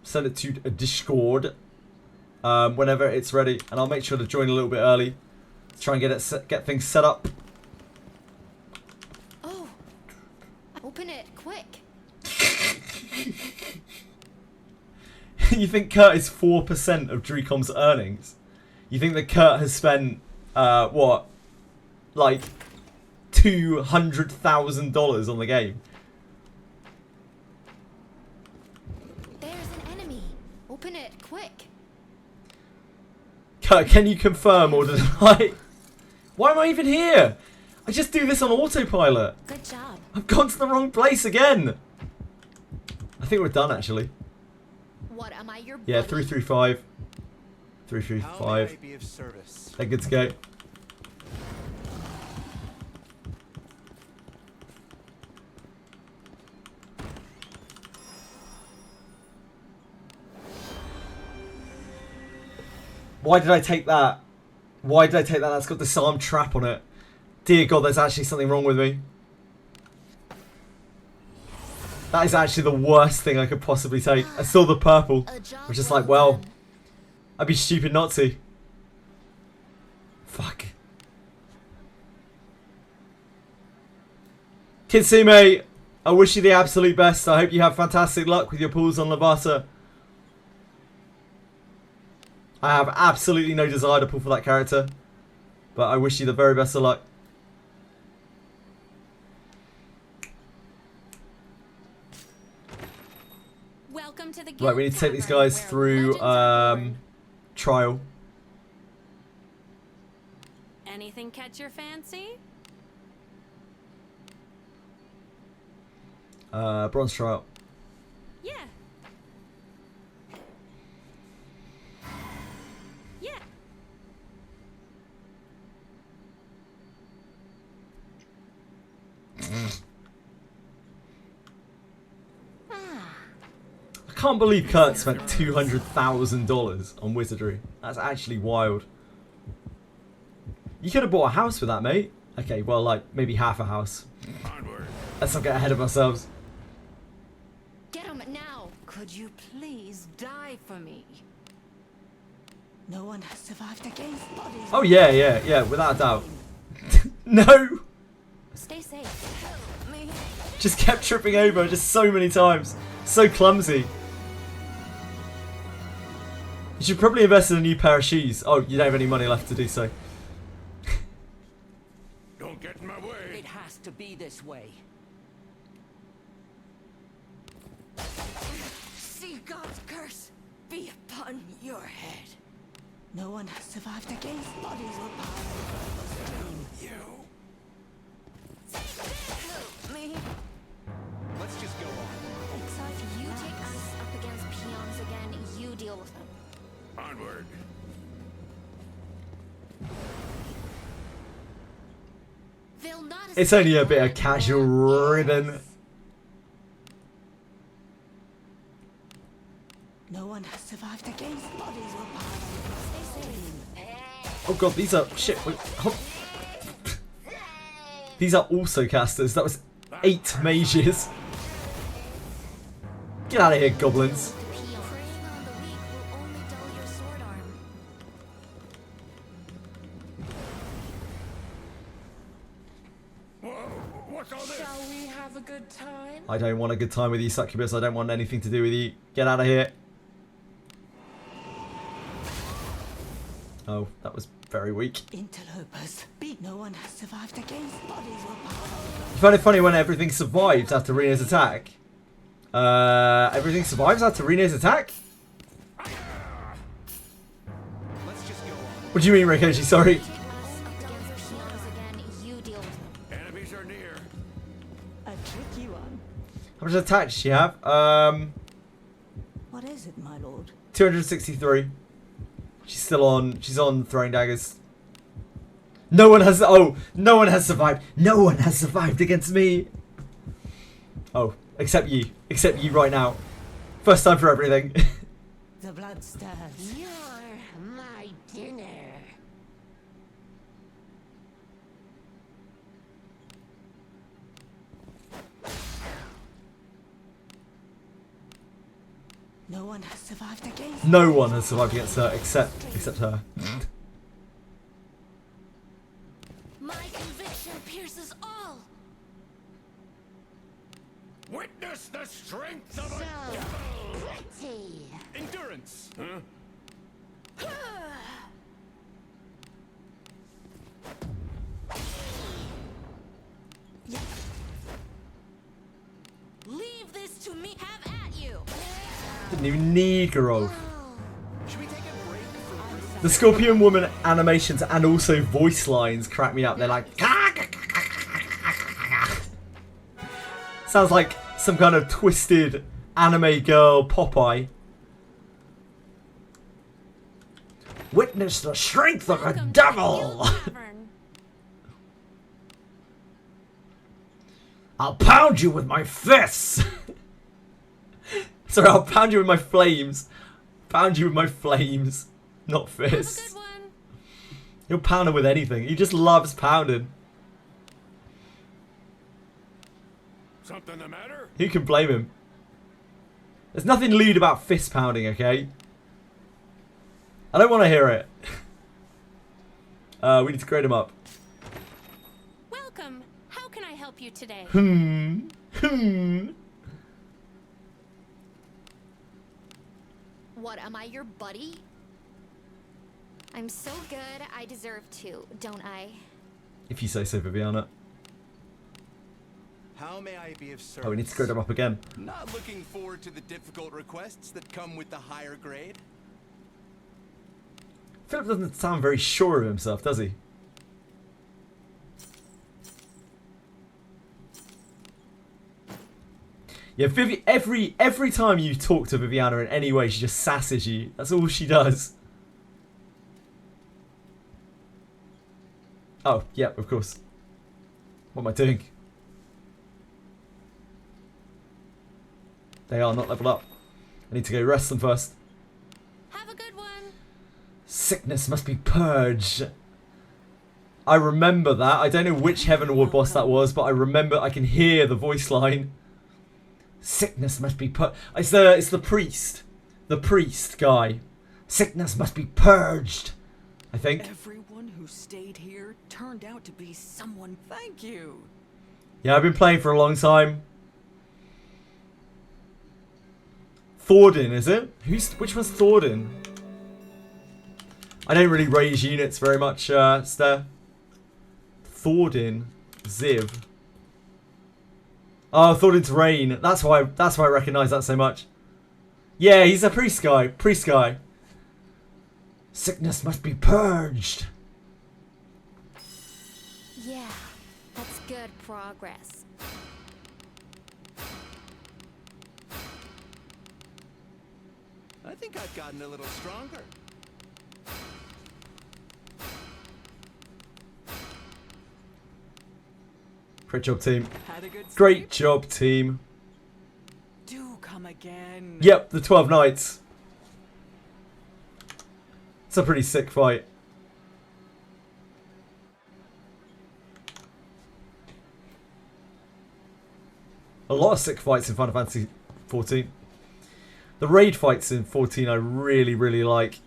Send it to a Discord whenever it's ready, and I'll make sure to join a little bit early to try and get things set up. Oh, open it quick. You think Kurt is 4% of Drecom's earnings? You think that Kurt has spent what, like $200,000 on the game? There's an enemy. Open it quick. Kurt, can you confirm or deny? Why am I even here? I just do this on autopilot. Good job. I've gone to the wrong place again. I think we're done actually. What am I, your Yeah, buddy? 335. How may I 335. be of service? They're good to go. Why did I take that? Why did I take that? That's got disarm trap on it. Dear God, there's actually something wrong with me. That is actually the worst thing I could possibly take. I saw the purple. A job Which is well like, well, done. I'd be stupid not to. Fuck. Kitsume, I wish you the absolute best. I hope you have fantastic luck with your pulls on Levata. I have absolutely no desire to pull for that character, but I wish you the very best of luck. Welcome to the Right, Guild we need to take these Tavern, guys where through legends are born. trial. Anything catch your fancy? Bronze trial. Yeah. Yeah. I can't believe Kurt spent $200,000 on Wizardry. That's actually wild. You could have bought a house with that, mate. Okay, well, like, maybe half a house. Onward. Let's not get ahead of ourselves. Get him now. Could you please die for me? No one has survived against bodies. Oh, yeah, without a doubt. No! Stay safe. Help me. Just kept tripping over just so many times. So clumsy. You should probably invest in a new pair of shoes. Oh, you don't have any money left to do so. Don't get in my way. It has to be this way. See God's curse be upon your head. No one has survived against bodies or power. You. Help me. Let's just go on. So if you take us up against peons again, you deal with them. Onward. They'll not It's only a escape bit of my casual blood. ribbon. No one has survived against bodies or power. Stay safe. Oh god, these are shit. Wait, hold. These are also casters. That was 8 mages. Get out of here, goblins. Preying on the weak will only dull your sword arm. Whoa, what's all this? Shall we have a good time? I don't want a good time with you, Succubus. I don't want anything to do with you. Get out of here. Oh, that was very weak. Interlopers. No one has survived against bodies were piled. You find it funny when everything survives after Rena's attack? Everything survives after Rena's attack? Let's just go on. What do you mean, Rikoshi? Sorry. Us up against peons again, you deal with them. Enemies are near. A tricky one. How much attack does she have? What is it, my lord? 263. She's on throwing daggers. No one has survived. No one has survived against me. Oh, except you. Except you right now. First time for everything. The blood stirs. You're my dinner. No one has survived against. No one has survived against her except her. My conviction pierces all. Witness the strength of So a devil. pretty. Endurance. Huh? Leave this to me. Have at you. Didn't even need Garov. Should we take a break from The Scorpion Woman animations and also voice lines crack me up. They're like... Sounds like some kind of twisted anime girl Popeye. Witness the strength of a Welcome to the devil! Guild Tavern. I'll pound you with my fists! Sorry, I'll pound you with my flames. Pound you with my flames, not Have a good fists. one. He'll pound her with anything. He just loves pounding. Something the matter? Who can blame him? There's nothing lewd about fist pounding, okay? I don't want to hear it. We need to grade him up. Welcome. How can I help you today? What, am I your buddy? I'm so good, I deserve to, don't I? If you say so, Viviana. How may I be of service? Oh, we need to grade him up again. Not looking forward to the difficult requests that come with the higher grade. Philip doesn't sound very sure of himself, does he? Yeah, Vivi. Every time you talk to Viviana in any way, she just sasses you. That's all she does. Oh, yeah, of course. What am I doing? They are not leveled up. I need to go rest them first. Have a good one. Sickness must be purged. I remember that. I don't know which Heaven Award boss that was, but I remember. I can hear the voice line. Sickness must be purged. It's the priest. The priest guy. Sickness must be purged. I think. Everyone who stayed here turned out to be someone. Thank you. Yeah, I've been playing for a long time. Thordin, is it? Which one's Thordin? I don't really raise units very much, Steph. Thordin, Ziv. Oh, Thordin's Rain. That's why I recognise that so much. Yeah, he's a priest guy. Priest guy. Sickness must be purged. Yeah, that's good progress. I think I've gotten a little stronger. Great job, team. Had a good Great sleep? job, team. Do come again. Yep, the 12 Knights. It's a pretty sick fight. A lot of sick fights in Final Fantasy 14. The raid fights in 14 I really, really like.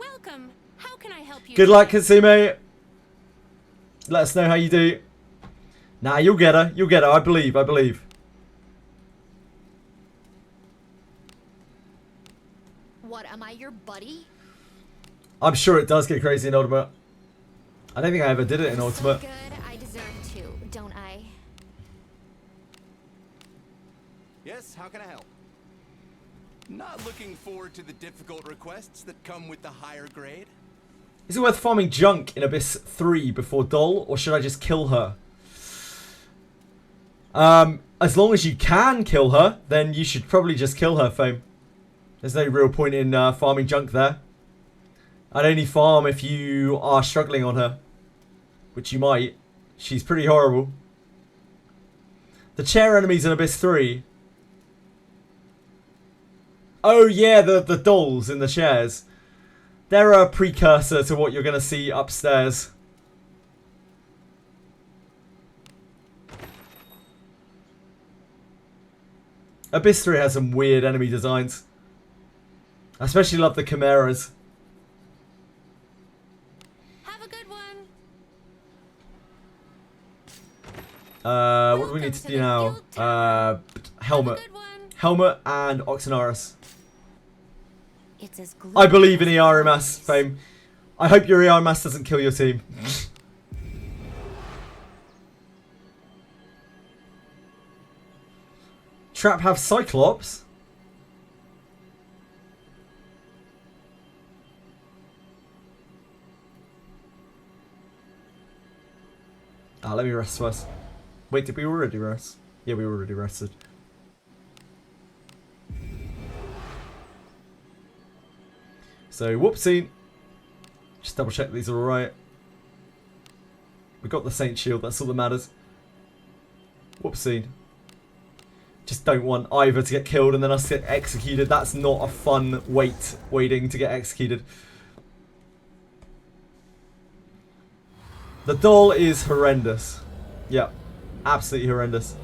Welcome. How can I help you? Good luck, today? Katsume. Let us know how you do. Nah, you'll get her. You'll get her. I believe. I believe. What, am I your buddy? I'm sure it does get crazy in Ultimate. I don't think I ever did it in Ultimate. So good, I deserve to, don't I? Yes, how can I help? Not looking forward to the difficult requests that come with the higher grade? Is it worth farming junk in Abyss 3 before Dol, or should I just kill her? As long as you can kill her, then you should probably just kill her, Fame. There's no real point in farming junk there. I'd only farm if you are struggling on her. Which you might. She's pretty horrible. The chair enemies in Abyss 3. Oh yeah, the dolls in the chairs. They're a precursor to what you're going to see upstairs. Abyss 3 has some weird enemy designs. I especially love the chimeras. Have a good one. What do we need to do now? Helmet. Helmet and Oxynaris. It's as I believe in ERMS, Fame. I hope your ERMS doesn't kill your team. Trap have Cyclops? Let me rest first. Wait, did we already rest? Yeah, we already rested. So, whoopsie. Just double check these are alright. We got the Saint Shield, that's all that matters. Whoopsie. Just don't want either to get killed and then us to get executed. That's not a fun waiting to get executed. The doll is horrendous. Yep. Absolutely horrendous.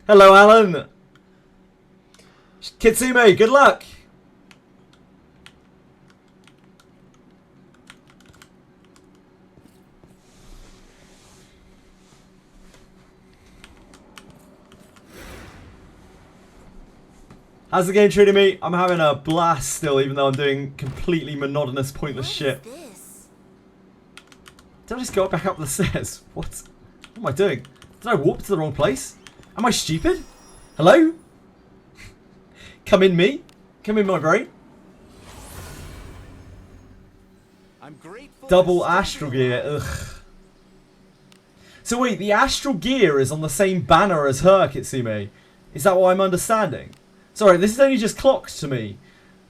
Hello, Alan. Kitsume, good luck. How's the game treating me? I'm having a blast still, even though I'm doing completely monotonous, pointless shit. Did I just go back up the stairs? What am I doing? Did I warp to the wrong place? Am I stupid? Hello? Come in me? Come in my brain? I'm grateful. Double astral gear, ugh. So wait, the astral gear is on the same banner as her, Kitsune. Is that what I'm understanding? Sorry, this is only just clocked to me.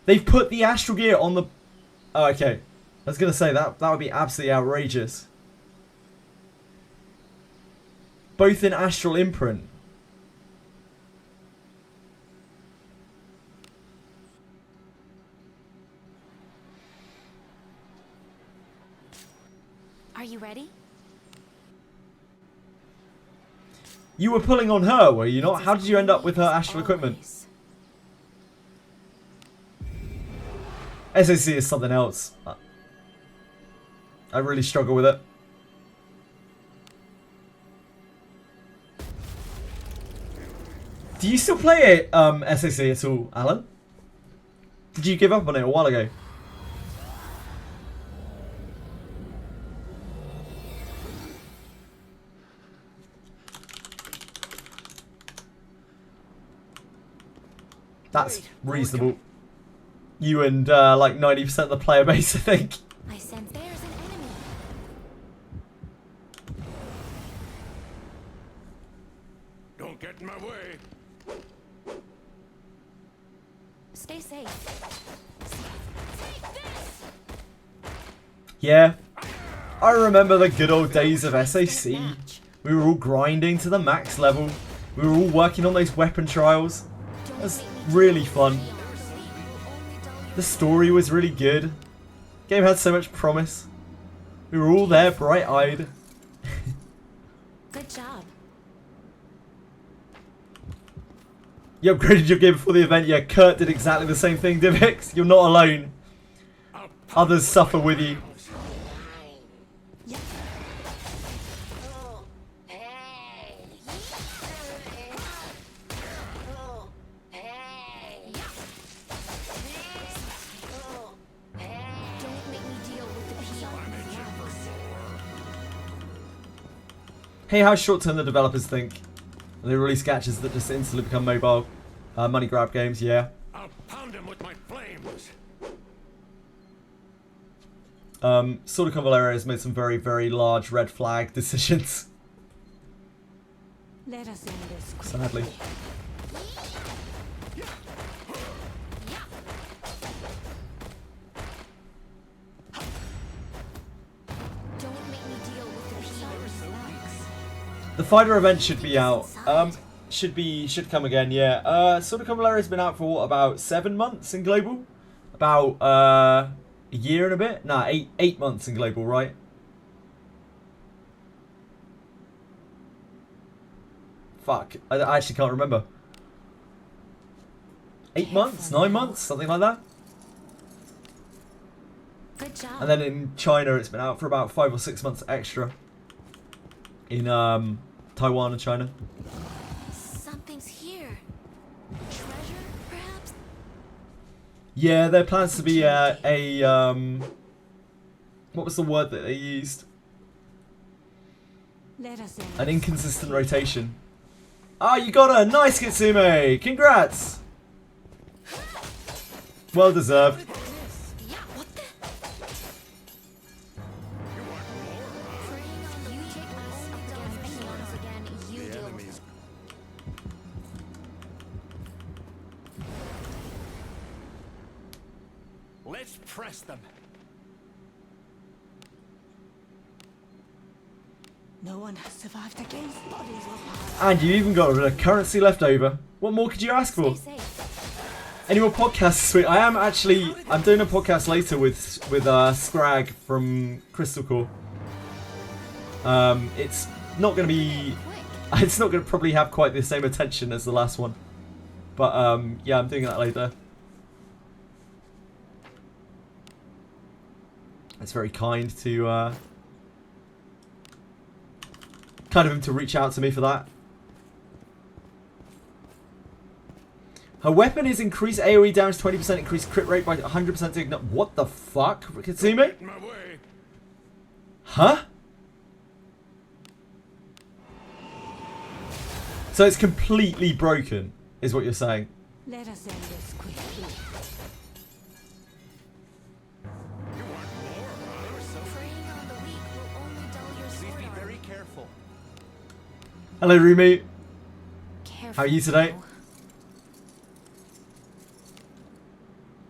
They've put the astral gear on the... Oh, okay. I was going to say, that would be absolutely outrageous. Both in astral imprint. Are you ready? You were pulling on her, were you not? How did you end up with her astral equipment? SAC is something else. I really struggle with it. Do you still play it, SAC at all, Alan? Did you give up on it a while ago? That's reasonable. You and like 90% of the player base, I think. I sense there's an enemy. Don't get in my way. Stay safe. Take this! Yeah. I remember the good old days of SAC. We were all grinding to the max level. We were all working on those weapon trials. It was really fun. The story was really good. Game had so much promise. We were all there bright-eyed. You upgraded your gear before the event. Yeah, Kurt did exactly the same thing, Divix. You're not alone. Others suffer with you. Hey, how short-term the developers think? They release catches that just instantly become mobile money grab games, yeah. I'll pound him with my flames. Sword of Convalera has made some very, very large red flag decisions. Let us end this Sadly. Don't make me deal with the peons. The fighter event should be out. Should come again, yeah. Sword of Convalera has been out for what, about 7 months in global? About a year and a bit? Nah, 8 months in global, right? Fuck, I actually can't remember. 8 months? 9 months? Something like that? Good job. And then in China it's been out for about 5 or 6 months extra. In Taiwan and China. Something's here. Treasure, perhaps? Yeah, there plans to be what was the word that they used? Let us end An inconsistent rotation. Ah, you got her! Nice, Kitsume! Congrats! Well deserved. Yeah, what the? You take us up against peons again. You deal with them. Let's press them. No one has survived against bodies were piled. And you even got a currency left over. What more could you ask for? Stay safe. Any more podcasts this week? I'm doing a podcast later with Scrag from Crystal Core. It's not going to be... It's not going to probably have quite the same attention as the last one. But yeah, I'm doing that later. It's very kind to... kind of him to reach out to me for that. Her weapon is increased AoE damage 20%, increased crit rate by 100% to ignite. What the fuck? Kitsumi? Get in my way. Huh? So it's completely broken, is what you're saying. Let us end this quickly. You want more, huh? Preying on the weak will only dull your Please sword be arm. very careful. Hello, Rumi. Careful. How are you today? now.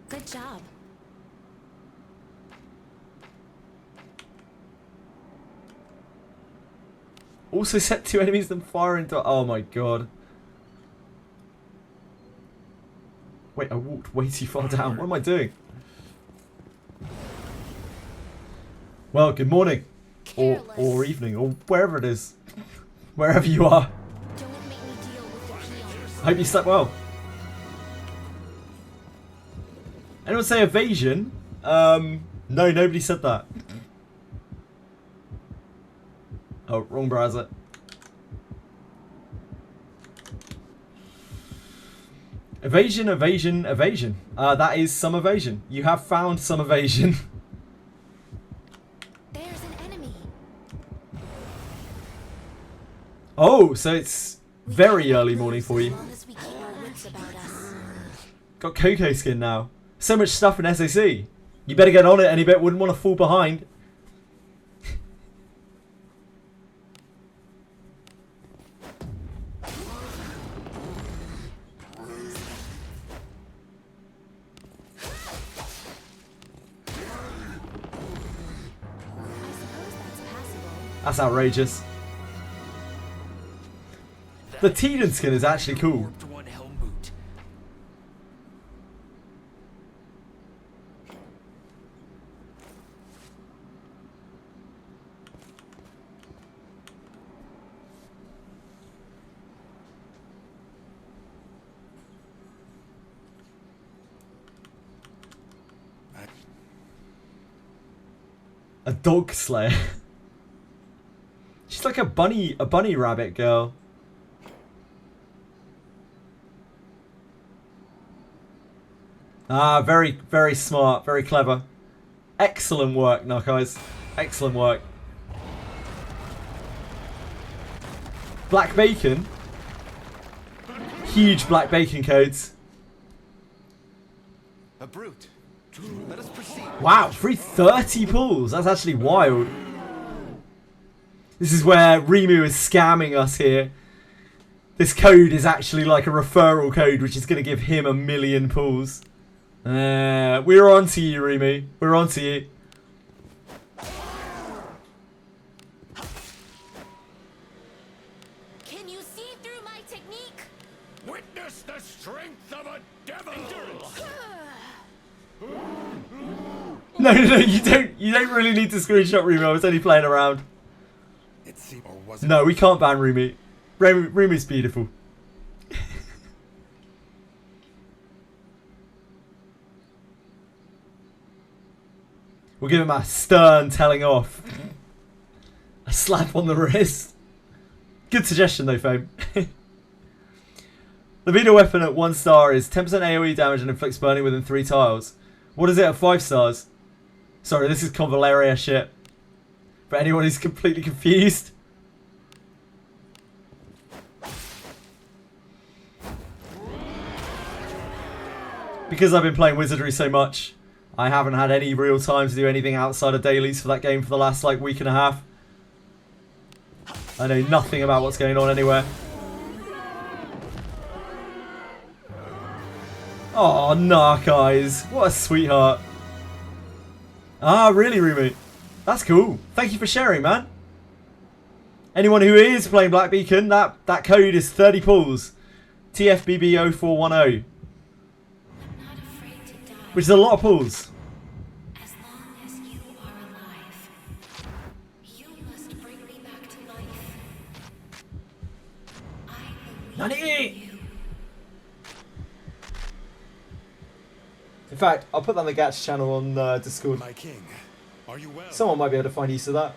Good job. Also set 2 enemies then fire into... Oh my god. Wait, I walked way too far down. What am I doing? Well, good morning. Or evening, or wherever it is. Wherever you are. Don't make me deal with the peons. I hope you slept well. Anyone say evasion? No, nobody said that. Oh, wrong browser. Evasion, evasion, evasion. That is some evasion. You have found some evasion. There's an enemy. Oh, so it's very early morning for As you. long as we keep our wits about us. Got Coco skin now. So much stuff in SAC. You better get on it any bit. Wouldn't want to fall behind. I suppose that's passable. That's outrageous. The Teden skin is actually cool. Warped one helm boot. A dog slayer. She's like a bunny rabbit girl. Ah, very, very smart, very clever. Excellent work, Narcos. Excellent work. Black bacon. Huge black bacon codes. A brute. Let us proceed. Wow, 330 pulls. That's actually wild. This is where Rimu is scamming us here. This code is actually like a referral code, which is going to give him 1 million pulls. We're on to you, Rimu. We're on to you. Can you see through my technique? Witness the strength of a devil. No, you don't really need to screenshot Rimu. I was only playing around. No, we can't ban Rimu. Rimu's beautiful. We'll give him a stern telling off. A slap on the wrist. Good suggestion though, Fame. The Vita weapon at 1 star is 10% AoE damage and inflicts burning within 3 tiles. What is it at 5 stars? Sorry, this is Convaleria shit. For anyone who's completely confused. Because I've been playing Wizardry so much, I haven't had any real time to do anything outside of dailies for that game for the last like week and a half. I know nothing about what's going on anywhere. Oh, Narcos. What a sweetheart. Ah, really, Rimu? That's cool. Thank you for sharing, man. Anyone who is playing Black Beacon, that code is 30 pulls. TFBB0410. Which is a lot of pulls. As long as you are alive, you must bring me back to life. I believe in you. In fact, I'll put that on the Gatch channel on Discord. My king, are you well? Someone might be able to find use of that.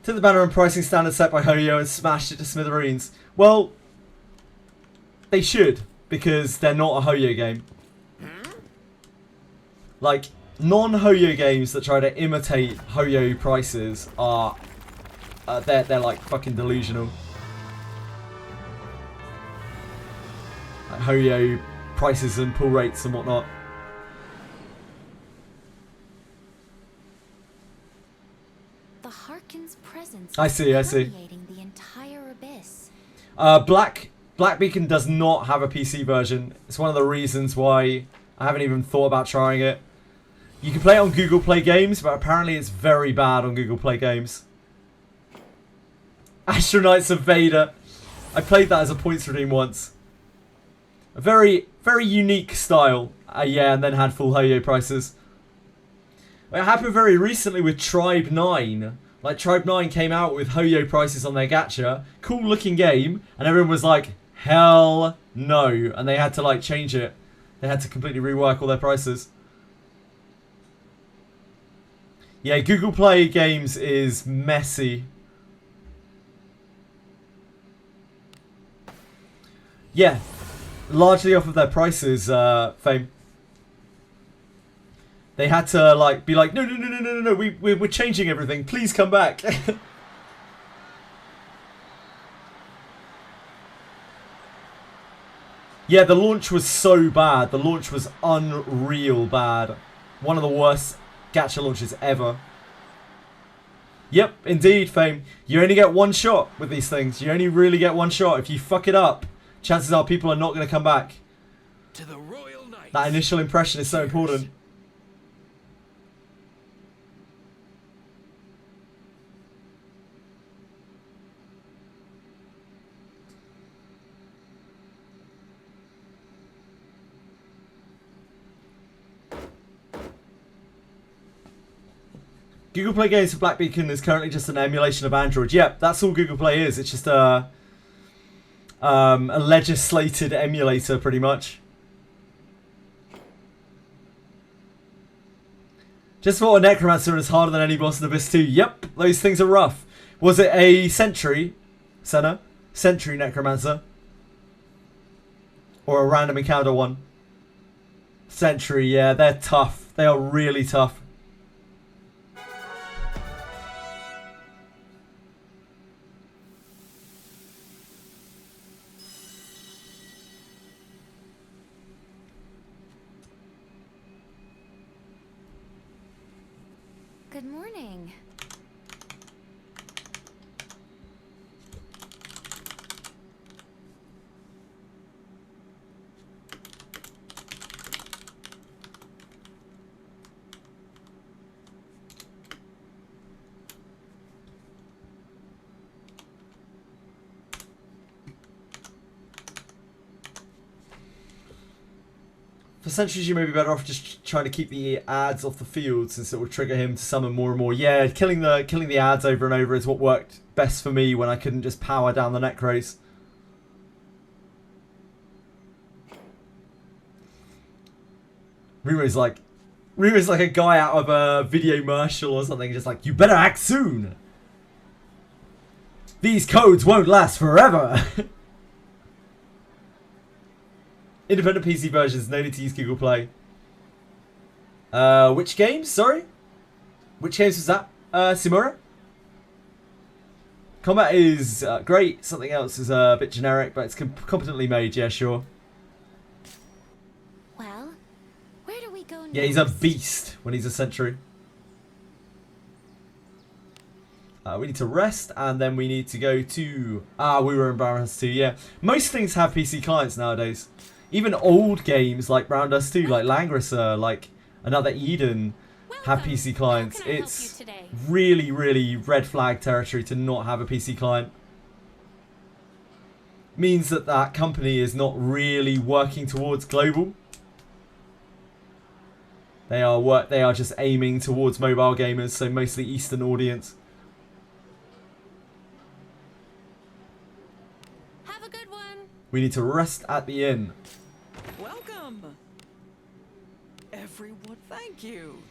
Took the banner and pricing standard set by Hoyo and smashed it to smithereens. Well, they should, because they're not a Hoyo game. Like, non-Hoyo games that try to imitate Hoyo prices are... they're like fucking delusional. Like Hoyo prices and pull rates and whatnot. The Harkin's presence I see. permeating the entire abyss. Black Beacon does not have a PC version. It's one of the reasons why I haven't even thought about trying it. You can play it on Google Play Games, but apparently it's very bad on Google Play Games. Astronauts of Vader. I played that as a points redeem once. A very, very unique style. Yeah, and then had full Hoyo prices. It happened very recently with Tribe 9. Like, Tribe 9 came out with Hoyo prices on their gacha. Cool looking game. And everyone was like, hell no. And they had to, like, change it. They had to completely rework all their prices. Yeah, Google Play Games is messy. Yeah. Largely off of their prices, Fame. They had to like be like, no, we're changing everything. Please come back. Yeah, the launch was so bad. The launch was unreal bad. One of the worst gacha launches ever. Yep, indeed, Fame. You only get one shot with these things. You only really get one shot. If you fuck it up, chances are people are not going to come back. To the Royal Knights. That initial impression is so important. Google Play Games for Black Beacon is currently just an emulation of Android. Yep, that's all Google Play is. It's just a legislated emulator, pretty much. Just fought a Necromancer and it's harder than any boss in Abyss 2. Yep, those things are rough. Was it a Sentry, Senna? Sentry Necromancer? Or a random encounter one? Sentry, yeah, they're tough. They are really tough. Good morning. For Sentries, you may be better off just trying to keep the ads off the field, since it will trigger him to summon more and more. Yeah, killing the ads over and over is what worked best for me when I couldn't just power down the Necros. Rumo's like a guy out of a video commercial or something, just like, you better act soon. These codes won't last forever. Independent PC versions, no need to use Google Play. Which games? Sorry? Which games was that? Simura? Combat is great. Something else is a bit generic, but it's competently made, yeah, sure. Well, where do we go next? Yeah, he's a beast when he's a Sentry. We need to rest, and then we need to go to... we were in Brown Dust 2, yeah. Most things have PC clients nowadays. Even old games like Brown Dust 2, like Langrisser, like Another Eden, have PC clients. It's really, really red flag territory to not have a PC client. Means that that company is not really working towards global. They are just aiming towards mobile gamers, so mostly Eastern audience. Have a good one. We need to rest at the inn. Welcome. Everyone, thank you.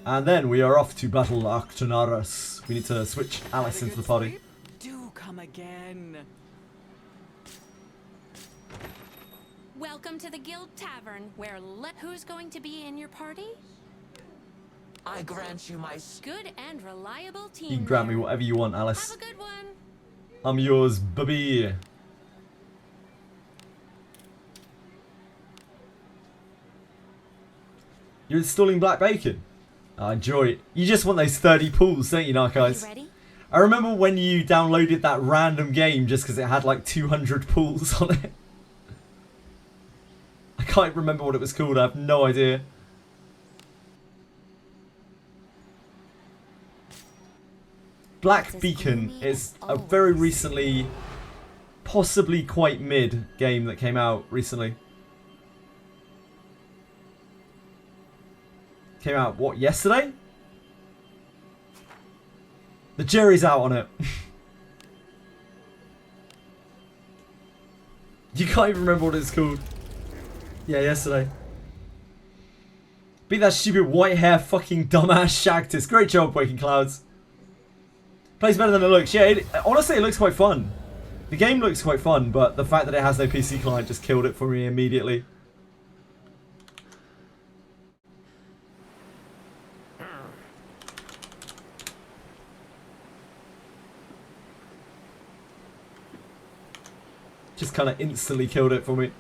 And then we are off to battle Arctonaris. We need to switch Alice into the party. Do come again. Welcome to the Guild Tavern, where who's going to be in your party? I grant you my good and reliable team. You can grant me whatever you want, Alice. Have a good one. I'm yours, baby. You're installing Black Bacon. I enjoy it. You just want those 30 pulls, don't you, Narcos? I remember when you downloaded that random game just because it had like 200 pulls on it. I can't remember what it was called. I have no idea. Black Beacon is a very recently, possibly quite mid game that came out recently. Came out, what, yesterday? The jury's out on it. You can't even remember what it's called. Yeah, yesterday. Beat that stupid white hair fucking dumbass Shagtis. Great job, Waking Clouds. Plays better than it looks. Yeah, honestly, it looks quite fun. The game looks quite fun, but the fact that it has no PC client just killed it for me immediately. Just kind of instantly killed it for me.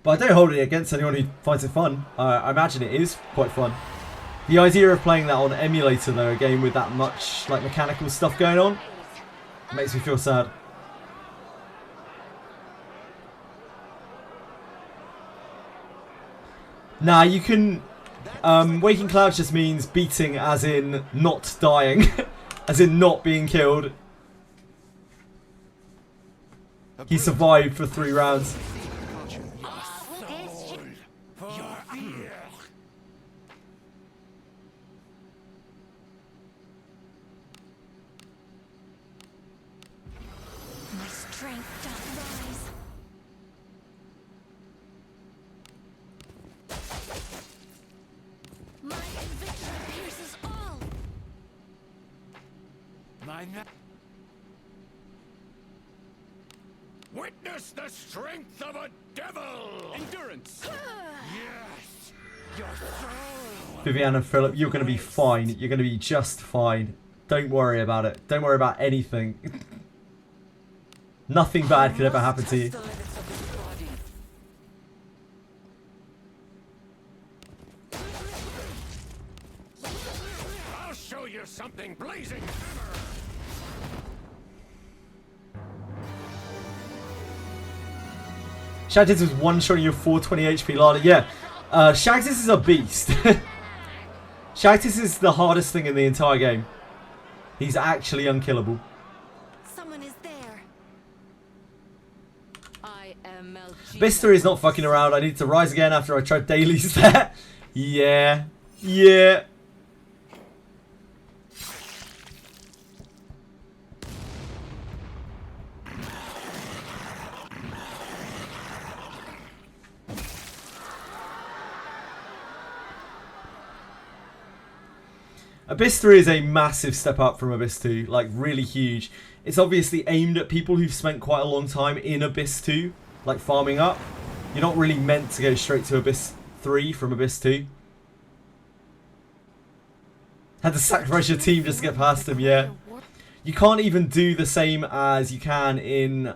But I don't hold it against anyone who finds it fun. I imagine it is quite fun. The idea of playing that on emulator though, a game with that much like mechanical stuff going on, makes me feel sad. Nah, you can... Waking Clouds just means beating as in not dying. As in not being killed. He survived for 3 rounds. My strength doth rise. My conviction pierces all. Witness the strength of a devil! Endurance! Yes! Your soul! Vivian and Philip, you're going to be fine. You're going to be just fine. Don't worry about it. Don't worry about anything. Nothing bad could ever happen to you. I'll show you something blazing Shagtis was one-shotting your 420 HP Lana. Yeah, Shagtis is a beast. Shagtis is the hardest thing in the entire game. He's actually unkillable. Someone is there. I am Bister is not fucking around. I need to rise again after I tried dailies there. Yeah. Yeah. Abyss 3 is a massive step up from Abyss 2, like really huge. It's obviously aimed at people who've spent quite a long time in Abyss 2, like farming up. You're not really meant to go straight to Abyss 3 from Abyss 2. Had to sacrifice your team just to get past him, yeah. You can't even do the same as you can in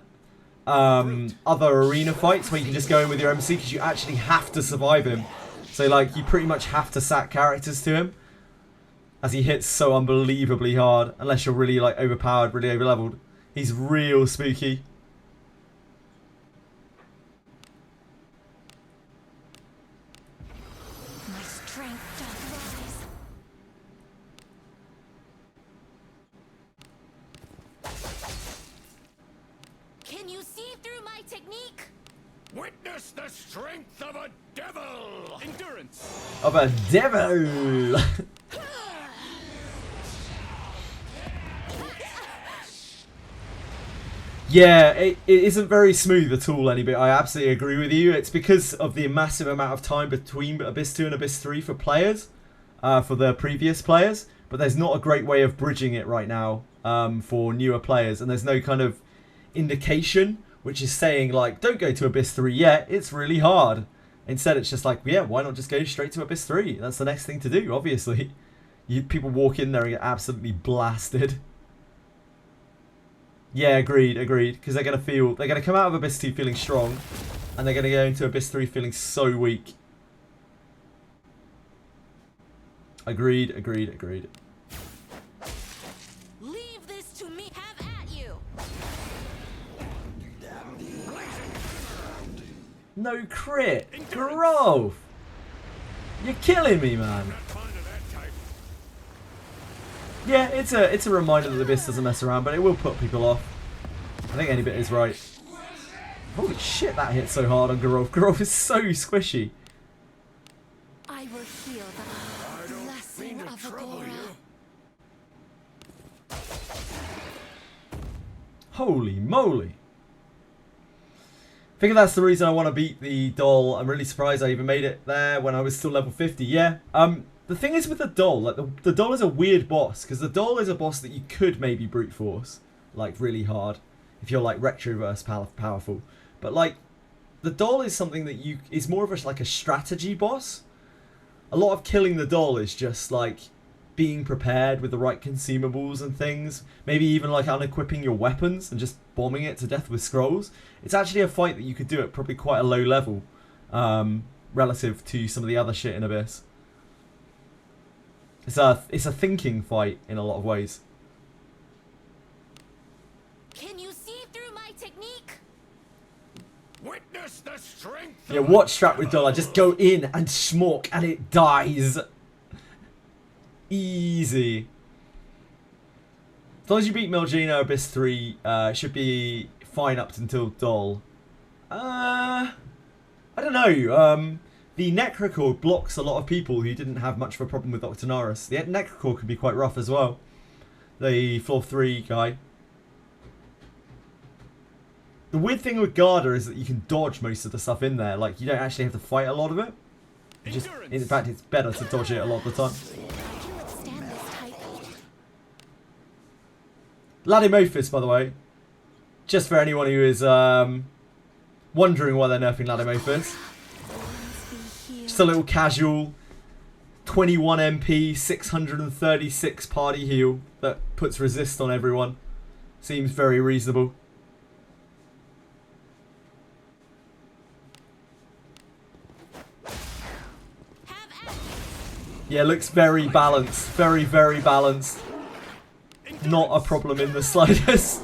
other arena fights where you can just go in with your MC because you actually have to survive him. So like you pretty much have to sack characters to him, as he hits so unbelievably hard, unless you're really like overpowered, really overleveled. He's real spooky. My strength doth rise. Can you see through my technique? Witness the strength of a devil! Endurance! Of a devil! Yeah, it isn't very smooth at all, any bit. I absolutely agree with you. It's because of the massive amount of time between Abyss 2 and Abyss 3 for players, for the previous players. But there's not a great way of bridging it right now for newer players. And there's no kind of indication which is saying, like, don't go to Abyss 3 yet. It's really hard. Instead, it's just like, yeah, why not just go straight to Abyss 3? That's the next thing to do, obviously. People walk in there and get absolutely blasted. Yeah, agreed. Because they're gonna come out of Abyss 2 feeling strong, and they're gonna go into Abyss 3 feeling so weak. Agreed. Leave this to me. Have at you. No crit, Grove. You're killing me, man. Yeah, it's a reminder that Abyss doesn't mess around, but it will put people off. I think any bit is right. Holy shit, that hit so hard on Garov. Garov is so squishy. I will heal the blessing of Agora. Holy moly. I think that's the reason I want to beat the doll. I'm really surprised I even made it there when I was still level 50. Yeah. The thing is with the doll, like the doll is a weird boss, because the doll is a boss that you could maybe brute force, like really hard, if you're like retroverse powerful. But like, the doll is something that is more of like a strategy boss. A lot of killing the doll is just like being prepared with the right consumables and things. Maybe even like unequipping your weapons and just bombing it to death with scrolls. It's actually a fight that you could do at probably quite a low level, relative to some of the other shit in Abyss. It's a thinking fight in a lot of ways. Can you see through my technique? Witness the strength. Yeah, watch Strap with Dollar. Just go in and schmuck and it dies. Easy. As long as you beat Melgina Abyss 3, it should be fine up until Doll. I don't know. The Necrocore blocks a lot of people who didn't have much of a problem with Octonaris. The Necrocore can be quite rough as well. The floor 3 guy. The weird thing with Garda is that you can dodge most of the stuff in there. Like, you don't actually have to fight a lot of it. You just, in fact, it's better to dodge it a lot of the time. Ladymophis, by the way. Just for anyone who is wondering why they're nerfing Ladymophis. Just a little casual 21 MP, 636 party heal that puts resist on everyone. Seems very reasonable. Yeah, looks very balanced. Very, very balanced. Not a problem in the slightest.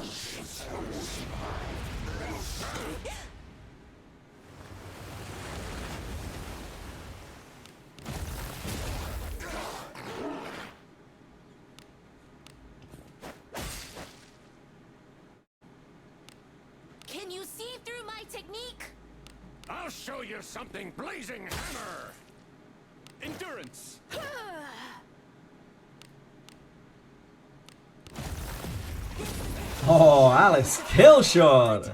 Can you see through my technique? I'll show you something, blazing hammer. Endurance. Oh, Alice, kill shot.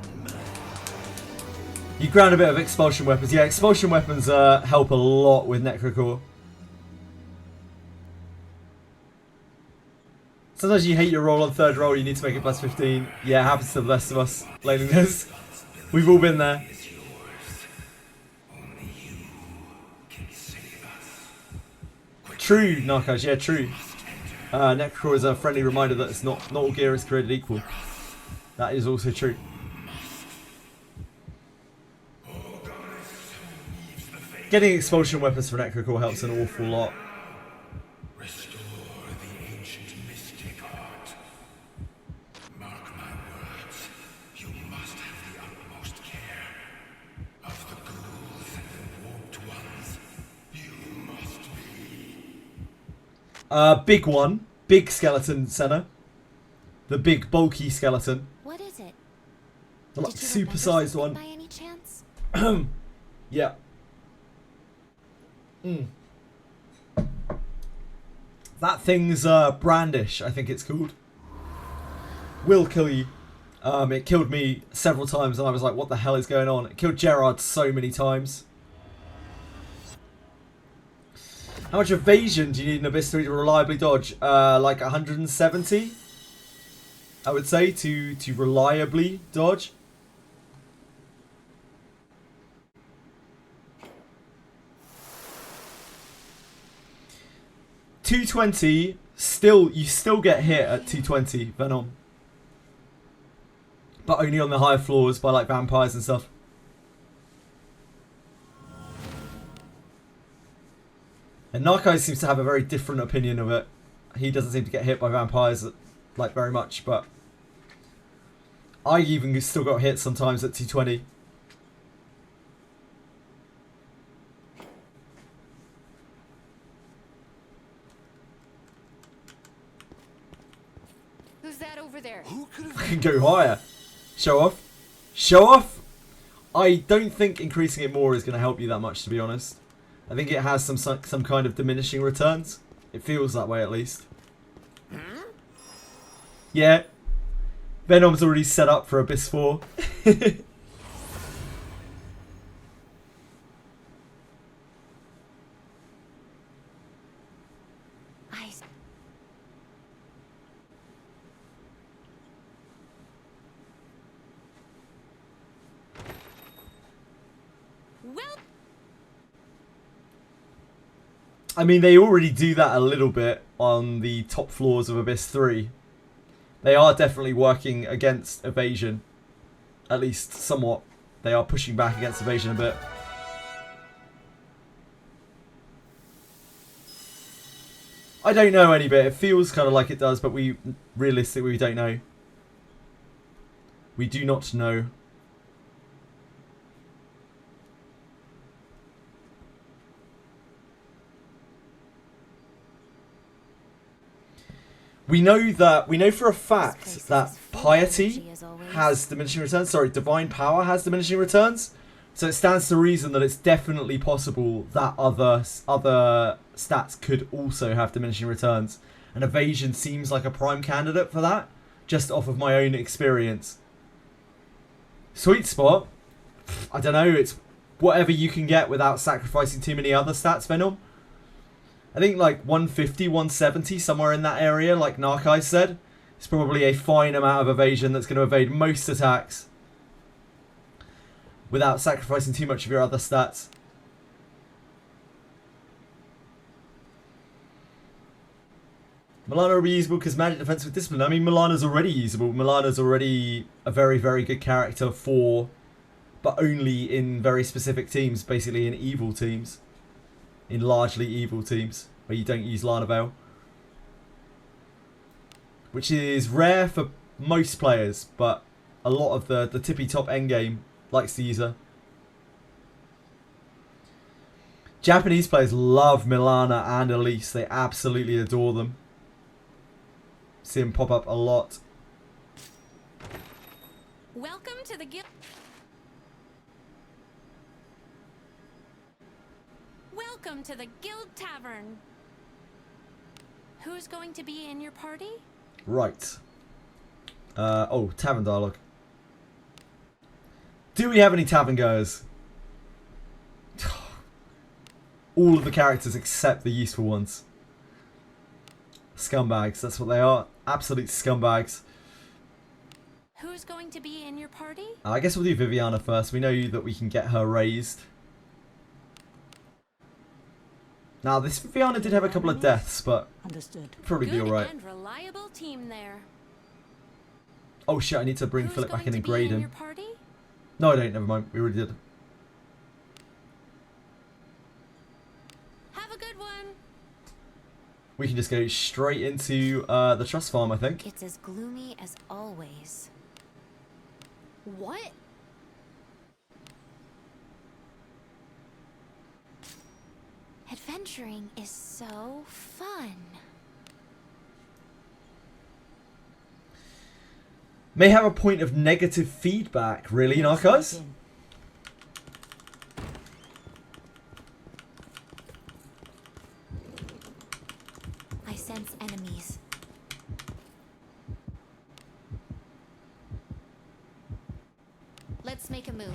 You ground a bit of expulsion weapons. Yeah, expulsion weapons help a lot with Necrocore. Sometimes you hate your roll on third roll, you need to make it plus 15. Yeah, it happens to the best of us, laning this. We've all been there. True, Narcos, yeah, true. Necrocore is a friendly reminder that it's not all gear is created equal. That is also true. Getting expulsion weapons for Necrocore helps an awful lot. Restore the ancient mystic art. Mark my words, you must have the utmost care of the ghouls and the warped ones. You must be. Big one. Big skeleton, Senna. The big bulky skeleton. What is it? The like super-sized one. By any chance? Yeah. That thing's brandish, I think it's called. Will kill you. It killed me several times and I was like, what the hell is going on? It killed Gerard so many times. How much evasion do you need in Abyss 3 to reliably dodge? Like 170? I would say to reliably dodge. $220, you still get hit at 220 Venom. But only on the higher floors by like vampires and stuff. And Narcos seems to have a very different opinion of it. He doesn't seem to get hit by vampires like very much, but I even still got hit sometimes at 220. Who's that over there? I can go higher. Show off. Show off. I don't think increasing it more is going to help you that much, to be honest. I think it has some kind of diminishing returns. It feels that way, at least. Yeah. Venom's already set up for Abyss 4. I mean, they already do that a little bit on the top floors of Abyss 3. They are definitely working against evasion. At least somewhat. They are pushing back against evasion a bit. I don't know any bit. It feels kind of like it does, but realistically we don't know. We do not know. We know for a fact that piety has diminishing returns. Sorry, divine power has diminishing returns. So it stands to reason that it's definitely possible that other stats could also have diminishing returns. And evasion seems like a prime candidate for that, just off of my own experience. Sweet spot. I don't know, it's whatever you can get without sacrificing too many other stats, Venom. I think like 150, 170, somewhere in that area, like Narkai said. It's probably a fine amount of evasion that's going to evade most attacks without sacrificing too much of your other stats. Milana will be usable because magic defense with discipline. I mean, Milana's already usable. Milana's already a very, very good character for, but only in very specific teams, basically in evil teams. In largely evil teams, where you don't use Lana Veil. Which is rare for most players, but a lot of the tippy top endgame likes to use her. Japanese players love Milana and Elise. They absolutely adore them. See them pop up a lot. Welcome to the guild. Welcome to the Guild Tavern. Who's going to be in your party? Right. Oh, tavern dialogue. Do we have any tavern goers? All of the characters except the useful ones. Scumbags, that's what they are. Absolute scumbags. Who's going to be in your party? I guess we'll do Viviana first. We know that we can get her raised. Now, this Viviana did have a couple of deaths, but probably be alright. And reliable team there. Oh shit, I need to bring Philip back in and grade him. Your party? No, I don't. Never mind. We already did. Have a good one. We can just go straight into the trust farm, I think. It's as gloomy as always. What? Adventuring is so fun. May have a point of negative feedback, really, Narcos? I sense enemies. Let's make a move.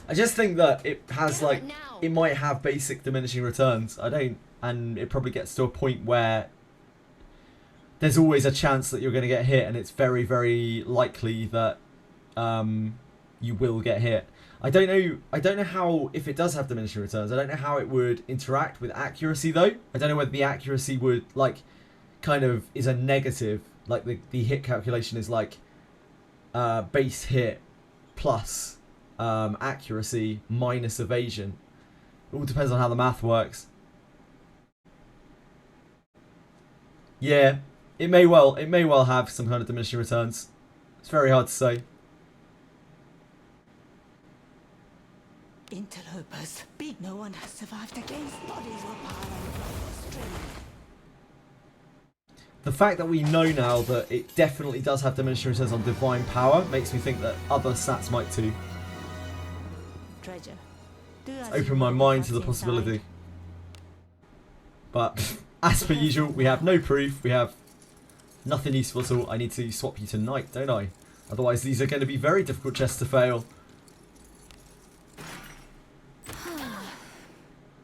I just think that it has, like, it might have basic diminishing returns. I don't, and it probably gets to a point where there's always a chance that you're going to get hit, and it's very, very likely that you will get hit. I don't know how, if it does have diminishing returns, I don't know how it would interact with accuracy, though. I don't know whether the accuracy would, like, kind of is a negative, like the hit calculation is like base hit plus accuracy minus evasion. It all depends on how the math works. Yeah, it may well have some kind of diminishing returns. It's very hard to say. Interlopers. No one has survived against bodies were piled on the stream. The fact that we know now that it definitely does have diminishing returns on divine power makes me think that other stats might too. Treasure. Open my mind to the possibility. But as per usual, we have no proof. We have nothing useful at all. I need to swap you to knight, don't I? Otherwise, these are going to be very difficult chests to fail.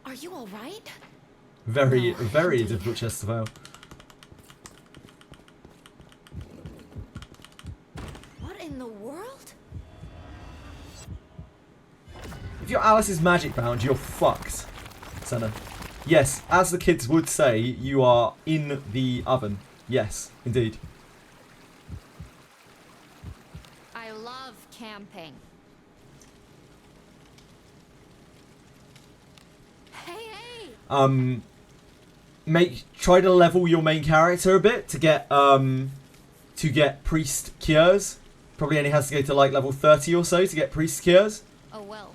Are you all right? Very, very difficult chests to fail. What in the world? If your Alice is magic bound, you're fucked, Senna. Yes, as the kids would say, you are in the oven. Yes, indeed. I love camping. Try to level your main character a bit to get priest cures. Probably only has to go to like level 30 or so to get priest cures. Oh well.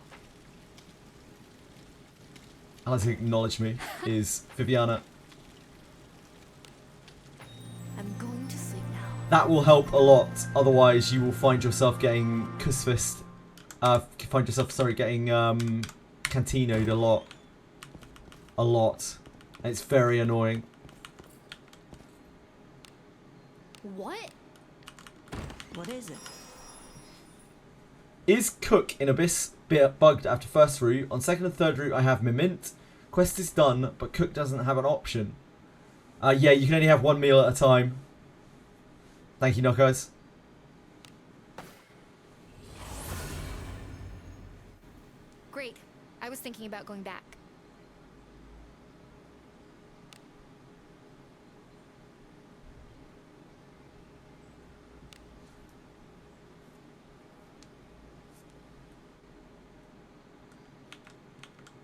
I'll have to acknowledge me is Viviana. That will help a lot. Otherwise, you will find yourself getting Kussfist. Getting Cantino'd a lot. A lot. And it's very annoying. What? What is it? Is Cook in Abyss bugged after first route? On second and third route, I have Mimint. Quest is done, but Cook doesn't have an option. Yeah, you can only have one meal at a time. Thank you, Knockers. Great. I was thinking about going back.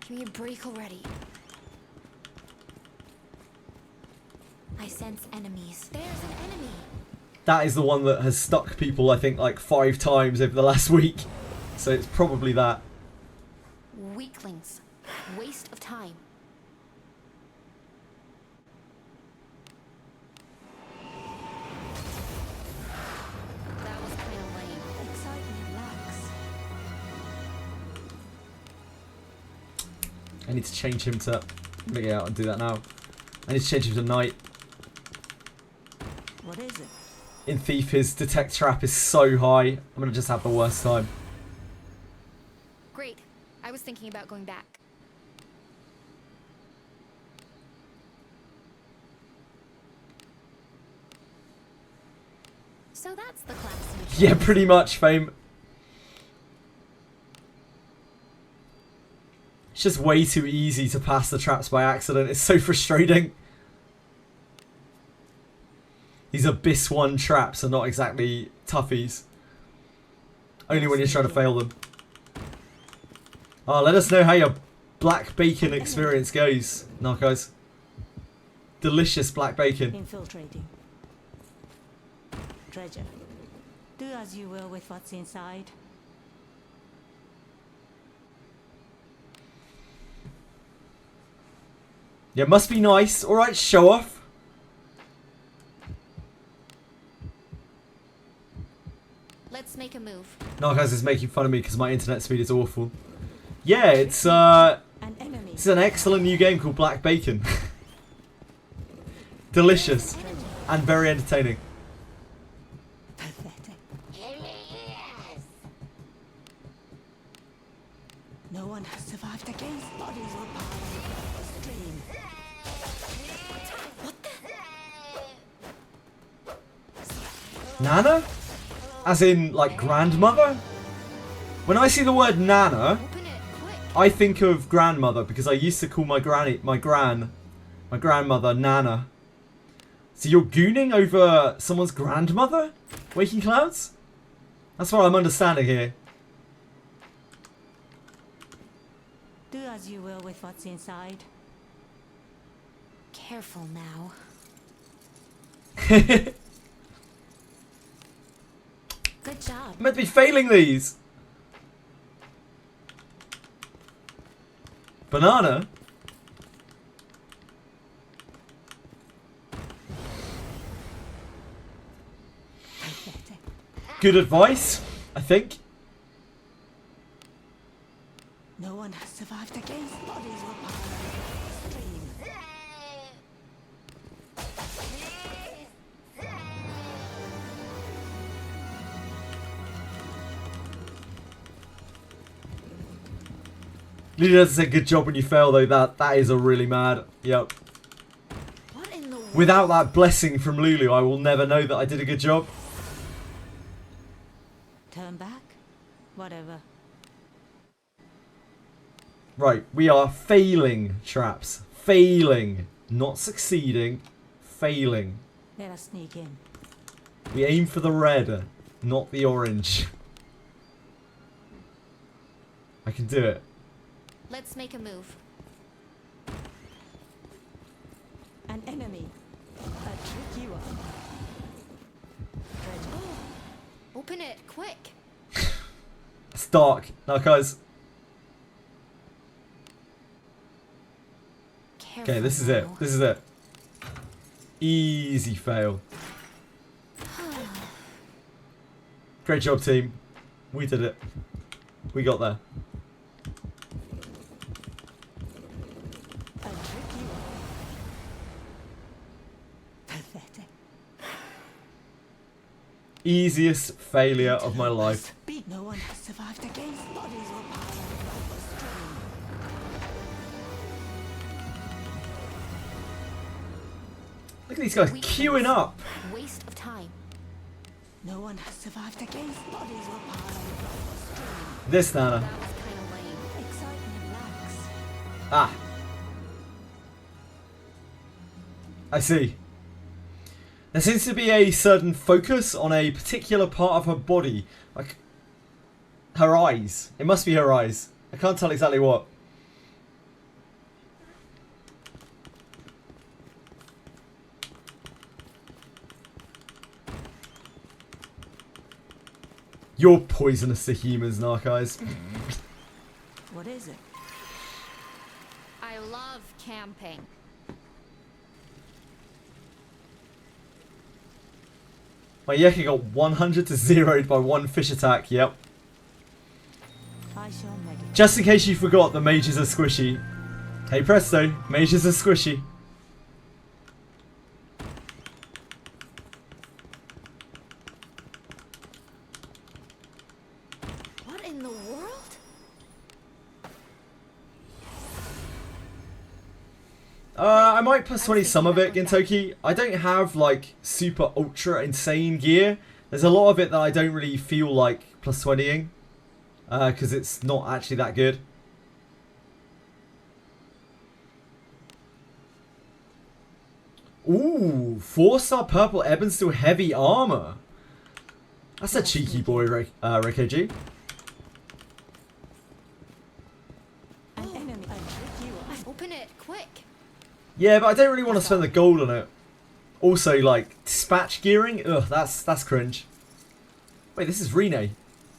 Give me a break already. I sense enemies. There's an enemy. That is the one that has stuck people, I think, like 5 times over the last week. So it's probably that. Weaklings. Waste of time. That was kind of lame. Excitement lacks. I need to change him to... Let me get out and do that now. I need to change him to Knight. What is it? In Thief, his detect trap is so high. I'm going to just have the worst time. Great. I was thinking about going back. So that's the class you Yeah, pretty much, Fame. It's just way too easy to pass the traps by accident. It's so frustrating. These Abyss 1 traps are not exactly toughies. Only when you're trying to fail them. Oh, let us know how your black bacon experience goes, Narcos. Delicious black bacon. Infiltrating. Treasure. Do as you will with what's inside. Yeah, must be nice. Alright, show off. Let's make a move. Narcos is making fun of me because my internet speed is awful. Yeah, it's it's an excellent new game called Black Bacon. Delicious and very entertaining. Pathetic. No one has survived against bodies or power. Stream. Nana? As in, like, grandmother? When I see the word Nana, I think of grandmother because I used to call my grandmother Nana. So you're gooning over someone's grandmother? Waking Clouds? That's what I'm understanding here. Do as you will with what's inside. Careful now. Good job. I'm meant to be failing these. Banana? Good advice, I think. No one has survived against bodies or power. Stream. Lily doesn't say good job when you fail though. That is a really mad. Yep. What in the world? Without that blessing from Lulu, I will never know that I did a good job. Turn back. Whatever. Right, we are failing traps. Failing. Not succeeding. Failing. Let us sneak in. We aim for the red, not the orange. I can do it. Let's make a move. An enemy. A tricky one. Open it, quick. It's dark. Now, guys. Okay, this is it. This is it. Easy fail. Great job, team. We did it. We got there. Pathetic. Easiest failure of my life. No one has survived against bodies were piled by the stream. Look at these guys queuing up. Waste of time. No one has survived against bodies were piled by the stream. This Nana. That was kind of lame. Excitement lacks. Ah. I see. There seems to be a certain focus on a particular part of her body. Like her eyes. It must be her eyes. I can't tell exactly what. You're poisonous to humans, Narcais. What is it? I love camping. My Yeki got 100 to 0'd by one fish attack, yep. I shall meditate. Just in case you forgot, the mages are squishy. Hey presto, mages are squishy. What in the world? I might plus 20 some of it, Gintoki. I don't have like super ultra insane gear. There's a lot of it that I don't really feel like plus 20ing. Because it's not actually that good. Ooh, 4-star purple Ebonsteel heavy armor. That's a cheeky boy, Ricky G. An enemy. Open it, quick. Yeah, but I don't really want to spend the gold on it. Also, like, dispatch gearing? Ugh, that's cringe. Wait, this is Rene.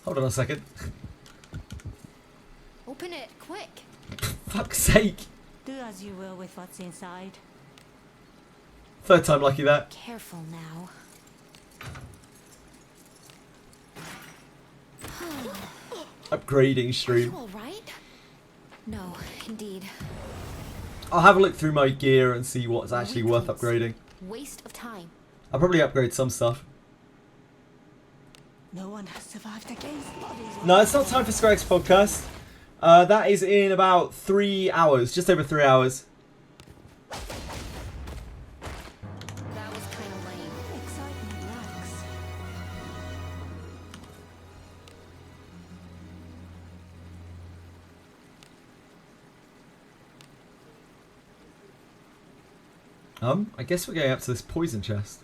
Hold on a second. Open it, quick. Fuck's sake. Do as you will with what's inside. Third time lucky that. Careful now. Upgrading Are stream. you all right? No, indeed. I'll have a look through my gear and see what's actually worth upgrading. Waste of time. I'll probably upgrade some stuff. No one has survived against bodies. No, it's not time for Scragg's podcast. That is in about 3 hours, just over 3 hours. That was kind of lame. Excitement lacks. I guess we're going up to this poison chest.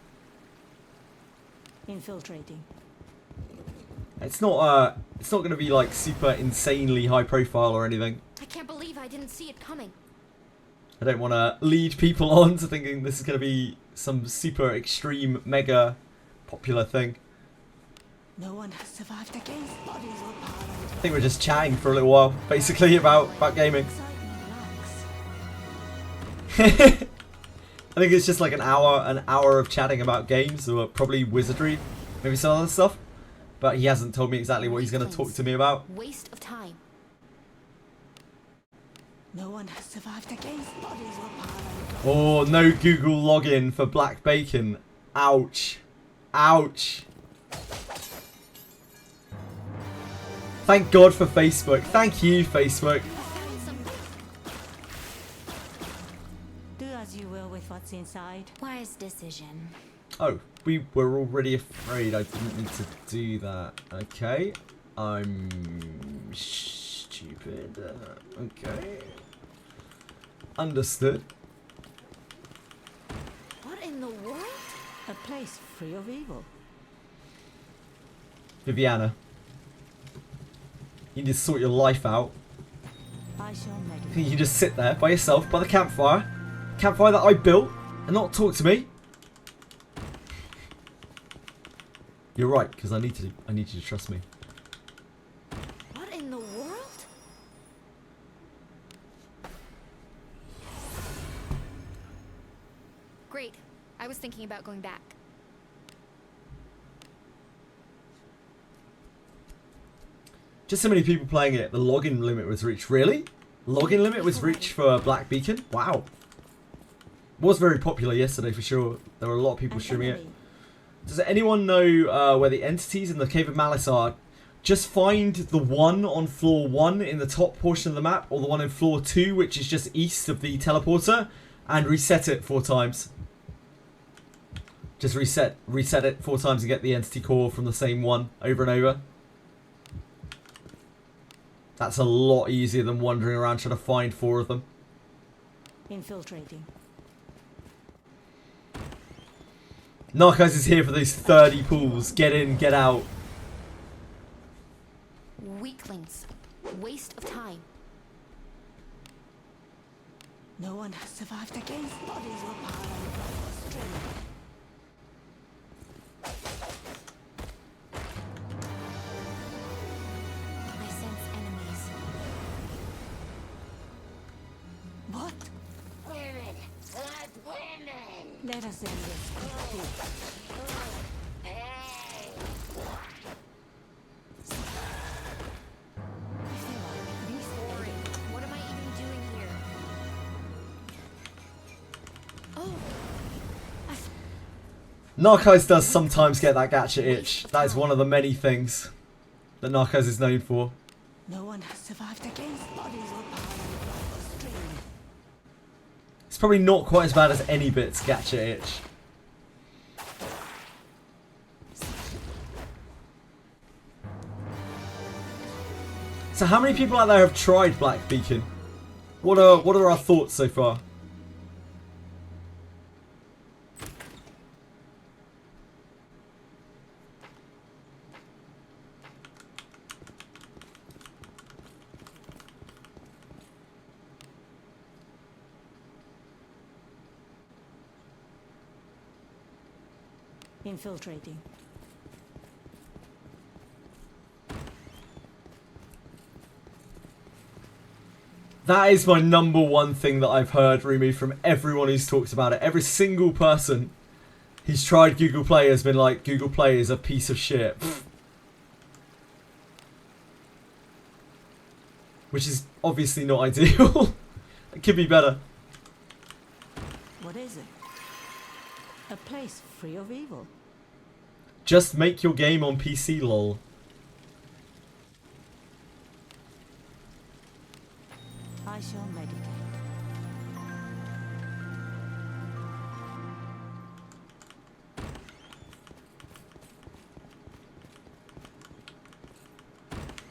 Infiltrating. It's not going to be like super insanely high profile or anything. I can't believe I didn't see it coming. I don't want to lead people on to thinking this is going to be some super extreme mega popular thing. No one has survived against bodies or piled. I think we're just chatting for a little while, basically about gaming. I think it's just like an hour of chatting about games, or probably Wizardry, maybe some other stuff. But he hasn't told me exactly what he's going to talk to me about. Waste of time. No one has survived against bodies or piled. Oh, no Google login for Black Bacon. Ouch. Ouch. Thank God for Facebook. Thank you, Facebook. Do as you will with what's inside. Wise decision. Oh, we were already afraid. I didn't need to do that. Okay. I'm stupid. Okay. Understood. What in the world? A place free of evil. Viviana. You need to sort your life out. I shall meditate. You can just sit there by yourself by the campfire. Campfire that I built and not talk to me. You're right, because I need you to trust me. What in the world? Great. I was thinking about going back. Just so many people playing it. The login limit was reached. Really? Login limit was reached for Black Beacon? Wow. Was very popular yesterday for sure. There were a lot of people streaming it. Does anyone know where the entities in the Cave of Malice are? Just find the one on floor 1 in the top portion of the map, or the one in floor 2, which is just east of the teleporter, and reset it 4 times. Just reset it 4 times and get the entity core from the same one over and over. That's a lot easier than wandering around trying to find 4 of them. Infiltrating. Narcos is here for those 30 pools. Get in, get out. Weaklings. Waste of time. No one has survived against bodies were piled across the street. I sense enemies. What? Women! Not women! Let us end this quickly. Hey! What am I even doing here? Oh. Narcos does sometimes get that gacha itch. That is one of the many things that Narcos is known for. No one has survived against bodies were piled across the street. It's probably not quite as bad as any bit's gacha itch. So how many people out there have tried Black Beacon? What are our thoughts so far? Infiltrating. That is my #1 thing that I've heard, Rumi, from everyone who's talked about it. Every single person who's tried Google Play has been like, Google Play is a piece of shit. Which is obviously not ideal. It could be better. What is it? A place free of evil. Just make your game on PC, lol. I shall meditate.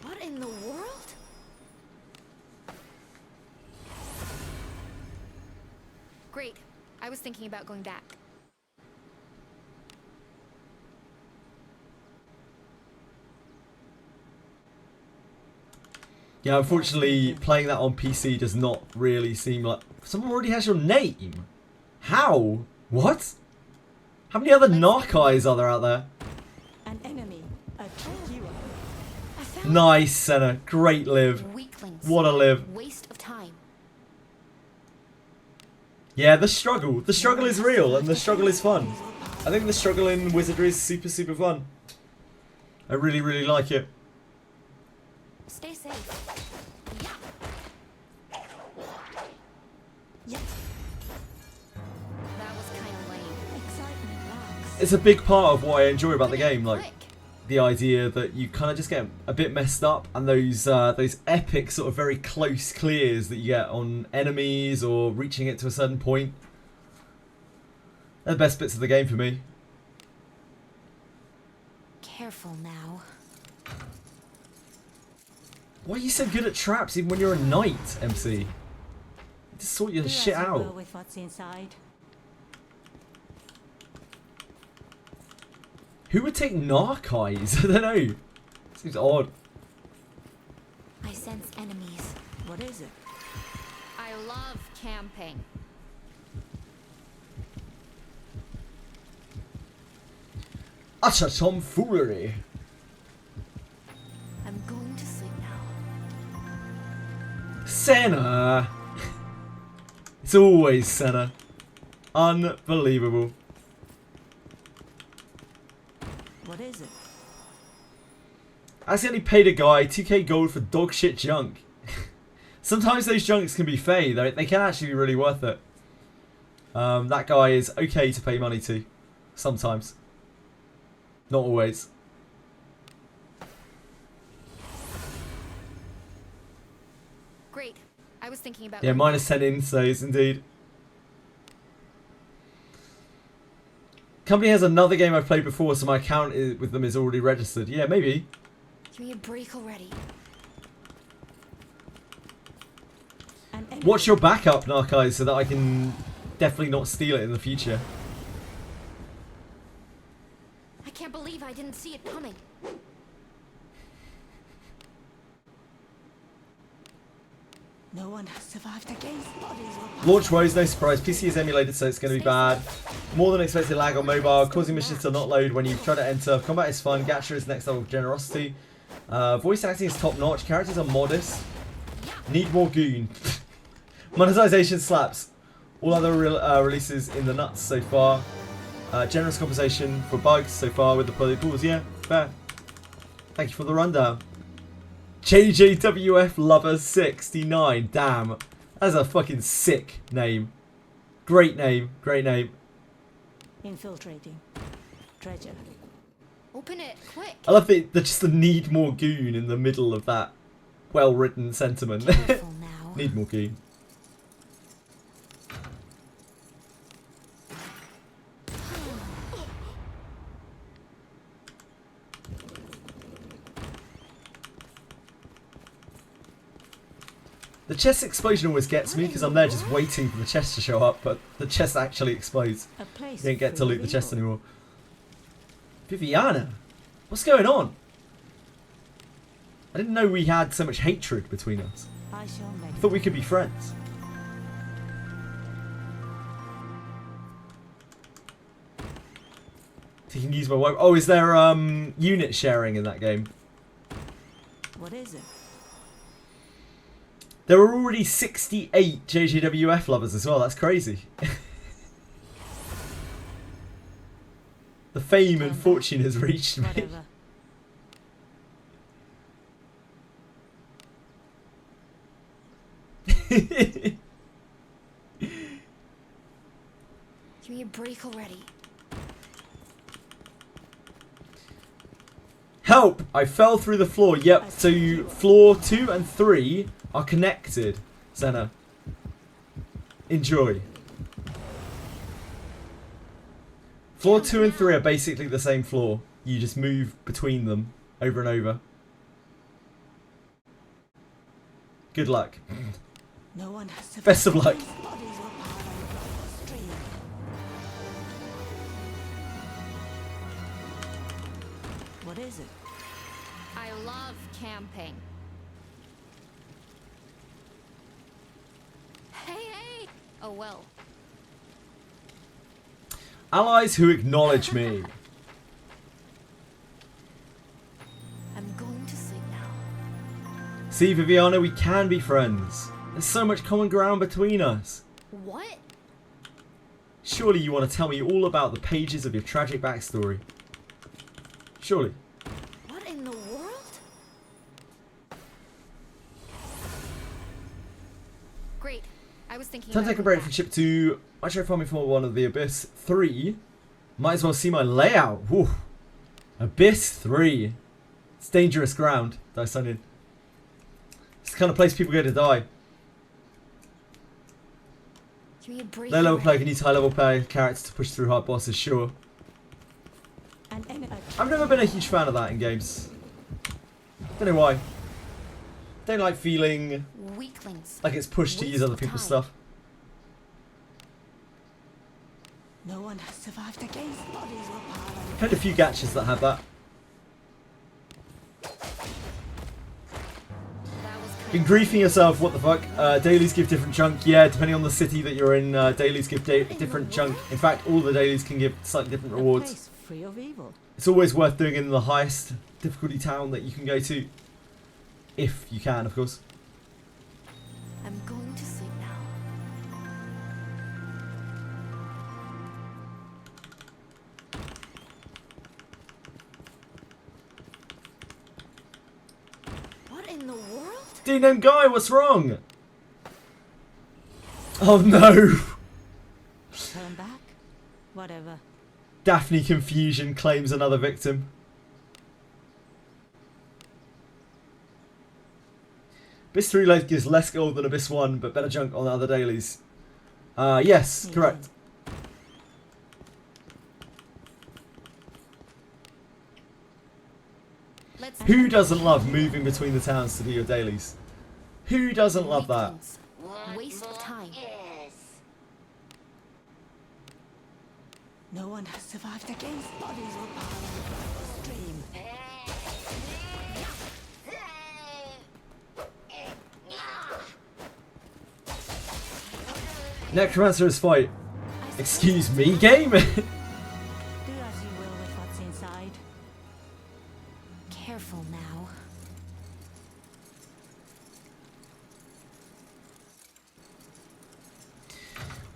What in the world? Great. I was thinking about going back. Yeah, unfortunately, playing that on PC does not really seem like... Someone already has your name? How? What? How many other Narcais are there out there? An enemy. A true hero. Nice, Senna. Great live. Weaklings. What a live. Waste of time. Yeah, the struggle. The struggle is real, and the struggle is fun. I think the struggle in Wizardry is super, super fun. I really, really like it. Stay safe. Yeah. That was kind of lame. Excitement lacks. It's a big part of what I enjoy about the game, like the idea that you kind of just get a bit messed up, and those epic sort of very close clears that you get on enemies or reaching it to a certain point. They're the best bits of the game for me. Careful now. Why are you so good at traps even when you're a knight, MC? Just sort your shit Do as you will out. with what's inside. Who would take Narcais? I don't know. Seems odd. I sense enemies. What is it? I love camping. Utter tomfoolery. I'm going to sleep now. Senna. It's always Senna. Unbelievable. What is it? accidentally paid a guy 2k gold for dog shit junk. Sometimes those junks can be fey. They can actually be really worth it. That guy is okay to pay money to. Sometimes. Not always. Great. I was thinking about... Yeah, minus 10 instos, indeed. Company has another game I've played before, so my account with them is already registered. Yeah, maybe. Give me a break already. What's your backup, Narkai, so that I can definitely not steal it in the future? I can't believe I didn't see it coming. No one has survived against bodies. Launch woes, no surprise. PC is emulated, so it's going to be bad. More than expected lag on mobile, causing missions to not load when you try to enter. Combat is fun. Gacha is next level generosity. Voice acting is top notch. Characters are modest. Need more goon. Monetization slaps. All other releases in the nuts so far. Generous compensation for bugs so far with the pools. Yeah, fair. Thank you for the rundown. JJWF Lover 69. Damn. That's a fucking sick name. Great name. Great name. Infiltrating. Treasure. Open it, quick. I love the just the need more goon in the middle of that well-written sentiment. Need more goon. The chest explosion always gets me because I'm there just waiting for the chest to show up, but the chest actually explodes. You don't get to loot the chest anymore. Viviana, what's going on? I didn't know we had so much hatred between us. I thought we could be friends. You can use my wife. Oh, is there unit sharing in that game? What is it? There are already 68 JJWF lovers as well. That's crazy. The fame and fortune has reached me. Give me a break already. Help! I fell through the floor. Yep, so floor 2 and 3 are connected. Senna. Enjoy. Floor 2 and 3 are basically the same floor. You just move between them over and over. Good luck. No one has survived. Best of luck. What is it? I love camping. Hey! Oh well. Allies who acknowledge me. I'm going to sleep now. See, Viviana, we can be friends. There's so much common ground between us. What? Surely you want to tell me all about the pages of your tragic backstory. Surely. What in the world? Great. I was thinking Time to take a break from ship to Metro Farming Formula 1 of the Abyss 3. Might as well see my layout. Whew. Abyss 3. It's dangerous ground. Did I sign in? It's the kind of place people go to die. Give me a break. Low level player can use high level player characters to push through hard bosses, sure. I've never been a huge fan of that in games. Don't know why. Don't like feeling weaklings. Like it's pushed to use other people's stuff. No one has survived against bodies or power. I've had a few gachas that have that. Been griefing yourself, what the fuck? Dailies give different junk. Yeah, depending on the city that you're in, dailies give different junk. In fact, all the dailies can give slightly different rewards. Free of evil. It's always worth doing in the highest difficulty town that you can go to. If you can, of course. I'm going to sleep now. D-name guy, what's wrong? Oh no! Turn back? Whatever. Daphne Confusion claims another victim. Abyss 3 gives less gold than Abyss 1, but better junk on the other dailies. Yes, correct. Who doesn't love moving between the towns to do your dailies? Who doesn't love that? Waste of time. No one has survived against bodies were piling across the stream. Necromancer's fight. Excuse me, game? Do as you will with what's inside. Careful now.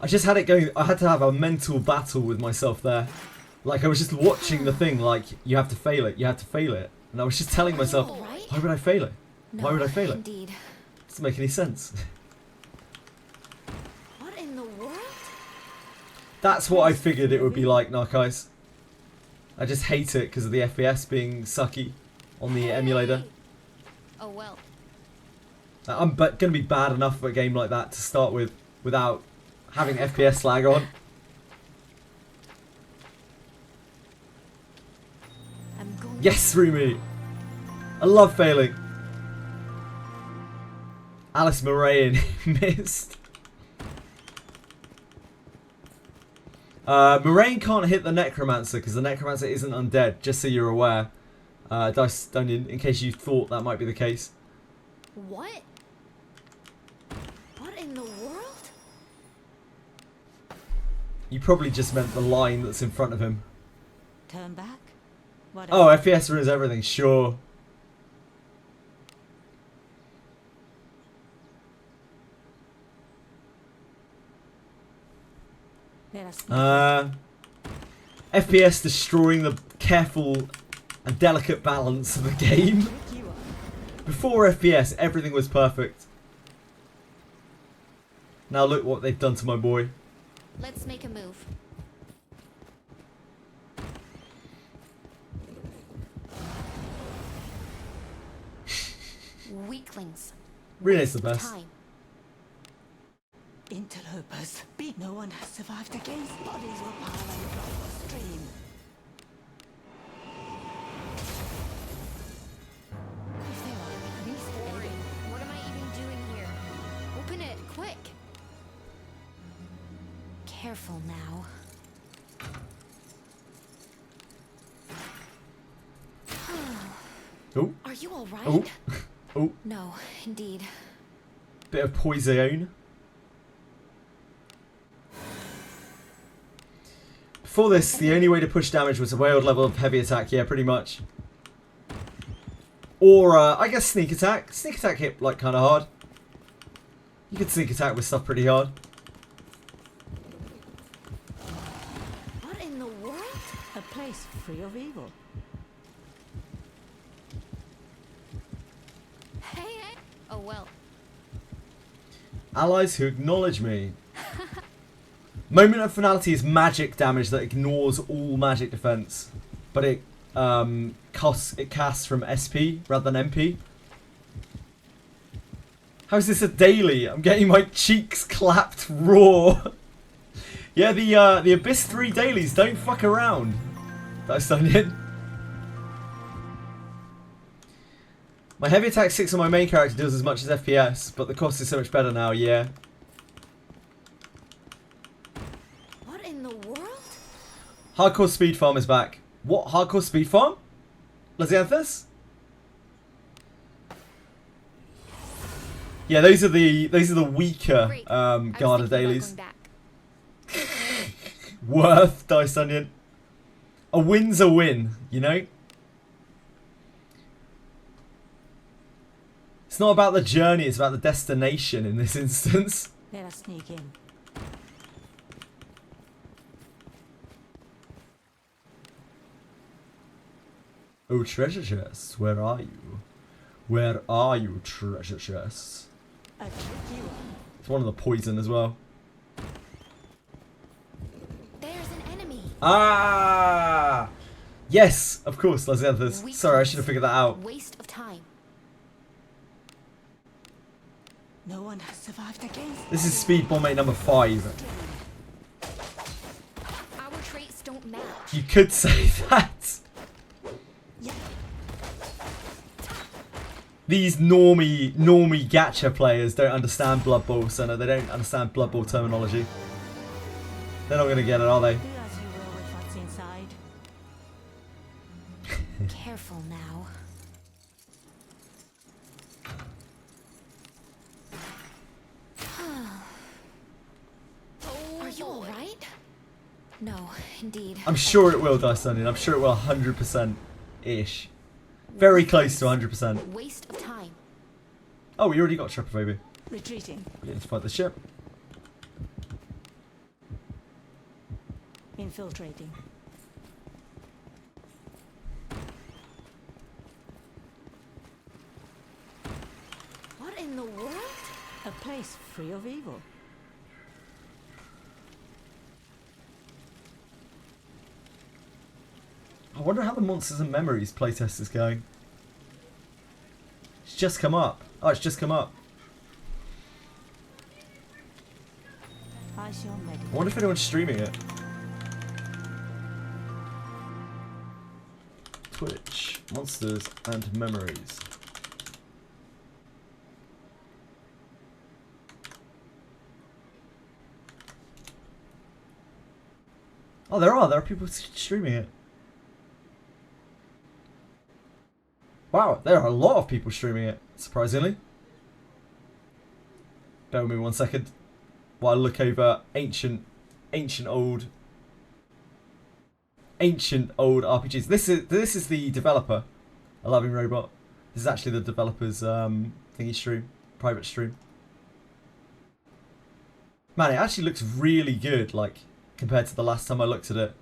I just had it going. I had to have a mental battle with myself there. Like, I was just watching the thing, like, you have to fail it, you have to fail it. And I was just telling myself, why would I fail it? Why would I fail it? Indeed. Doesn't make any sense. What in the world? That's what I figured it would be like, Narcise. I just hate it because of the FPS being sucky on the emulator. Oh well. I'm going to be bad enough for a game like that to start with without having FPS lag on. Yes, Rumi! I love failing. Alice Moraine missed. Moraine can't hit the Necromancer because the Necromancer isn't undead, just so you're aware. Dice Dungeon, in case you thought that might be the case. What? What in the world? You probably just meant the line that's in front of him. Turn back? Whatever. Oh, FPS ruins everything, sure. FPS destroying the careful and delicate balance of the game. Before FPS, everything was perfect. Now look what they've done to my boy. Let's make a move. Weaklings. Rene's the best. Time. Interlopers. No one has survived against bodies were piling across the stream. If there are at least boring. What am I even doing here? Open it, quick! Careful now. Oh. Are you alright? Oh. Oh. No, indeed. Bit of poison. Before this, the only way to push damage was a whaled level of heavy attack, yeah, pretty much. Or, I guess sneak attack. Sneak attack hit, like, kind of hard. You could sneak attack with stuff pretty hard. What in the world? A place free of evil. Hey. Oh well. Allies who acknowledge me. Moment of Finality is magic damage that ignores all magic defense, but it casts from SP rather than MP. How is this a daily? I'm getting my cheeks clapped raw. Yeah, the Abyss 3 dailies don't fuck around. That's done it. My heavy attack 6 on my main character deals as much as FPS, but the cost is so much better now, yeah. What in the world? Hardcore Speed Farm is back. What? Hardcore Speed Farm? Lazianthus? Yeah, those are the weaker Garda dailies. Worth Dice Onion. A win's a win, you know? It's not about the journey, it's about the destination in this instance. Let us sneak in. Oh, treasure chests, where are you? Where are you, treasure chests? It's one of the poison as well. There's an enemy. Ah! Yes, of course, Laxanthus. Sorry, I should have figured that out. Waste of time. No one has survived against. This is speed bombate number 5. Our traits don't match. You could say that. These normie gacha players don't understand Blood Bowl, so no, they don't understand Blood Bowl terminology. They're not gonna get it, are they? Do as you will with what's inside. Careful now. Are you alright? No, indeed. I'm sure it will, Dice Onion. I'm sure it will 100%-ish. Very close to 100%. Waste of time. Oh, we already got Trypophobia. Retreating. We need to fight the ship. Infiltrating. What in the world? A place free of evil. I wonder how the Monsters and Memories playtest is going. It's just come up. Oh, it's just come up. I shall meditate. I wonder if anyone's streaming it. Twitch, Monsters and Memories. Oh, there are people streaming it. Wow, there are a lot of people streaming it, surprisingly. Bear with me 1 second while I look over ancient old RPGs. This is the developer, A Loving Robot. This is actually the developer's thingy stream, private stream. Man, it actually looks really good, like, compared to the last time I looked at it.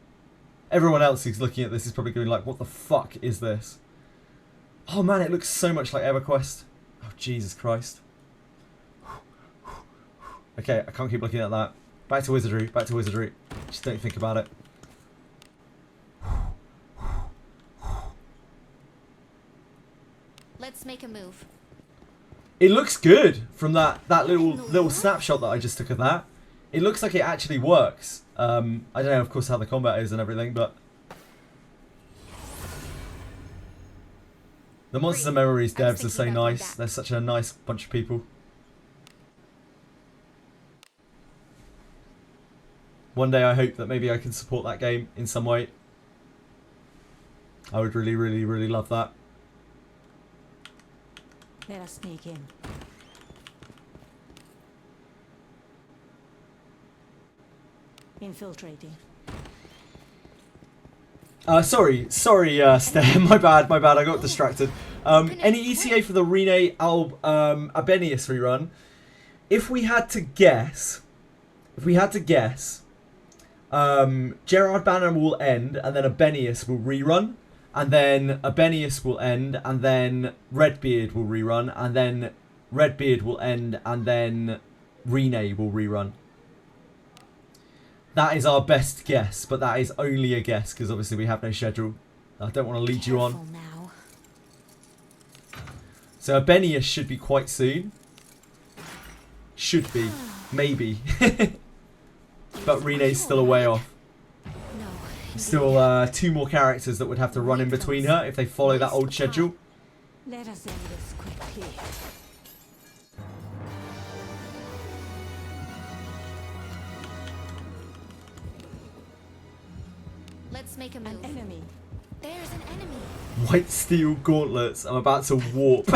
Everyone else who's looking at this is probably going like, what the fuck is this? Oh man, it looks so much like EverQuest. Oh, Jesus Christ. Okay, I can't keep looking at that. Back to Wizardry, back to Wizardry. Just don't think about it. Let's make a move. It looks good from that little snapshot that I just took of that. It looks like it actually works. I don't know, of course, how the combat is and everything, but the Monsters and Memories devs are so nice. They're such a nice bunch of people. One day I hope that maybe I can support that game in some way. I would really, really, really love that. Let us sneak in. Infiltrating. Sorry, Stan, my bad, I got distracted. Any ETA for the Rene Abenius rerun? If we had to guess, Gerard Banner will end, and then Abenius will rerun, and then Abenius will end, and then Redbeard will rerun, and then Redbeard will end, and then Rene will rerun. That is our best guess, but that is only a guess because obviously we have no schedule. I don't want to lead you on. Now. So Abenius should be quite soon. Should be. Maybe. But Rene's still a way off. No. Still 2 more characters that would have to run in between her if they follow that old schedule. Let us end this quickly. Let's make a move. An enemy. There's an enemy. White steel gauntlets. I'm about to warp.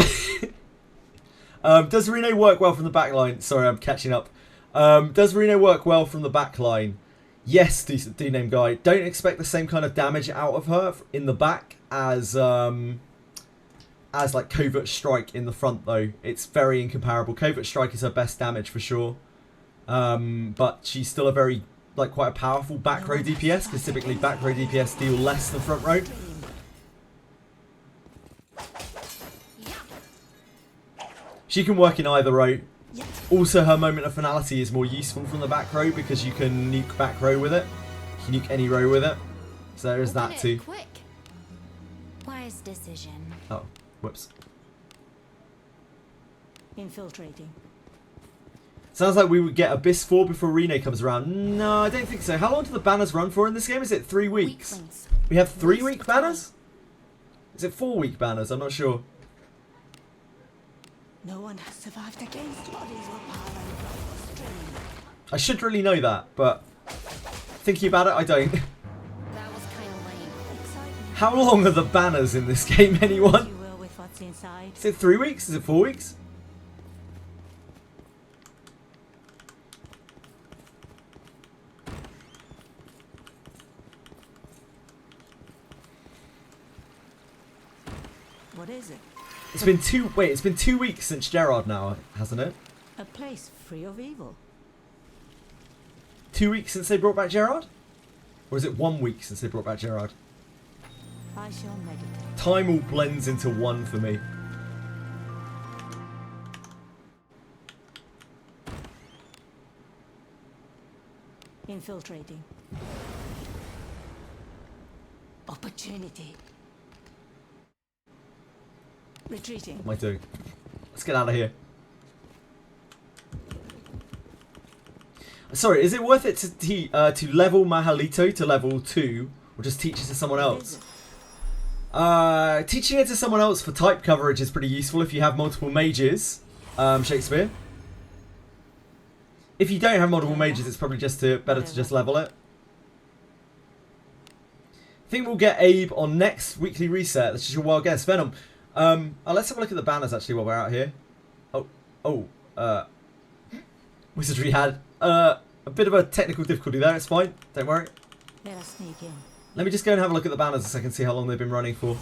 Does Rene work well from the back line? Sorry, I'm catching up. Does Rene work well from the back line? Yes, D-name guy. Don't expect the same kind of damage out of her in the back as like Covert Strike in the front though. It's very incomparable. Covert Strike is her best damage for sure. But she's still a very, like, quite a powerful back row DPS, because typically back row DPS deal less than front row. She can work in either row. Also, her moment of finality is more useful from the back row because you can nuke back row with it. You can nuke any row with it. So there is that too. Quick. Wise decision. Oh, whoops. Infiltrating. Sounds like we would get Abyss 4 before Rene comes around. No, I don't think so. How long do the banners run for in this game? Is it 3 weeks? Weaklings. We have 3-week banners? Is it 4-week banners? I'm not sure. No one has survived against bodies were powered by the strain. I should really know that, but thinking about it, I don't. That was kind of lame. Exciting. How long are the banners in this game, anyone? You will with what's inside. Is it 3 weeks? Is it 4 weeks? What is it? It's been it's been 2 weeks since Gerard now, hasn't it? A place free of evil. 2 weeks since they brought back Gerard? Or is it 1 week since they brought back Gerard? I shall meditate. Time all blends into one for me. Infiltrating. Opportunity. Retreating. What am I doing? Let's get out of here. Sorry, is it worth it to level Mahalito to level 2, or just teach it to someone else? Teaching it to someone else for type coverage is pretty useful if you have multiple mages, Shakespeare. If you don't have multiple mages, it's probably just better to just level it. I think we'll get Abe on next weekly reset. That's just your wild guess. Venom. Let's have a look at the banners actually while we're out here. Wizardry had a bit of a technical difficulty there. It's fine. Don't worry. Let us sneak in. Let me just go and have a look at the banners a second, see how long they've been running for.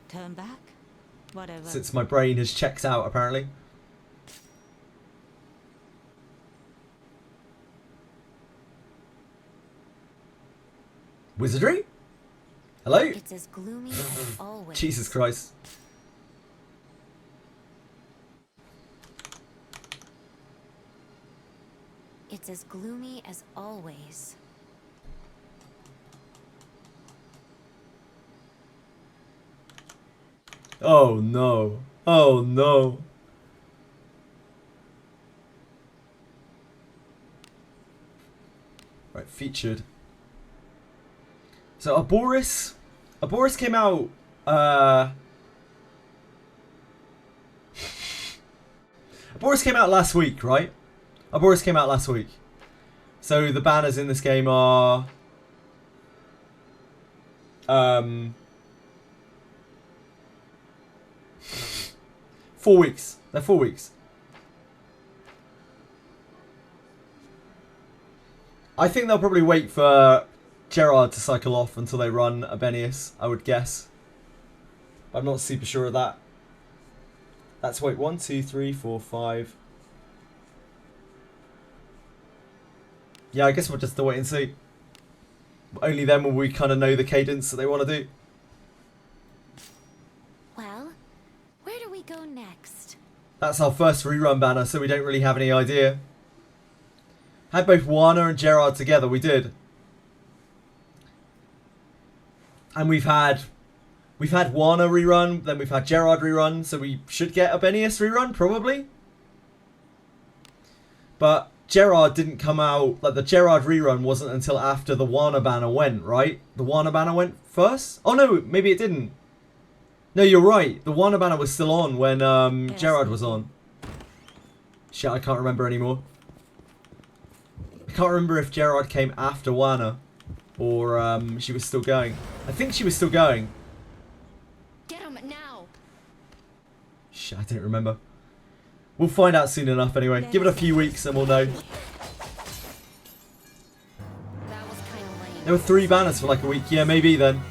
Turn back. Whatever. Since my brain has checked out, apparently. Wizardry? Hello? It's as gloomy as always. Jesus Christ. It's as gloomy as always. Oh no. Oh no. Right, featured. So Aboris came out Aboris came out last week, right? Aboris came out last week. So the banners in this game are 4 weeks. They're 4 weeks. I think they'll probably wait for Gerard to cycle off until they run Abenius, I would guess. I'm not super sure of that. That's wait, 1, 2, 3, 4, 5. Yeah, I guess we'll just wait and see. Only then will we kind of know the cadence that they want to do. Well, where do we go next? That's our first rerun banner, so we don't really have any idea. Had both Wana and Gerard together, we did. And we've had Wana rerun, then we've had Gerard rerun, so we should get a Benius rerun, probably. But Gerard didn't come out, like the Gerard rerun wasn't until after the Wana banner went, right? The Wana banner went first? Oh no, maybe it didn't. No, you're right. The Wana banner was still on when Gerard was on. Shit, I can't remember anymore. I can't remember if Gerard came after Wana or she was still going. I think she was still going. Get him now. Shit, I don't remember. We'll find out soon enough anyway. Give it a few weeks and we'll know. That was kind of lame. There were 3 banners for like a week. Yeah, maybe then.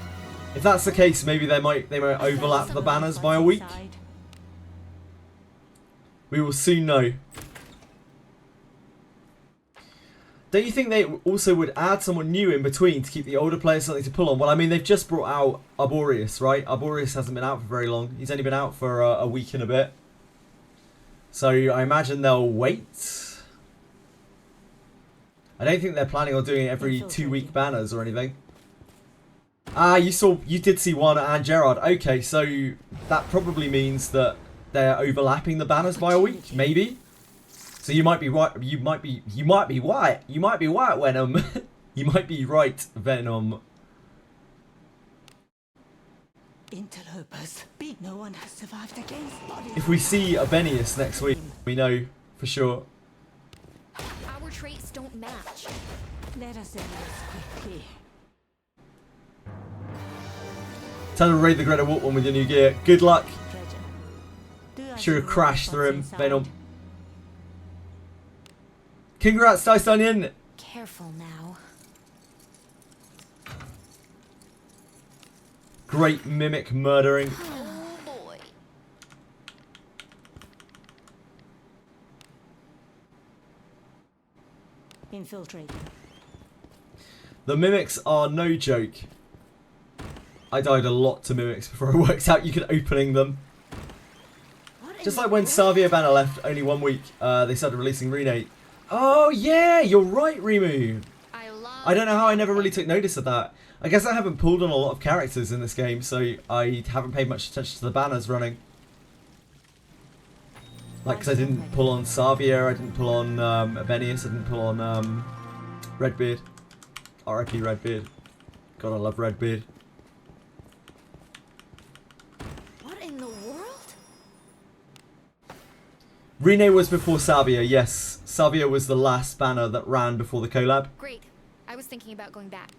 If that's the case, maybe they might overlap the banners by a week. We will soon know. Don't you think they also would add someone new in between to keep the older players something to pull on? Well, I mean, they've just brought out Arboreus, right? Arboreus hasn't been out for very long. He's only been out for a week and a bit. So I imagine they'll wait. I don't think they're planning on doing every 2-week banners or anything. Ah, you did see one and Gerard. Okay, so that probably means that they're overlapping the banners by a week, maybe. So you might be right. You might be right. You might be right, Venom. You might be right, Venom. Interlopers. No one has survived against bodies. If we see Abenius next week, we know for sure. Our traits don't match. Let us end this quickly. Time to raid the Greta Warp one with your new gear. Good luck. Should have crashed through him, Venom. Congrats, Dice Onion! Careful now. Great mimic murdering. Oh boy. Infiltrating. The mimics are no joke. I died a lot to mimics before I worked out you could opening them. Just like when Savia Banner left only 1 week, they started releasing Renate. Oh yeah, you're right, Rimu. I don't know how I never really took notice of that. I guess I haven't pulled on a lot of characters in this game, so I haven't paid much attention to the banners running. Like, because I didn't pull on Savia, I didn't pull on Abenius, I didn't pull on Redbeard. RIP Redbeard. God, I love Redbeard. What in the world? Rene was before Savia, yes. Savia was the last banner that ran before the collab. Great. I was thinking about going back.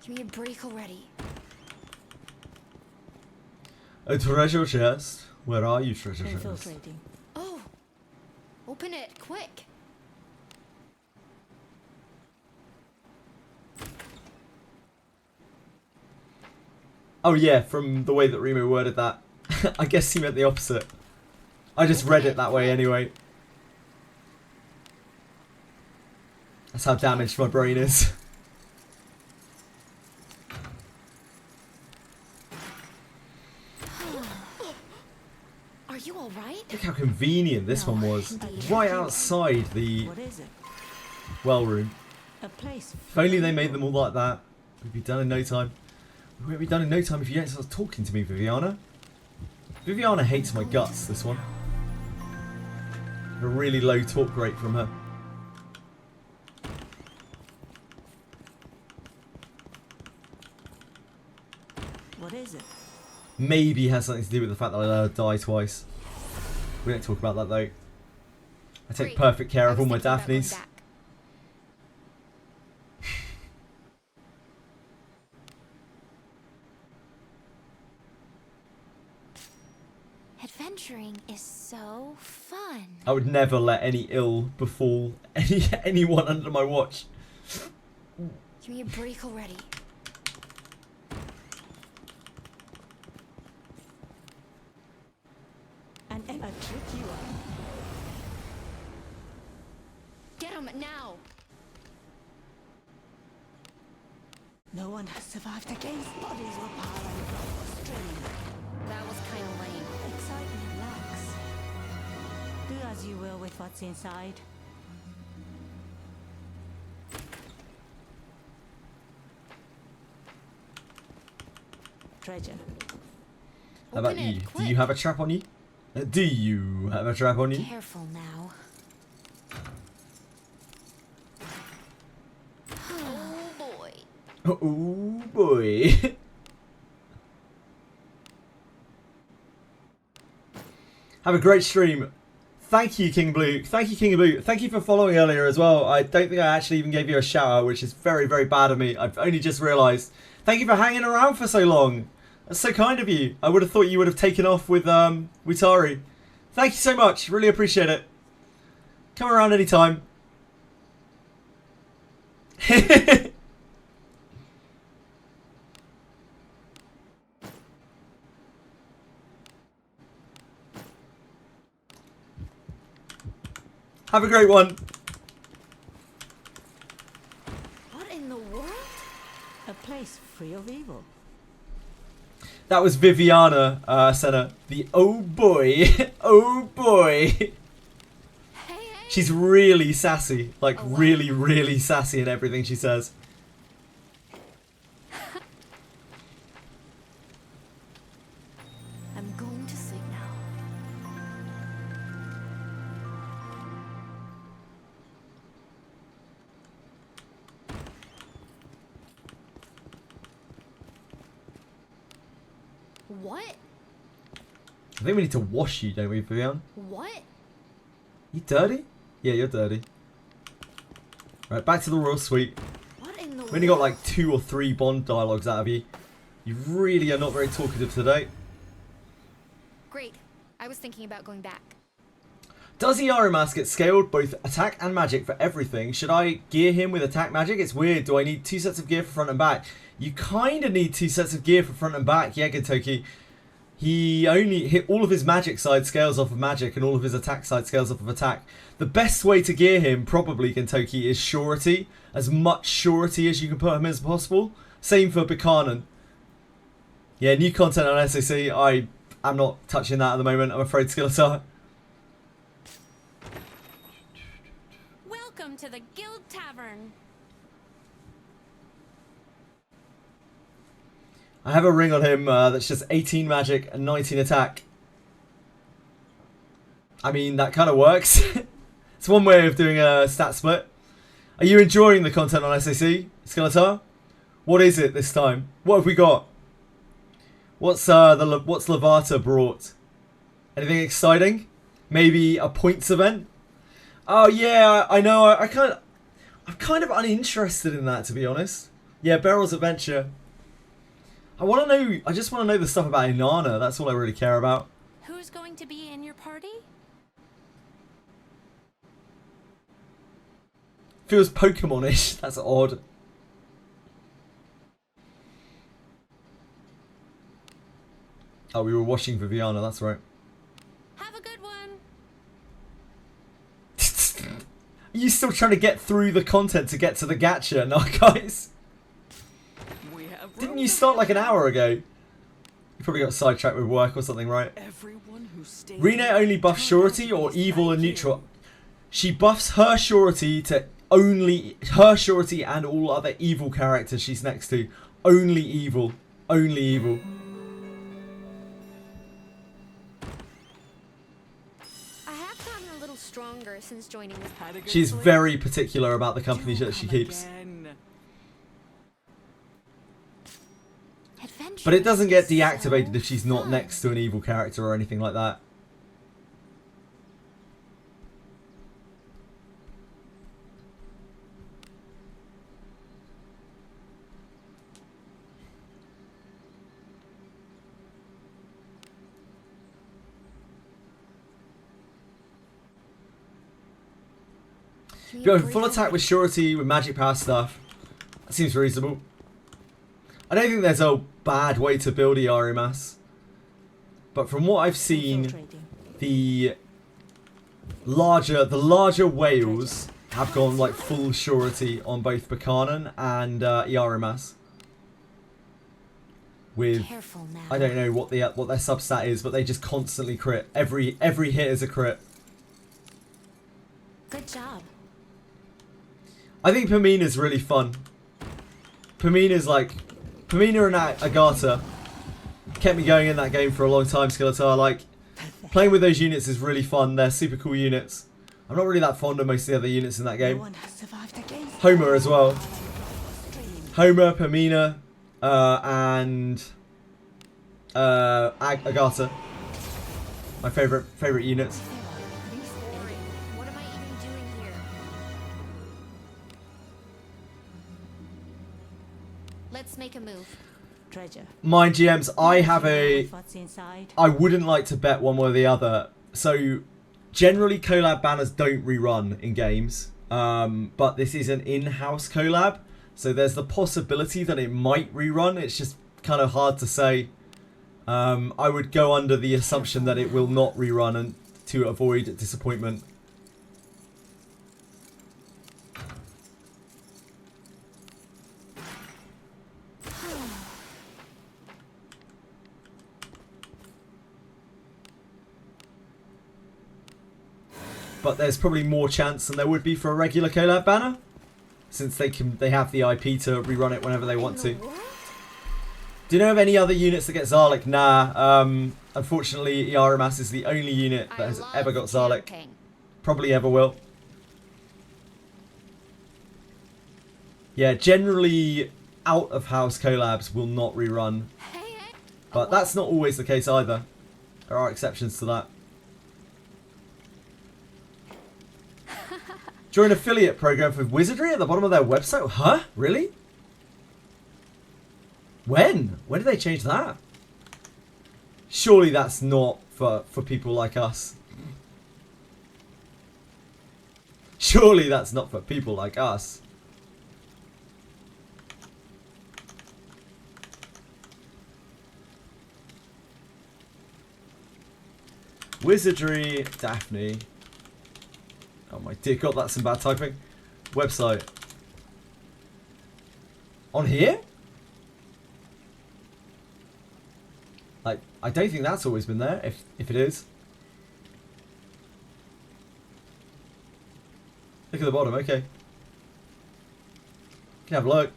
Give me a break already. A treasure chest? Where are you, treasure chest? Infiltrating. Oh! Open it, quick! Oh yeah, from the way that Remo worded that. I guess he meant the opposite. I just read it that way anyway. That's how damaged my brain is. Are you alright? Look how convenient this one was. Right outside the well room. If only they made them all like that. We'd be done in no time. We won't be done in no time if you don't start talking to me, Viviana. Viviana hates my guts, this one. A really low talk rate from her. What is it? Maybe has something to do with the fact that I let her die twice. We don't talk about that though. I take perfect care of all my Daphnes. Adventuring is so fun. I would never let any ill befall anyone under my watch. Give me a break already. And I trick you up. Get him now! No one has survived against bodies were piling across the stream. That was kind of lame. Excitement lacks. Do as you will with what's inside. Treasure. How about you? Do you have a trap on you? Do you have a trap on you? Careful now. Oh boy. Oh boy. Have a great stream. Thank you, King Blue. Thank you, King of Blue. Thank you for following earlier as well. I don't think I actually even gave you a shout out, which is very, very bad of me. I've only just realised. Thank you for hanging around for so long. That's so kind of you. I would have thought you would have taken off with Tari. Thank you so much. Really appreciate it. Come around anytime. Have a great one. What in the world? A place free of evil. That was Viviana, Senna. The oh boy, oh boy. She's really sassy, like really, really sassy in everything she says. I'm going to sleep now. What? I think we need to wash you, don't we, Vivian? What? You dirty? Yeah, you're dirty. Right, back to the royal suite. What in the We only got like 2 or 3 Bond dialogues out of you. You really are not very talkative today. Great. I was thinking about going back. Does Iarimas get scaled both attack and magic for everything? Should I gear him with attack magic? It's weird. Do I need 2 sets of gear for front and back? You kind of need 2 sets of gear for front and back. Yeah, Gintoki. He only hit all of his magic side scales off of magic and all of his attack side scales off of attack. The best way to gear him, probably, Gintoki, is surety. As much surety as you can put him in as possible. Same for Buchanan. Yeah, new content on SAC. I'm not touching that at the moment, I'm afraid, Skeletor. Welcome to the Guild Tavern. I have a ring on him that's just 18 magic and 19 attack. I mean, that kind of works. It's one way of doing a stat split. Are you enjoying the content on SAC, Skeletor? What is it this time? What have we got? What's Lavata brought? Anything exciting? Maybe a points event? Oh yeah, I know. I'm kind of uninterested in that, to be honest. Yeah, Beryl's Adventure. I just want to know the stuff about Inanna. That's all I really care about. Who's going to be in your party? Feels Pokemon-ish. That's odd. Oh, we were watching Viviana. That's right. Have a good one. Are you still trying to get through the content to get to the gacha? No, guys. Didn't you start like an hour ago? You probably got sidetracked with work or something, right? Rena only buffs surety or evil and neutral. She buffs her surety to only her surety and all other evil characters she's next to. Only evil. Only evil. I have gotten a little stronger since joining this party. She's very particular about the company that she keeps. But it doesn't get deactivated if she's not next to an evil character or anything like that. Go full attack with surety with magic power stuff. That seems reasonable. I don't think there's a bad way to build Iarimas. But from what I've seen, the larger whales have gone like full surety on both Buchanan and Iarimas. With I don't know what their substat is, but they just constantly crit. Every hit is a crit. Good job. I think Pamina's really fun. Pamina and Agatha kept me going in that game for a long time, Skeletor. Like, playing with those units is really fun. They're super cool units. I'm not really that fond of most of the other units in that game. Homer as well. Homer, Pamina, and Agatha. My favorite units. What am I even doing here? Let's make a move. Mind GMs, I wouldn't like to bet one way or the other. So generally collab banners don't rerun in games, but this is an in-house collab, so there's the possibility that it might rerun. It's just kind of hard to say. I would go under the assumption that it will not rerun and to avoid disappointment. but there's probably more chance than there would be for a regular collab banner, since they have the IP to rerun it whenever they want to. Do you know of any other units that get Zarlik? Nah. Unfortunately, Yaramas is the only unit that has ever got Zarlik. Probably ever will. Yeah, generally out of house collabs will not rerun. But that's not always the case either. There are exceptions to that. Join affiliate program for Wizardry at the bottom of their website? Huh? Really? When? When did they change that? Surely that's not for people like us. Surely that's not for people like us. Wizardry, Daphne. Oh my dear god, that's some bad typing. Website. On here? Like, I don't think that's always been there, if it is. Look at the bottom, okay. Can have a look.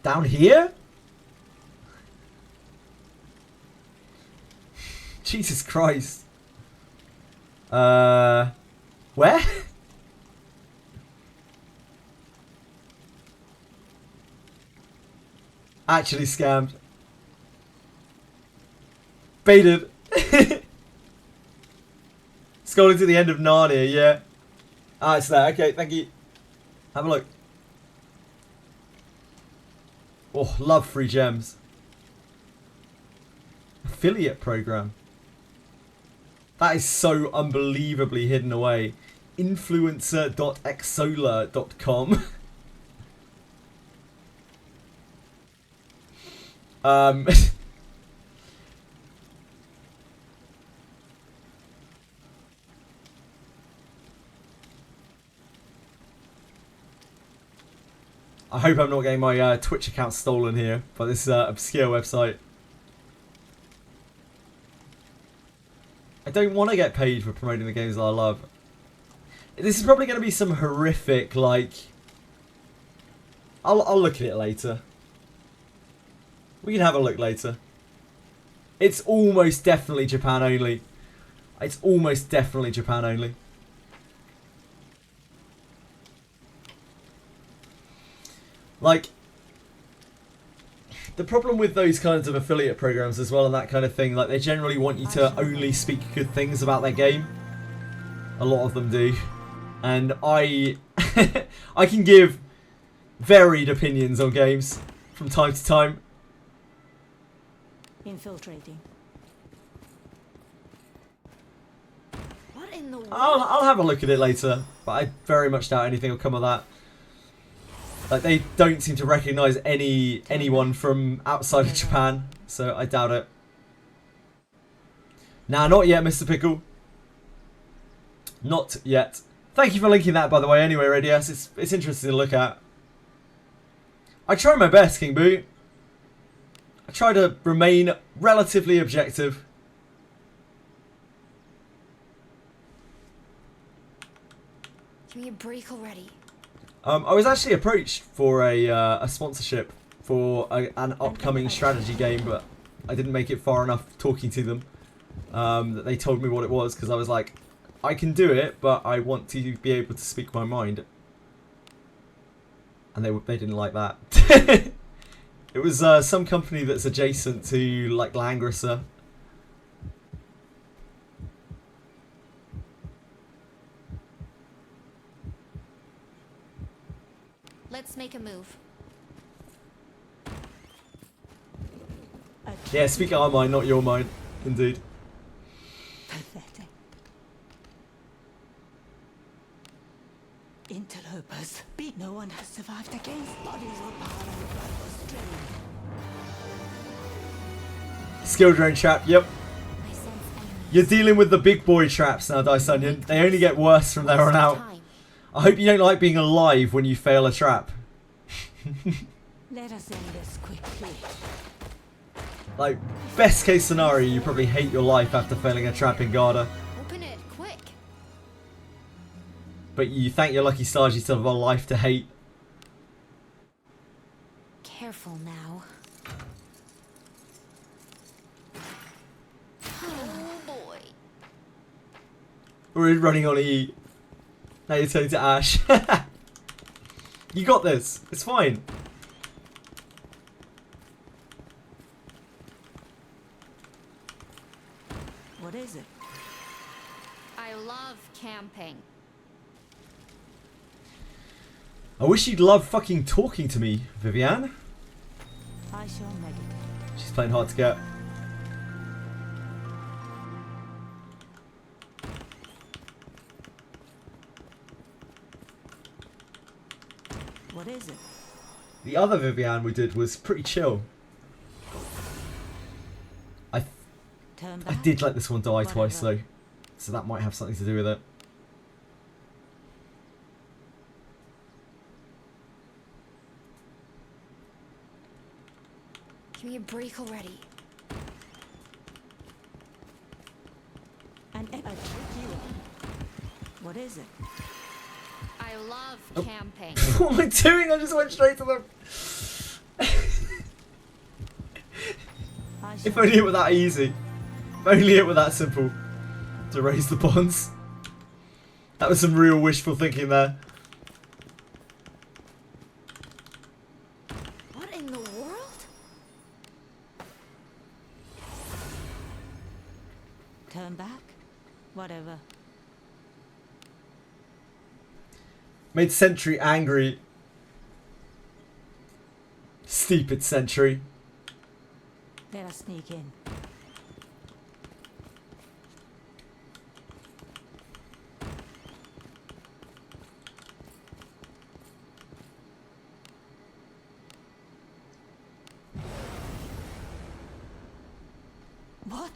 Down here? Jesus Christ. Where? Actually scammed. Baited. Scrolling to the end of Narnia, yeah. Ah, it's there. Okay, thank you. Have a look. Oh, love free gems. Affiliate program. That is so unbelievably hidden away. Influencer.xsolar.com. I hope I'm not getting my Twitch account stolen here by this obscure website. I don't want to get paid for promoting the games that I love. This is probably going to be some horrific, like... I'll look at it later. We can have a look later. It's almost definitely Japan only. It's almost definitely Japan only. Like, the problem with those kinds of affiliate programs as well and that kind of thing, like, they generally want you to only speak good things about their game. A lot of them do. And I can give varied opinions on games from time to time. Infiltrating. What in the world? I'll have a look at it later, but I very much doubt anything will come of that. Like, they don't seem to recognise anyone from outside of Japan, so I doubt it. Nah, not yet, Mr. Pickle. Not yet. Thank you for linking that, by the way, anyway, Radius. It's interesting to look at. I try my best, King Boo. I try to remain relatively objective. Give me a break already. I was actually approached for a sponsorship for an upcoming strategy game, but I didn't make it far enough talking to them that they told me what it was, because I was like, I can do it, but I want to be able to speak my mind. And they didn't like that. It was some company that's adjacent to, like, Langrisser. Let's make a move. Yeah, speak our mind, not your mind. Indeed. Pathetic. Interlopers. No one has survived against bodies were piled and blood was streaming. Skill drain trap, yep. I sense enemy You're dealing with the big boy traps now, Dice Onion. They only get worse from there on out. I hope you don't like being alive when you fail a trap. Let us end this quickly. Like, best case scenario, you probably hate your life after failing a trap in Garda. Open it, quick. But you thank your lucky stars you still have a life to hate. Careful now. Oh boy. We're running on E. Now you're turning to Ash. You got this. It's fine. What is it? I love camping. I wish you'd love fucking talking to me, Vivian. I shall meditate. She's playing hard to get. What is it? The other Vivian we did was pretty chill. I did let this one die twice though, so that might have something to do with it. Give me a break already. And I trick you. What is it? I love camping. What am I doing? I just went straight to them. If only it were that easy. If only it were that simple to raise the bonds. That was some real wishful thinking there. What in the world? Turn back? Whatever. Made Sentry angry. Stupid Sentry. Let us sneak in. What?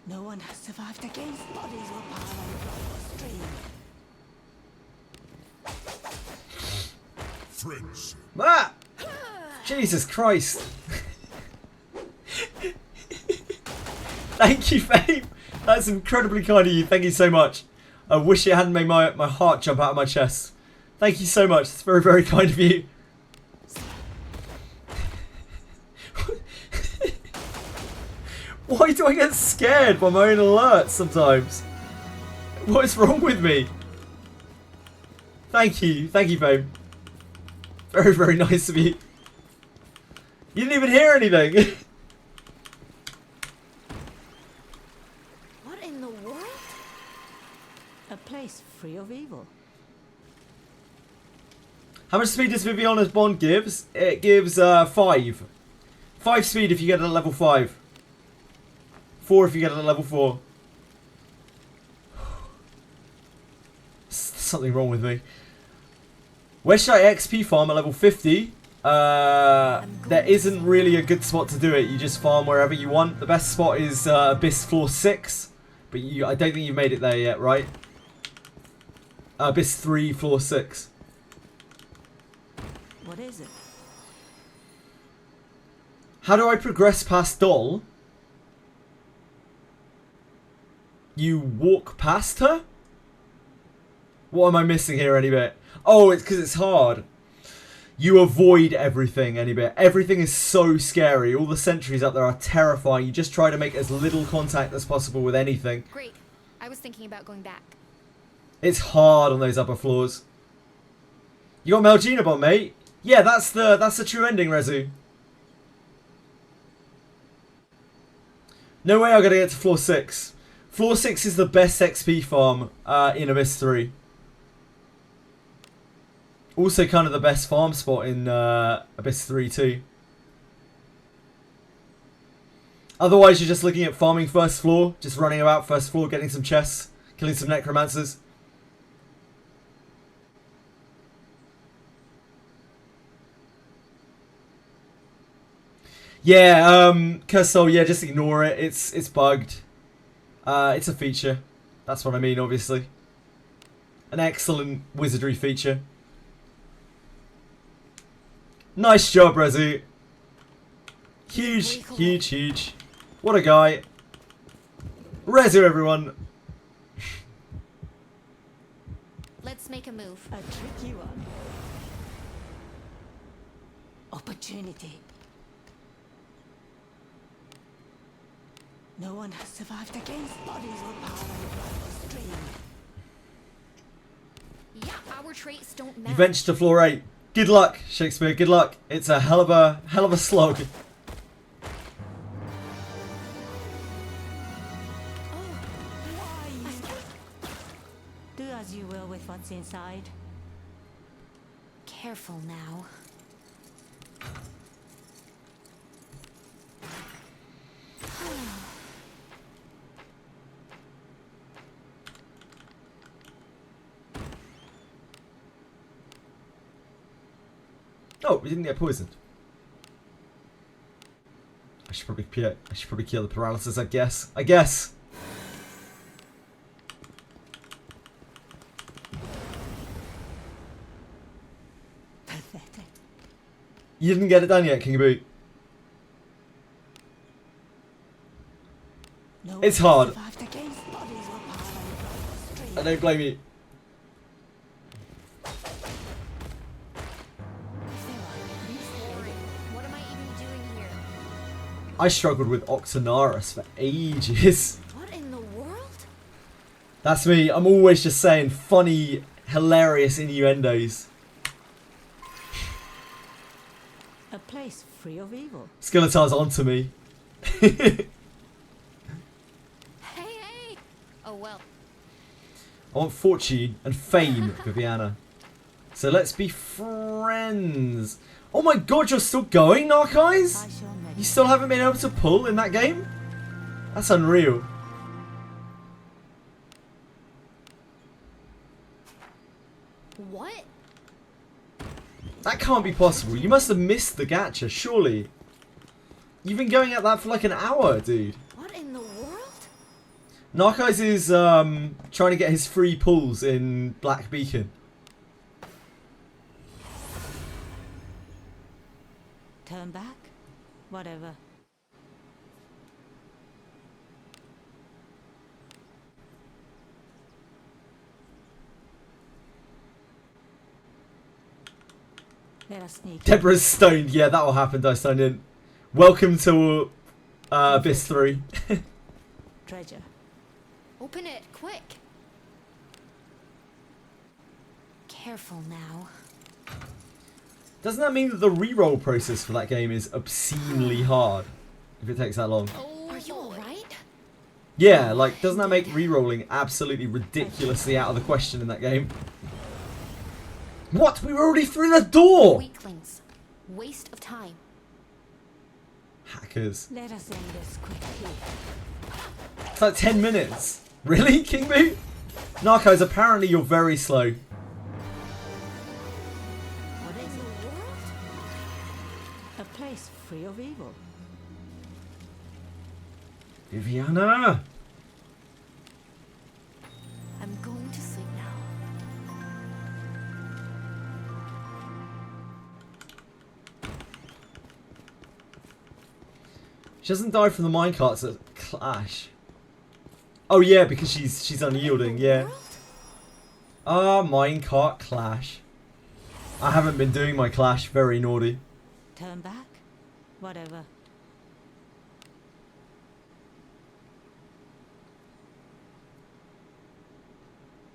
No one has survived against bodies were piled on the stream. Friends. Ah! Jesus Christ. Thank you, Fame. That's incredibly kind of you. Thank you so much. I wish it hadn't made my heart jump out of my chest. Thank you so much. It's very, very kind of you. Why do I get scared by my own alerts sometimes? What is wrong with me? Thank you. Thank you, Fame. Very, very nice of you. You didn't even hear anything. What in the world? A place free of evil. How much speed does Viviana's Bond gives? It gives 5. 5 speed if you get it at level 5. 4 if you get it at level 4. There's something wrong with me. Where should I XP farm at level 50? There isn't really a good spot to do it. You just farm wherever you want. The best spot is Abyss floor 6. But I don't think you've made it there yet, right? Abyss 3 floor 6. What is it? How do I progress past Doll? You walk past her? What am I missing here any bit? Oh, it's because it's hard. You avoid everything any bit. Everything is so scary. All the sentries up there are terrifying. You just try to make as little contact as possible with anything. Great. I was thinking about going back. It's hard on those upper floors. You got Melgina Bomb, mate? Yeah, that's the true ending, Rezu. No way I'm gonna get to floor 6. Floor 6 is the best XP farm in Abyss 3. Also kind of the best farm spot in Abyss 3 too. Otherwise you're just looking at farming first floor, just running about first floor, getting some chests, killing some necromancers. Yeah, Cursor, yeah, just ignore it. It's bugged. It's a feature. That's what I mean, obviously. An excellent Wizardry feature. Nice job, Rezi. Huge, huge, huge. What a guy. Rezi, everyone. Let's make a move. A tricky one. Opportunity. No one has survived against bodies or power by the stream. Yeah, our traits don't You matter. ventured to floor 8. Good luck, Shakespeare. Good luck. It's a hell of a slog. Do as you will with what's inside. Careful now. Oh, we didn't get poisoned. I should probably kill the paralysis, I guess. Pathetic. You didn't get it done yet, King Boot. No It's one hard. survived against bodies or power by the stream. I don't blame you. What am I even doing here? I struggled with Octonaris for ages. What in the world? That's me. I'm always just saying funny, hilarious innuendos. A place free of evil. Skeletar's onto me. Hey! Oh well. I want fortune and fame, Viviana. So let's be friends. Oh my god, you're still going, Narceyes? You still haven't been able to pull in that game? That's unreal. What? That can't be possible. You must have missed the gacha, surely. You've been going at that for like an hour, dude. What in the world? Narceyes is trying to get his free pulls in Black Beacon. Turn back? Whatever. Let us sneak. Deborah's stoned. Yeah, that will happen, Dice Onion. Welcome to Abyss 3. Treasure. Open it, quick. Careful now. Doesn't that mean that the reroll process for that game is obscenely hard? If it takes that long. Are you alright? Yeah, like, doesn't that make rerolling absolutely ridiculously out of the question in that game? What? We were already through the door! Weaklings. Waste of time. Hackers. Let us end this quickly. It's like 10 minutes. Really, King Boo? Narcos, apparently you're very slow. What in the world? A place free of evil. Viviana! I'm going to sleep now. She doesn't die from the minecarts at Clash. Oh yeah, because she's unyielding, yeah. Minecart Clash. I haven't been doing my Clash, very naughty. Turn back? Whatever.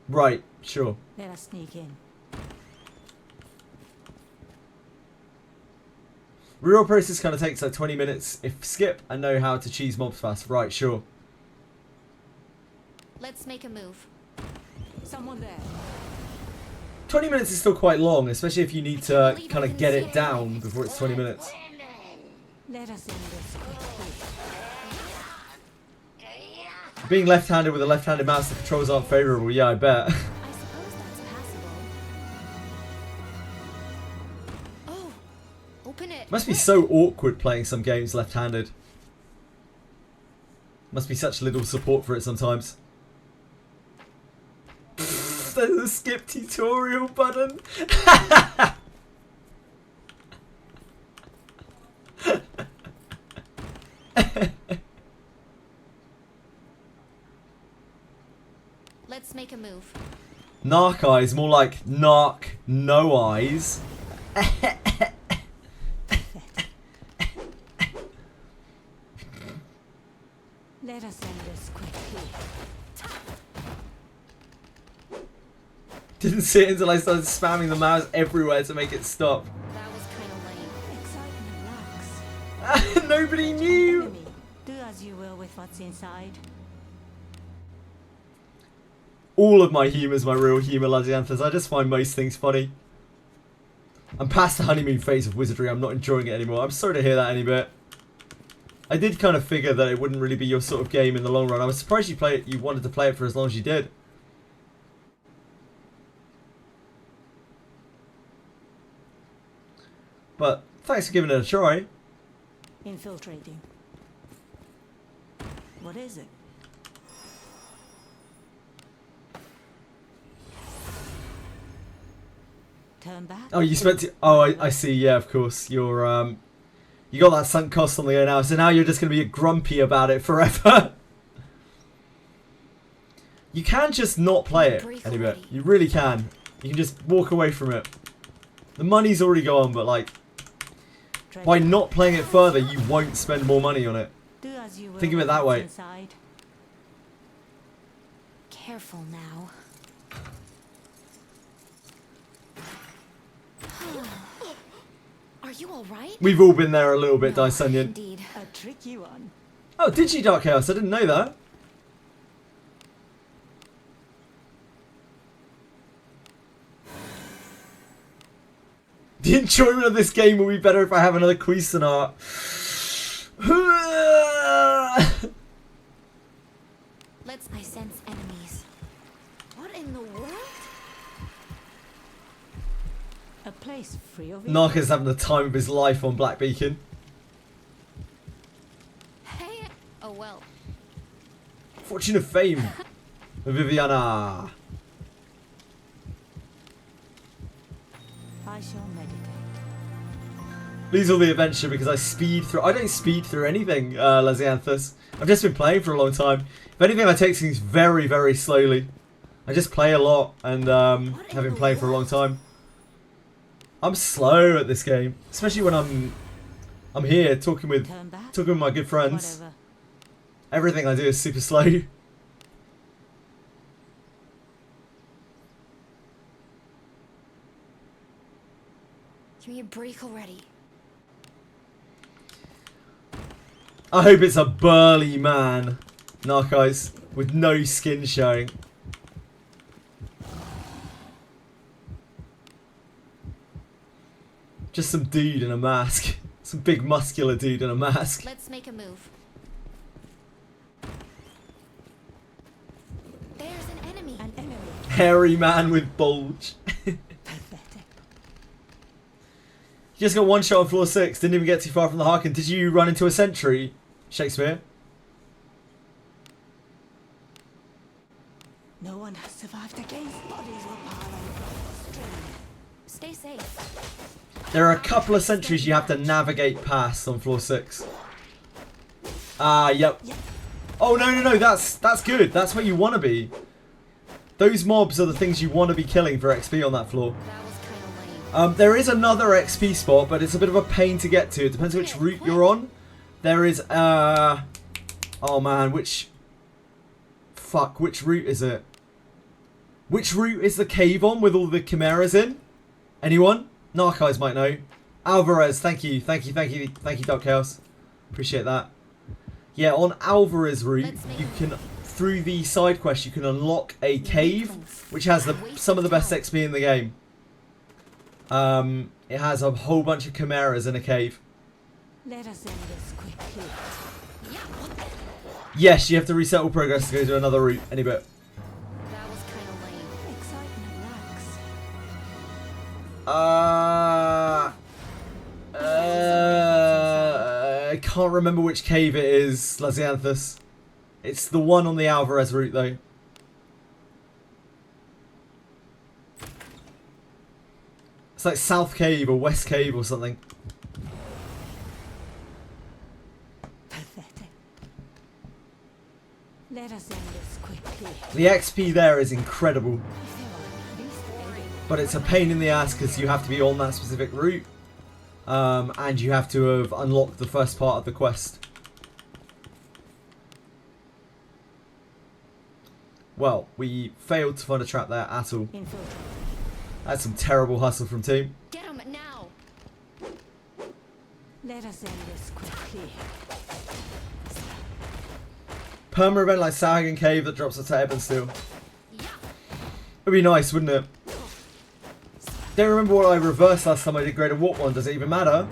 Right, sure. Let us sneak in. Reroll process kind of takes like 20 minutes if skip and know how to cheese mobs fast. Right, sure. Let's make a move. Someone there. 20 minutes is still quite long, especially if you need to kind of get it down before it's 20 minutes. Let us end this quickly. Being left-handed with a left-handed mouse, the controls aren't favourable. Yeah, I bet. I suppose that's passable. Oh, open it. Must be so awkward playing some games left-handed. Must be such little support for it sometimes. There's a skip tutorial button. Let's make a move. Narc eyes, more like narc no eyes. Let us end this quickly. Didn't see it until I started spamming the mouse everywhere to make it stop. That was kind of lame. Excitement, relax. Nobody knew. Enemy, do as you will with what's inside. All of my humour's my real humour, Lazianthus. I just find most things funny. I'm past the honeymoon phase of Wizardry. I'm not enjoying it anymore. I'm sorry to hear that any bit. I did kind of figure that it wouldn't really be your sort of game in the long run. I was surprised you wanted to play it for as long as you did. But thanks for giving it a try. Infiltrating. What is it? Turn back. Oh, you spent. Oh, I see. Yeah, of course. You're you got that sunk cost on the go now, so now you're just going to be grumpy about it forever. You can just not play it any bit. You really can. You can just walk away from it. The money's already gone, but like, by not playing it further, you won't spend more money on it. Think of it that way. Careful now. Are you alright? We've all been there a little bit, Dysonian. Indeed. A tricky one. Oh, did you, Dark Chaos? I didn't know that. The enjoyment of this game will be better if I have another Cuisinart. I sense enemies. What in the world? A place free of Narca's having the time of his life on Black Beacon. Hey. Oh well. Fortune of Fame. Viviana. I shall meditate. Lose all the adventure because I speed through. I don't speed through anything, Lazianthus. I've just been playing for a long time. If anything, I take things very, very slowly. I just play a lot and have been playing for a long time. I'm slow at this game, especially when I'm here talking with my good friends. Whatever. Everything I do is super slow. Give me a break already. I hope it's a burly man, Narcos, with no skin showing. Just some dude in a mask. Some big muscular dude in a mask. Let's make a move. There's an enemy. An enemy. Hairy man with bulge. You just got one shot on floor 6. Didn't even get too far from the Harkin. Did you run into a sentry, Shakespeare? No one has survived against bodies were piled on. Stay safe. There are a couple of sentries you have to navigate past on floor 6. Ah, yep. Oh, no. That's good. That's where you want to be. Those mobs are the things you want to be killing for XP on that floor. There is another XP spot, but it's a bit of a pain to get to. It depends which route you're on. There is, oh man, which route is it? Which route is the cave on with all the chimeras in? Anyone? Narcos might know. Alvarez, thank you, Dark Chaos. Appreciate that. Yeah, on Alvarez route, you can, through the side quest, you can unlock a cave, which has some of the best XP in the game. It has a whole bunch of chimeras in a cave. Let us end this quickly. Yes, you have to reset all progress to go to another route any bit. That was kind of lame. Excitement, relax. can't remember which cave it is, Lazianthus. It's the one on the Alvarez route, though. It's like South Cave or West Cave or something. Pathetic. Let us end this quickly. The XP there is incredible. But it's a pain in the ass because you have to be on that specific route. And you have to have unlocked the first part of the quest. Well, we failed to find a trap there at all. That's some terrible hustle from team. Get him now. Let us end this quickly. Perma event like Sahagan Cave that drops us to Ebon Steel. It'd be nice, wouldn't it? Don't remember what I reversed last time I did Greater Warp 1. Does it even matter?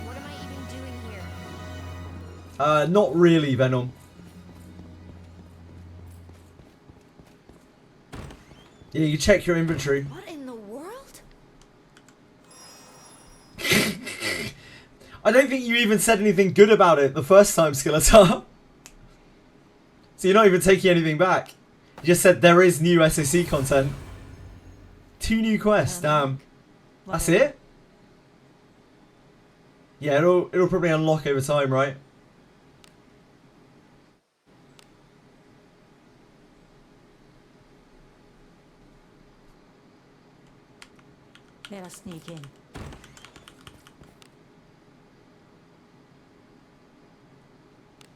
What am I even doing here? Not really, Venom. Yeah, you check your inventory. What in the world? I don't think you even said anything good about it the first time, Skeletor. So you're not even taking anything back. You just said there is new SAC content. 2 new quests, damn. That's it? Yeah, it'll probably unlock over time, right? Let us sneak in.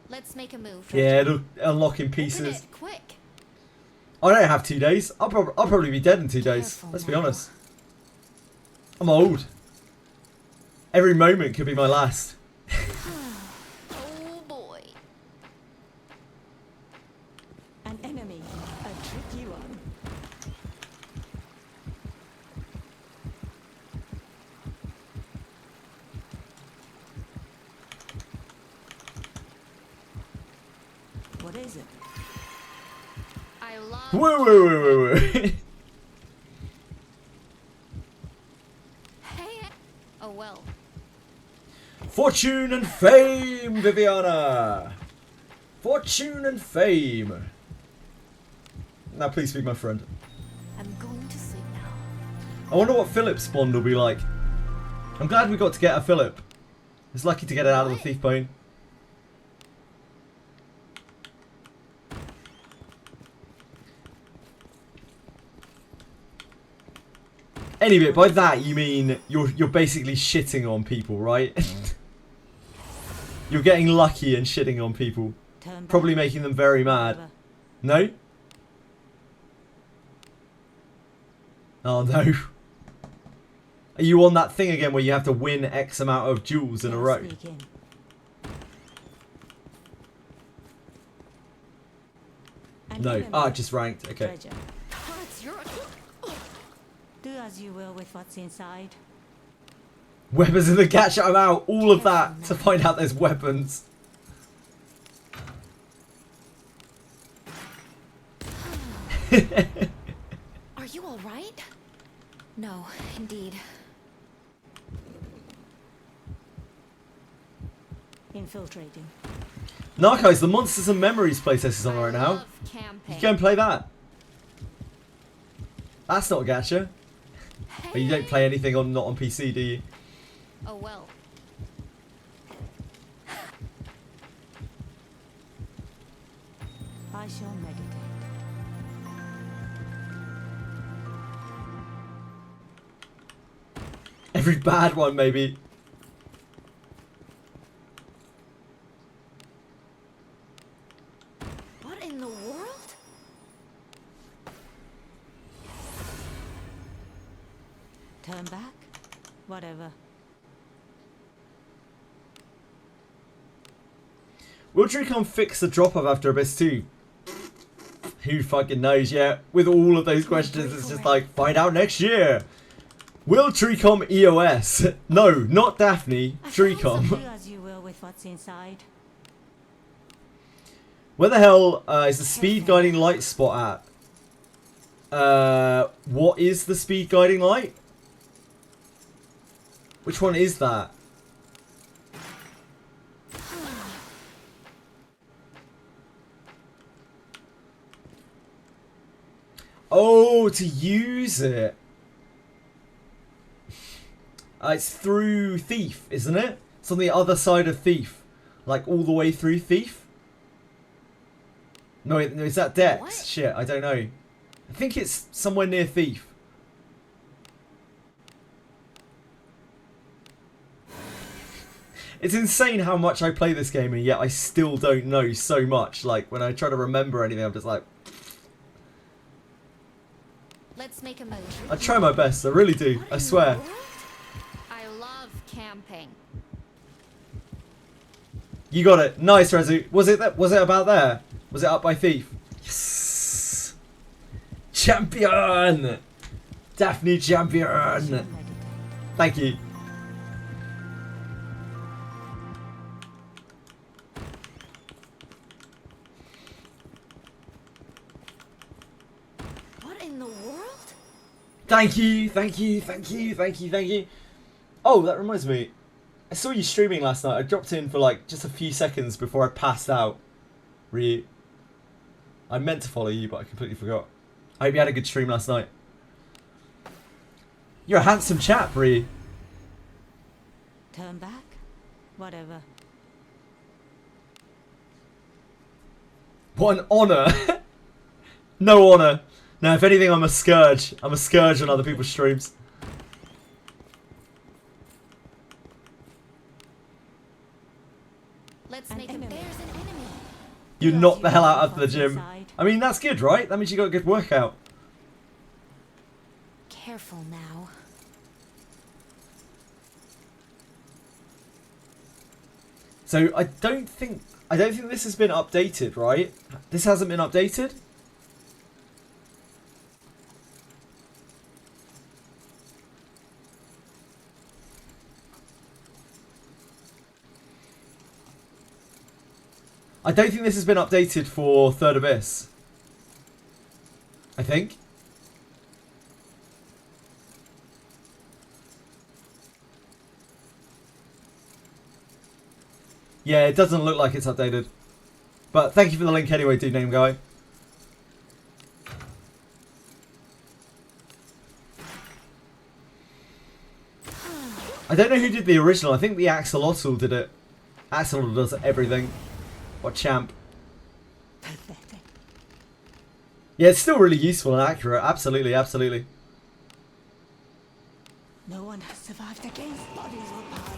Let's make a move. Yeah, it'll unlock in Open pieces. it, quick. I don't have 2 days. I'll probably be dead in 2 days. Let's be honest. I'm old. Every moment could be my last. Oh boy. An enemy. A tricky one. What is it? I love. Whoa. Hey. Oh well. Fortune and fame, Viviana. Fortune and fame. Now please be my friend. I'm going to sleep now. I wonder what Philip's bond will be like. I'm glad we got to get a Philip. It's lucky to get it out of the thief bone. Anyway, by that you mean you're basically shitting on people, right? You're getting lucky and shitting on people. Probably making them very mad. No? Oh no. Are you on that thing again where you have to win X amount of jewels in a row? No. Ah, just ranked. Okay. Do as you will with what's inside. Weapons in the catch. I'm out. All of that to find out there's weapons. Are you all right? No, indeed. Infiltrating. Narcos, the Monsters and Memories playtest is on right now. You can go and play that. That's not a gacha. But you don't play anything on not on PC, do you? Oh well. I shall meditate. Every bad one, maybe. What in the world? Turn back? Whatever. Will Tricom fix the drop-off after Abyss 2? Who fucking knows yet? With all of those questions, it's just like, find out next year. Will Tricom EOS? No, not Daphne. Tricom. Do as you will with what's inside. Where the hell is the speed guiding light spot at? What is the speed guiding light? Which one is that? Oh, to use it. It's through Thief, isn't it? It's on the other side of Thief. Like all the way through Thief. No, is that Dex? What? Shit, I don't know. I think it's somewhere near Thief. It's insane how much I play this game and yet I still don't know so much. Like when I try to remember anything, I'm just like... Let's make a move. I try my best, I really do, I swear. I love camping. You got it. Nice, Rezu. Was it about there? Was it up by Thief? Yes! Champion! Daphne champion! Thank you. What in the world? Thank you, thank you, thank you, thank you, thank you. Oh, that reminds me. I saw you streaming last night. I dropped in for like just a few seconds before I passed out. I meant to follow you, but I completely forgot. I hope you had a good stream last night. You're a handsome chap, Ree. Turn back? Whatever. What an honour. No honour. No, if anything, I'm a scourge. I'm a scourge on other people's streams. Let's make a there's an enemy. You knocked the hell out of the gym. I mean, that's good, right? That means you got a good workout. Careful now. So I don't think this has been updated, right? This hasn't been updated? I don't think this has been updated for Third Abyss. I think. Yeah, it doesn't look like it's updated. But thank you for the link anyway, dude name guy. I don't know who did the original. I think the Axolotl did it. Axolotl does everything. What champ. Yeah, it's still really useful and accurate. Absolutely, absolutely. No one has survived against bodies or power.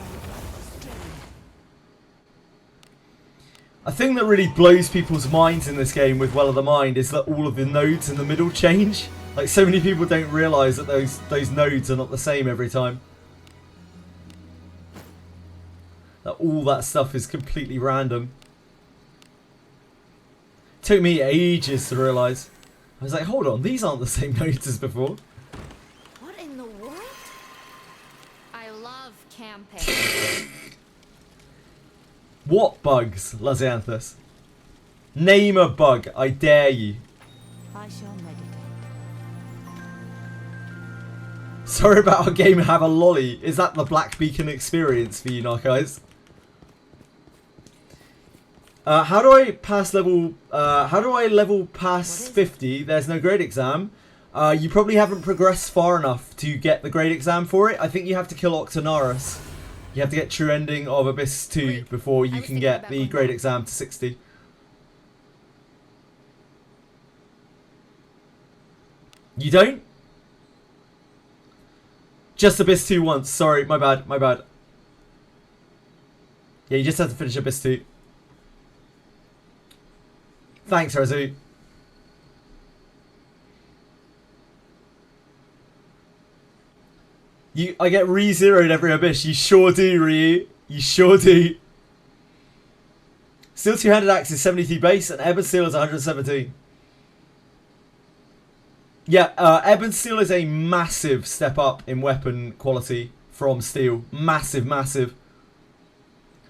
A thing that really blows people's minds in this game with Well of the Mind is that all of the nodes in the middle change. Like, so many people don't realise that those nodes are not the same every time. That all that stuff is completely random. Took me ages to realise. I was like, hold on, these aren't the same nodes as before. What in the world? I love camping. What bugs, Lazianthus? Name a bug, I dare you. I shall meditate. Sorry about our game have a lolly. Is that the Black Beacon experience for you, Narcos? How do I pass level? How do I level past 50? There's no grade exam. You probably haven't progressed far enough to get the grade exam for it. I think you have to kill Octonaris. You have to get true ending of Abyss 2 before you can get the grade exam to 60. You don't? Just Abyss 2 once. Sorry, my bad, my bad. Yeah, you just have to finish Abyss 2. Thanks, Rezu. I get re-zeroed every Abyss. You sure do, Ryu. You sure do. Steel two-handed axe is 73 base and Ebon Steel is 117. Yeah, Ebon Steel is a massive step up in weapon quality from Steel. Massive, massive.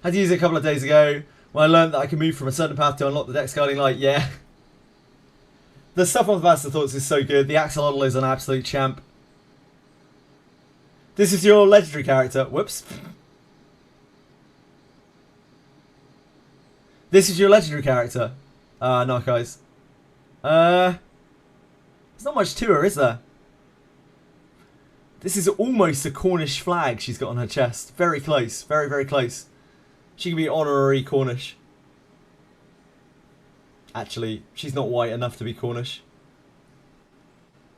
Had to use it a couple of days ago. When I learned that I can move from a certain path to unlock the Dex Guarding Light, yeah. The stuff on the Vaster Thoughts is so good. The Axolotl is an absolute champ. This is your legendary character. Whoops. This is your legendary character. No, guys. It's not much to her, is there? This is almost a Cornish flag she's got on her chest. Very close. Very, very close. She can be honorary Cornish. Actually, she's not white enough to be Cornish.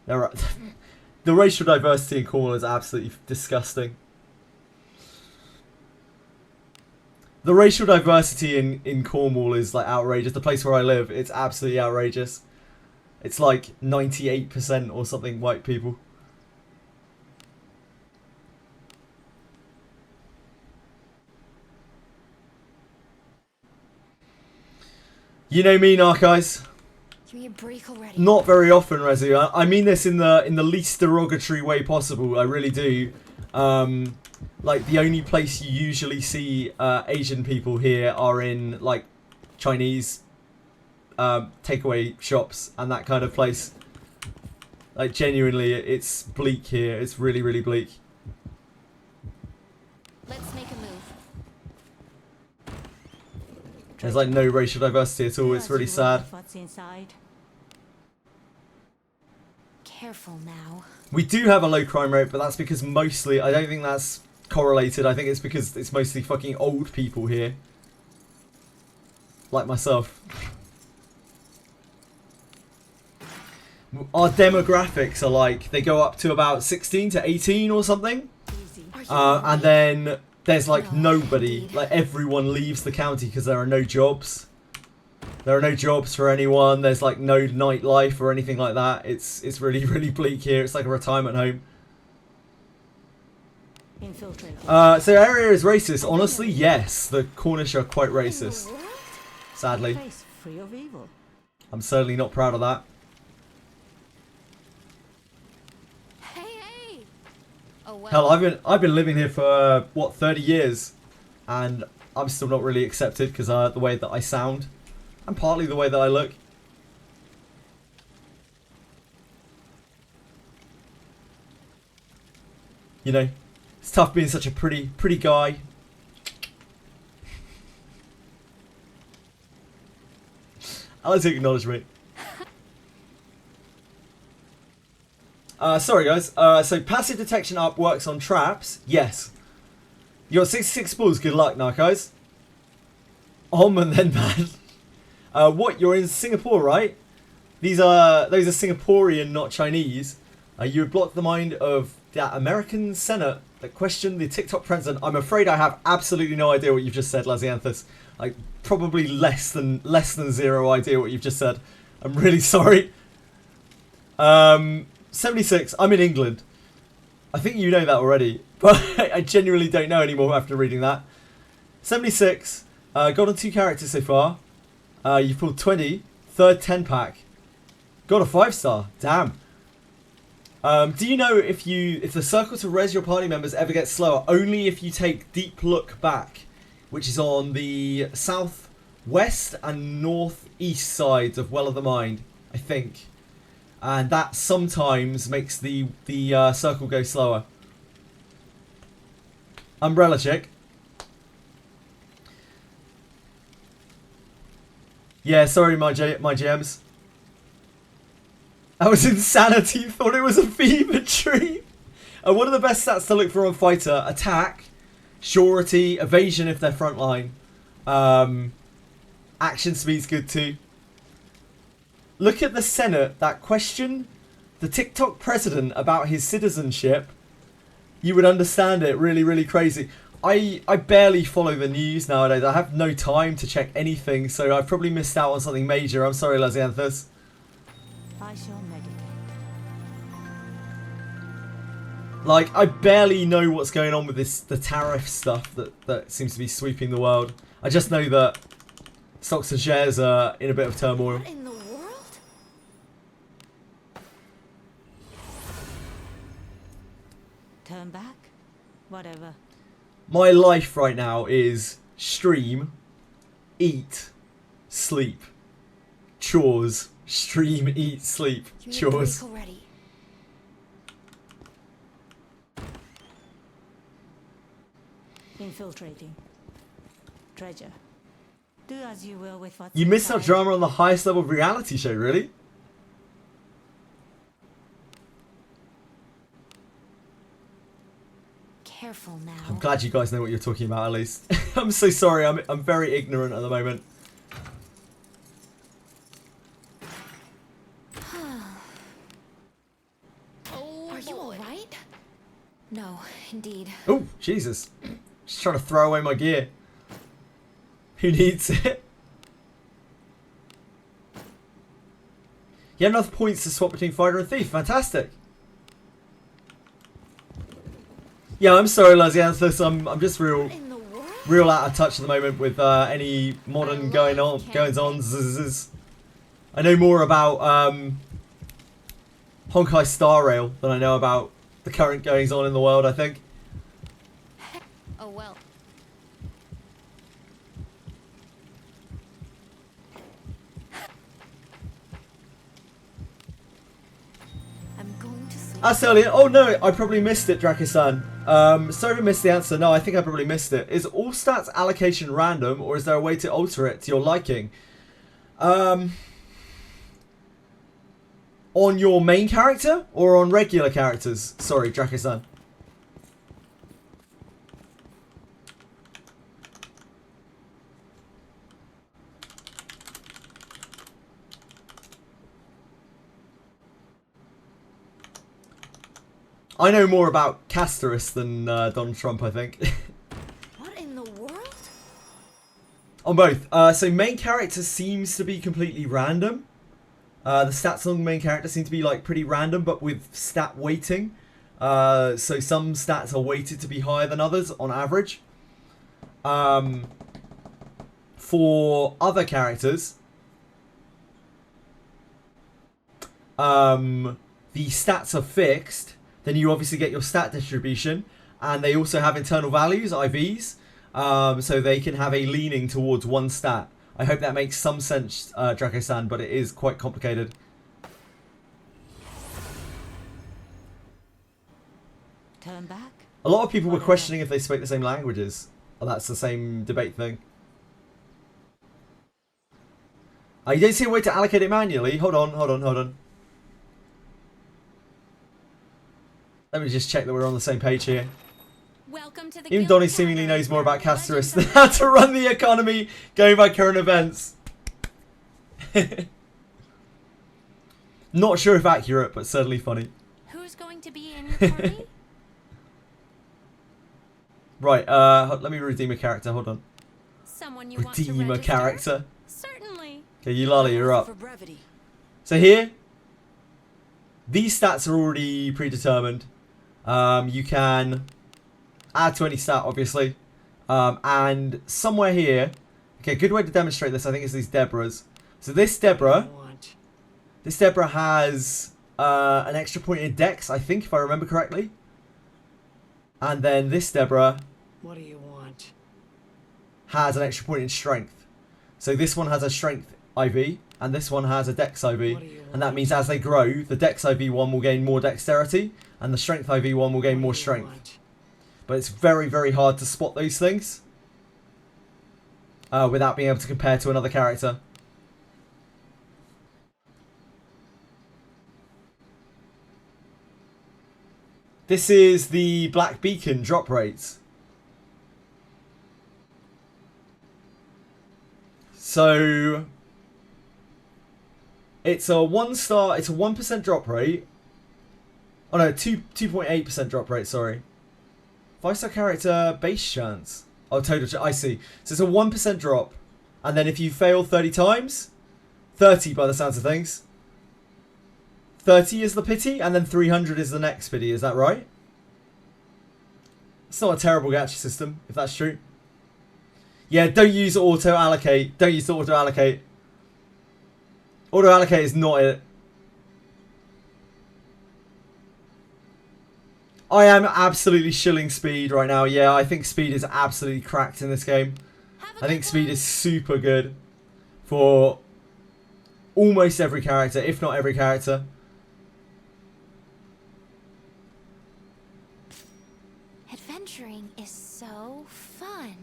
The racial diversity in Cornwall is absolutely disgusting. The racial diversity in Cornwall is like outrageous. The place where I live, it's absolutely outrageous. It's like 98% or something white people. You know me, Narcos. Give me a break already. Not very often, Rezu. I mean this in the least derogatory way possible. I really do. Like the only place you usually see Asian people here are in like Chinese takeaway shops and that kind of place. Like genuinely, it's bleak here. It's really, really bleak. Let's make a move. There's like no racial diversity at all. It's really sad. What's inside? Careful now. We do have a low crime rate, but that's because mostly, I don't think that's correlated. I think it's because it's mostly fucking old people here. Like myself. Our demographics are like, they go up to about 16 to 18 or something. And then there's like nobody, like everyone leaves the county because there are no jobs. There are no jobs for anyone. There's like no nightlife or anything like that. It's really, really bleak here. It's like a retirement home. So area is racist. Honestly, yes. The Cornish are quite racist. Sadly. I'm certainly not proud of that. Hey. Oh, well. Hell, I've been living here for what, 30 years, and I'm still not really accepted because the way that I sound, and partly the way that I look. You know, it's tough being such a pretty guy. I like to acknowledge me. Sorry guys, so passive detection up works on traps, yes. You got 66 balls, good luck Narcos. And then man. What, you're in Singapore, right? Those are Singaporean, not Chinese. You would block the mind of that American Senate that questioned the TikTok president. I'm afraid I have absolutely no idea what you've just said, Lazianthus. Like, probably less than zero idea what you've just said. I'm really sorry. 76, I'm in England. I think you know that already, but I genuinely don't know anymore after reading that. 76, got on 2 characters so far. You've pulled 20, third 10 pack. Got a 5-star, damn. Do you know if the circle to res your party members ever gets slower? Only if you take Deep Look Back, which is on the southwest and northeast sides of Well of the Mind, I think. And that sometimes makes the circle go slower. Umbrella chick. Yeah, sorry my GMs. That was insanity. Thought it was a fever tree. One of the best stats to look for on fighter: attack, surety, evasion if they're frontline. Action speed's good too. Look at the Senate that question the TikTok president about his citizenship. You would understand it. Really, really crazy. I barely follow the news nowadays. I have no time to check anything, so I've probably missed out on something major. I'm sorry, Lazianthus. I shall meditate. Like, I barely know what's going on with the tariff stuff that seems to be sweeping the world. I just know that stocks and shares are in a bit of turmoil. What in the world? Turn back? Whatever. My life right now is stream, eat, sleep, chores, stream, eat, sleep, chores. Already. Infiltrating. Treasure. Do as you will with what's You missed out inside. drama on the highest level of reality show, really? careful now. I'm glad you guys know what you're talking about, at least. I'm so sorry. I'm very ignorant at the moment. Are you alright? No, indeed. Oh, Jesus. Just trying to throw away my gear. Who needs it? You have enough points to swap between fighter and thief. Fantastic. Yeah, I'm sorry, Lazianthus. I'm just real out of touch at the moment with any modern goings on. I know more about Honkai Star Rail than I know about the current goings on in the world, I think. Oh well. I'm going to sleep. That's earlier. Oh no, I probably missed it, Drakisan. Sorry if I missed the answer. No, I think I probably missed it. Is all stats allocation random, or is there a way to alter it to your liking? On your main character or on regular characters? Sorry, Drakisan. I know more about Casterus than Donald Trump, I think. What in the world? On both. So main character seems to be completely random. The stats on the main character seem to be like pretty random, but with stat weighting. So some stats are weighted to be higher than others on average. For other characters, the stats are fixed. Then you obviously get your stat distribution, and they also have internal values, IVs, so they can have a leaning towards one stat. I hope that makes some sense, Draco-san, but it is quite complicated. Turn back. A lot of people were questioning if they spoke the same languages. Oh, that's the same debate thing. You don't see a way to allocate it manually? Hold on. Let me just check that we're on the same page here. Welcome to the Even Guild Donnie Tavern, seemingly knows more where about Casterus than legends how to run the economy going by current events. Not sure if accurate, but certainly funny. Who's going to be in your party? Right, let me redeem a character, hold on. Someone you want to Redeem a register? character. Certainly. Okay, Eulalia, you're up. For brevity. So here, these stats are already predetermined. You can add to any stat, obviously. And somewhere here, okay, a good way to demonstrate this, I think, is these Deborahs. So this Deborah has an extra point in Dex, I think, if I remember correctly. And then this Deborah What do you want? has an extra point in Strength. So this one has a Strength IV, and this one has a Dex IV. And that means as they grow, the Dex IV one will gain more Dexterity, and the Strength IV one will gain more Strength. But it's very, very hard to spot those things without being able to compare to another character. This is the Black Beacon drop rates. So it's a 1-star, it's a 1% drop rate. Oh no, 2.8% drop rate, sorry. 5-star character base chance. Oh, total, I see. So it's a 1% drop. And then if you fail 30 times, 30 by the sounds of things. 30 is the pity, and then 300 is the next pity, is that right? It's not a terrible gacha system, if that's true. Yeah, don't use auto-allocate. Don't use the auto-allocate. Auto-allocate is not it. I am absolutely shilling speed right now. Yeah, I think speed is absolutely cracked in this game. I think speed is super good for almost every character, if not every character. Adventuring is so fun.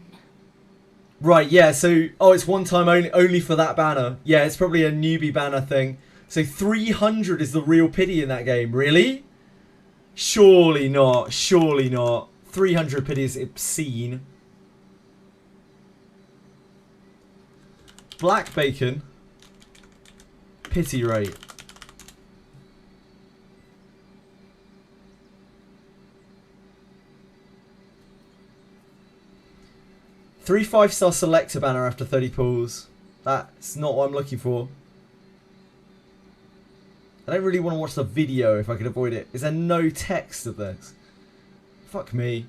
Right, yeah, so, oh, it's one time only for that banner. Yeah, it's probably a newbie banner thing. So 300 is the real pity in that game, really? Surely not, surely not. 300 pity is obscene. Black bacon. Pity rate. Three 5-star selector banner after 30 pulls. That's not what I'm looking for. I don't really want to watch the video if I can avoid it. Is there no text of this? Fuck me.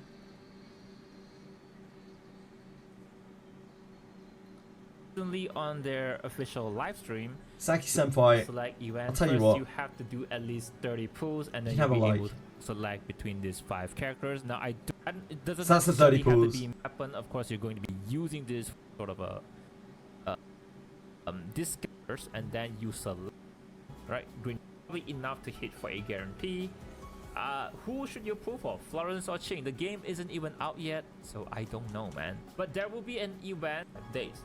On their official live stream, Saki Senpai, select event. I'll tell you First, what. you have to do at least 30 pulls, and then have you'll a be able like. to select between these 5 characters. Now, it doesn't So that's the 30 necessarily have pulls. to be weapon. Of course, you're going to be using this sort of a this characters, and then you select, right? Probably enough to hit for a guarantee. Who should you pull for? Florence or Ching? The game isn't even out yet, so I don't know, man. But there will be an event date.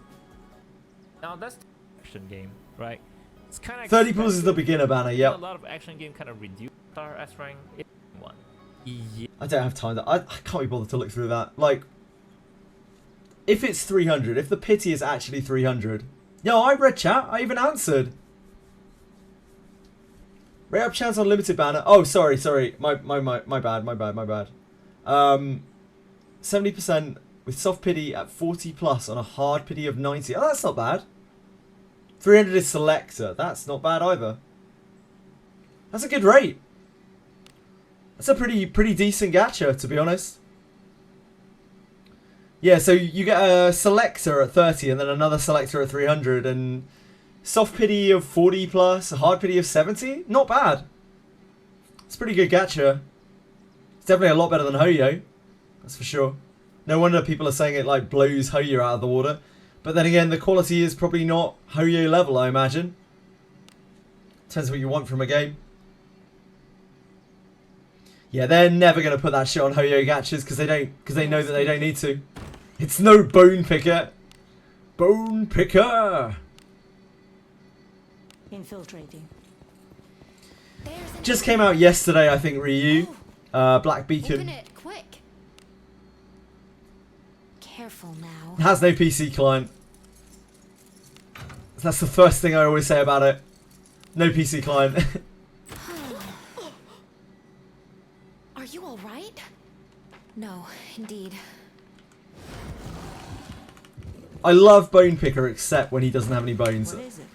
Now that's the action game, right? It's kind of 30 pulls is the beginner banner, yep. A lot of action game kind of reduce our S rank. One. Yeah. I don't have time to... I can't be bothered to look through that. Like, if it's 300, if the pity is actually 300... Yo, I read chat. I even answered. Rate up chance on limited banner. Oh, sorry. My bad. 70% with soft pity at 40 plus on a hard pity of 90. Oh, that's not bad. 300 is selector. That's not bad either. That's a good rate. That's a pretty decent gacha, to be honest. Yeah, so you get a selector at 30 and then another selector at 300 and soft pity of 40 plus, a hard pity of 70. Not bad. It's a pretty good gacha. It's definitely a lot better than Hoyo. That's for sure. No wonder people are saying it like blows Hoyo out of the water. But then again, the quality is probably not Hoyo level, I imagine. Depends what you want from a game. Yeah, they're never going to put that shit on Hoyo gachas because they know that they don't need to. It's no bone picker. Bone picker. Infiltrating. Just came out yesterday, I think, Ryu. Black Beacon. Open it, quick. Careful now. Has no PC client. That's the first thing I always say about it. No PC client. Are you alright? No, indeed. I love Bone Picker except when he doesn't have any bones. What is it?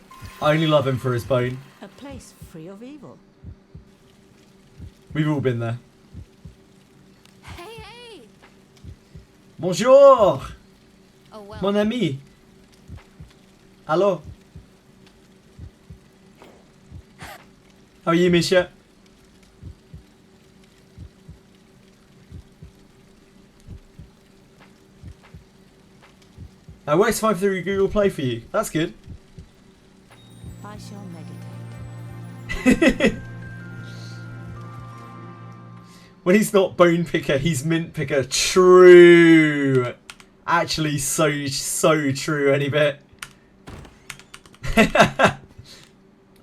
I only love him for his bone. A place free of evil. We've all been there. Hey! Bonjour! Oh well. Mon ami. Hello. How are you, Misha? It works fine through Google Play for you. That's good. I shall meditate. When he's not Bone Picker, he's Mint Picker. True. Actually, so true, any bit.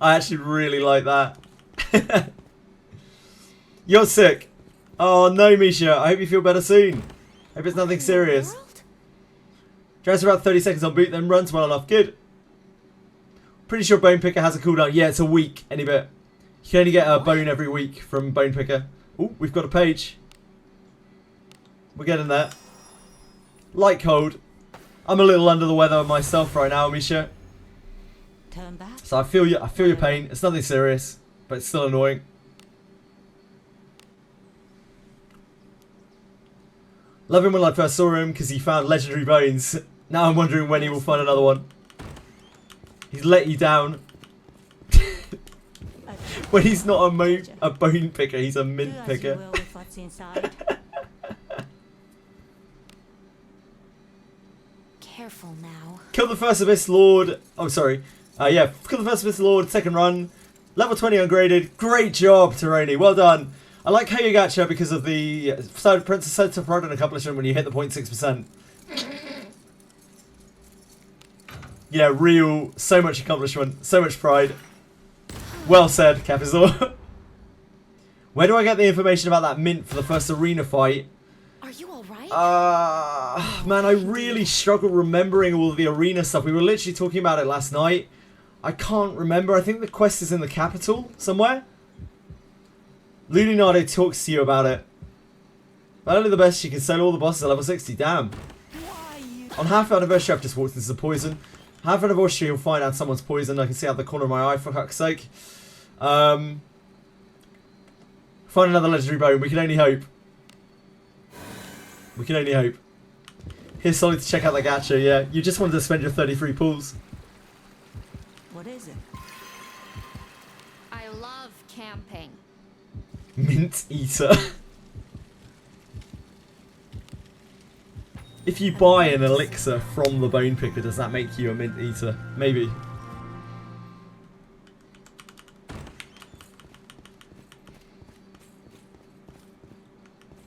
I actually really like that. You're sick. Oh no, Misha. I hope you feel better soon. Hope it's nothing serious. Drives about 30 seconds on boot, then runs well enough. Good. Pretty sure Bone Picker has a cooldown. Yeah, it's a week, any bit. You can only get a bone every week from Bone Picker. Oh, we've got a page. We're getting there. Light cold. I'm a little under the weather myself right now, Misha. Turn back. So I feel your pain. It's nothing serious, but it's still annoying. Love him when I first saw him because he found legendary bones. Now I'm wondering when he will find another one. He's let you down. When he's not a bone picker, he's a mint picker. Careful now. Kill the first Abyss Lord. Oh, sorry. Yeah, kill the first Abyss Lord. Second run. Level 20 ungraded. Great job, Teroni. Well done. I like how you gacha because of the Princess Center Product accomplishment when you hit the 0.6%. Yeah, real. So much accomplishment. So much pride. Well said, Capizor. Where do I get the information about that mint for the first arena fight? Are you alright? Man, I really struggle remembering all of the arena stuff. We were literally talking about it last night. I can't remember. I think the quest is in the capital somewhere. Leonardo talks to you about it. Not only the best, she can sell all the bosses at level 60. Damn. On half anniversary, I've just walked into the poison. Half anniversary, you'll find out someone's poisoned. I can see out the corner of my eye, for fuck's sake. Find another legendary bone. We can only hope. We can only hope. Here's Solly to check out the gacha, yeah. You just wanted to spend your 33 pools. What is it? I love camping. Mint eater. If you buy an elixir from the bone picker, does that make you a mint eater? Maybe.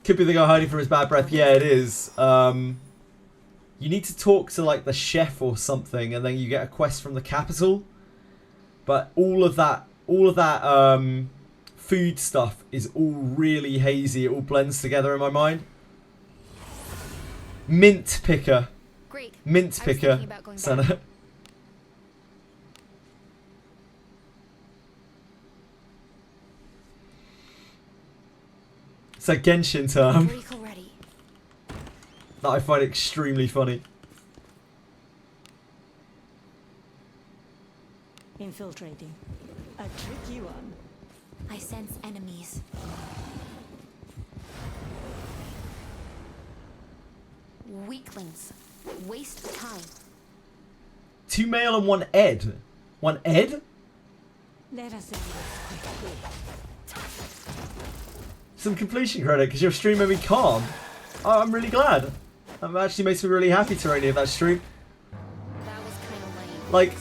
Could be the guy hiding from his bad breath. Yeah, it is. You need to talk to like the chef or something, and then you get a quest from the capital. But all of that food stuff is all really hazy. It all blends together in my mind. Mint picker. Great. Mint picker. Senna. It's a Genshin term that I find extremely funny. Infiltrating. A tricky one. I sense enemies. Weaklings. Waste of time. 2 male and 1 ed. 1 ed? Let us end this quickly. Some completion credit because your stream made me calm. Oh, I'm really glad. That actually makes me really happy to only have that stream. That was kind of lame. Like,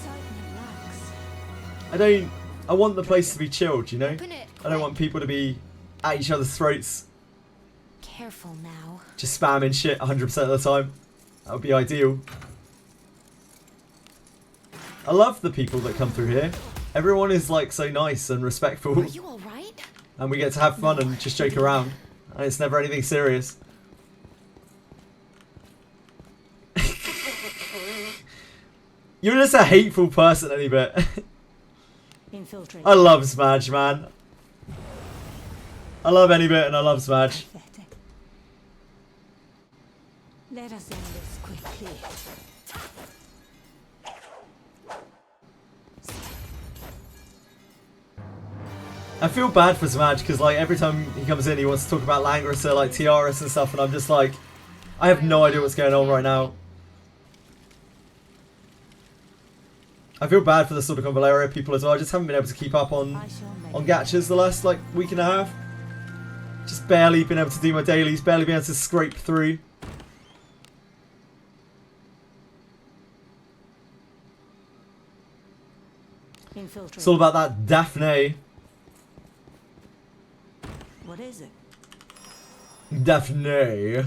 I want the place to be chilled, you know? I don't want people to be at each other's throats. Careful now. Just spamming shit 100% of the time. That would be ideal. I love the people that come through here. Everyone is like so nice and respectful. Are you alright? And we get to have fun and just joke around. And it's never anything serious. You're just a hateful person any bit. I love Smash, man. I love any bit and I love Smash. Let us end this quickly. I feel bad for Smash because like every time he comes in he wants to talk about Langris or like Tiaras and stuff, and I'm just like, I have no idea what's going on right now. I feel bad for the sort of Valeria people as well. I just haven't been able to keep up on gachas the last like week and a half. Just barely been able to do my dailies, barely been able to scrape through. It's all about that Daphne. What is it? Daphne.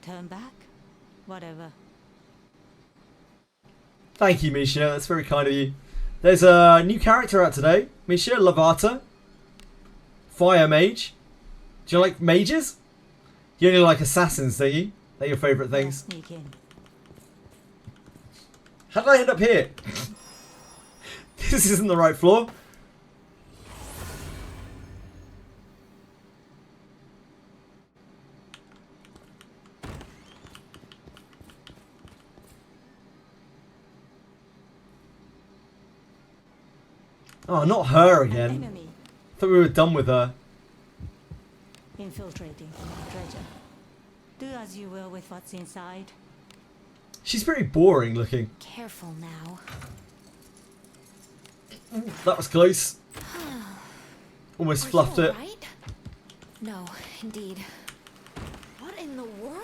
Turn back? Whatever. Thank you, Misha. That's very kind of you. There's a new character out today. Misha, Lavata. Fire Mage. Do you like mages? You only like assassins, don't you? They're your favourite things. Sneak in. How did I end up here? This isn't the right floor. Oh, not her again. Thought we were done with her. Infiltrating. Treasure. Do as you will with what's inside. She's pretty boring looking. Careful now. That was close. Almost fluffed it. Right? No, indeed. What in the world?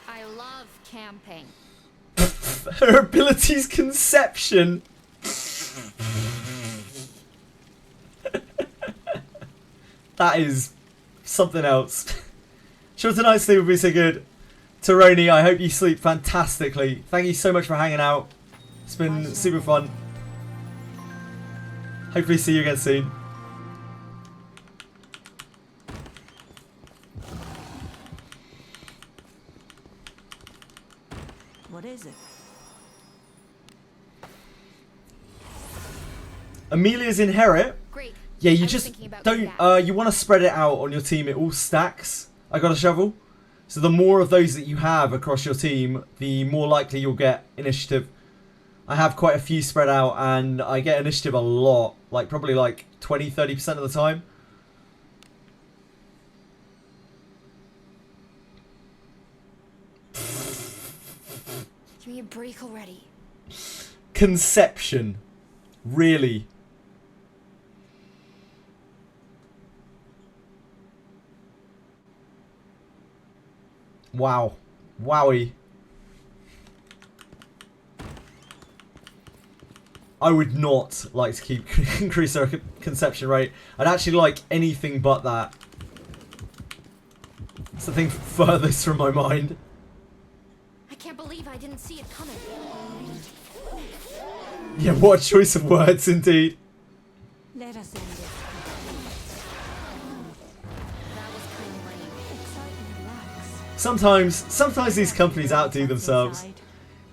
I love camping. Her abilities conception. That is something else. Sure, tonight's sleep will be so good. Taroni, I hope you sleep fantastically. Thank you so much for hanging out. It's been super fun. Hopefully see you again soon. Amelia's inherit. Great. Yeah, you I was just thinking about don't. that. You want to spread it out on your team. It all stacks. I got a shovel. So the more of those that you have across your team, the more likely you'll get initiative. I have quite a few spread out, and I get initiative a lot. Like probably like 20-30% of the time. Give me a break already. Conception. Really. Wow. Wowie. I would not like to keep increase our conception rate. I'd actually like anything but that. It's the thing furthest from my mind. I can't believe I didn't see it coming. Yeah, what a choice of words indeed. Let us end this. That was kind of lame. Excitement lacks. Sometimes these companies outdo themselves.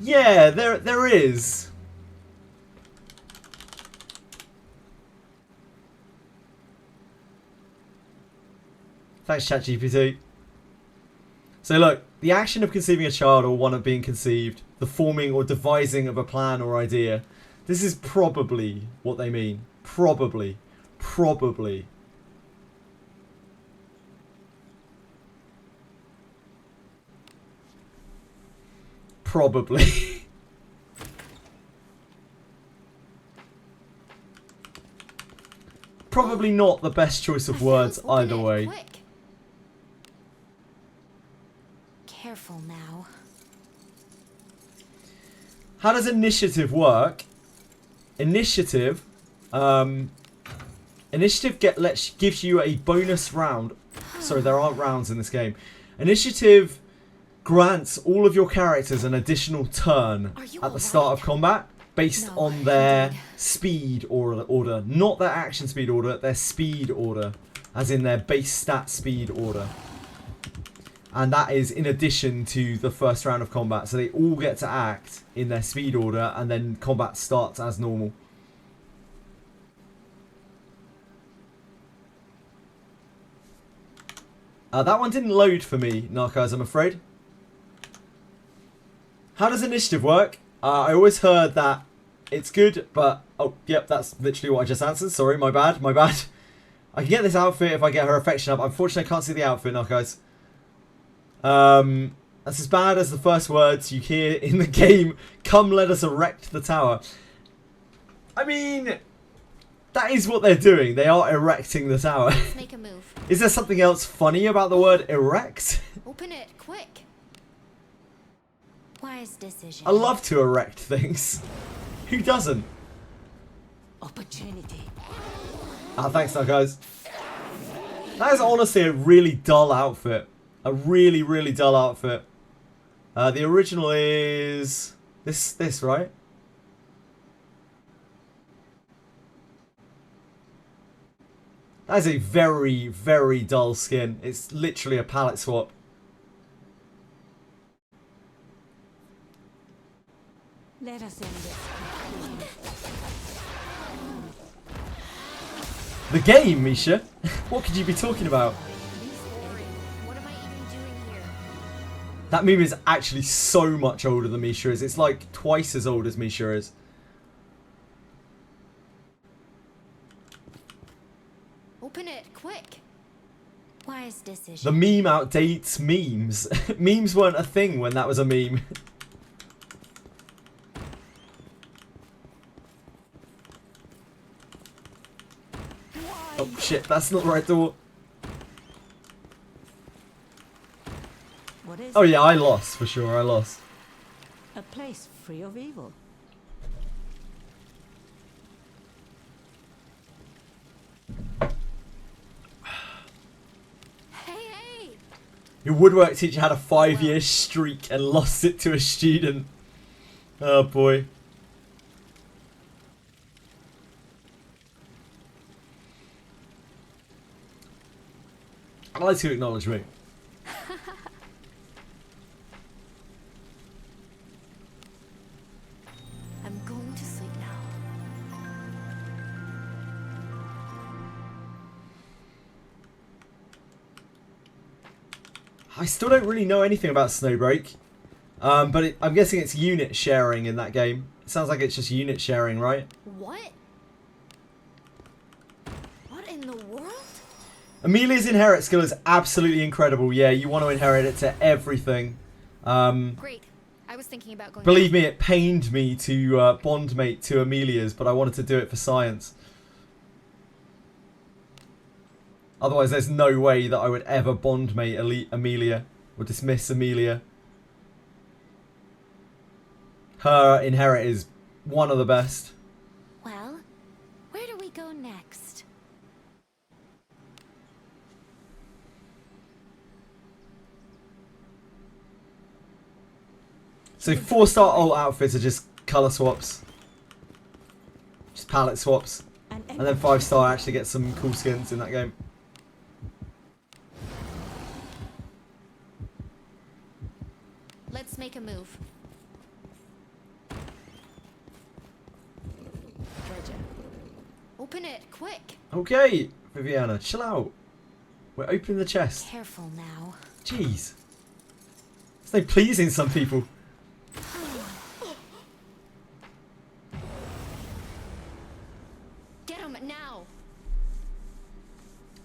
Yeah, there is. Thanks, ChatGPT. So look, the action of conceiving a child or one of being conceived, the forming or devising of a plan or idea. This is probably what they mean. Probably. Probably. Probably. Probably not the best choice of words either way. Quick. Careful now. How does initiative work? Initiative gives you a bonus round. Sorry, there aren't rounds in this game. Initiative grants all of your characters an additional turn at the start of combat based on their speed order. Not their action speed order, their speed order. As in their base stat speed order. And that is in addition to the first round of combat. So they all get to act in their speed order and then combat starts as normal. That one didn't load for me, Narcos, I'm afraid. How does initiative work? I always heard that it's good, but... Oh, yep, that's literally what I just answered. Sorry, my bad, my bad. I can get this outfit if I get her affection up. Unfortunately, I can't see the outfit, Narcos. That's as bad as the first words you hear in the game. Come, let us erect the tower. I mean, that is what they're doing. They are erecting the tower. Let's make a move. Is there something else funny about the word erect? Open it, quick. Wise decision. I love to erect things. Who doesn't? Opportunity. Ah, thanks, now, guys. That is honestly a really dull outfit. A really, really dull outfit. The original is this, right? That is a very, very dull skin. It's literally a palette swap. Let us end this. The game, Misha? What could you be talking about? What am I even doing here? That meme is actually so much older than Misha is. It's like twice as old as Misha is. Open it, quick. Wise decision. The meme outdates memes. Memes weren't a thing when that was a meme. Oh shit, that's not the right door. What is Oh yeah, I lost for sure, I lost. a place free of evil? Hey! Your woodwork teacher had a 5-year streak and lost it to a student. Oh boy. I'd like to acknowledge me. I'm going to sleep now. I still don't really know anything about Snowbreak. But I'm guessing it's unit sharing in that game. It sounds like it's just unit sharing, right? What? What in the world? Amelia's inherit skill is absolutely incredible. Yeah, you want to inherit it to everything. Great. I was thinking about going. Believe me, it pained me to bondmate to Amelia's, but I wanted to do it for science. Otherwise, there's no way that I would ever bondmate Amelia or dismiss Amelia. Her inherit is one of the best. Well, where do we go next? So 4-star alt outfits are just colour swaps. Just palette swaps. And then 5-star actually gets some cool skins in that game. Let's make a move. Georgia. Open it, quick. Okay, Viviana, chill out. We're opening the chest. Careful now. Jeez. It's no pleasing some people. Get him now.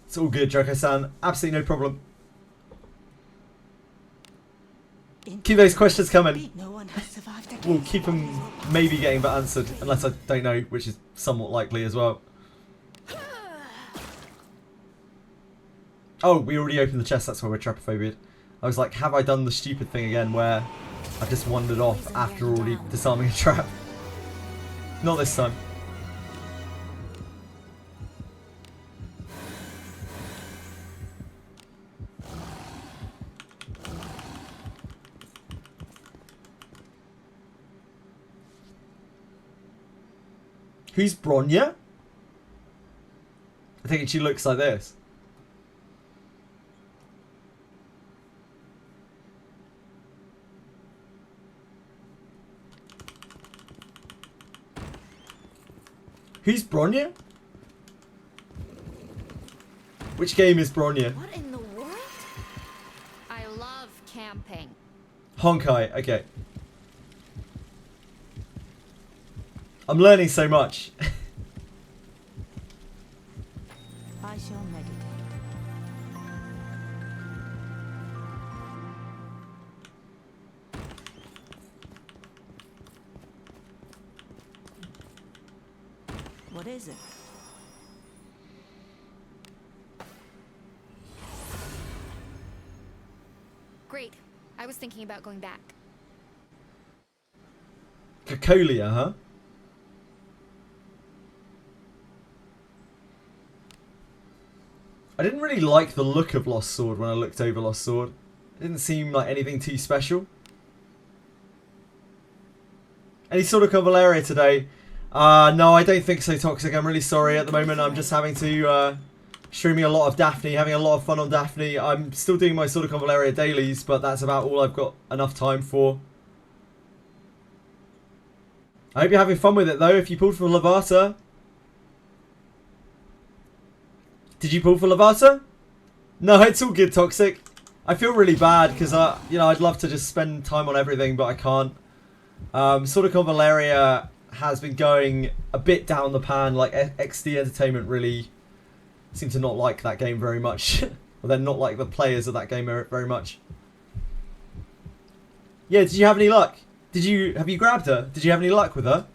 It's all good, Joko-san. Absolutely no problem. Keep those questions coming. We'll keep them maybe getting answered, unless I don't know, which is somewhat likely as well. Oh, we already opened the chest, that's why we're trapophobic. I was like, have I done the stupid thing again where I've just wandered off after already disarming a trap? Not this time. Who's Bronya? I think she looks like this. Who's Bronya? Which game is Bronya? What in the world? I love camping. Honkai, okay. I'm learning so much. I shall meditate. What is it? Great. I was thinking about going back. Cacolia, huh? I didn't really like the look of Lost Sword when I looked over Lost Sword. It didn't seem like anything too special. Any sort of Valeria today? No, I don't think so, Toxic. I'm really sorry at the moment. I'm just having to streaming a lot of Daphne, having a lot of fun on Daphne. I'm still doing my sort of Valeria dailies, but that's about all I've got enough time for. I hope you're having fun with it, though. If you pulled for Lavata. Did you pull for Lavata? No, it's all good, Toxic. I feel really bad because you know, I'd love to just spend time on everything, but I can't. Sort of Valeria has been going a bit down the pan. Like XD Entertainment really seem to not like that game very much. Well, they're not like the players of that game very much. Yeah, did you have any luck? Have you grabbed her? Did you have any luck with her?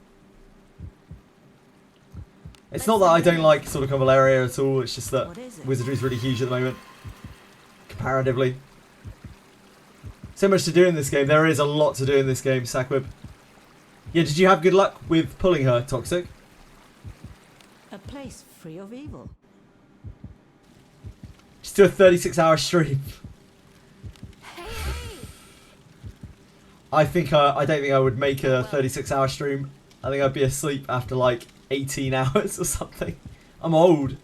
It's not that I don't like sort of Valeria at all, it's just that Wizardry is really huge at the moment. Comparatively. So much to do in this game. There is a lot to do in this game, Sakwib. Yeah, did you have good luck with pulling her, Toxic? A place free of evil. Just do a 36-hour stream. I don't think I would make a 36-hour stream. I think I'd be asleep after like 18 hours or something. I'm old.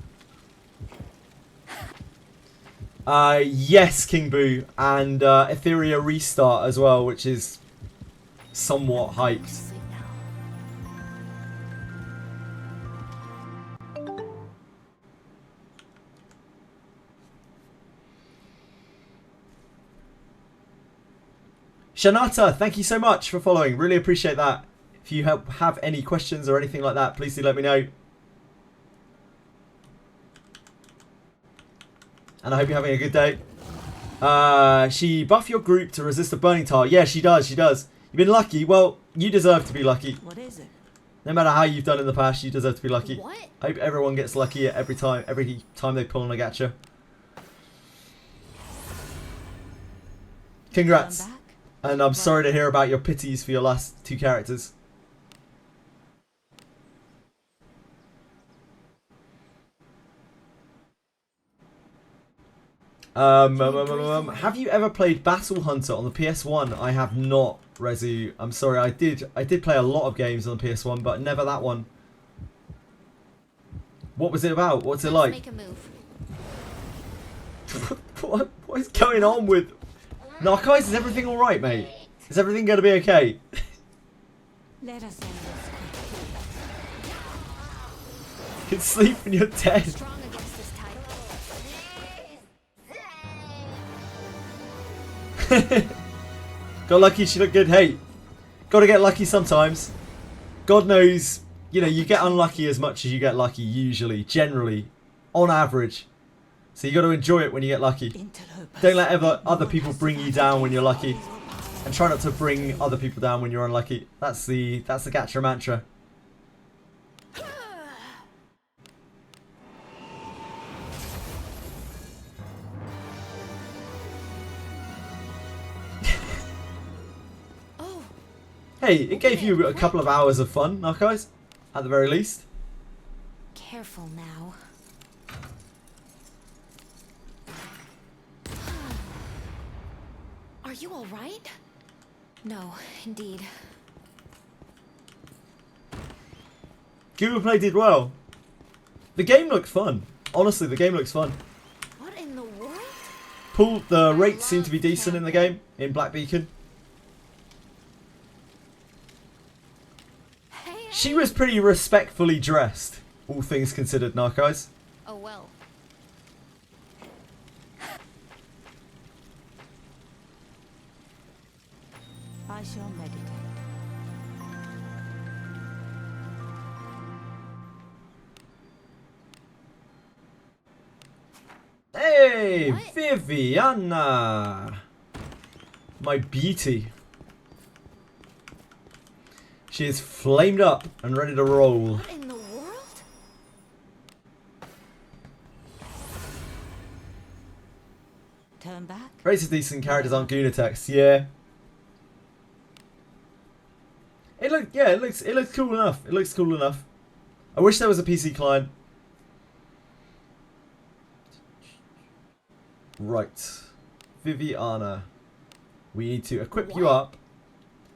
Yes, King Boo, and Etheria Restart as well, which is somewhat hyped. Shanata, thank you so much for following. Really appreciate that. If you have any questions or anything like that, please do let me know. And I hope you're having a good day. She buff your group to resist a burning tile. Yeah, she does. She does. You've been lucky. Well, you deserve to be lucky. What is it? No matter how you've done in the past, you deserve to be lucky. What? I hope everyone gets lucky every time they pull on a gacha. Congrats. And I'm sorry to hear about your pities for your last 2 characters. Have you ever played Battle Hunter on the PS1? I have not, Rezu. I'm sorry, I did play a lot of games on the PS1, but never that one. What was it about? What's it like? Make a move. What is going on with Narcise? Is everything alright, mate? Is everything gonna be okay? Let us end this quickly. You can sleep when you're dead. Strong against this type. Got lucky, she looked good. Hey, gotta get lucky sometimes. God knows, you know, you get unlucky as much as you get lucky usually, generally, on average. So you gotta enjoy it when you get lucky. Don't let other people bring you down when you're lucky. And try not to bring other people down when you're unlucky. That's the gacha mantra. Oh. Hey, it gave you a couple of hours of fun, Narcise, at the very least. Careful now. Are you all right? No, indeed. Google Play did well. The game looked fun. Honestly, the game looks fun. What in the world? The rates seem to be decent in the game, in Black Beacon. She was pretty respectfully dressed, all things considered, Narcise. Oh well. I shall meditate. Hey, What? Viviana! My beauty. She is flamed up and ready to roll. What in the world? Turn back. Rates of decent characters aren't Gunatex, yeah. It looks cool enough. It looks cool enough. I wish there was a PC client. Right. Viviana. We need to equip you up.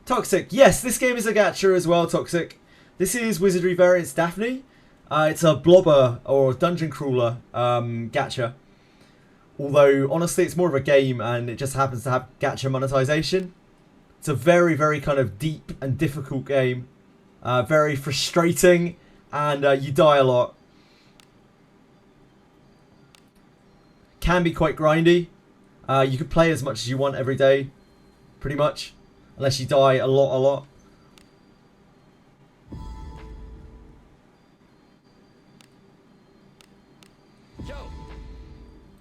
Toxic. Yes, this game is a gacha as well, Toxic. This is Wizardry variants Daphne. It's a blobber or dungeon crawler gacha. Although, honestly, it's more of a game and it just happens to have gacha monetization. It's a very, very kind of deep and difficult game. Very frustrating and you die a lot. Can be quite grindy. You could play as much as you want every day, pretty much. Unless you die a lot.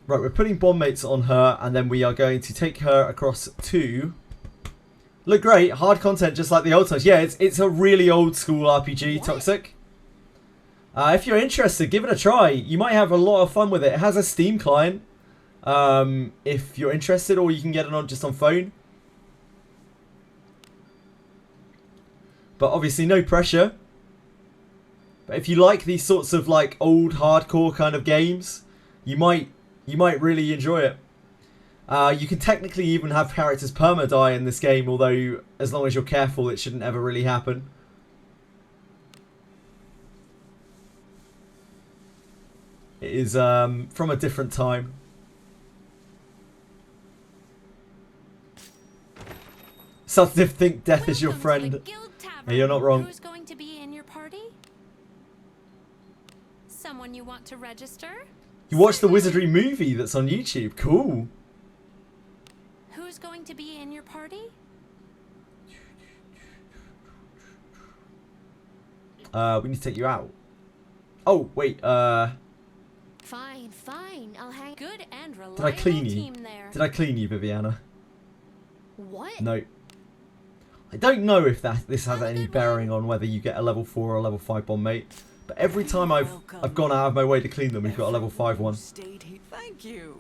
Right, we're putting bomb mates on her, and then we are going to take her across to... Look great, hard content just like the old times. Yeah, it's a really old school RPG, Toxic. If you're interested, give it a try. You might have a lot of fun with it. It has a Steam client, if you're interested, or you can get it on just on phone. But obviously no pressure. But if you like these sorts of like old hardcore kind of games, you might really enjoy it. You can technically even have characters perma-die in this game, although as long as you're careful it shouldn't ever really happen. It is from a different time. Some think death is your friend. Yeah, you're not wrong. Who's going to be in your party? Someone you want to register? You watched the Wizardry movie that's on YouTube. Cool. Who's going to be in your party? We need to take you out. Oh, wait, Fine, fine. I'll hang. Good and reliable did I clean you? team there. Did I clean you, Viviana? What? No. I don't know if this has any bearing on whether you get a level 4 or a level 5 bond mate, but every time I've gone out of my way to clean them, we've got a level 5 one. Stayed here. Thank you.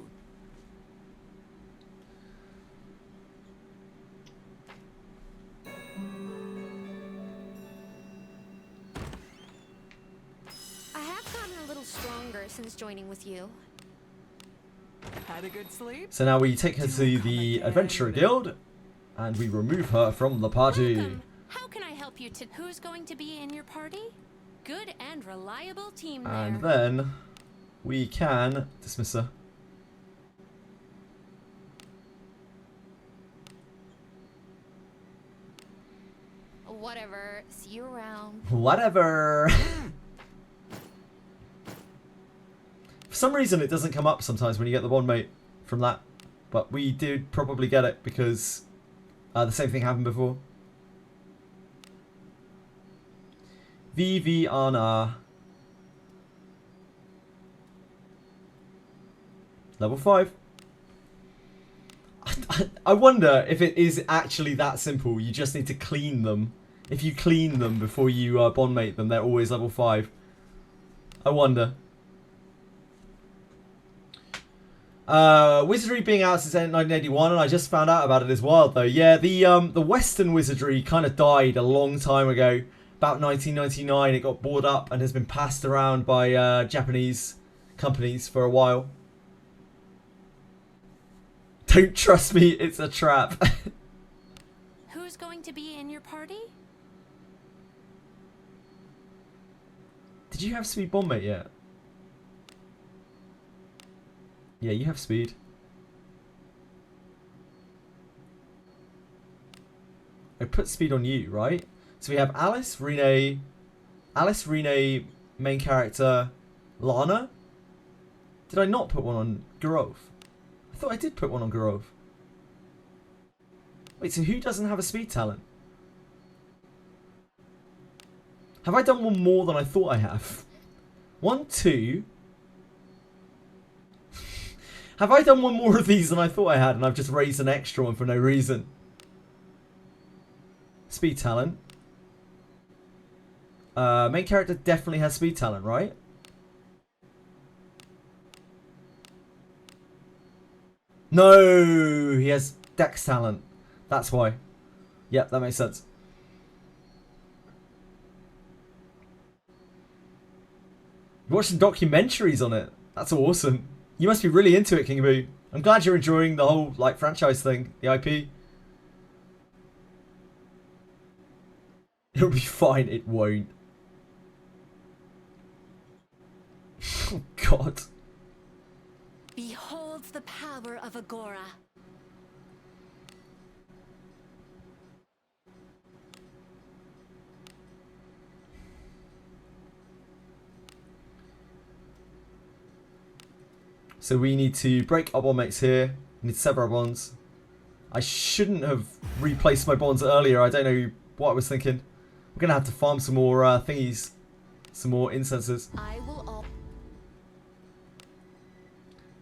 I have gotten a little stronger since joining with you. Had a good sleep? So now we take her to the Adventurer Guild, and we remove her from the party. Welcome. How can I help you to? Who's going to be in your party? Good and reliable team there. And then we can dismiss her. Whatever. See you around. Whatever. For some reason it doesn't come up sometimes when you get the bond mate from that. But we did probably get it because the same thing happened before. Viviana. Level 5. I wonder if it is actually that simple. You just need to clean them. If you clean them before you bond mate them, they're always level 5. I wonder. Wizardry being out since 1981, and I just found out about it as well, though. Yeah, the Western Wizardry kind of died a long time ago. About 1999, it got bought up and has been passed around by Japanese companies for a while. Don't trust me, it's a trap. Who's going to be in your party? Did you have speed bond mate yet? Yeah, you have speed. I put speed on you, right? So we have Alice, Renee, main character, Lana. Did I not put one on Garov? I thought I did put one on Garov. Wait, so who doesn't have a speed talent? Have I done one more than I thought I have? 1, 2. Have I done one more of these than I thought I had and I've just raised an extra one for no reason? Speed talent. Main character definitely has speed talent, right? No, he has dex talent. That's why. Yep, that makes sense. You watched some documentaries on it. That's awesome. You must be really into it, King Boo. I'm glad you're enjoying the whole like franchise thing, the IP. It'll be fine. It won't. Oh God. Behold the power of Agora. So we need to break our bond mates here. We need to sever our bonds. I shouldn't have replaced my bonds earlier. I don't know what I was thinking. We're going to have to farm some more thingies. Some more incenses. I will all.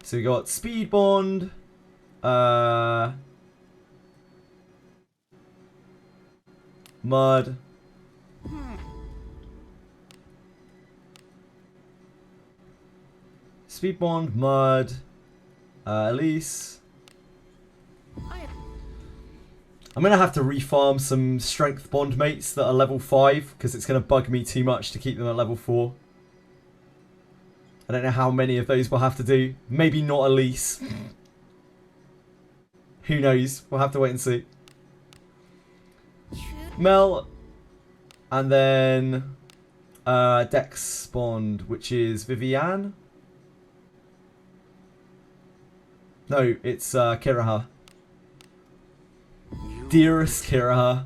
So we got speed bond. Mud. Speed bond, mud, Elise. I'm going to have to refarm some strength bond mates that are level 5 because it's going to bug me too much to keep them at level 4. I don't know how many of those we'll have to do. Maybe not Elise. Who knows? We'll have to wait and see. Mel. And then Dex bond, which is Viviane. No, it's Kiraha. Dearest Kiraha.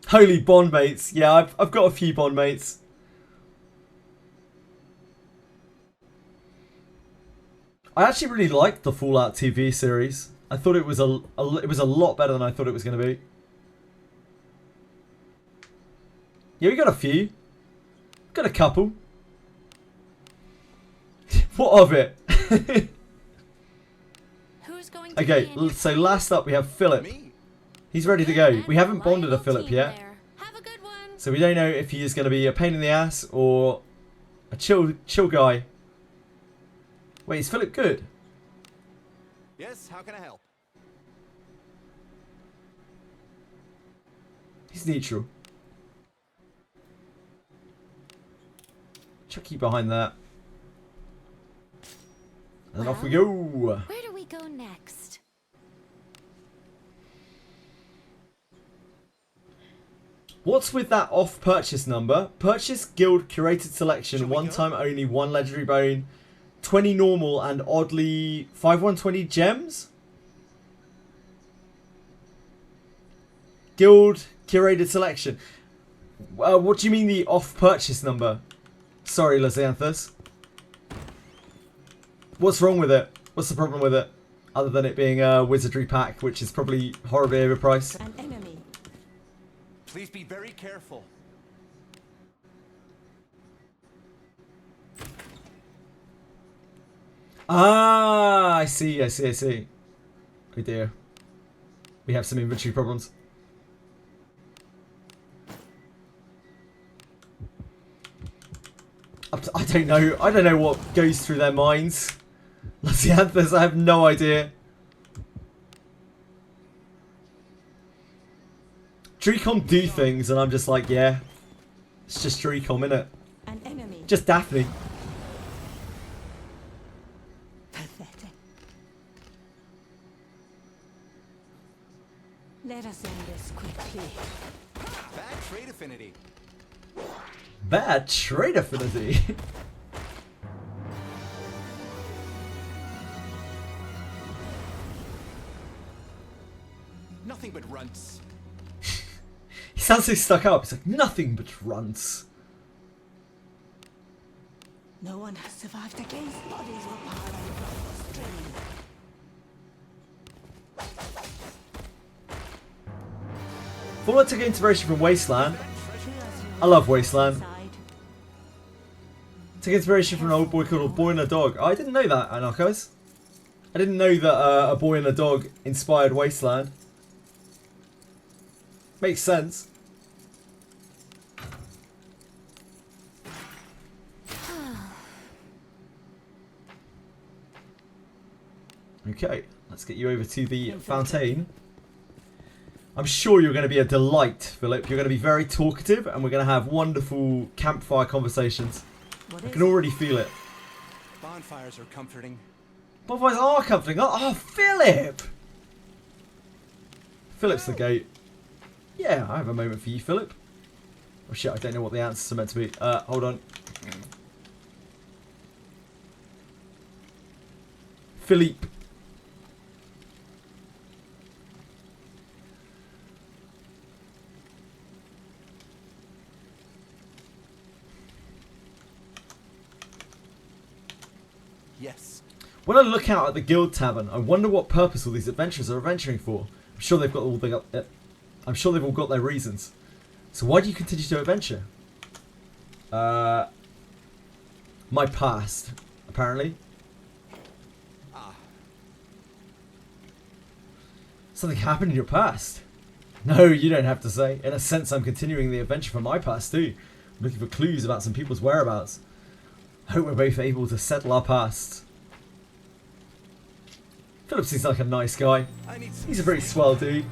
Holy bond mates. Yeah, I've got a few bond mates. I actually really liked the Fallout TV series. I thought it was it was a lot better than I thought it was going to be. Yeah, we got a few. Got a couple. What of it? Who's going to Okay, be in your so last up we have Philip. He's ready to go. We haven't bonded a Philip yet. Have a good one. So we don't know if he is going to be a pain in the ass or a chill guy. Wait, is Philip good? Yes, how can I help? He's neutral. Chuck you behind that. And then off we go. Where do we go next? What's with that off purchase number? Purchase guild curated selection, one time only, 1 legendary bone, 20 normal and oddly 5120 gems? Guild curated selection. What do you mean the off purchase number? Sorry, Lysanthus. What's wrong with it? What's the problem with it? Other than it being a Wizardry pack, which is probably horribly overpriced. An enemy. Please be very careful. Ah, I see. Oh dear. We have some inventory problems. I don't know. I don't know what goes through their minds. Lysanthus, I have no idea. Dracom do things and I'm just like, yeah. It's just Dracom, innit? An enemy. Just Daphne. Pathetic. Let us end this quickly. Bad trade affinity. Bad trade affinity. Nothing but runts. He sounds so stuck up. It's like nothing but runts. No one has survived against bodies were piled on the stream. Fallout took inspiration from Wasteland. I love Wasteland. Took inspiration from an old boy called A Boy and a Dog. Oh, I didn't know that, Anarchos. I didn't know that A Boy and a Dog inspired Wasteland. Makes sense. Okay, let's get you over to the fountain. I'm sure you're going to be a delight, Philip. You're going to be very talkative and we're going to have wonderful campfire conversations. I can already feel it. Bonfires are comforting. Bonfires are comforting. Oh, Philip! Philip's the goat. Yeah, I have a moment for you, Philip. Oh shit, I don't know what the answers are meant to be. Hold on. Philippe. Yes. When I look out at the guild tavern, I wonder what purpose all these adventurers are adventuring for. I'm sure they've all got their reasons. So why do you continue to adventure? My past, apparently. Something happened in your past. No, you don't have to say. In a sense, I'm continuing the adventure from my past too. I'm looking for clues about some people's whereabouts. I hope we're both able to settle our pasts. Philip seems like a nice guy. He's a very swell dude.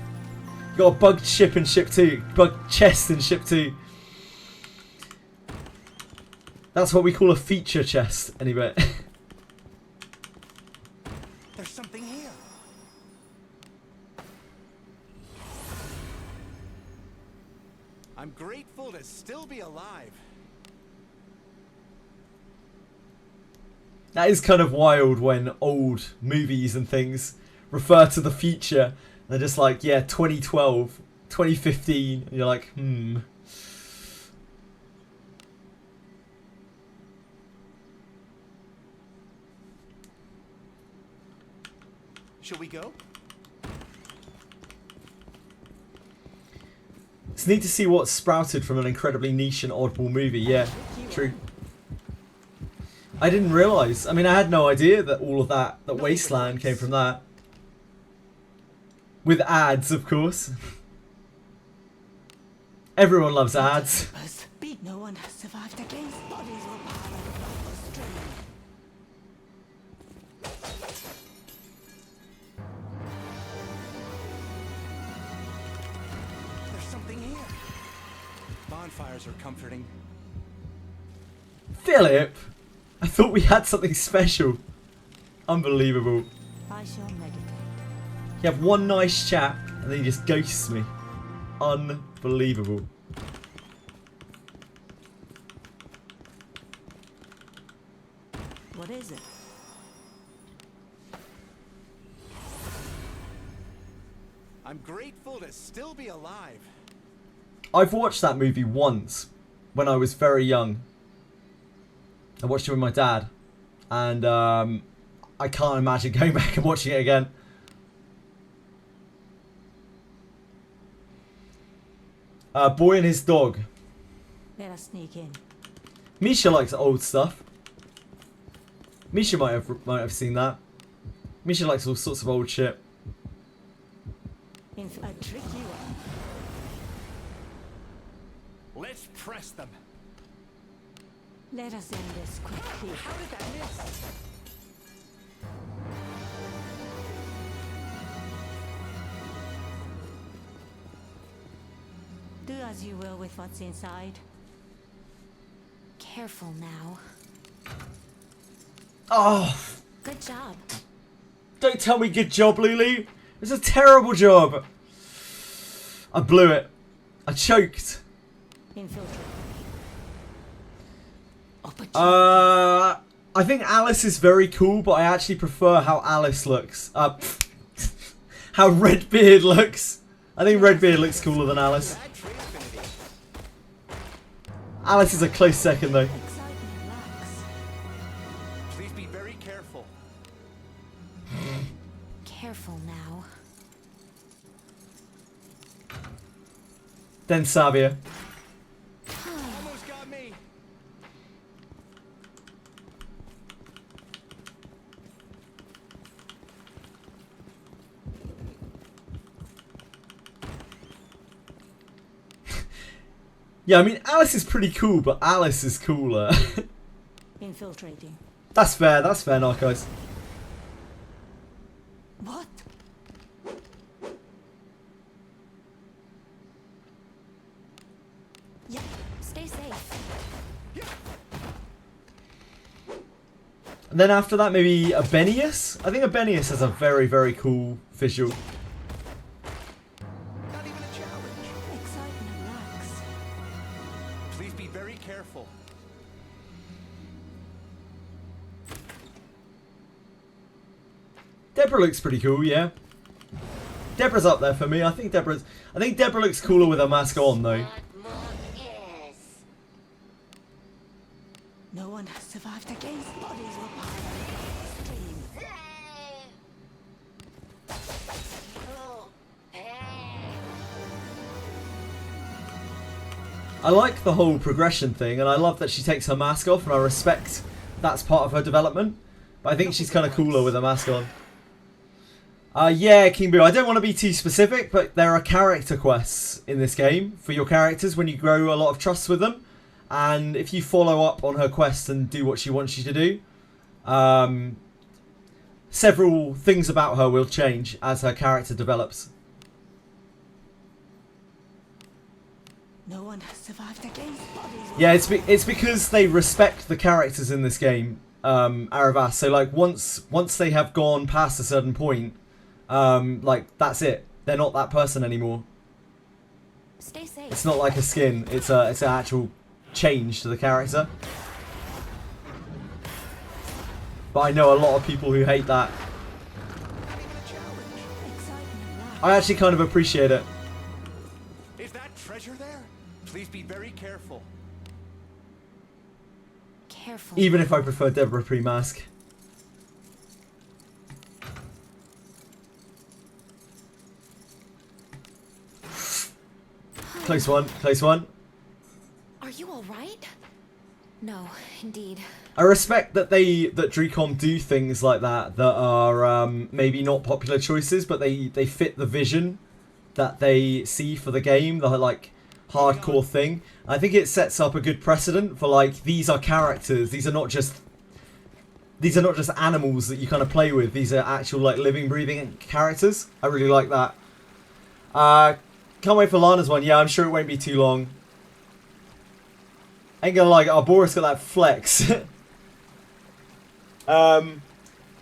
Got a bugged ship in ship 2. Bugged chest in ship 2. That's what we call a feature chest, anyway. There's something here. I'm grateful to still be alive. That is kind of wild when old movies and things refer to the future. They're just like, yeah, 2012, 2015. And you're like, Shall we go? It's neat to see what's sprouted from an incredibly niche and oddball movie. Yeah, true. I didn't realise. I mean, I had no idea that all of that Wasteland came from that. With ads, of course. Everyone loves ads. No one has survived against bodies or power of the stream. There's something here. Bonfires are comforting. Philip! I thought we had something special. Unbelievable. I shall meditate. You have one nice chat and then he just ghosts me. Unbelievable. What is it? I'm grateful to still be alive. I've watched that movie once when I was very young. I watched it with my dad. And I can't imagine going back and watching it again. Boy and his dog. Let us sneak in. Misha likes old stuff. Misha might have seen that. Misha likes all sorts of old shit. In a tricky one. Let's press them. Let us end this quickly. How did that miss? Do as you will with what's inside. Careful now. Oh, Good job. don't tell me good job, Lulu. It's a terrible job. I blew it. I choked. Infiltrate. I think Alice is very cool, but I actually prefer how Alice looks. How Redbeard looks. I think Redbeard looks cooler than Alice. Alice is a close second though. Please be very careful. Careful now. Then Savia. Almost got me. Yeah, I mean Alice is pretty cool, but Alice is cooler. Infiltrating. That's fair, Narcos. What? Yeah. Stay safe. And then after that, maybe Abenius? I think Abenius has a very, very cool visual. Not even a challenge. Excitement lacks. Please be very careful. Deborah looks pretty cool, yeah. Deborah's up there for me. I think Deborah looks cooler with her mask on though. No one has survived against bodies or power of the stream. I like the whole progression thing, and I love that she takes her mask off, and I respect that's part of her development. But I think she's kind of cooler with her mask on. Yeah, King Boo, I don't want to be too specific, but there are character quests in this game for your characters when you grow a lot of trust with them. And if you follow up on her quest and do what she wants you to do, several things about her will change as her character develops. No one has survived against bodies. Yeah, it's because they respect the characters in this game, Aravas. So like once they have gone past a certain point, like that's it. They're not that person anymore. Stay safe. It's not like a skin. It's an actual change to the character. But I know a lot of people who hate that. I actually kind of appreciate it. Is that treasure there? Please be very careful. Careful. Even if I prefer Deborah pre-mask. Close one, close one. Are you alright? No, indeed. I respect that that Drcom do things like that are maybe not popular choices, but they fit the vision that they see for the game, the like hardcore thing. I think it sets up a good precedent for like these are characters. These are not just animals that you kind of play with. These are actual like living, breathing characters. I really like that. Can't wait for Lana's one. Yeah, I'm sure it won't be too long. Ain't gonna lie, Boris got that flex.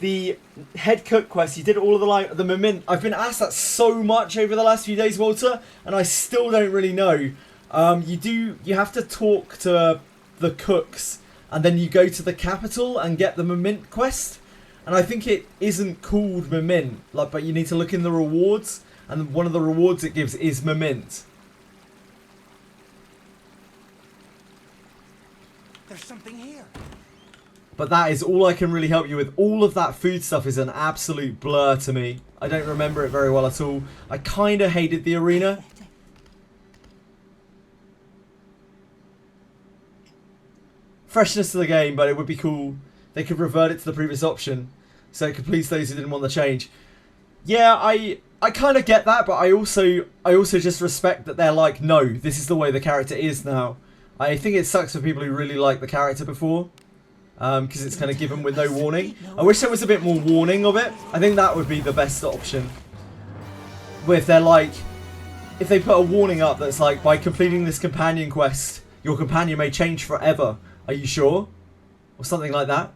The head cook quest, you did all of the moment. I've been asked that so much over the last few days, Walter, and I still don't really know. You have to talk to the cooks, and then you go to the capital and get the Moment quest. And I think it isn't called Moment, like, but you need to look in the rewards, and one of the rewards it gives is Moment. There's something here. But that is all I can really help you with. All of that food stuff is an absolute blur to me. I don't remember it very well at all. I kind of hated the arena. Freshness to the game, but it would be cool. They could revert it to the previous option, so it could please those who didn't want the change. Yeah, I kind of get that, but I also just respect that they're like, no, this is the way the character is now. I think it sucks for people who really liked the character before, because it's kind of given with no warning. I wish there was a bit more warning of it. I think that would be the best option. If they're like, if they put a warning up that's like, by completing this companion quest, your companion may change forever. Are you sure? Or something like that.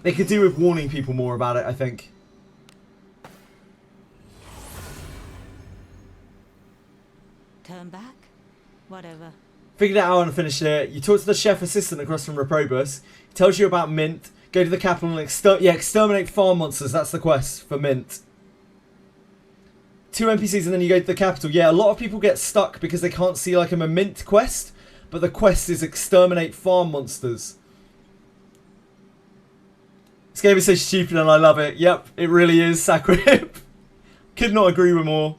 They could do with warning people more about it, I think. Turn back? Whatever. Figured it out and finished it. You talk to the chef assistant across from Reprobus. He tells you about Mint. Go to the capital and exterminate farm monsters. That's the quest for Mint. 2 NPCs and then you go to the capital. Yeah, a lot of people get stuck because they can't see like a Mint quest. But the quest is exterminate farm monsters. This game is so stupid and I love it. Yep, it really is, Sakrip. Could not agree with more.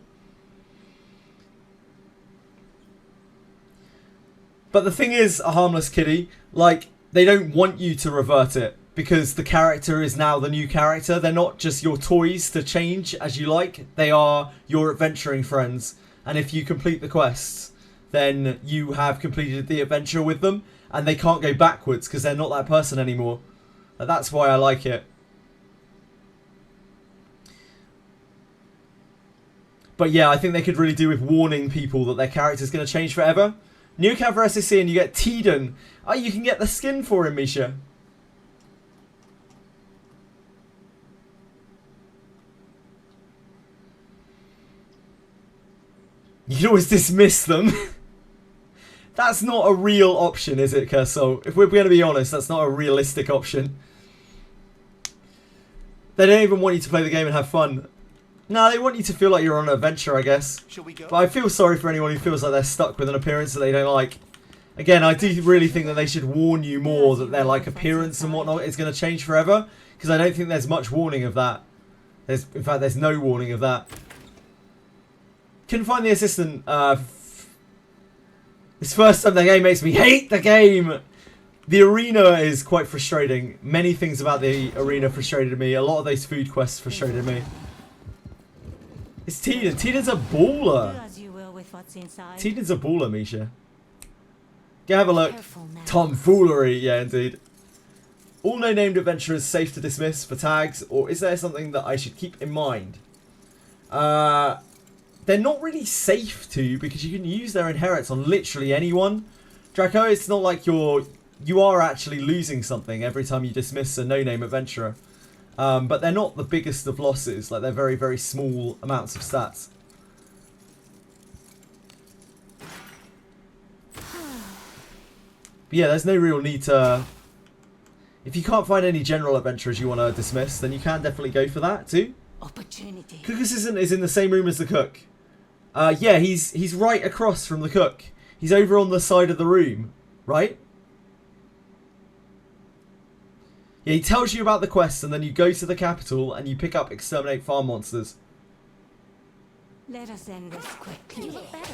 But the thing is, a harmless kitty, like, they don't want you to revert it. Because the character is now the new character. They're not just your toys to change as you like. They are your adventuring friends. And if you complete the quests, then you have completed the adventure with them. And they can't go backwards because they're not that person anymore. That's why I like it. But yeah, I think they could really do with warning people that their character's going to change forever. New account for SSC and you get Teeden. Oh, you can get the skin for him, Misha. You can always dismiss them. That's not a real option, is it, Kersol? If we're going to be honest, that's not a realistic option. They don't even want you to play the game and have fun. No, they want you to feel like you're on an adventure, I guess. Shall we go? But I feel sorry for anyone who feels like they're stuck with an appearance that they don't like. Again, I do really think that they should warn you more that their like appearance and whatnot is going to change forever. Because I don't think there's much warning of that. In fact, there's no warning of that. Couldn't find the assistant. This first time the game makes me hate the game. The arena is quite frustrating. Many things about the arena frustrated me. A lot of those food quests frustrated me. It's Teeden. Teeden's a baller. Teeden's a baller, Misha. Go have a look. Tomfoolery. Yeah, indeed. All no-named adventurers safe to dismiss for tags, or is there something that I should keep in mind? They're not really safe to, because you can use their inherits on literally anyone. Draco, it's not like you are actually losing something every time you dismiss a no-name adventurer. But they're not the biggest of losses. Like, they're very, very small amounts of stats. But yeah, there's no real need to... If you can't find any general adventurers you want to dismiss, then you can definitely go for that too. Opportunity. Cook Assistant is in the same room as the cook. Yeah, he's right across from the cook. He's over on the side of the room, right? Yeah, he tells you about the quest, and then you go to the capital and you pick up exterminate farm monsters. Let us end this quickly. You look better.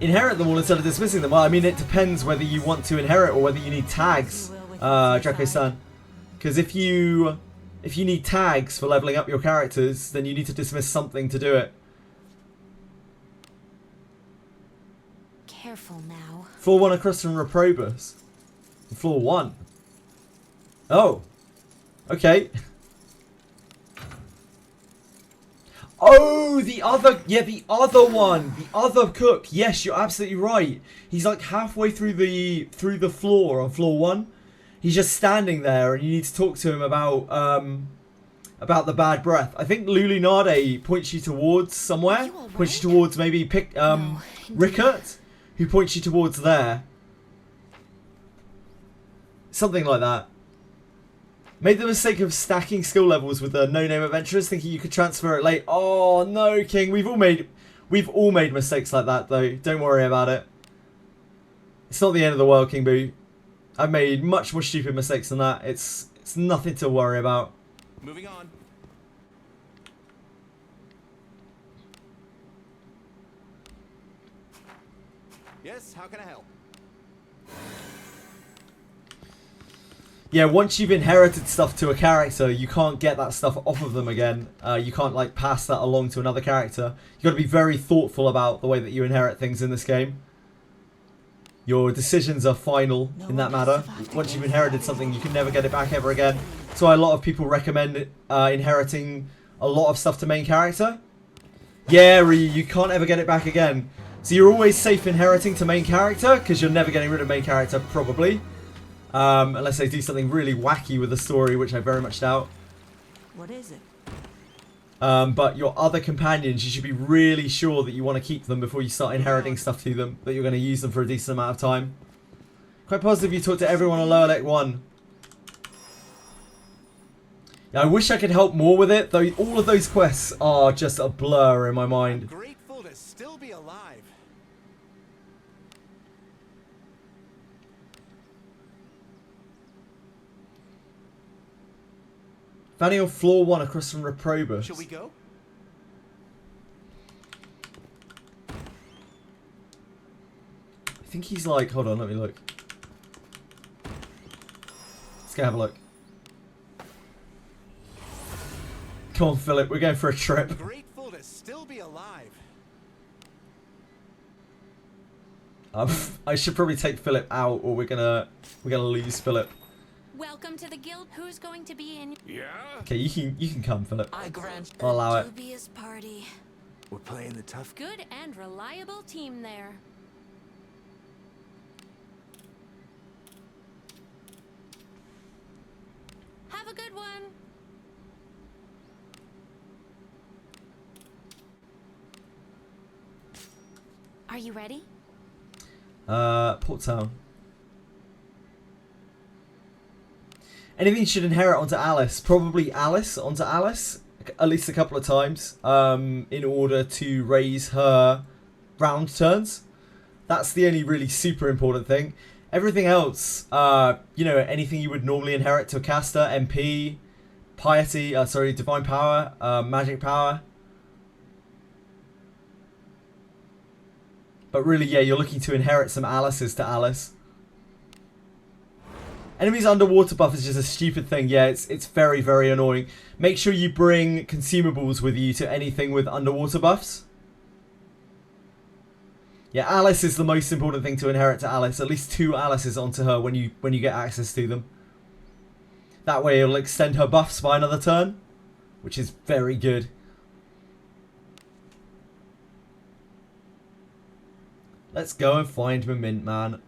Inherit them all instead of dismissing them. Well, I mean, it depends whether you want to inherit or whether you need tags, Draco-san. Because if you need tags for leveling up your characters, then you need to dismiss something to do it. Careful now. Floor 1 across from Reprobus. Floor 1. Oh. Okay. Oh, the other, yeah, the other one, the other cook. Yes, you're absolutely right. He's like halfway through the floor on floor 1. He's just standing there, and you need to talk to him about the bad breath. I think Lulinade points you towards somewhere. Points you towards maybe Rickert, who points you towards there. Something like that. Made the mistake of stacking skill levels with the no-name adventurers, thinking you could transfer it late. Oh no, King. We've all made mistakes like that, though. Don't worry about it. It's not the end of the world, King Boo. I've made much more stupid mistakes than that. It's nothing to worry about. Moving on. Yes, how can I help? Yeah, once you've inherited stuff to a character, you can't get that stuff off of them again. You can't like pass that along to another character. You've got to be very thoughtful about the way that you inherit things in this game. Your decisions are final in that matter. Once you've inherited something, you can never get it back ever again. That's why a lot of people recommend inheriting a lot of stuff to main character. Yeah, Ryu, you can't ever get it back again. So you're always safe inheriting to main character, because you're never getting rid of main character, probably. Unless they do something really wacky with the story, which I very much doubt. What is it? But your other companions, you should be really sure that you want to keep them before you start inheriting stuff to them, that you're going to use them for a decent amount of time. Quite positive you talk to everyone on Lower Deck 1. Yeah, I wish I could help more with it, though all of those quests are just a blur in my mind. I'm grateful to still be alive. Fanny on floor 1 across from Reprobus. Shall we go? I think he's like, hold on, let me look. Let's go have a look. Come on, Philip, we're going for a trip. I'm grateful to still be alive. I should probably take Philip out, or we're gonna lose Philip. Welcome to the guild. Who's going to be in? Yeah? Okay, you can come, Philip. I grant I'll allow it. Dubious party. We're playing the tough. Good and reliable team there. Have a good one. Are you ready? Port Town. Anything you should inherit onto Alice? Probably Alice onto Alice, at least a couple of times, in order to raise her round turns. That's the only really super important thing. Everything else, you know, anything you would normally inherit to a caster, MP, piety, divine power, magic power. But really, yeah, you're looking to inherit some Alices to Alice. Enemies underwater buff is just a stupid thing. Yeah, it's very, very annoying. Make sure you bring consumables with you to anything with underwater buffs. Yeah, Alice is the most important thing to inherit to Alice. At least 2 Alices onto her when you get access to them. That way it'll extend her buffs by another turn, which is very good. Let's go and find my mint man.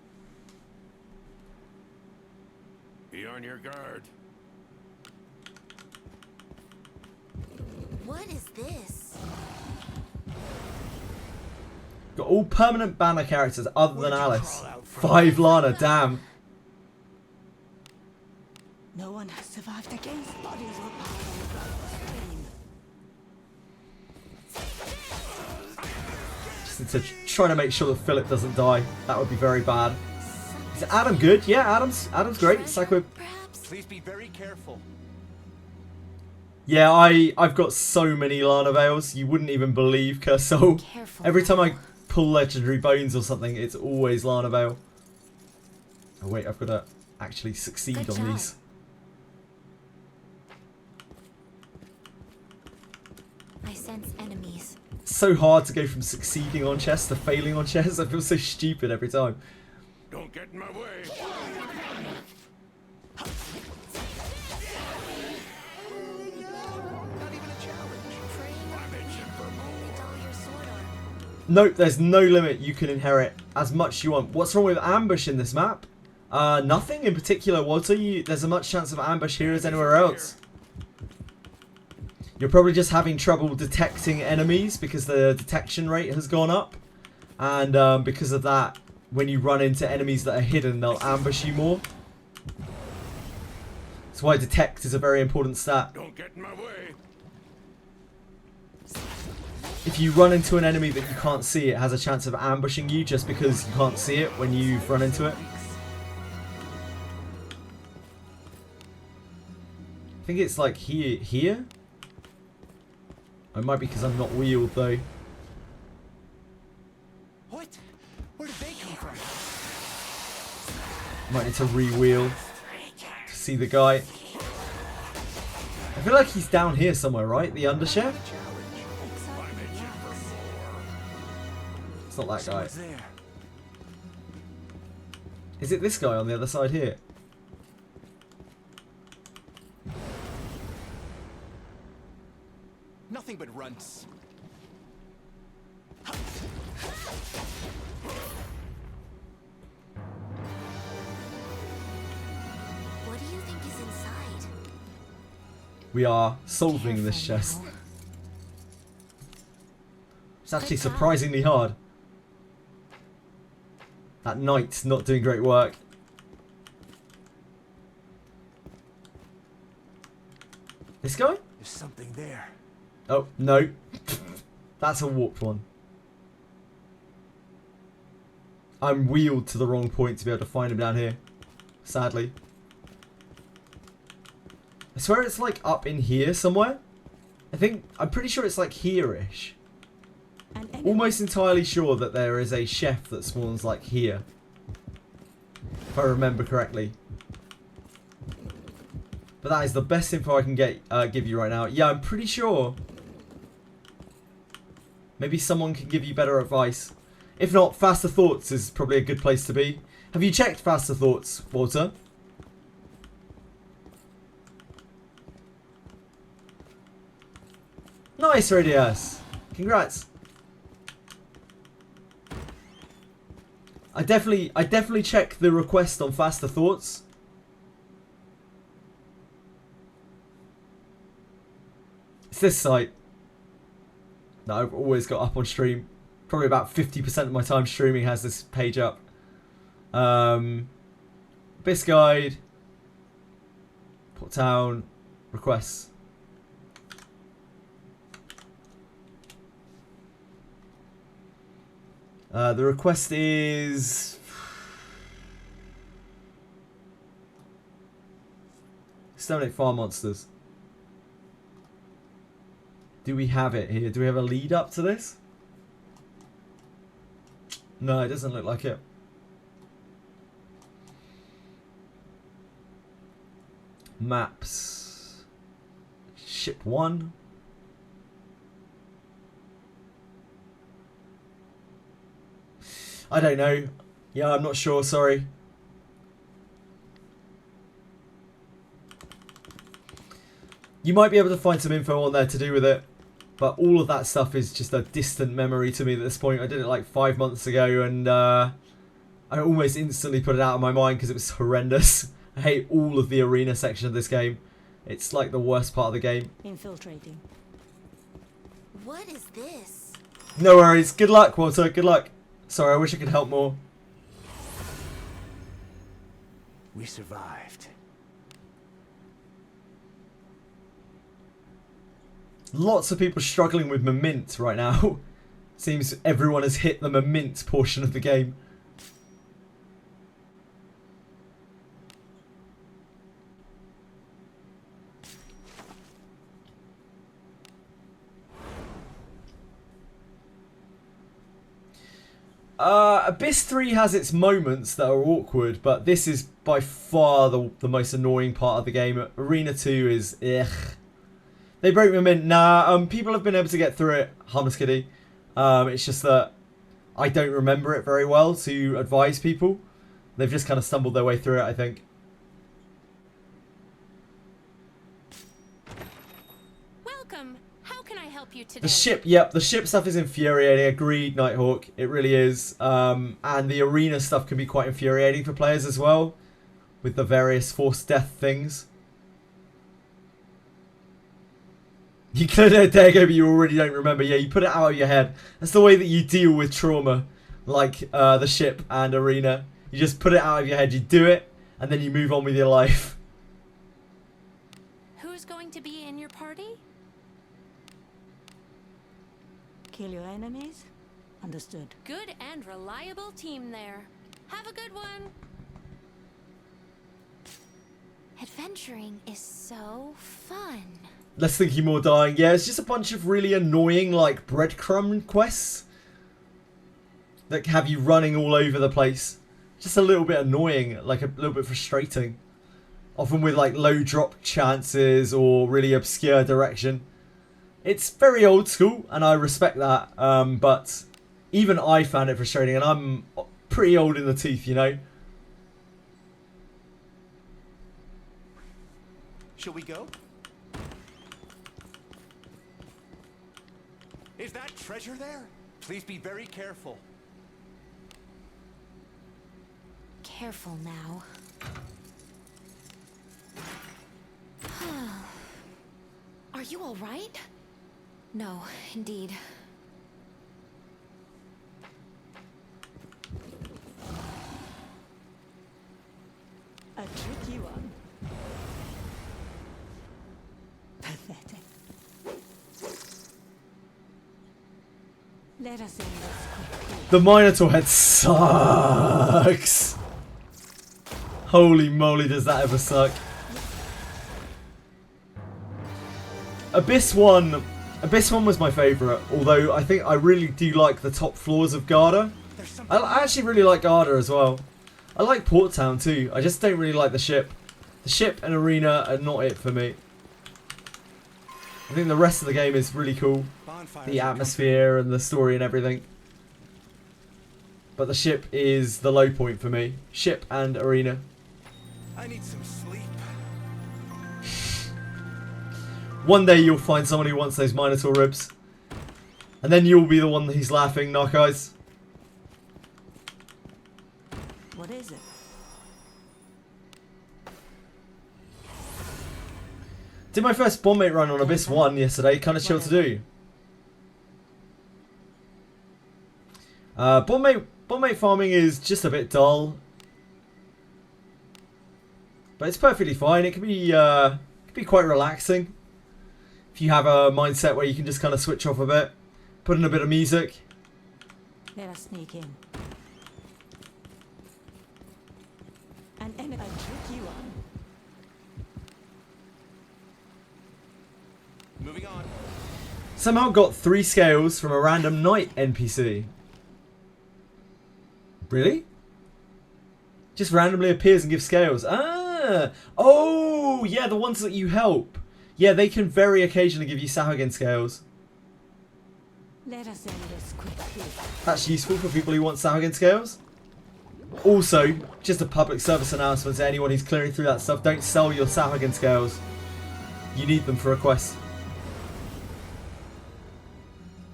Be on your guard. What is this? Got all permanent banner characters other than Alice. 5 Lana, damn. No one has survived against bodies or power. Just to try to make sure that Philip doesn't die. That would be very bad. Is Adam good? Yeah, Adam's great. Psycho. Please be very careful. Yeah, I've got so many Lana Veils, you wouldn't even believe, Cursol. Every time I pull legendary bones or something, it's always Lana Veil. Oh wait, I've got to actually succeed on these. I sense enemies. It's so hard to go from succeeding on chests to failing on chests. I feel so stupid every time. Don't get in my way. Nope, there's no limit. You can inherit as much you want. What's wrong with ambush in this map? Nothing in particular, Walter. There's as much chance of ambush here as anywhere else. You're probably just having trouble detecting enemies because the detection rate has gone up. And because of that, when you run into enemies that are hidden, they'll ambush you more. That's why detect is a very important stat. Don't get in my way. If you run into an enemy that you can't see, it has a chance of ambushing you just because you can't see it when you've run into it. I think it's like here? It might be because I'm not wheeled though. What? Where did they come from? Might need to re-wheel to see the guy. I feel like he's down here somewhere, right? The underchef? It's not that guy. Is it this guy on the other side here? Nothing but runts. What do you think is inside? We are solving this chest. It's actually surprisingly hard. That knight's not doing great work. This guy? There's something there. Oh, no. That's a warped one. I'm wheeled to the wrong point to be able to find him down here. Sadly. I swear it's like up in here somewhere. I'm pretty sure it's like here-ish. Almost entirely sure that there is a chef that spawns like here. If I remember correctly. But that is the best info I can give you right now. Yeah, I'm pretty sure. Maybe someone can give you better advice. If not, Faster Thoughts is probably a good place to be. Have you checked Faster Thoughts, Walter? Nice, Radius. Congrats. I definitely check the request on Faster Thoughts. It's this site that I've always got up on stream. Probably about 50% of my time streaming has this page up. Bis Guide, Port Town, requests. The request is exterminate farm monsters. Do we have it here? Do we have a lead up to this? No, it doesn't look like it. Maps. Ship 1. I don't know. Yeah, I'm not sure, sorry. You might be able to find some info on there to do with it. But all of that stuff is just a distant memory to me at this point. I did it like 5 months ago and I almost instantly put it out of my mind because it was horrendous. I hate all of the arena section of this game. It's like the worst part of the game. Infiltrating. What is this? No worries. Good luck, Walter. Good luck. Sorry, I wish I could help more. We survived. Lots of people struggling with Mint right now. Seems everyone has hit the Mint portion of the game. Abyss 3 has its moments that are awkward, but this is by far the most annoying part of the game. Arena 2 is ugh. They broke my mint. Nah, people have been able to get through it, harmless kitty. It's just that I don't remember it very well to advise people. They've just kind of stumbled their way through it, I think. Welcome. How can I help you today? The ship, yep, the ship stuff is infuriating. Agreed, Nighthawk. It really is. And the arena stuff can be quite infuriating for players as well, with the various forced death things. You could have Dago, but you already don't remember. Yeah, you put it out of your head. That's the way that you deal with trauma, like the ship and arena. You just put it out of your head. You do it, and then you move on with your life. Who's going to be in your party? Kill your enemies? Understood. Good and reliable team there. Have a good one. Adventuring is so fun. Less thinking, more dying. Yeah, it's just a bunch of really annoying, like, breadcrumb quests that have you running all over the place. Just a little bit annoying, like a little bit frustrating. Often with, like, low drop chances or really obscure direction. It's very old school, and I respect that, but even I found it frustrating, and I'm pretty old in the teeth, you know? Shall we go? Is that treasure there? Please be very careful. Careful now. Are you all right? No, indeed. A tricky one. Pathetic. Let us end this quickly. The Minotaur head sucks. Holy moly, does that ever suck. Abyss 1 was my favourite, although I think I really do like the top floors of Garda. I actually really like Garda as well. I like Port Town too, I just don't really like the ship. The ship and arena are not it for me. I think the rest of the game is really cool. The atmosphere and the story and everything. But the ship is the low point for me. Ship and arena. I need some sleep. One day you'll find someone who wants those Minotaur ribs. And then you'll be the one that he's laughing, Knock Eyes. What is it? Did my first bombmate run on Abyss 1 yesterday. Kind of chill to do. Bombmate farming is just a bit dull. But it's perfectly fine. It can be quite relaxing. If you have a mindset where you can just kind of switch off a bit. Put in a bit of music. Let us sneak in. An enemy, a tricky one. Moving on. Somehow got 3 scales from a random knight NPC. Really? Just randomly appears and gives scales. Ah! Oh! Yeah, the ones that you help. Yeah, they can very occasionally give you Sahuagin scales. Let us end this quickly. That's useful for people who want Sahuagin scales. Also, just a public service announcement to anyone who's clearing through that stuff. Don't sell your Sahuagin scales. You need them for a quest.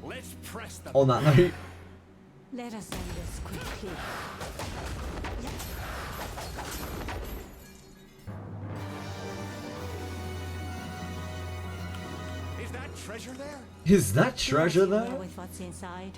Let's press them. On that note. Let us end this quickly. Is that treasure there? Is that treasure there? With what's inside.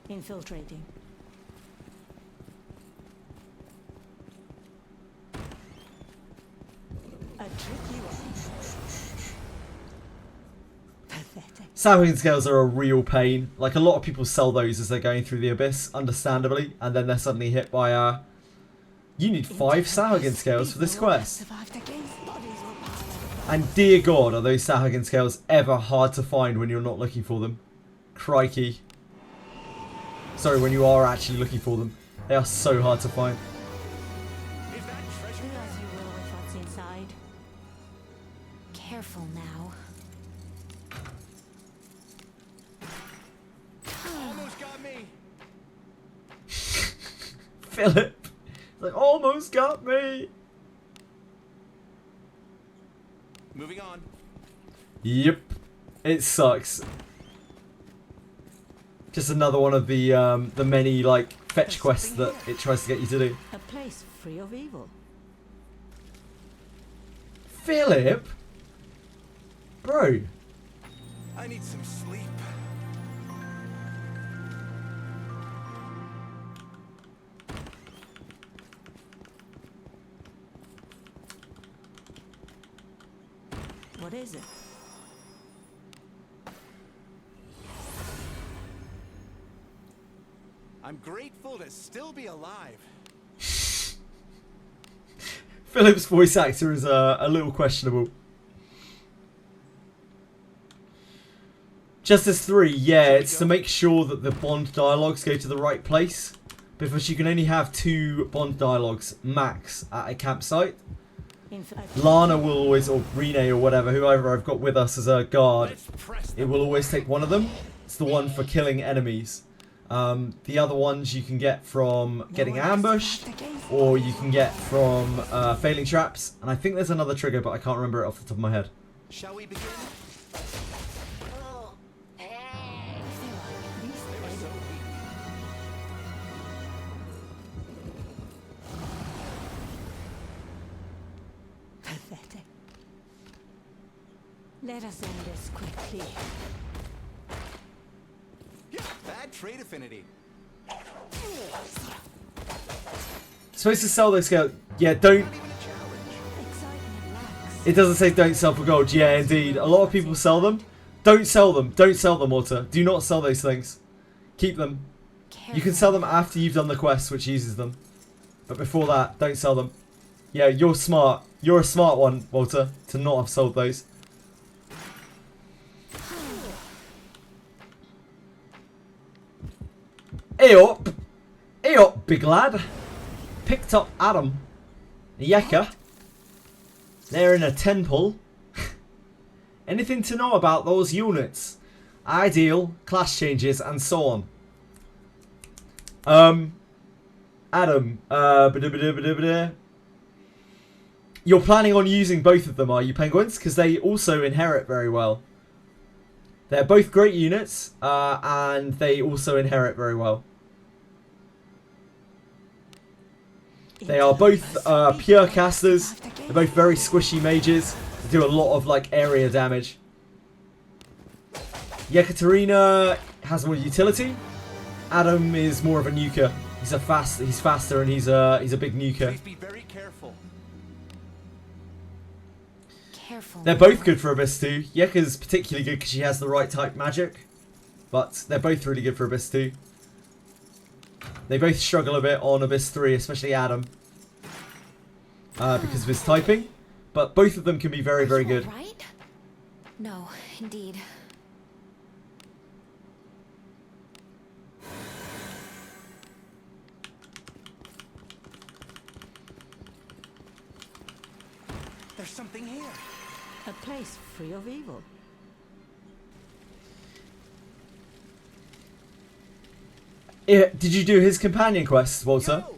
Infiltrating. A tricky one. Pathetic. Sourhagen scales are a real pain. Like, a lot of people sell those as they're going through the abyss, understandably, and then they're suddenly hit by you need 5 Sourhagen scales for this quest. And dear God, are those Sourhagen scales ever hard to find when you're not looking for them. Crikey. Sorry, when you are actually looking for them. They are so hard to find. Is that treasure? Do as you will with what's inside. Careful now. Almost got me. Philip. Like, almost got me. Moving on. Yep. It sucks. Just another one of the many, like, fetch quests that it tries to get you to do. A place free of evil. Philip? Bro. I need some sleep. What is it? I'm grateful to still be alive. Philip's voice actor is a little questionable. Justice 3, yeah, it's to make sure that the Bond dialogues go to the right place. Because you can only have 2 Bond dialogues max at a campsite. Lana will always, or Rene or whatever, whoever I've got with us as a guard, it will always take one of them. It's the one for killing enemies. The other ones you can get from getting ambushed, or you can get from failing traps. And I think there's another trigger, but I can't remember it off the top of my head. Shall we begin? Oh, hey. They were so weak. Pathetic. Let us end this quickly. Bad trade affinity. Supposed to sell those scales. Yeah, don't. It doesn't say don't sell for gold. Yeah, indeed. A lot of people sell them. Don't sell them. Don't sell them, Walter. Do not sell those things. Keep them. You can sell them after you've done the quest, which uses them. But before that, don't sell them. Yeah, you're smart. You're a smart one, Walter, to not have sold those. Hey up! Hey up, big lad! Picked up Adam. Yeka. They're in a temple. Anything to know about those units? Ideal, class changes, and so on. Adam. You're planning on using both of them, are you, Penguins? Because they also inherit very well. They're both great units, and they also inherit very well. They are both pure casters. They're both very squishy mages. They do a lot of like area damage. Yekaterina has more utility. Adam is more of a nuker. He's faster and he's a big nuker. Please be very careful. They're both good for Abyss 2. Yeka's particularly good because she has the right type magic. But they're both really good for Abyss 2. They both struggle a bit on Abyss 3, especially Adam. Because of his typing. But both of them can be very, very good. Right? No, indeed. There's something here. A place free of evil. Did you do his companion quest, Walter? Yo!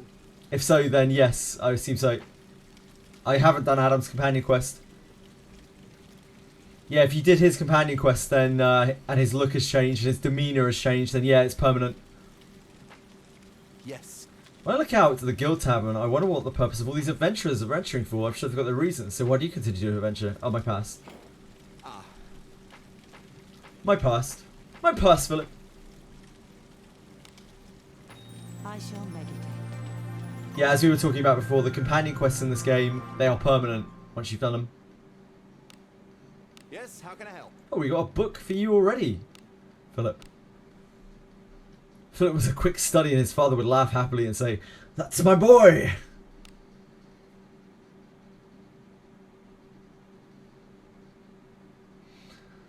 If so, then yes, I assume so. I haven't done Adam's companion quest. Yeah, if you did his companion quest, then and his look has changed, and his demeanor has changed, then yeah, it's permanent. Yes. When I look out to the Guild Tavern, I wonder what the purpose of all these adventurers are venturing for. I'm sure they've got their reasons. So why do you continue to adventure? Oh, my past. Ah. My past. My past, Philip. I shall meditate. Yeah, as we were talking about before, the companion quests in this game, they are permanent once you've done them. Yes, how can I help? Oh, we got a book for you already, Philip. Philip was a quick study and his father would laugh happily and say, "That's my boy!"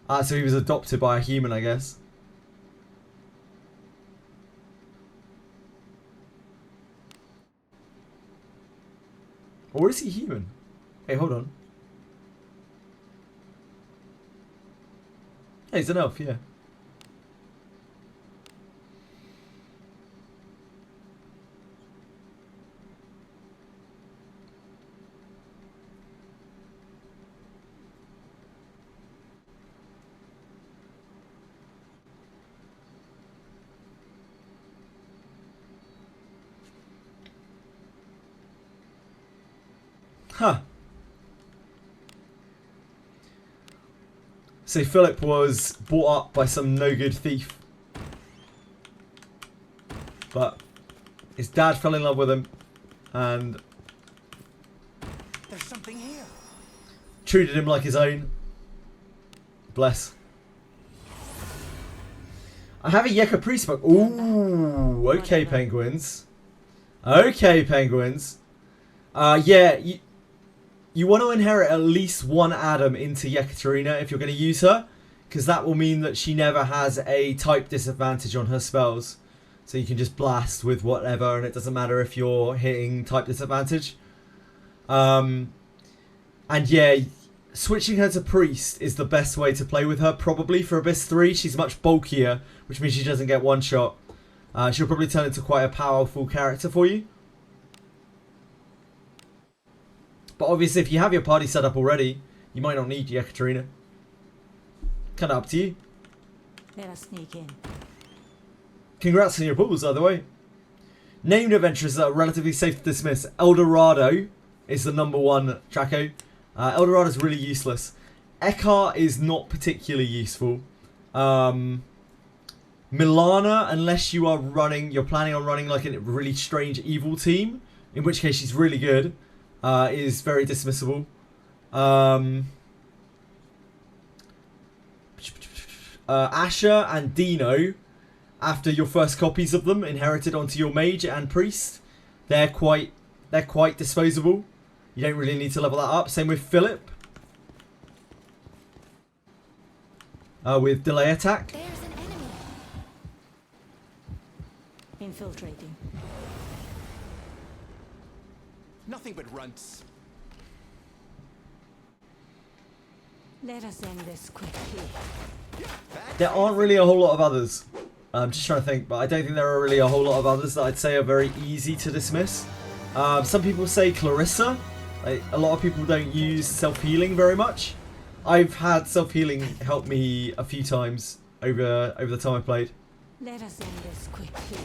Ah, so he was adopted by a human, I guess. Or is he human? Hey, hold on. Hey, he's an elf, yeah. Huh. So Philip was brought up by some no-good thief. But his dad fell in love with him and There's something here. treated him like his own. Bless. I have a Yeka Priest book. Ooh, okay, penguins. Okay, penguins. Yeah, you want to inherit at least one Adam into Yekaterina if you're going to use her, because that will mean that she never has a type disadvantage on her spells. So you can just blast with whatever, and it doesn't matter if you're hitting type disadvantage. And yeah, switching her to Priest is the best way to play with her, probably for Abyss 3. She's much bulkier, which means she doesn't get one shot. She'll probably turn into quite a powerful character for you. But obviously, if you have your party set up already, you might not need Yekaterina. Kind of up to you. Let us sneak in. Congrats on your balls, either way. Named adventurers that are relatively safe to dismiss. Eldorado is the #1 Draco. Eldorado is really useless. Eckhart is not particularly useful. Milana, unless you're planning on running like a really strange evil team, in which case she's really good. Is very dismissible. Asher and Dino, after your first copies of them inherited onto your mage and priest, they're quite disposable. You don't really need to level that up. Same with Philip. With delay attack. There's an enemy. Infiltrating. Nothing but runts. Let us end this quickly. There aren't really a whole lot of others. I'm just trying to think, but I don't think there are really a whole lot of others that I'd say are very easy to dismiss. Some people say Clarissa. A lot of people don't use self-healing very much. I've had self-healing help me a few times over the time I played. Let us end this quickly.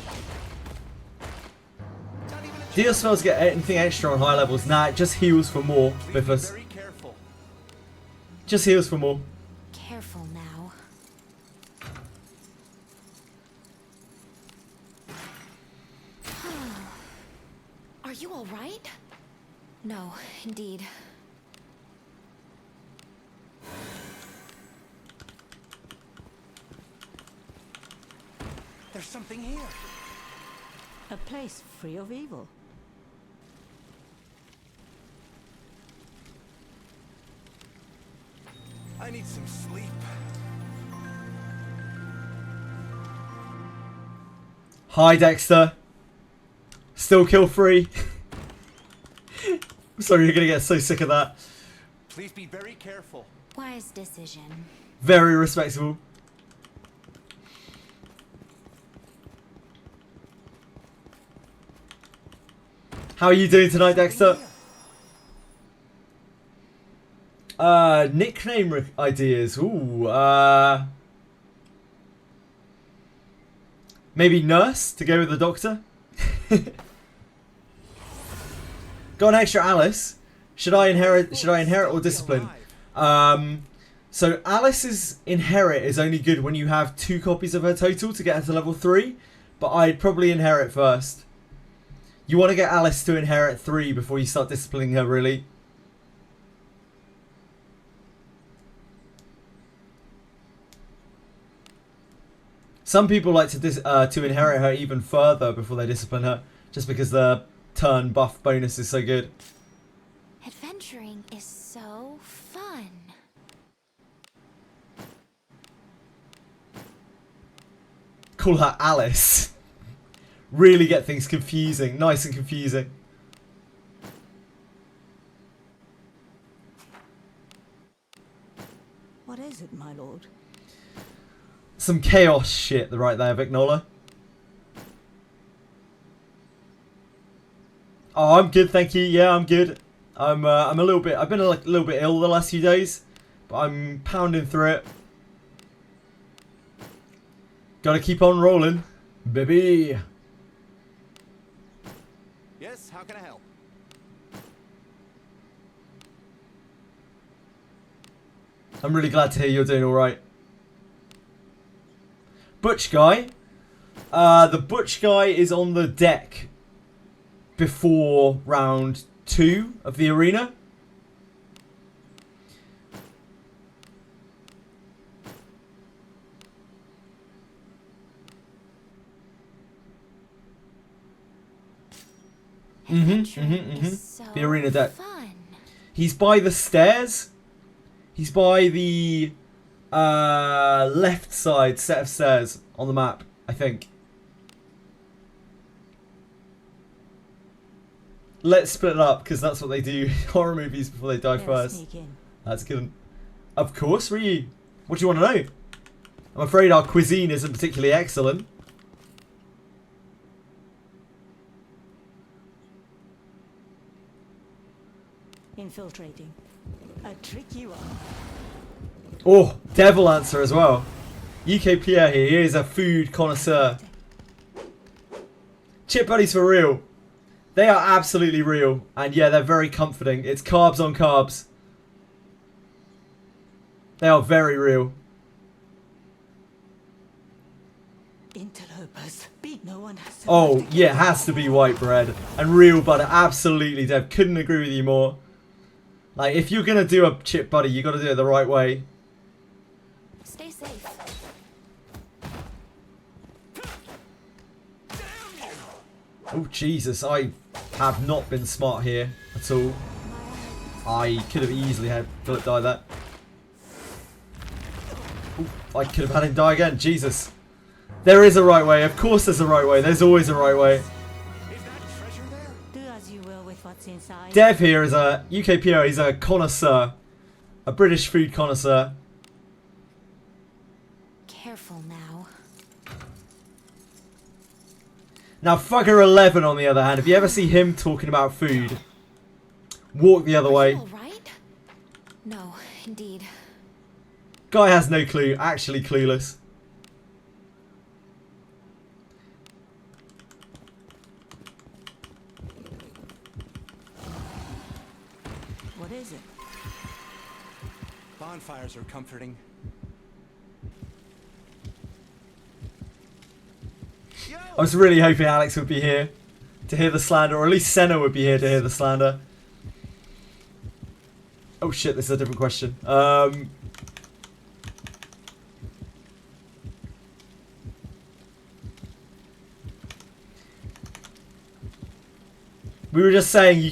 Do your spells get anything extra on high levels? Nah, it just heals for more, Biffus. Very careful. Just heals for more. Careful now. Are you all right? No, indeed. There's something here. A place free of evil. I need some sleep. Hi, Dexter. Still kill free. I'm sorry, you're gonna get so sick of that. Please be very careful. Wise decision. Very respectable. How are you doing tonight, Dexter? Nickname ideas. Ooh, maybe Nurse to go with the Doctor. Got an extra Alice. Should I inherit or discipline? So Alice's inherit is only good when you have 2 copies of her total to get her to level 3. But I'd probably inherit first. You want to get Alice to inherit 3 before you start disciplining her, really. Some people like to inherit her even further before they discipline her, just because the turn buff bonus is so good. Adventuring is so fun. Call her Alice. Really get things confusing, nice and confusing. What is it, my lord? Some chaos shit right there, Vignola. Oh, I'm good, thank you. Yeah, I'm good. I'm a little bit. I've been a little bit ill the last few days, but I'm pounding through it. Gotta keep on rolling, baby. Yes, how can I help? I'm really glad to hear you're doing all right. Butch guy. The Butch guy is on the deck before round 2 of the arena. The arena deck. Fun. He's by the stairs. He's by the left side set of stairs on the map, I think. Let's split it up, because that's what they do in horror movies before they die first. That's good. Of course, Ryu. What do you want to know? I'm afraid our cuisine isn't particularly excellent. Infiltrating. A tricky one. Oh, devil answer as well. UK Pierre here. He is a food connoisseur. Chip buddies for real. They are absolutely real. And yeah, they're very comforting. It's carbs on carbs. They are very real. Interlopers. Beat no one has Oh, yeah, it has to be white bread. And real butter. Absolutely, Dev. Couldn't agree with you more. Like, if you're going to do a chip buddy, you got to do it the right way. Stay safe. Oh, Jesus. I have not been smart here at all. I could have easily had Philip die there. Ooh, I could have had him die again. Jesus. There is a right way. Of course there's a right way. There's always a right way. Do as you will with what's inside. Dev here is a UKPO. He's a connoisseur. A British food connoisseur. Careful now. Now, Fugger 11, on the other hand, if you ever see him talking about food, walk the other way. All right? No, indeed. Guy has no clue. Actually clueless. What is it? Bonfires are comforting. I was really hoping Alex would be here to hear the slander, or at least Senna would be here to hear the slander. Oh shit, this is a different question. We were just saying you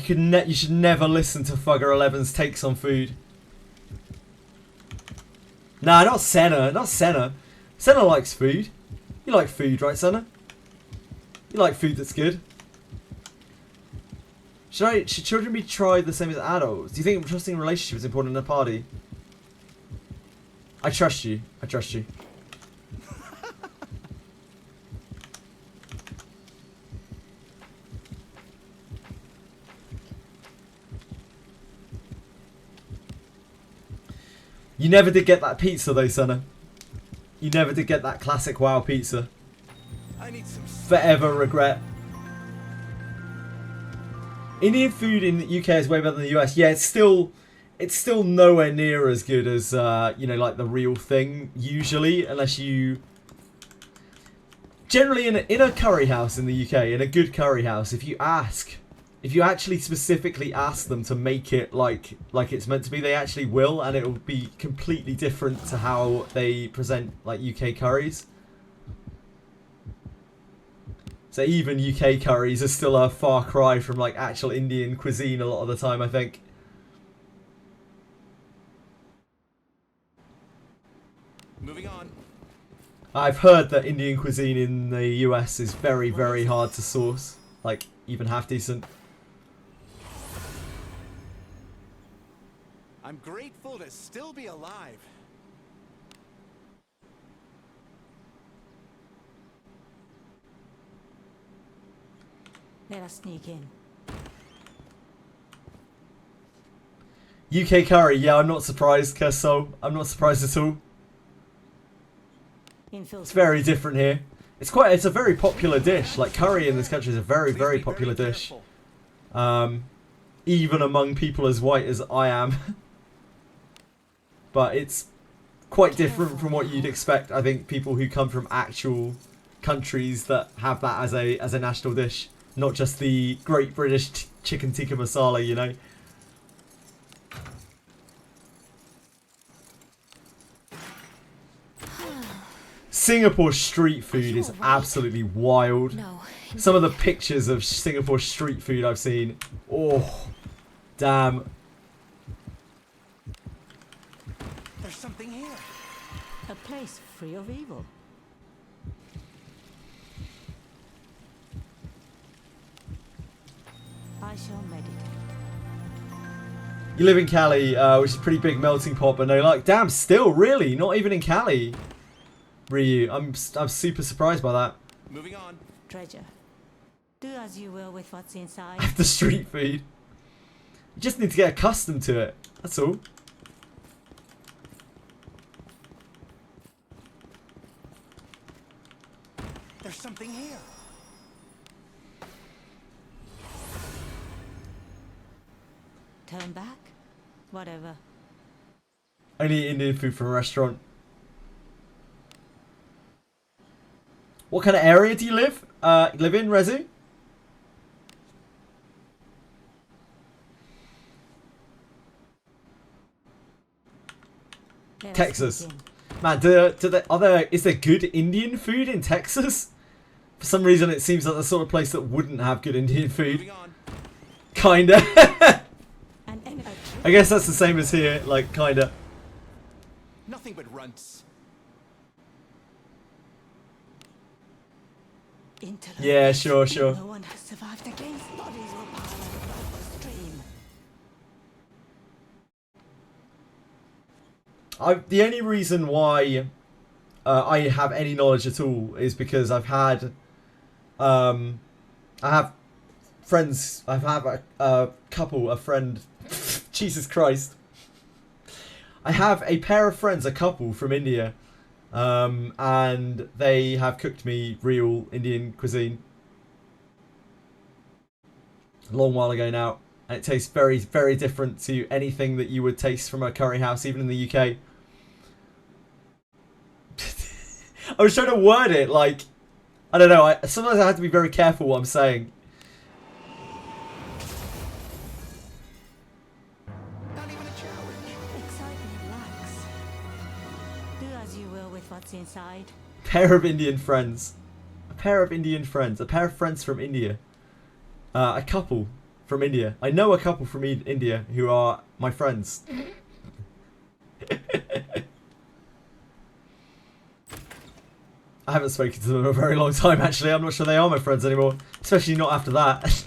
should never listen to Fugger 11's takes on food. Nah, not Senna. Not Senna. Senna likes food. You like food, right, Senna? You like food that's good. Should children be tried the same as adults? Do you think trusting a relationship is important in a party? I trust you. I trust you. You never did get that pizza though, Senna. You never did get that classic WoW pizza. I need some Forever regret. Indian food in the UK is way better than the US. Yeah, it's still nowhere near as good as you know, like the real thing usually, unless you generally in a curry house in the UK, in a good curry house, if you actually specifically ask them to make it like it's meant to be, they actually will, and it will be completely different to how they present like UK curries. So even UK curries are still a far cry from like actual Indian cuisine a lot of the time, I think. Moving on. I've heard that Indian cuisine in the US is very, very hard to source. Like, even half decent. I'm grateful to still be alive. Let us sneak in. UK curry, yeah, I'm not surprised, Kesso. I'm not surprised at all. It's very different here. It's a very popular dish. Like, curry in this country is a very, very popular dish. Even among people as white as I am. But it's quite different from what you'd expect. I think people who come from actual countries that have that as a national dish. Not just the Great British Chicken Tikka Masala, you know. Singapore street food is absolutely wild. No. Some of the pictures of Singapore street food I've seen. Oh, damn. There's something here. A place free of evil. I shall meditate. You live in Cali, which is a pretty big melting pot, but no, like, damn, still, really? Not even in Cali? Ryu, I'm super surprised by that. Moving on. Treasure. Do as you will with what's inside. The street food. You just need to get accustomed to it. That's all. There's something here. Turn back? Whatever. Only eat Indian food from a restaurant. What kind of area do you live in, Rezu? Texas. Man, is there good Indian food in Texas? For some reason it seems like the sort of place that wouldn't have good Indian food. Kinda. I guess that's the same as here, like, kinda. Nothing but runts. Yeah, sure. No one has survived against bodies will pile above the stream. The only reason why I have any knowledge at all is because I've had, I have friends. I have a friend. Jesus Christ. I have a pair of friends, a couple from India, and they have cooked me real Indian cuisine a long while ago now, and it tastes very, very different to anything that you would taste from a curry house, even in the UK. I was trying to word it like, I don't know, sometimes I have to be very careful what I'm saying. What's inside? Pair of Indian friends. A pair of friends from India. A couple from India. I know a couple from India who are my friends. I haven't spoken to them in a very long time, actually. I'm not sure they are my friends anymore. Especially not after that.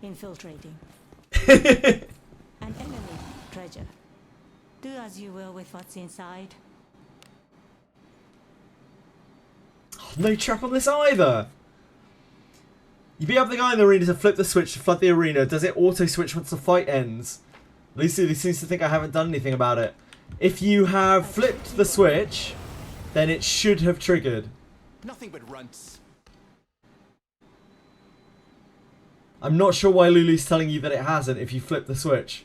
Infiltrating. An enemy treasure. Do as you will with what's inside. Oh, no trap on this either. You beat up the guy in the arena to flip the switch to flood the arena. Does it auto switch once the fight ends? Lucy seems to think I haven't done anything about it. If you have flipped the switch, then it should have triggered. Nothing but runts. I'm not sure why Lulu's telling you that it hasn't if you flip the switch.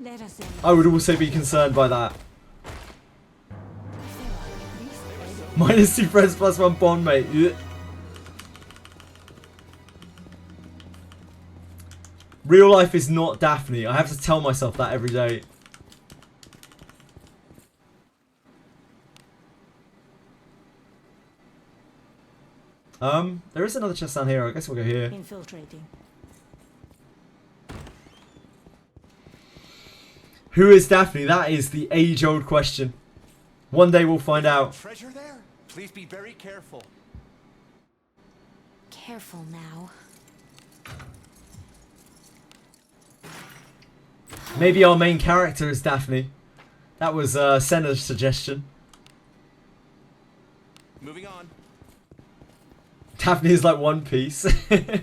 Let us in. I would also be concerned by that. -2 friends plus 1 bond, mate. Ugh. Real life is not Daphne. I have to tell myself that every day. There is another chest down here. I guess we'll go here. Infiltrating. Who is Daphne? That is the age-old question. One day we'll find out. Treasure there? Please be very careful. Careful now. Maybe our main character is Daphne. That was Senna's suggestion. Moving on. Daphne is like One Piece. There's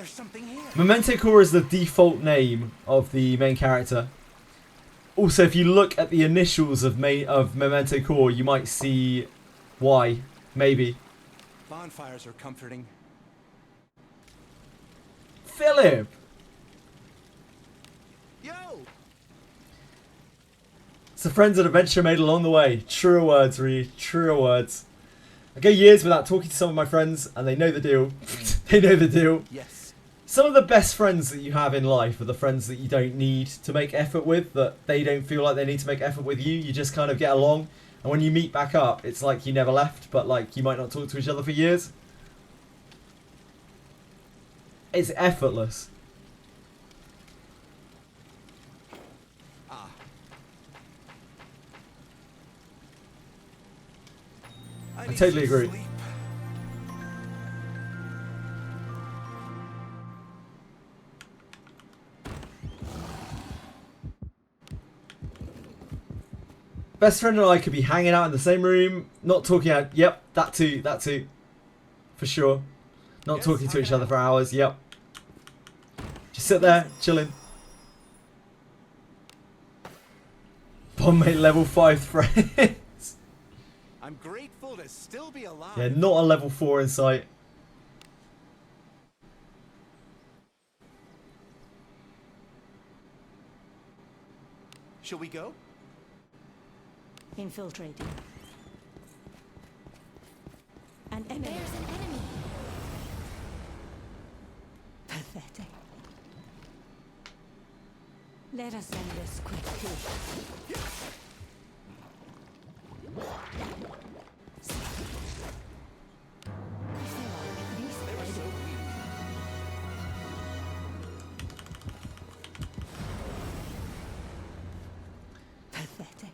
something here. Memento Core is the default name of the main character. Also, if you look at the initials of Memento Core, you might see why. Maybe. Bonfires are comforting. Philip! Yo! It's the friends and adventure made along the way. Truer words, Reed. Truer words. I go years without talking to some of my friends, and they know the deal. They know the deal. Yes. Some of the best friends that you have in life are the friends that you don't need to make effort with, that they don't feel like they need to make effort with you. You just kind of get along. And when you meet back up, it's like you never left, but like you might not talk to each other for years. It's effortless. Ah. I totally agree. Sleep. Best friend and I could be hanging out in the same room, not talking out. Yep, that too, that too. For sure. Not Yes, talking to each other for hours, yep. Just sit there, chilling. Bombmate level 5 friends. I'm grateful to still be alive. Yeah, not a level 4 in sight. Shall we go? Infiltrating. An enemy. There's an enemy. Pathetic. Let us end this quickly. Pathetic.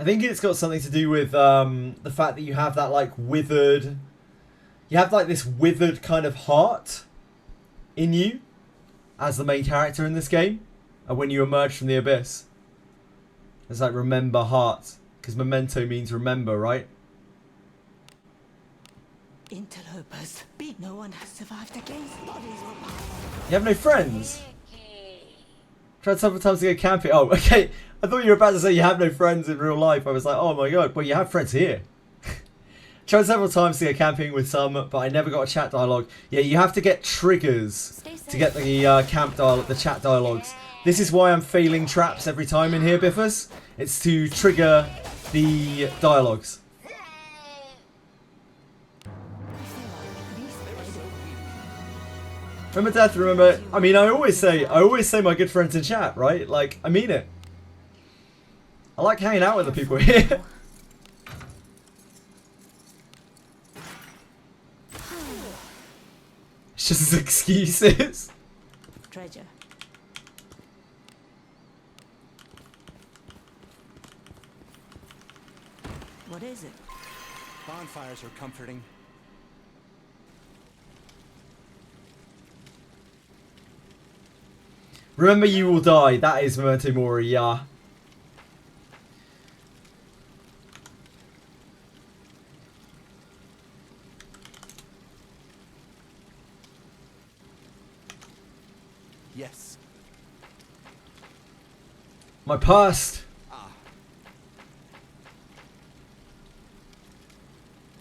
I think it's got something to do with the fact that you have that like withered... You have like this withered kind of heart in you as the main character in this game. And when you emerge from the abyss. It's like remember heart. Because memento means remember, right? Interlopers. No one has survived against bodies or power. You have no friends? Tried several times to go camping. Oh, okay. I thought you were about to say you have no friends in real life. I was like, oh my god. Well, you have friends here. Tried several times to go camping with some, but I never got a chat dialogue. Yeah, you have to get triggers to get the camp dialogue, the chat dialogues. This is why I'm failing traps every time in here, Biffers. It's to trigger the dialogues. Remember death, remember... I mean, I always say my good friends in chat, right? Like, I mean it. I like hanging out with the people here. It's just excuses. Treasure. What is it? Bonfires are comforting. Remember you will die. That is Memento Mori, yeah. Yes. My past.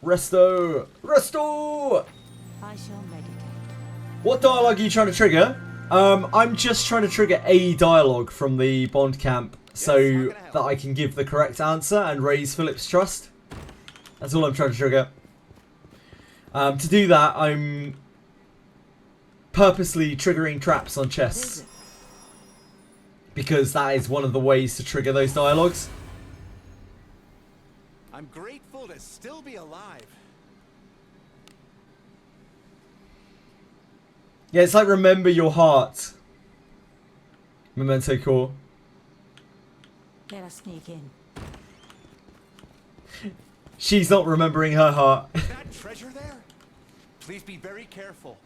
Resto. Resto! I shall meditate. What dialogue are you trying to trigger? I'm just trying to trigger a dialogue from the Bond camp so that I can give the correct answer and raise Philip's trust. That's all I'm trying to trigger. To do that, I'm purposely triggering traps on chests, because that is one of the ways to trigger those dialogues. I'm grateful to still be alive. Yeah, it's like remember your heart. Memento core. Let us sneak in. She's not remembering her heart. Is that treasure there? Please be very careful.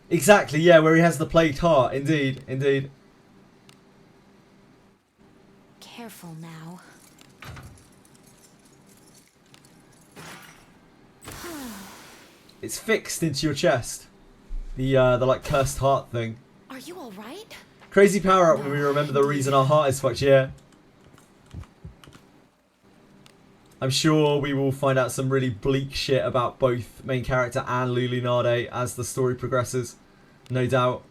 Exactly, yeah, where he has the plagued heart. Indeed, indeed. Careful now. It's fixed into your chest. The like cursed heart thing. Are you alright? Crazy power up when we remember the reason our heart is fucked, yeah. I'm sure we will find out some really bleak shit about both main character and Lulinade as the story progresses. No doubt.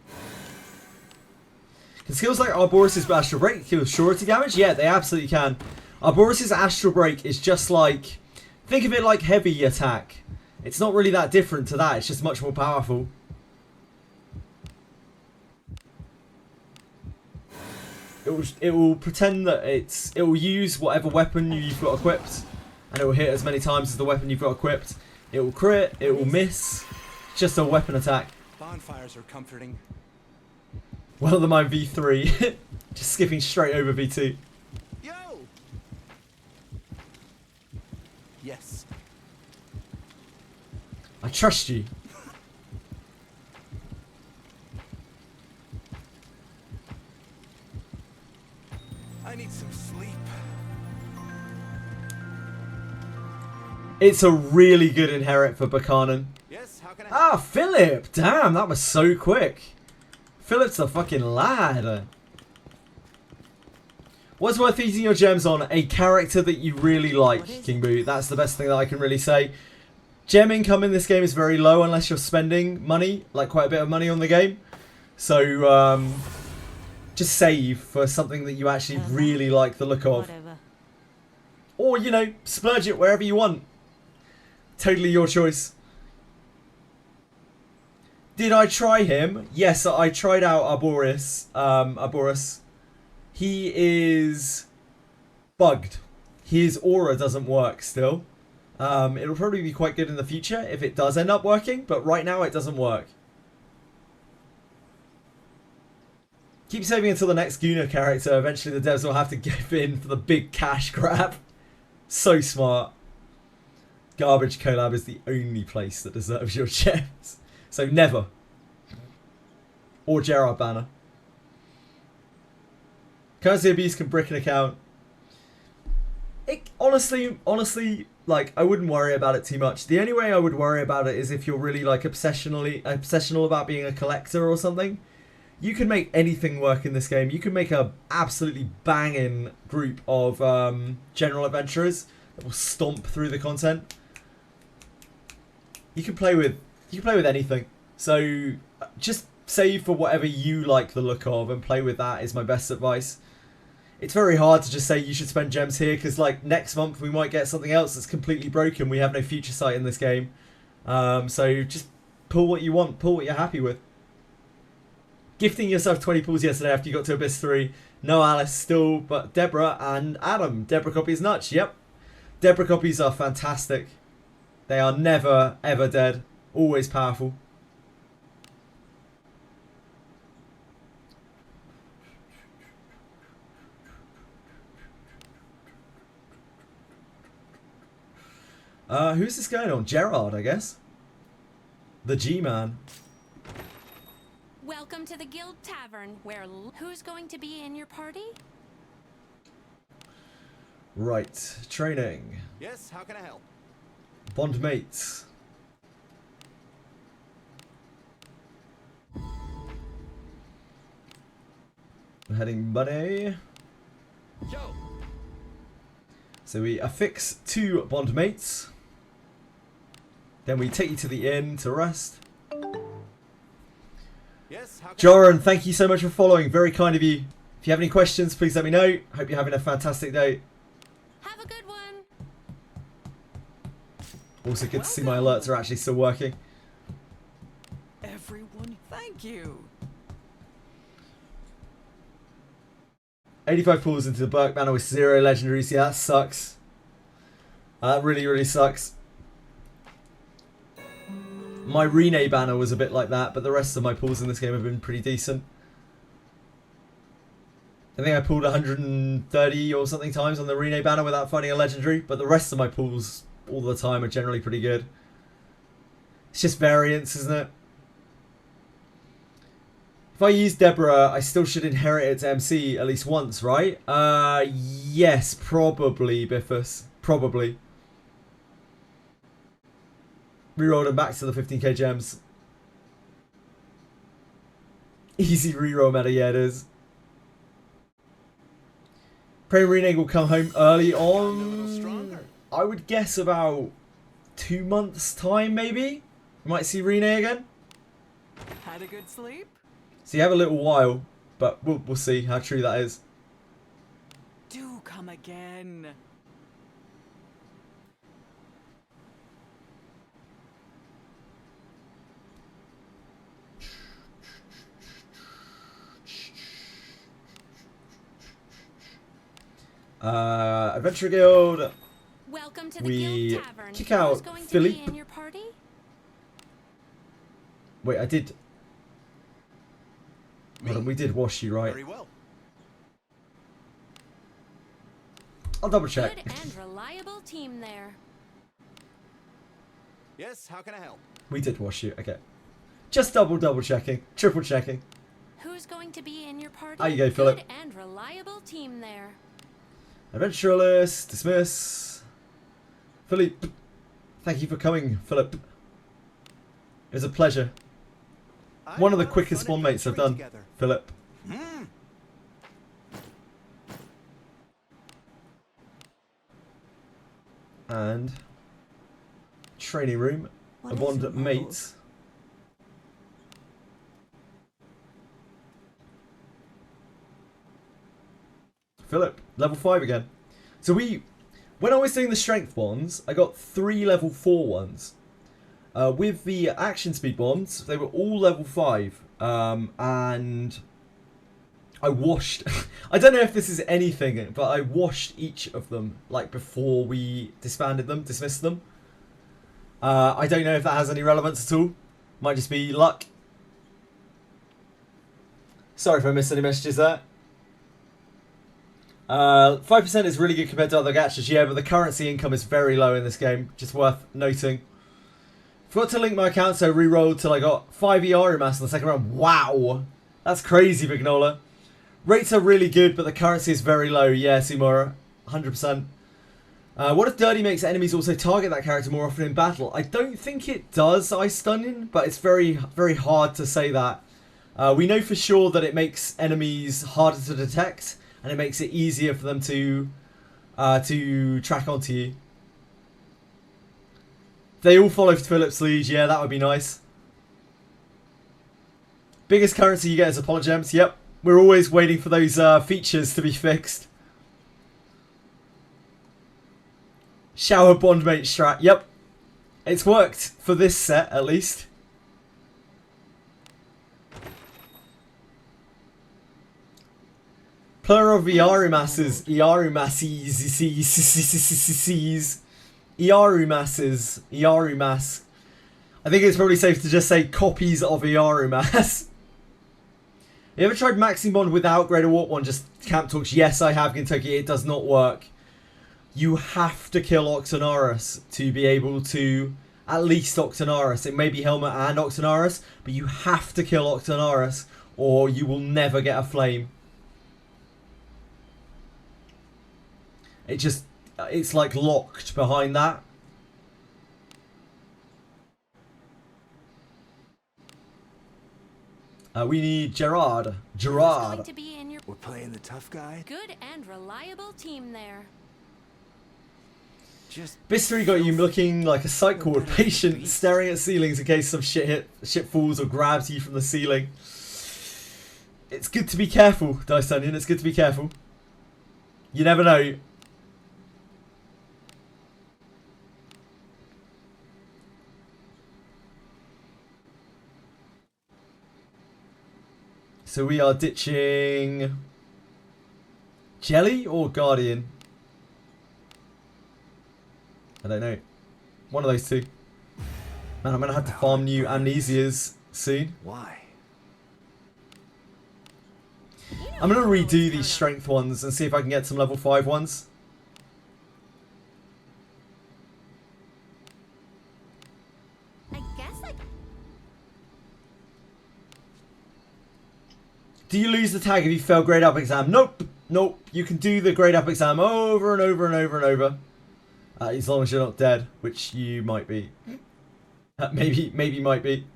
Can skills like Arboris' Astral Break kill surety damage? Yeah, they absolutely can. Arboris' Astral Break is just like... Think of it like heavy attack. It's not really that different to that, it's just much more powerful. It will pretend that it will use whatever weapon you've got equipped, and it will hit as many times as the weapon you've got equipped. It will crit, it will miss. Just a weapon attack. Bonfires are comforting. One of them I'm V3, just skipping straight over V2. Yo! Yes. I trust you. I need some sleep. It's a really good inherit for Buchanan. Yes, how can I... Ah, Philip! Damn, that was so quick. Philip's a fucking lad. What's worth eating your gems on? A character that you really like, King Boo. That's the best thing that I can really say. Gem income in this game is very low unless you're spending money, like quite a bit of money on the game. So, just save for something that you actually really like the look of. Or, you know, splurge it wherever you want. Totally your choice. Did I try him? Yes, I tried out Arboris. He is bugged. His aura doesn't work still. It'll probably be quite good in the future if it does end up working, but right now it doesn't work. Keep saving until the next Guna character. Eventually the devs will have to give in for the big cash grab. So smart. Garbage collab is the only place that deserves your gems. So never. Or Gerard banner. Currency abuse can brick an account. Honestly, like, I wouldn't worry about it too much. The only way I would worry about it is if you're really, like, obsessional about being a collector or something. You can make anything work in this game. You can make a absolutely banging group of general adventurers that will stomp through the content. You can play with anything. So just save for whatever you like the look of and play with that is my best advice. It's very hard to just say you should spend gems here because, like, next month we might get something else that's completely broken. We have no future sight in this game. So just pull what you want. Pull what you're happy with. Gifting yourself 20 pulls yesterday after you got to Abyss 3. No Alice still, but Deborah and Adam. Deborah copies nuts. Yep. Deborah copies are fantastic. They are never, ever dead. Always powerful. Who's this going on? Gerard, I guess. The G-Man. Welcome to the Guild Tavern, where who's going to be in your party? Right. Training. Yes, how can I help? Bond mates. We're heading buddy. Yo. So we affix 2 bond mates. Then we take you to the inn to rest. Yes, how can Joran, thank you so much for following. Very kind of you. If you have any questions, please let me know. Hope you're having a fantastic day. Have a good one. Also good to see my alerts are actually still working. Everyone, thank you. 85 pulls into the Burke banner with 0 legendaries. Yeah, that sucks. That really, really sucks. My Rene banner was a bit like that, but the rest of my pulls in this game have been pretty decent. I think I pulled 130 or something times on the Rene banner without finding a legendary, but the rest of my pulls all the time are generally pretty good. It's just variance, isn't it? If I use Deborah, I still should inherit its MC at least once, right? Yes, probably, Biffus. Probably. Rerolled them back to the 15k gems. Easy reroll meta, yeah it is. Pray Reneg will come home early on. I would guess about 2 months time maybe. We might see Rene again. Had a good sleep? So you have a little while, but we'll see how true that is. Do come again. Adventure Guild. Welcome to the We Guild Tavern. kick out Who's going to be Philippe. in your party? Wait, I did. Hold on, we did wash you, right? Very well. I'll double check. Good and reliable team there. Yes, how can I help? We did wash you. Okay. Just double checking, triple checking. Who's going to be in your party? How you go, Philip? Good and reliable team there. Adventuralist, dismiss. Philippe, thank you for coming, Philip. It was a pleasure. One of the quickest spawn mates I've done, Philip. And training room, a bond mates. Philip, level 5 again. So when I was doing the strength bonds, I got 3 level 4 ones. With the action speed bonds, they were all level 5. And I washed, I don't know if this is anything, but I washed each of them, like before we disbanded them, dismissed them. I don't know if that has any relevance at all. Might just be luck. Sorry if I missed any messages there. 5% is really good compared to other gachas, yeah, but the currency income is very low in this game. Just worth noting. Forgot to link my account, so re-rolled till I got 5 ER mass in the second round. Wow! That's crazy, Vignola. Rates are really good, but the currency is very low. Yeah, Simura. 100%. What if Dirty makes enemies also target that character more often in battle? I don't think it does, Ice Stunning, but it's very, very hard to say that. We know for sure that it makes enemies harder to detect, and it makes it easier for them to track onto you. They all follow Philip's lead, yeah, that would be nice. Biggest currency you get is Apologems, yep. We're always waiting for those features to be fixed. Shower bondmate strat, yep. It's worked for this set, at least. Plural of Iarumasses, Iarumass. I think it's probably safe to just say copies of Iarumass. You ever tried maxing bond without Greater Warp 1, just camp talks? Yes, I have, Kentucky. It does not work. You have to kill Octonaris to be able to, at least Octonaris. It may be Helmet and Octonaris, but you have to kill Octonaris or you will never get a flame. It's like locked behind that. We need Gerard. Gerard. We're playing the tough guy. Good and reliable team there. Bistery got you looking like a psych ward patient, staring at ceilings in case some shit falls or grabs you from the ceiling. It's good to be careful, Dice Onion. It's good to be careful. You never know. So we are ditching Jelly or Guardian? I don't know. One of those two. Man, I'm going to have to farm new Amnesias soon. Why? I'm going to redo these strength ones and see if I can get some level 5 ones. I guess I... Do you lose the tag if you fail grade up exam? Nope. Nope. You can do the grade up exam over and over and over and over. As long as you're not dead, which you might be. Maybe might be.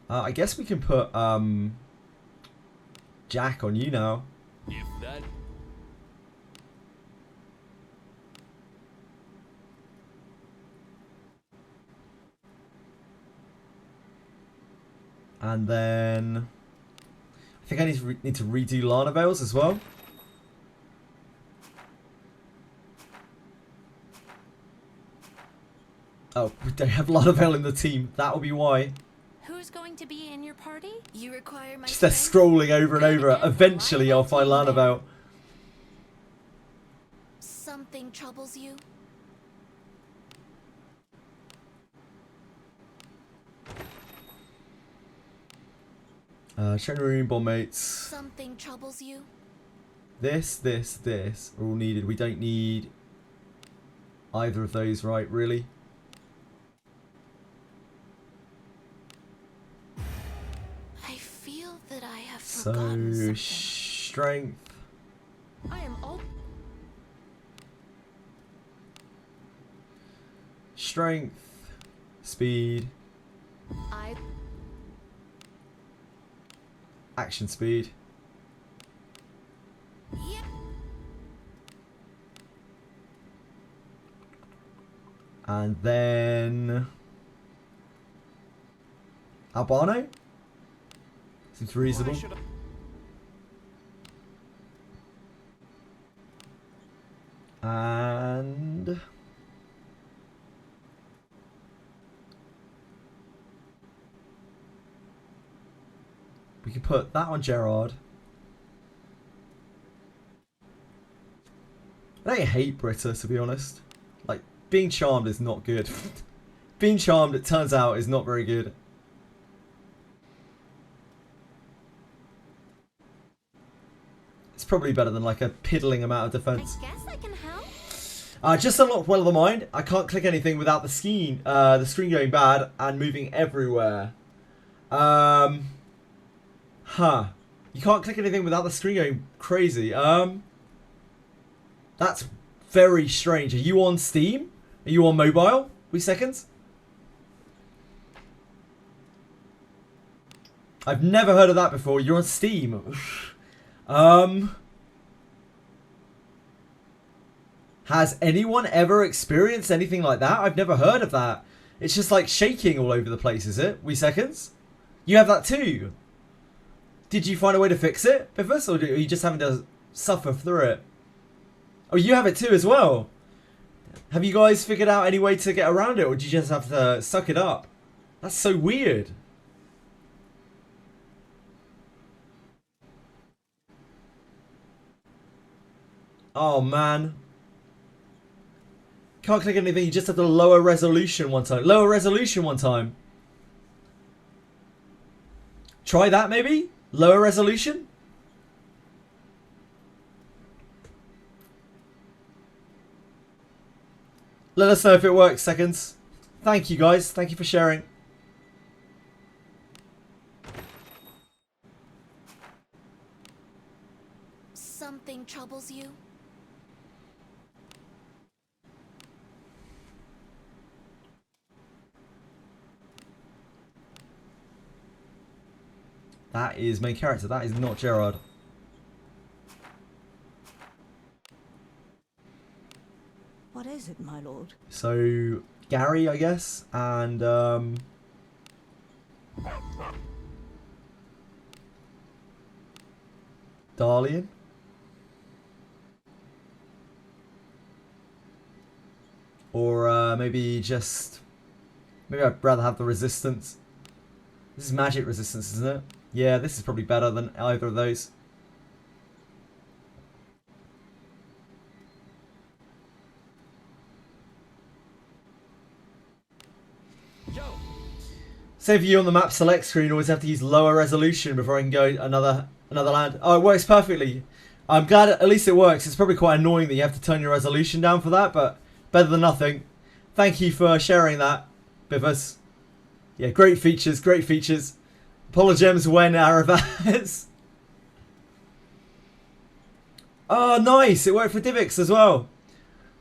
I guess we can put Jack on you now. If that... And then I think I need to redo Lana Veils as well. Oh, we don't have Lana Veil in the team. That'll be why. Who's going to be in your party? You require my Just they're strength? scrolling over and over. Eventually I'll find Lana Veil. Something troubles you? Training room, bomb mates. Something troubles you? This are all needed. We don't need either of those, right? Really? I feel that I have forgotten So something. strength. I am all... Strength. Speed. I... Action speed. Yep. And then Albano? Seems reasonable. And we can put that on Gerard. I don't hate Britta, to be honest. Like, being charmed is not good. Being charmed, it turns out, is not very good. It's probably better than like a piddling amount of defense. I guess I can help. Just unlocked Well of the Mind. I can't click anything without the screen going bad and moving everywhere. Huh. You can't click anything without the screen going crazy. That's very strange. Are you on Steam? Are you on mobile? Wait seconds. I've never heard of that before. You're on Steam. Has anyone ever experienced anything like that? I've never heard of that. It's just like shaking all over the place, is it? Wee seconds? You have that too? Did you find a way to fix it, Biffus? Or are you just having to suffer through it? Oh, you have it too as well. Have you guys figured out any way to get around it? Or do you just have to suck it up? That's so weird. Oh, man. Can't click anything, you just have to lower resolution one time. Lower resolution one time. Try that maybe? Lower resolution? Let us know if it works, seconds. Thank you guys, thank you for sharing. Something troubles you? That is main character, that is not Gerard. What is it, my lord? So Gary, I guess, and Darlian. Or maybe I'd rather have the resistance. This is magic resistance, isn't it? Yeah, this is probably better than either of those. Save you on the map select screen, always have to use lower resolution before I can go another land. Oh, it works perfectly. I'm glad at least it works. It's probably quite annoying that you have to turn your resolution down for that, but better than nothing. Thank you for sharing that, Bivas. Yeah, great features, great features. Apologems when Aravaz. Oh, nice. It worked for Divix as well.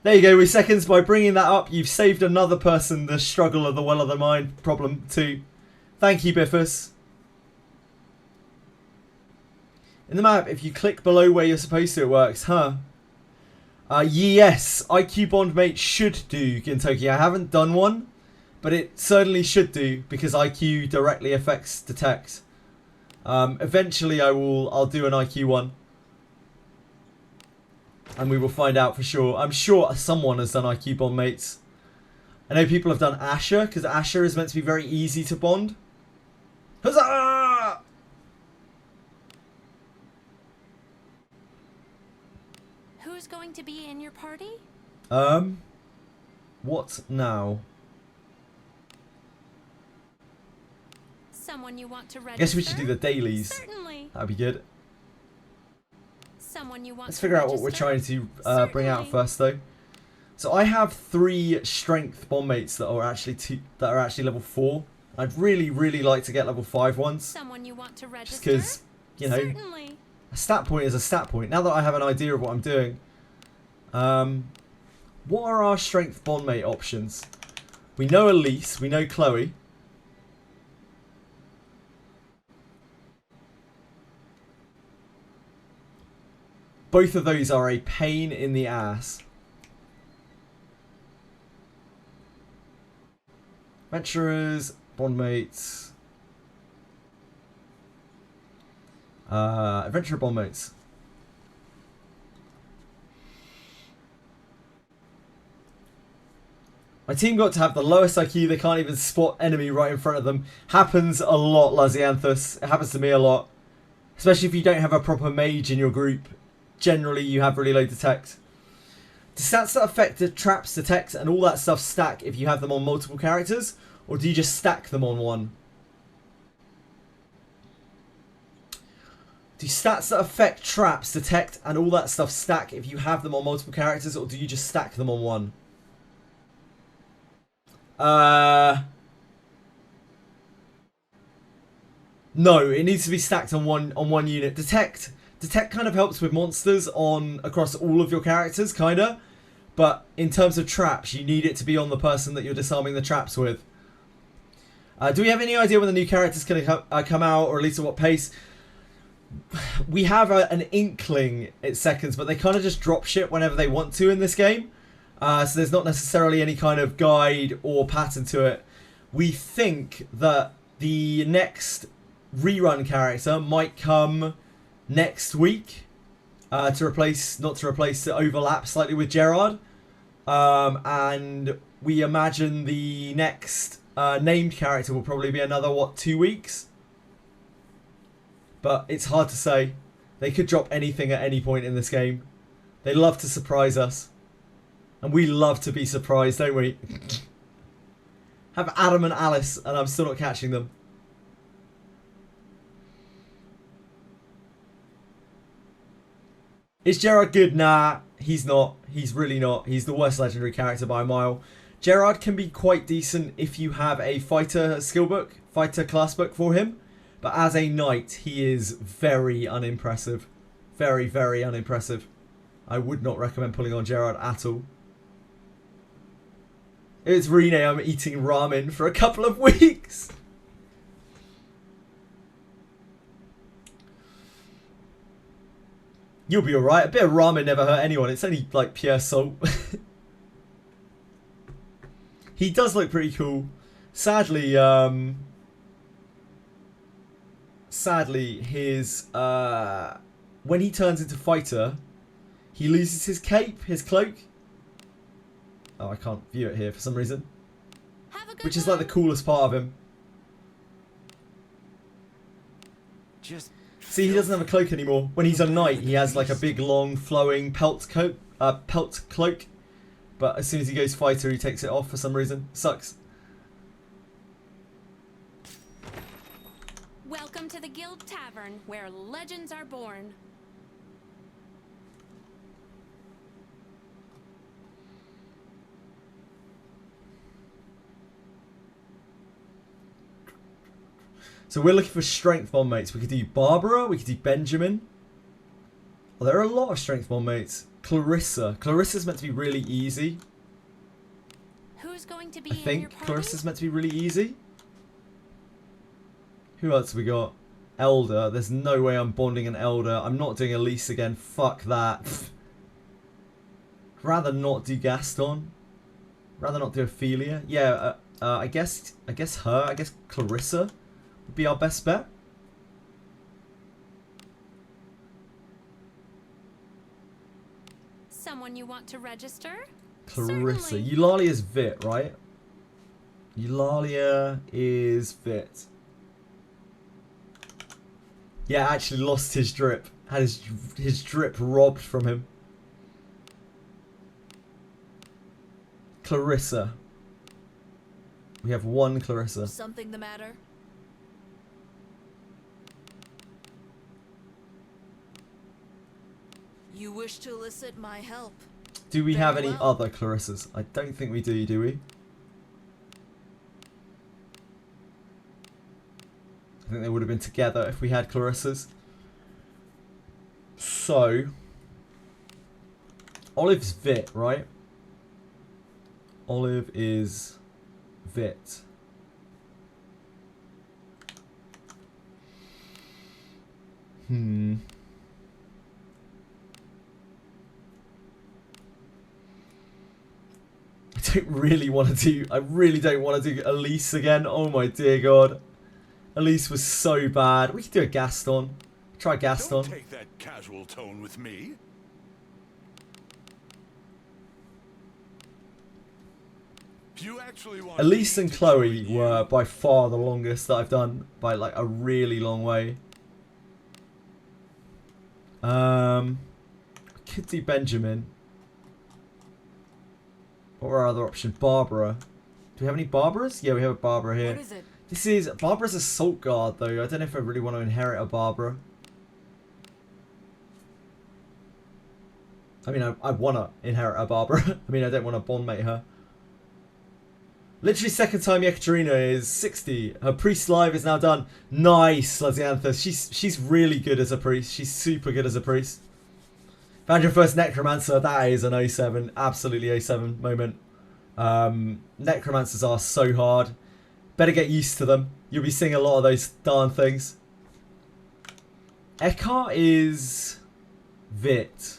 There you go, with seconds. By bringing that up, you've saved another person the struggle of the well of the mind problem too. Thank you, Biffus. In the map, if you click below where you're supposed to, it works, huh? Yes, IQ Bondmate should do, Gintoki. I haven't done one, but it certainly should do because IQ directly affects detect. Eventually, I'll do an IQ one. And we will find out for sure. I'm sure someone has done IQ Bond mates. I know people have done Asher, because Asher is meant to be very easy to bond. Huzzah! Who's going to be in your party? What now? Someone you want to register? I guess we should do the dailies. Certainly. That'd be good. Someone you want Let's to figure out what we're trying to bring out first, though. So I have 3 strength bomb mates that are actually level 4. I'd really, really like to get level 5 ones. Someone you want to register? Just because, you know, Certainly. a stat point is a stat point. Now that I have an idea of what I'm doing, what are our strength bond mate options? We know Elise, we know Chloe. Both of those are a pain in the ass. Adventurers, bond mates. Adventurer bond mates. My team got to have the lowest IQ. They can't even spot enemy right in front of them. Happens a lot, Lazianthus. It happens to me a lot. Especially if you don't have a proper mage in your group. Generally, you have really low detect. Do stats that affect the traps, detect, and all that stuff stack if you have them on multiple characters? Or do you just stack them on one? Do stats that affect traps, detect, and all that stuff stack if you have them on multiple characters? Or do you just stack them on one? No, it needs to be stacked on one unit. Detect kind of helps with monsters across all of your characters, kinda. But in terms of traps, you need it to be on the person that you're disarming the traps with. Do we have any idea when the new character's going to come out, or at least at what pace? We have an inkling at seconds, but they kind of just drop shit whenever they want to in this game. So there's not necessarily any kind of guide or pattern to it. We think that the next rerun character might come next week to overlap slightly with Gerard. And we imagine the next named character will probably be another, 2 weeks? But it's hard to say. They could drop anything at any point in this game. They love to surprise us. And we love to be surprised, don't we? Have Adam and Alice, and I'm still not catching them. Is Gerard good? Nah, he's not. He's really not. He's the worst legendary character by a mile. Gerard can be quite decent if you have a fighter skill book, fighter class book for him. But as a knight, he is very unimpressive. Very, very unimpressive. I would not recommend pulling on Gerard at all. If it's Rene, I'm eating ramen for a couple of weeks. You'll be alright. A bit of ramen never hurt anyone. It's only like pure salt. He does look pretty cool. Sadly, his when he turns into fighter, he loses his cape, his cloak. Oh, I can't view it here for some reason. Which is like the coolest part of him. Just see, he doesn't have a cloak anymore. When he's a knight, he has like a big, long, flowing pelt cloak. But as soon as he goes fighter, he takes it off for some reason. Sucks. Welcome to the Guild Tavern, where legends are born. So we're looking for strength bomb mates. We could do Barbara, we could do Benjamin. Oh, there are a lot of strength bomb mates. Clarissa. Clarissa's meant to be really easy. Who's going to be I think Clarissa's meant to be really easy. Who else have we got? Elder. There's no way I'm bonding an Elder. I'm not doing Elise again. Fuck that. Rather not do Gaston. Rather not do Ophelia. Yeah, I guess her. I guess Clarissa would be our best bet. Someone you want to register? Clarissa. Certainly. Eulalia's Vit, right? Eulalia is Vit. Yeah, actually lost his drip. Had his drip robbed from him. Clarissa. We have one Clarissa. Something the matter? You wish to elicit my help. Do we Very have any well. other Clarissas? I don't think we do we? I think they would have been together if we had Clarissas. So, Olive's Vit, right? Olive is Vit. I really don't want to do Elise again. Oh my dear god. Elise was so bad. We could do a Gaston. Try Gaston. Don't take that casual tone with me. You actually want Elise and Chloe were by far the longest that I've done, by like a really long way. I could do Benjamin. What were our other options? Barbara. Do we have any Barbaras? Yeah, we have a Barbara here. What is it? This is Barbara's Assault Guard though. I don't know if I really want to inherit a Barbara. I mean, I want to inherit a Barbara. I mean, I don't want to bondmate her. Literally second time Yekaterina is 60. Her priest live is now done. Nice, Lazianthus. She's really good as a priest. She's super good as a priest. Found your first Necromancer. That is an 07. Absolutely 07 moment. Necromancers are so hard. Better get used to them. You'll be seeing a lot of those darn things. Eckhart is Vit.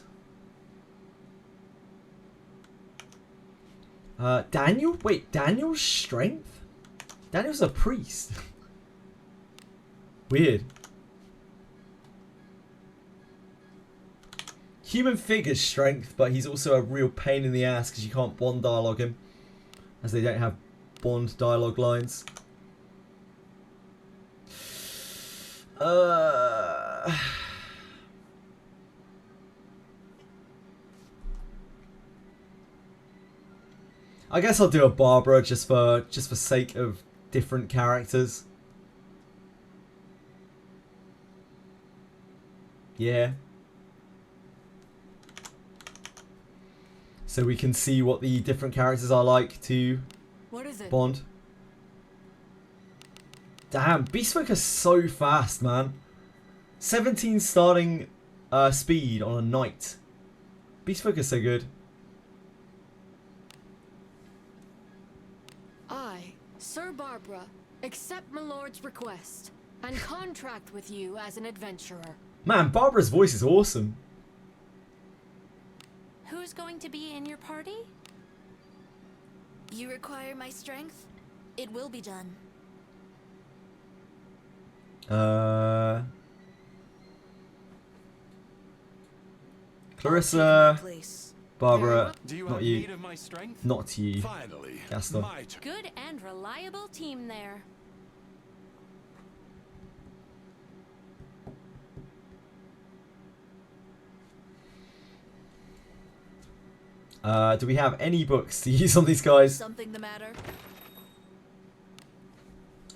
Daniel? Wait, Daniel's strength? Daniel's a priest. Weird. Human Figure's strength, but he's also a real pain in the ass because you can't bond dialogue him, as they don't have bond dialogue lines. I guess I'll do a Barbara just for sake of different characters. Yeah. So we can see what the different characters are like to What is it? bond. Damn, Beastfolk are so fast, man. 17 starting speed on a knight. Beastfolk are so good. I, Sir Barbara, accept my lord's request and contract with you as an adventurer. Man, Barbara's voice is awesome. Who's going to be in your party? You require my strength? It will be done. Clarissa, Barbara, Do you not have you. need of my strength? Not you. Finally, Gaston. my turn. Good and reliable team there. Do we have any books to use on these guys? Something the matter?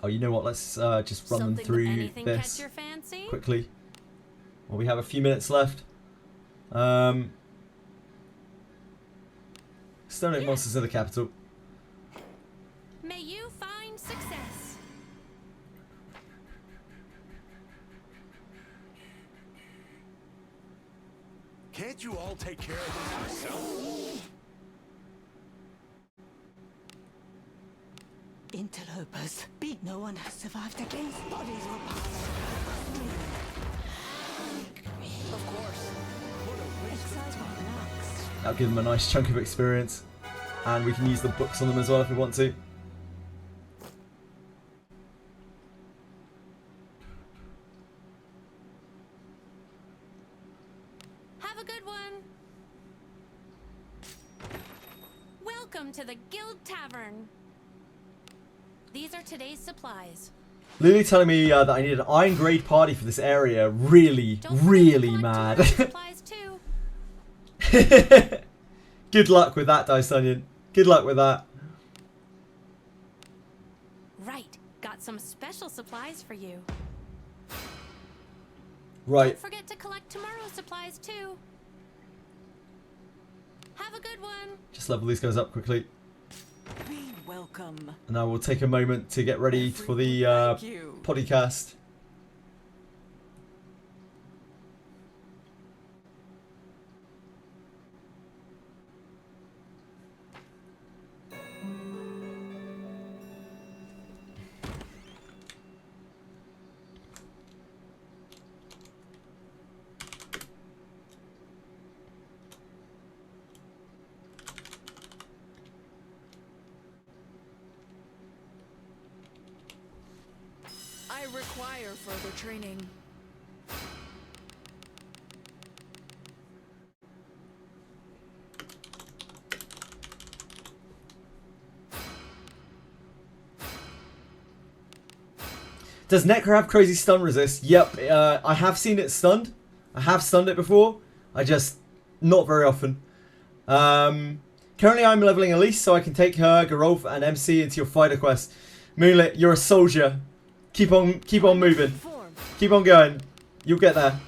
Oh, you know what? Let's just run them through Anything this catch your fancy? quickly. Well, we have a few minutes left. Stone Age Monsters in the Capital. May you find success. Can't you all take care of this yourself? Interlopers. Beat. No one has survived against bodies or power. Of course. Exciting knocks. That'll give them a nice chunk of experience. And we can use the books on them as well if we want to. Have a good one. Welcome to the Guild Tavern. These are today's supplies. Lily telling me that I need an iron grade party for this area. Really, really mad. Supplies too. Good luck with that, Dice Onion. Good luck with that. Right, got some special supplies for you. Right. Don't forget to collect tomorrow's supplies too. Have a good one. Just level these guys up quickly. Be welcome. And I will take a moment to get ready for the podcast. I require further training. Does Necro have crazy stun resist? Yep, I have seen it stunned. I have stunned it before. I just, not very often. Currently I'm leveling Elise, so I can take her, Garolf, and MC into your fighter quest. Moonlit, you're a soldier. Keep on moving. Keep on going. You'll get there.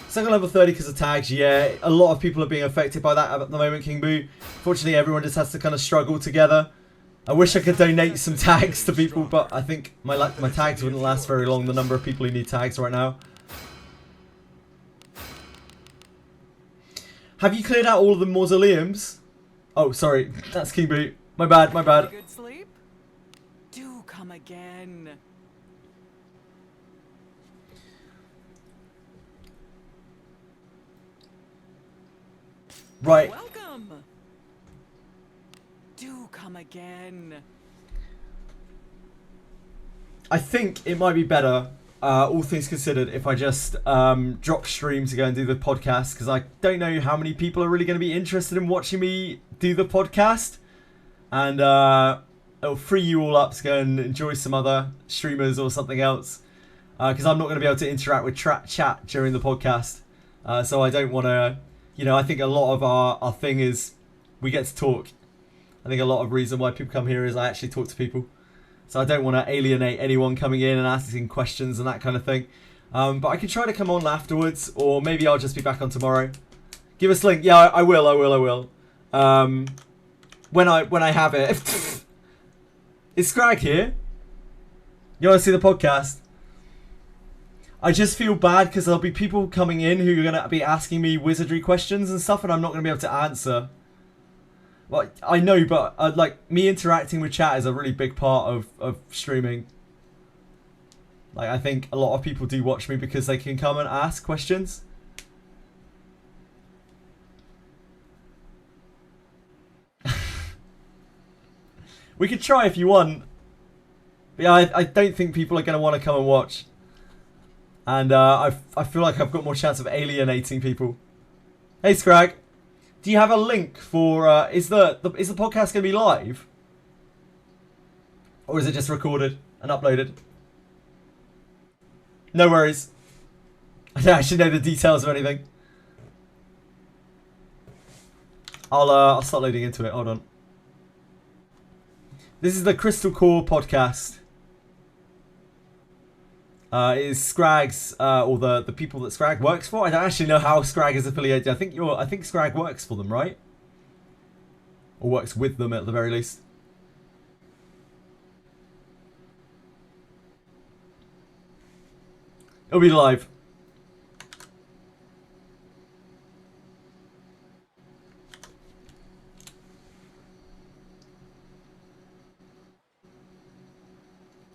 Second level 30 because of tags. Yeah, a lot of people are being affected by that at the moment, King Boo. Fortunately, everyone just has to kind of struggle together. I wish I could donate some tags to people, but I think my tags wouldn't last very long, the number of people who need tags right now. Have you cleared out all of the mausoleums? Oh, sorry. That's King Boo. My bad, my bad. Good sleep? Do come again. Right. Welcome. Do come again. I think it might be better, all things considered, if I just drop stream to go and do the podcast, because I don't know how many people are really going to be interested in watching me do the podcast. And it'll free you all up to go and enjoy some other streamers or something else. Because I'm not going to be able to interact with chat during the podcast. So I don't want to, you know, I think a lot of our thing is we get to talk. I think a lot of reason why people come here is I actually talk to people. So I don't want to alienate anyone coming in and asking questions and that kind of thing. But I could try to come on afterwards, or maybe I'll just be back on tomorrow. Give us a link. Yeah, I will. When I have it. Is Scrag here? You want to see the podcast? I just feel bad because there'll be people coming in who are going to be asking me wizardry questions and stuff, and I'm not going to be able to answer. Well, I know, but like me interacting with chat is a really big part of streaming. Like, I think a lot of people do watch me because they can come and ask questions. We could try if you want. But yeah, I don't think people are going to want to come and watch. And I feel like I've got more chance of alienating people. Hey, Scrag. Do you have a link for... is the podcast going to be live? Or is it just recorded and uploaded? No worries. I don't actually know the details of anything. I'll start loading into it. Hold on. This is the Crystal Core podcast. It is Scrag's or the people that Scrag works for. I don't actually know how Scrag is affiliated. I think Scrag works for them, right? Or works with them at the very least. It'll be live.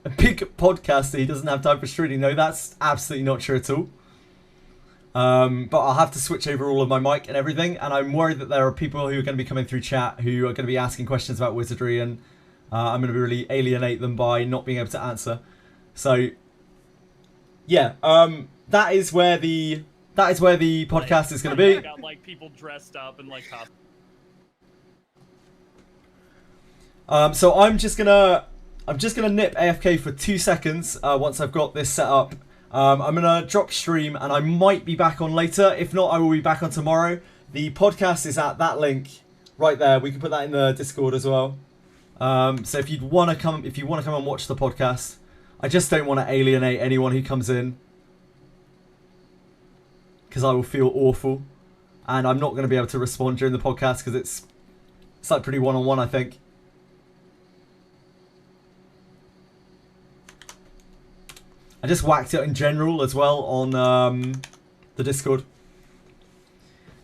A big podcaster, he doesn't have time for streaming. No, that's absolutely not true at all. But I'll have to switch over all of my mic and everything. And I'm worried that there are people who are going to be coming through chat who are going to be asking questions about Wizardry. And I'm going to really alienate them by not being able to answer. So... yeah, that is where the podcast is going to be. Got like people dressed up and like so I'm just gonna nip AFK for 2 seconds once I've got this set up. I'm gonna drop stream and I might be back on later. If not, I will be back on tomorrow. The podcast is at that link right there. We can put that in the Discord as well. So if you want to come and watch the podcast. I just don't want to alienate anyone who comes in. Because I will feel awful. And I'm not going to be able to respond during the podcast because it's like pretty one-on-one, I think. I just whacked it in general as well on the Discord.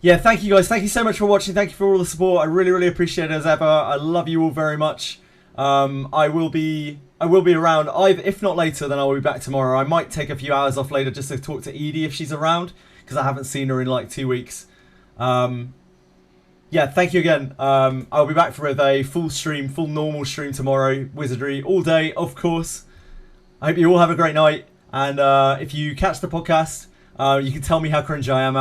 Yeah, thank you guys. Thank you so much for watching. Thank you for all the support. I really, really appreciate it as ever. I love you all very much. I will be around, if not later, then I will be back tomorrow. I might take a few hours off later just to talk to Edie if she's around, because I haven't seen her in like 2 weeks. Yeah, thank you again. I'll be back for a full normal stream tomorrow. Wizardry all day, of course. I hope you all have a great night. And if you catch the podcast, you can tell me how cringe I am.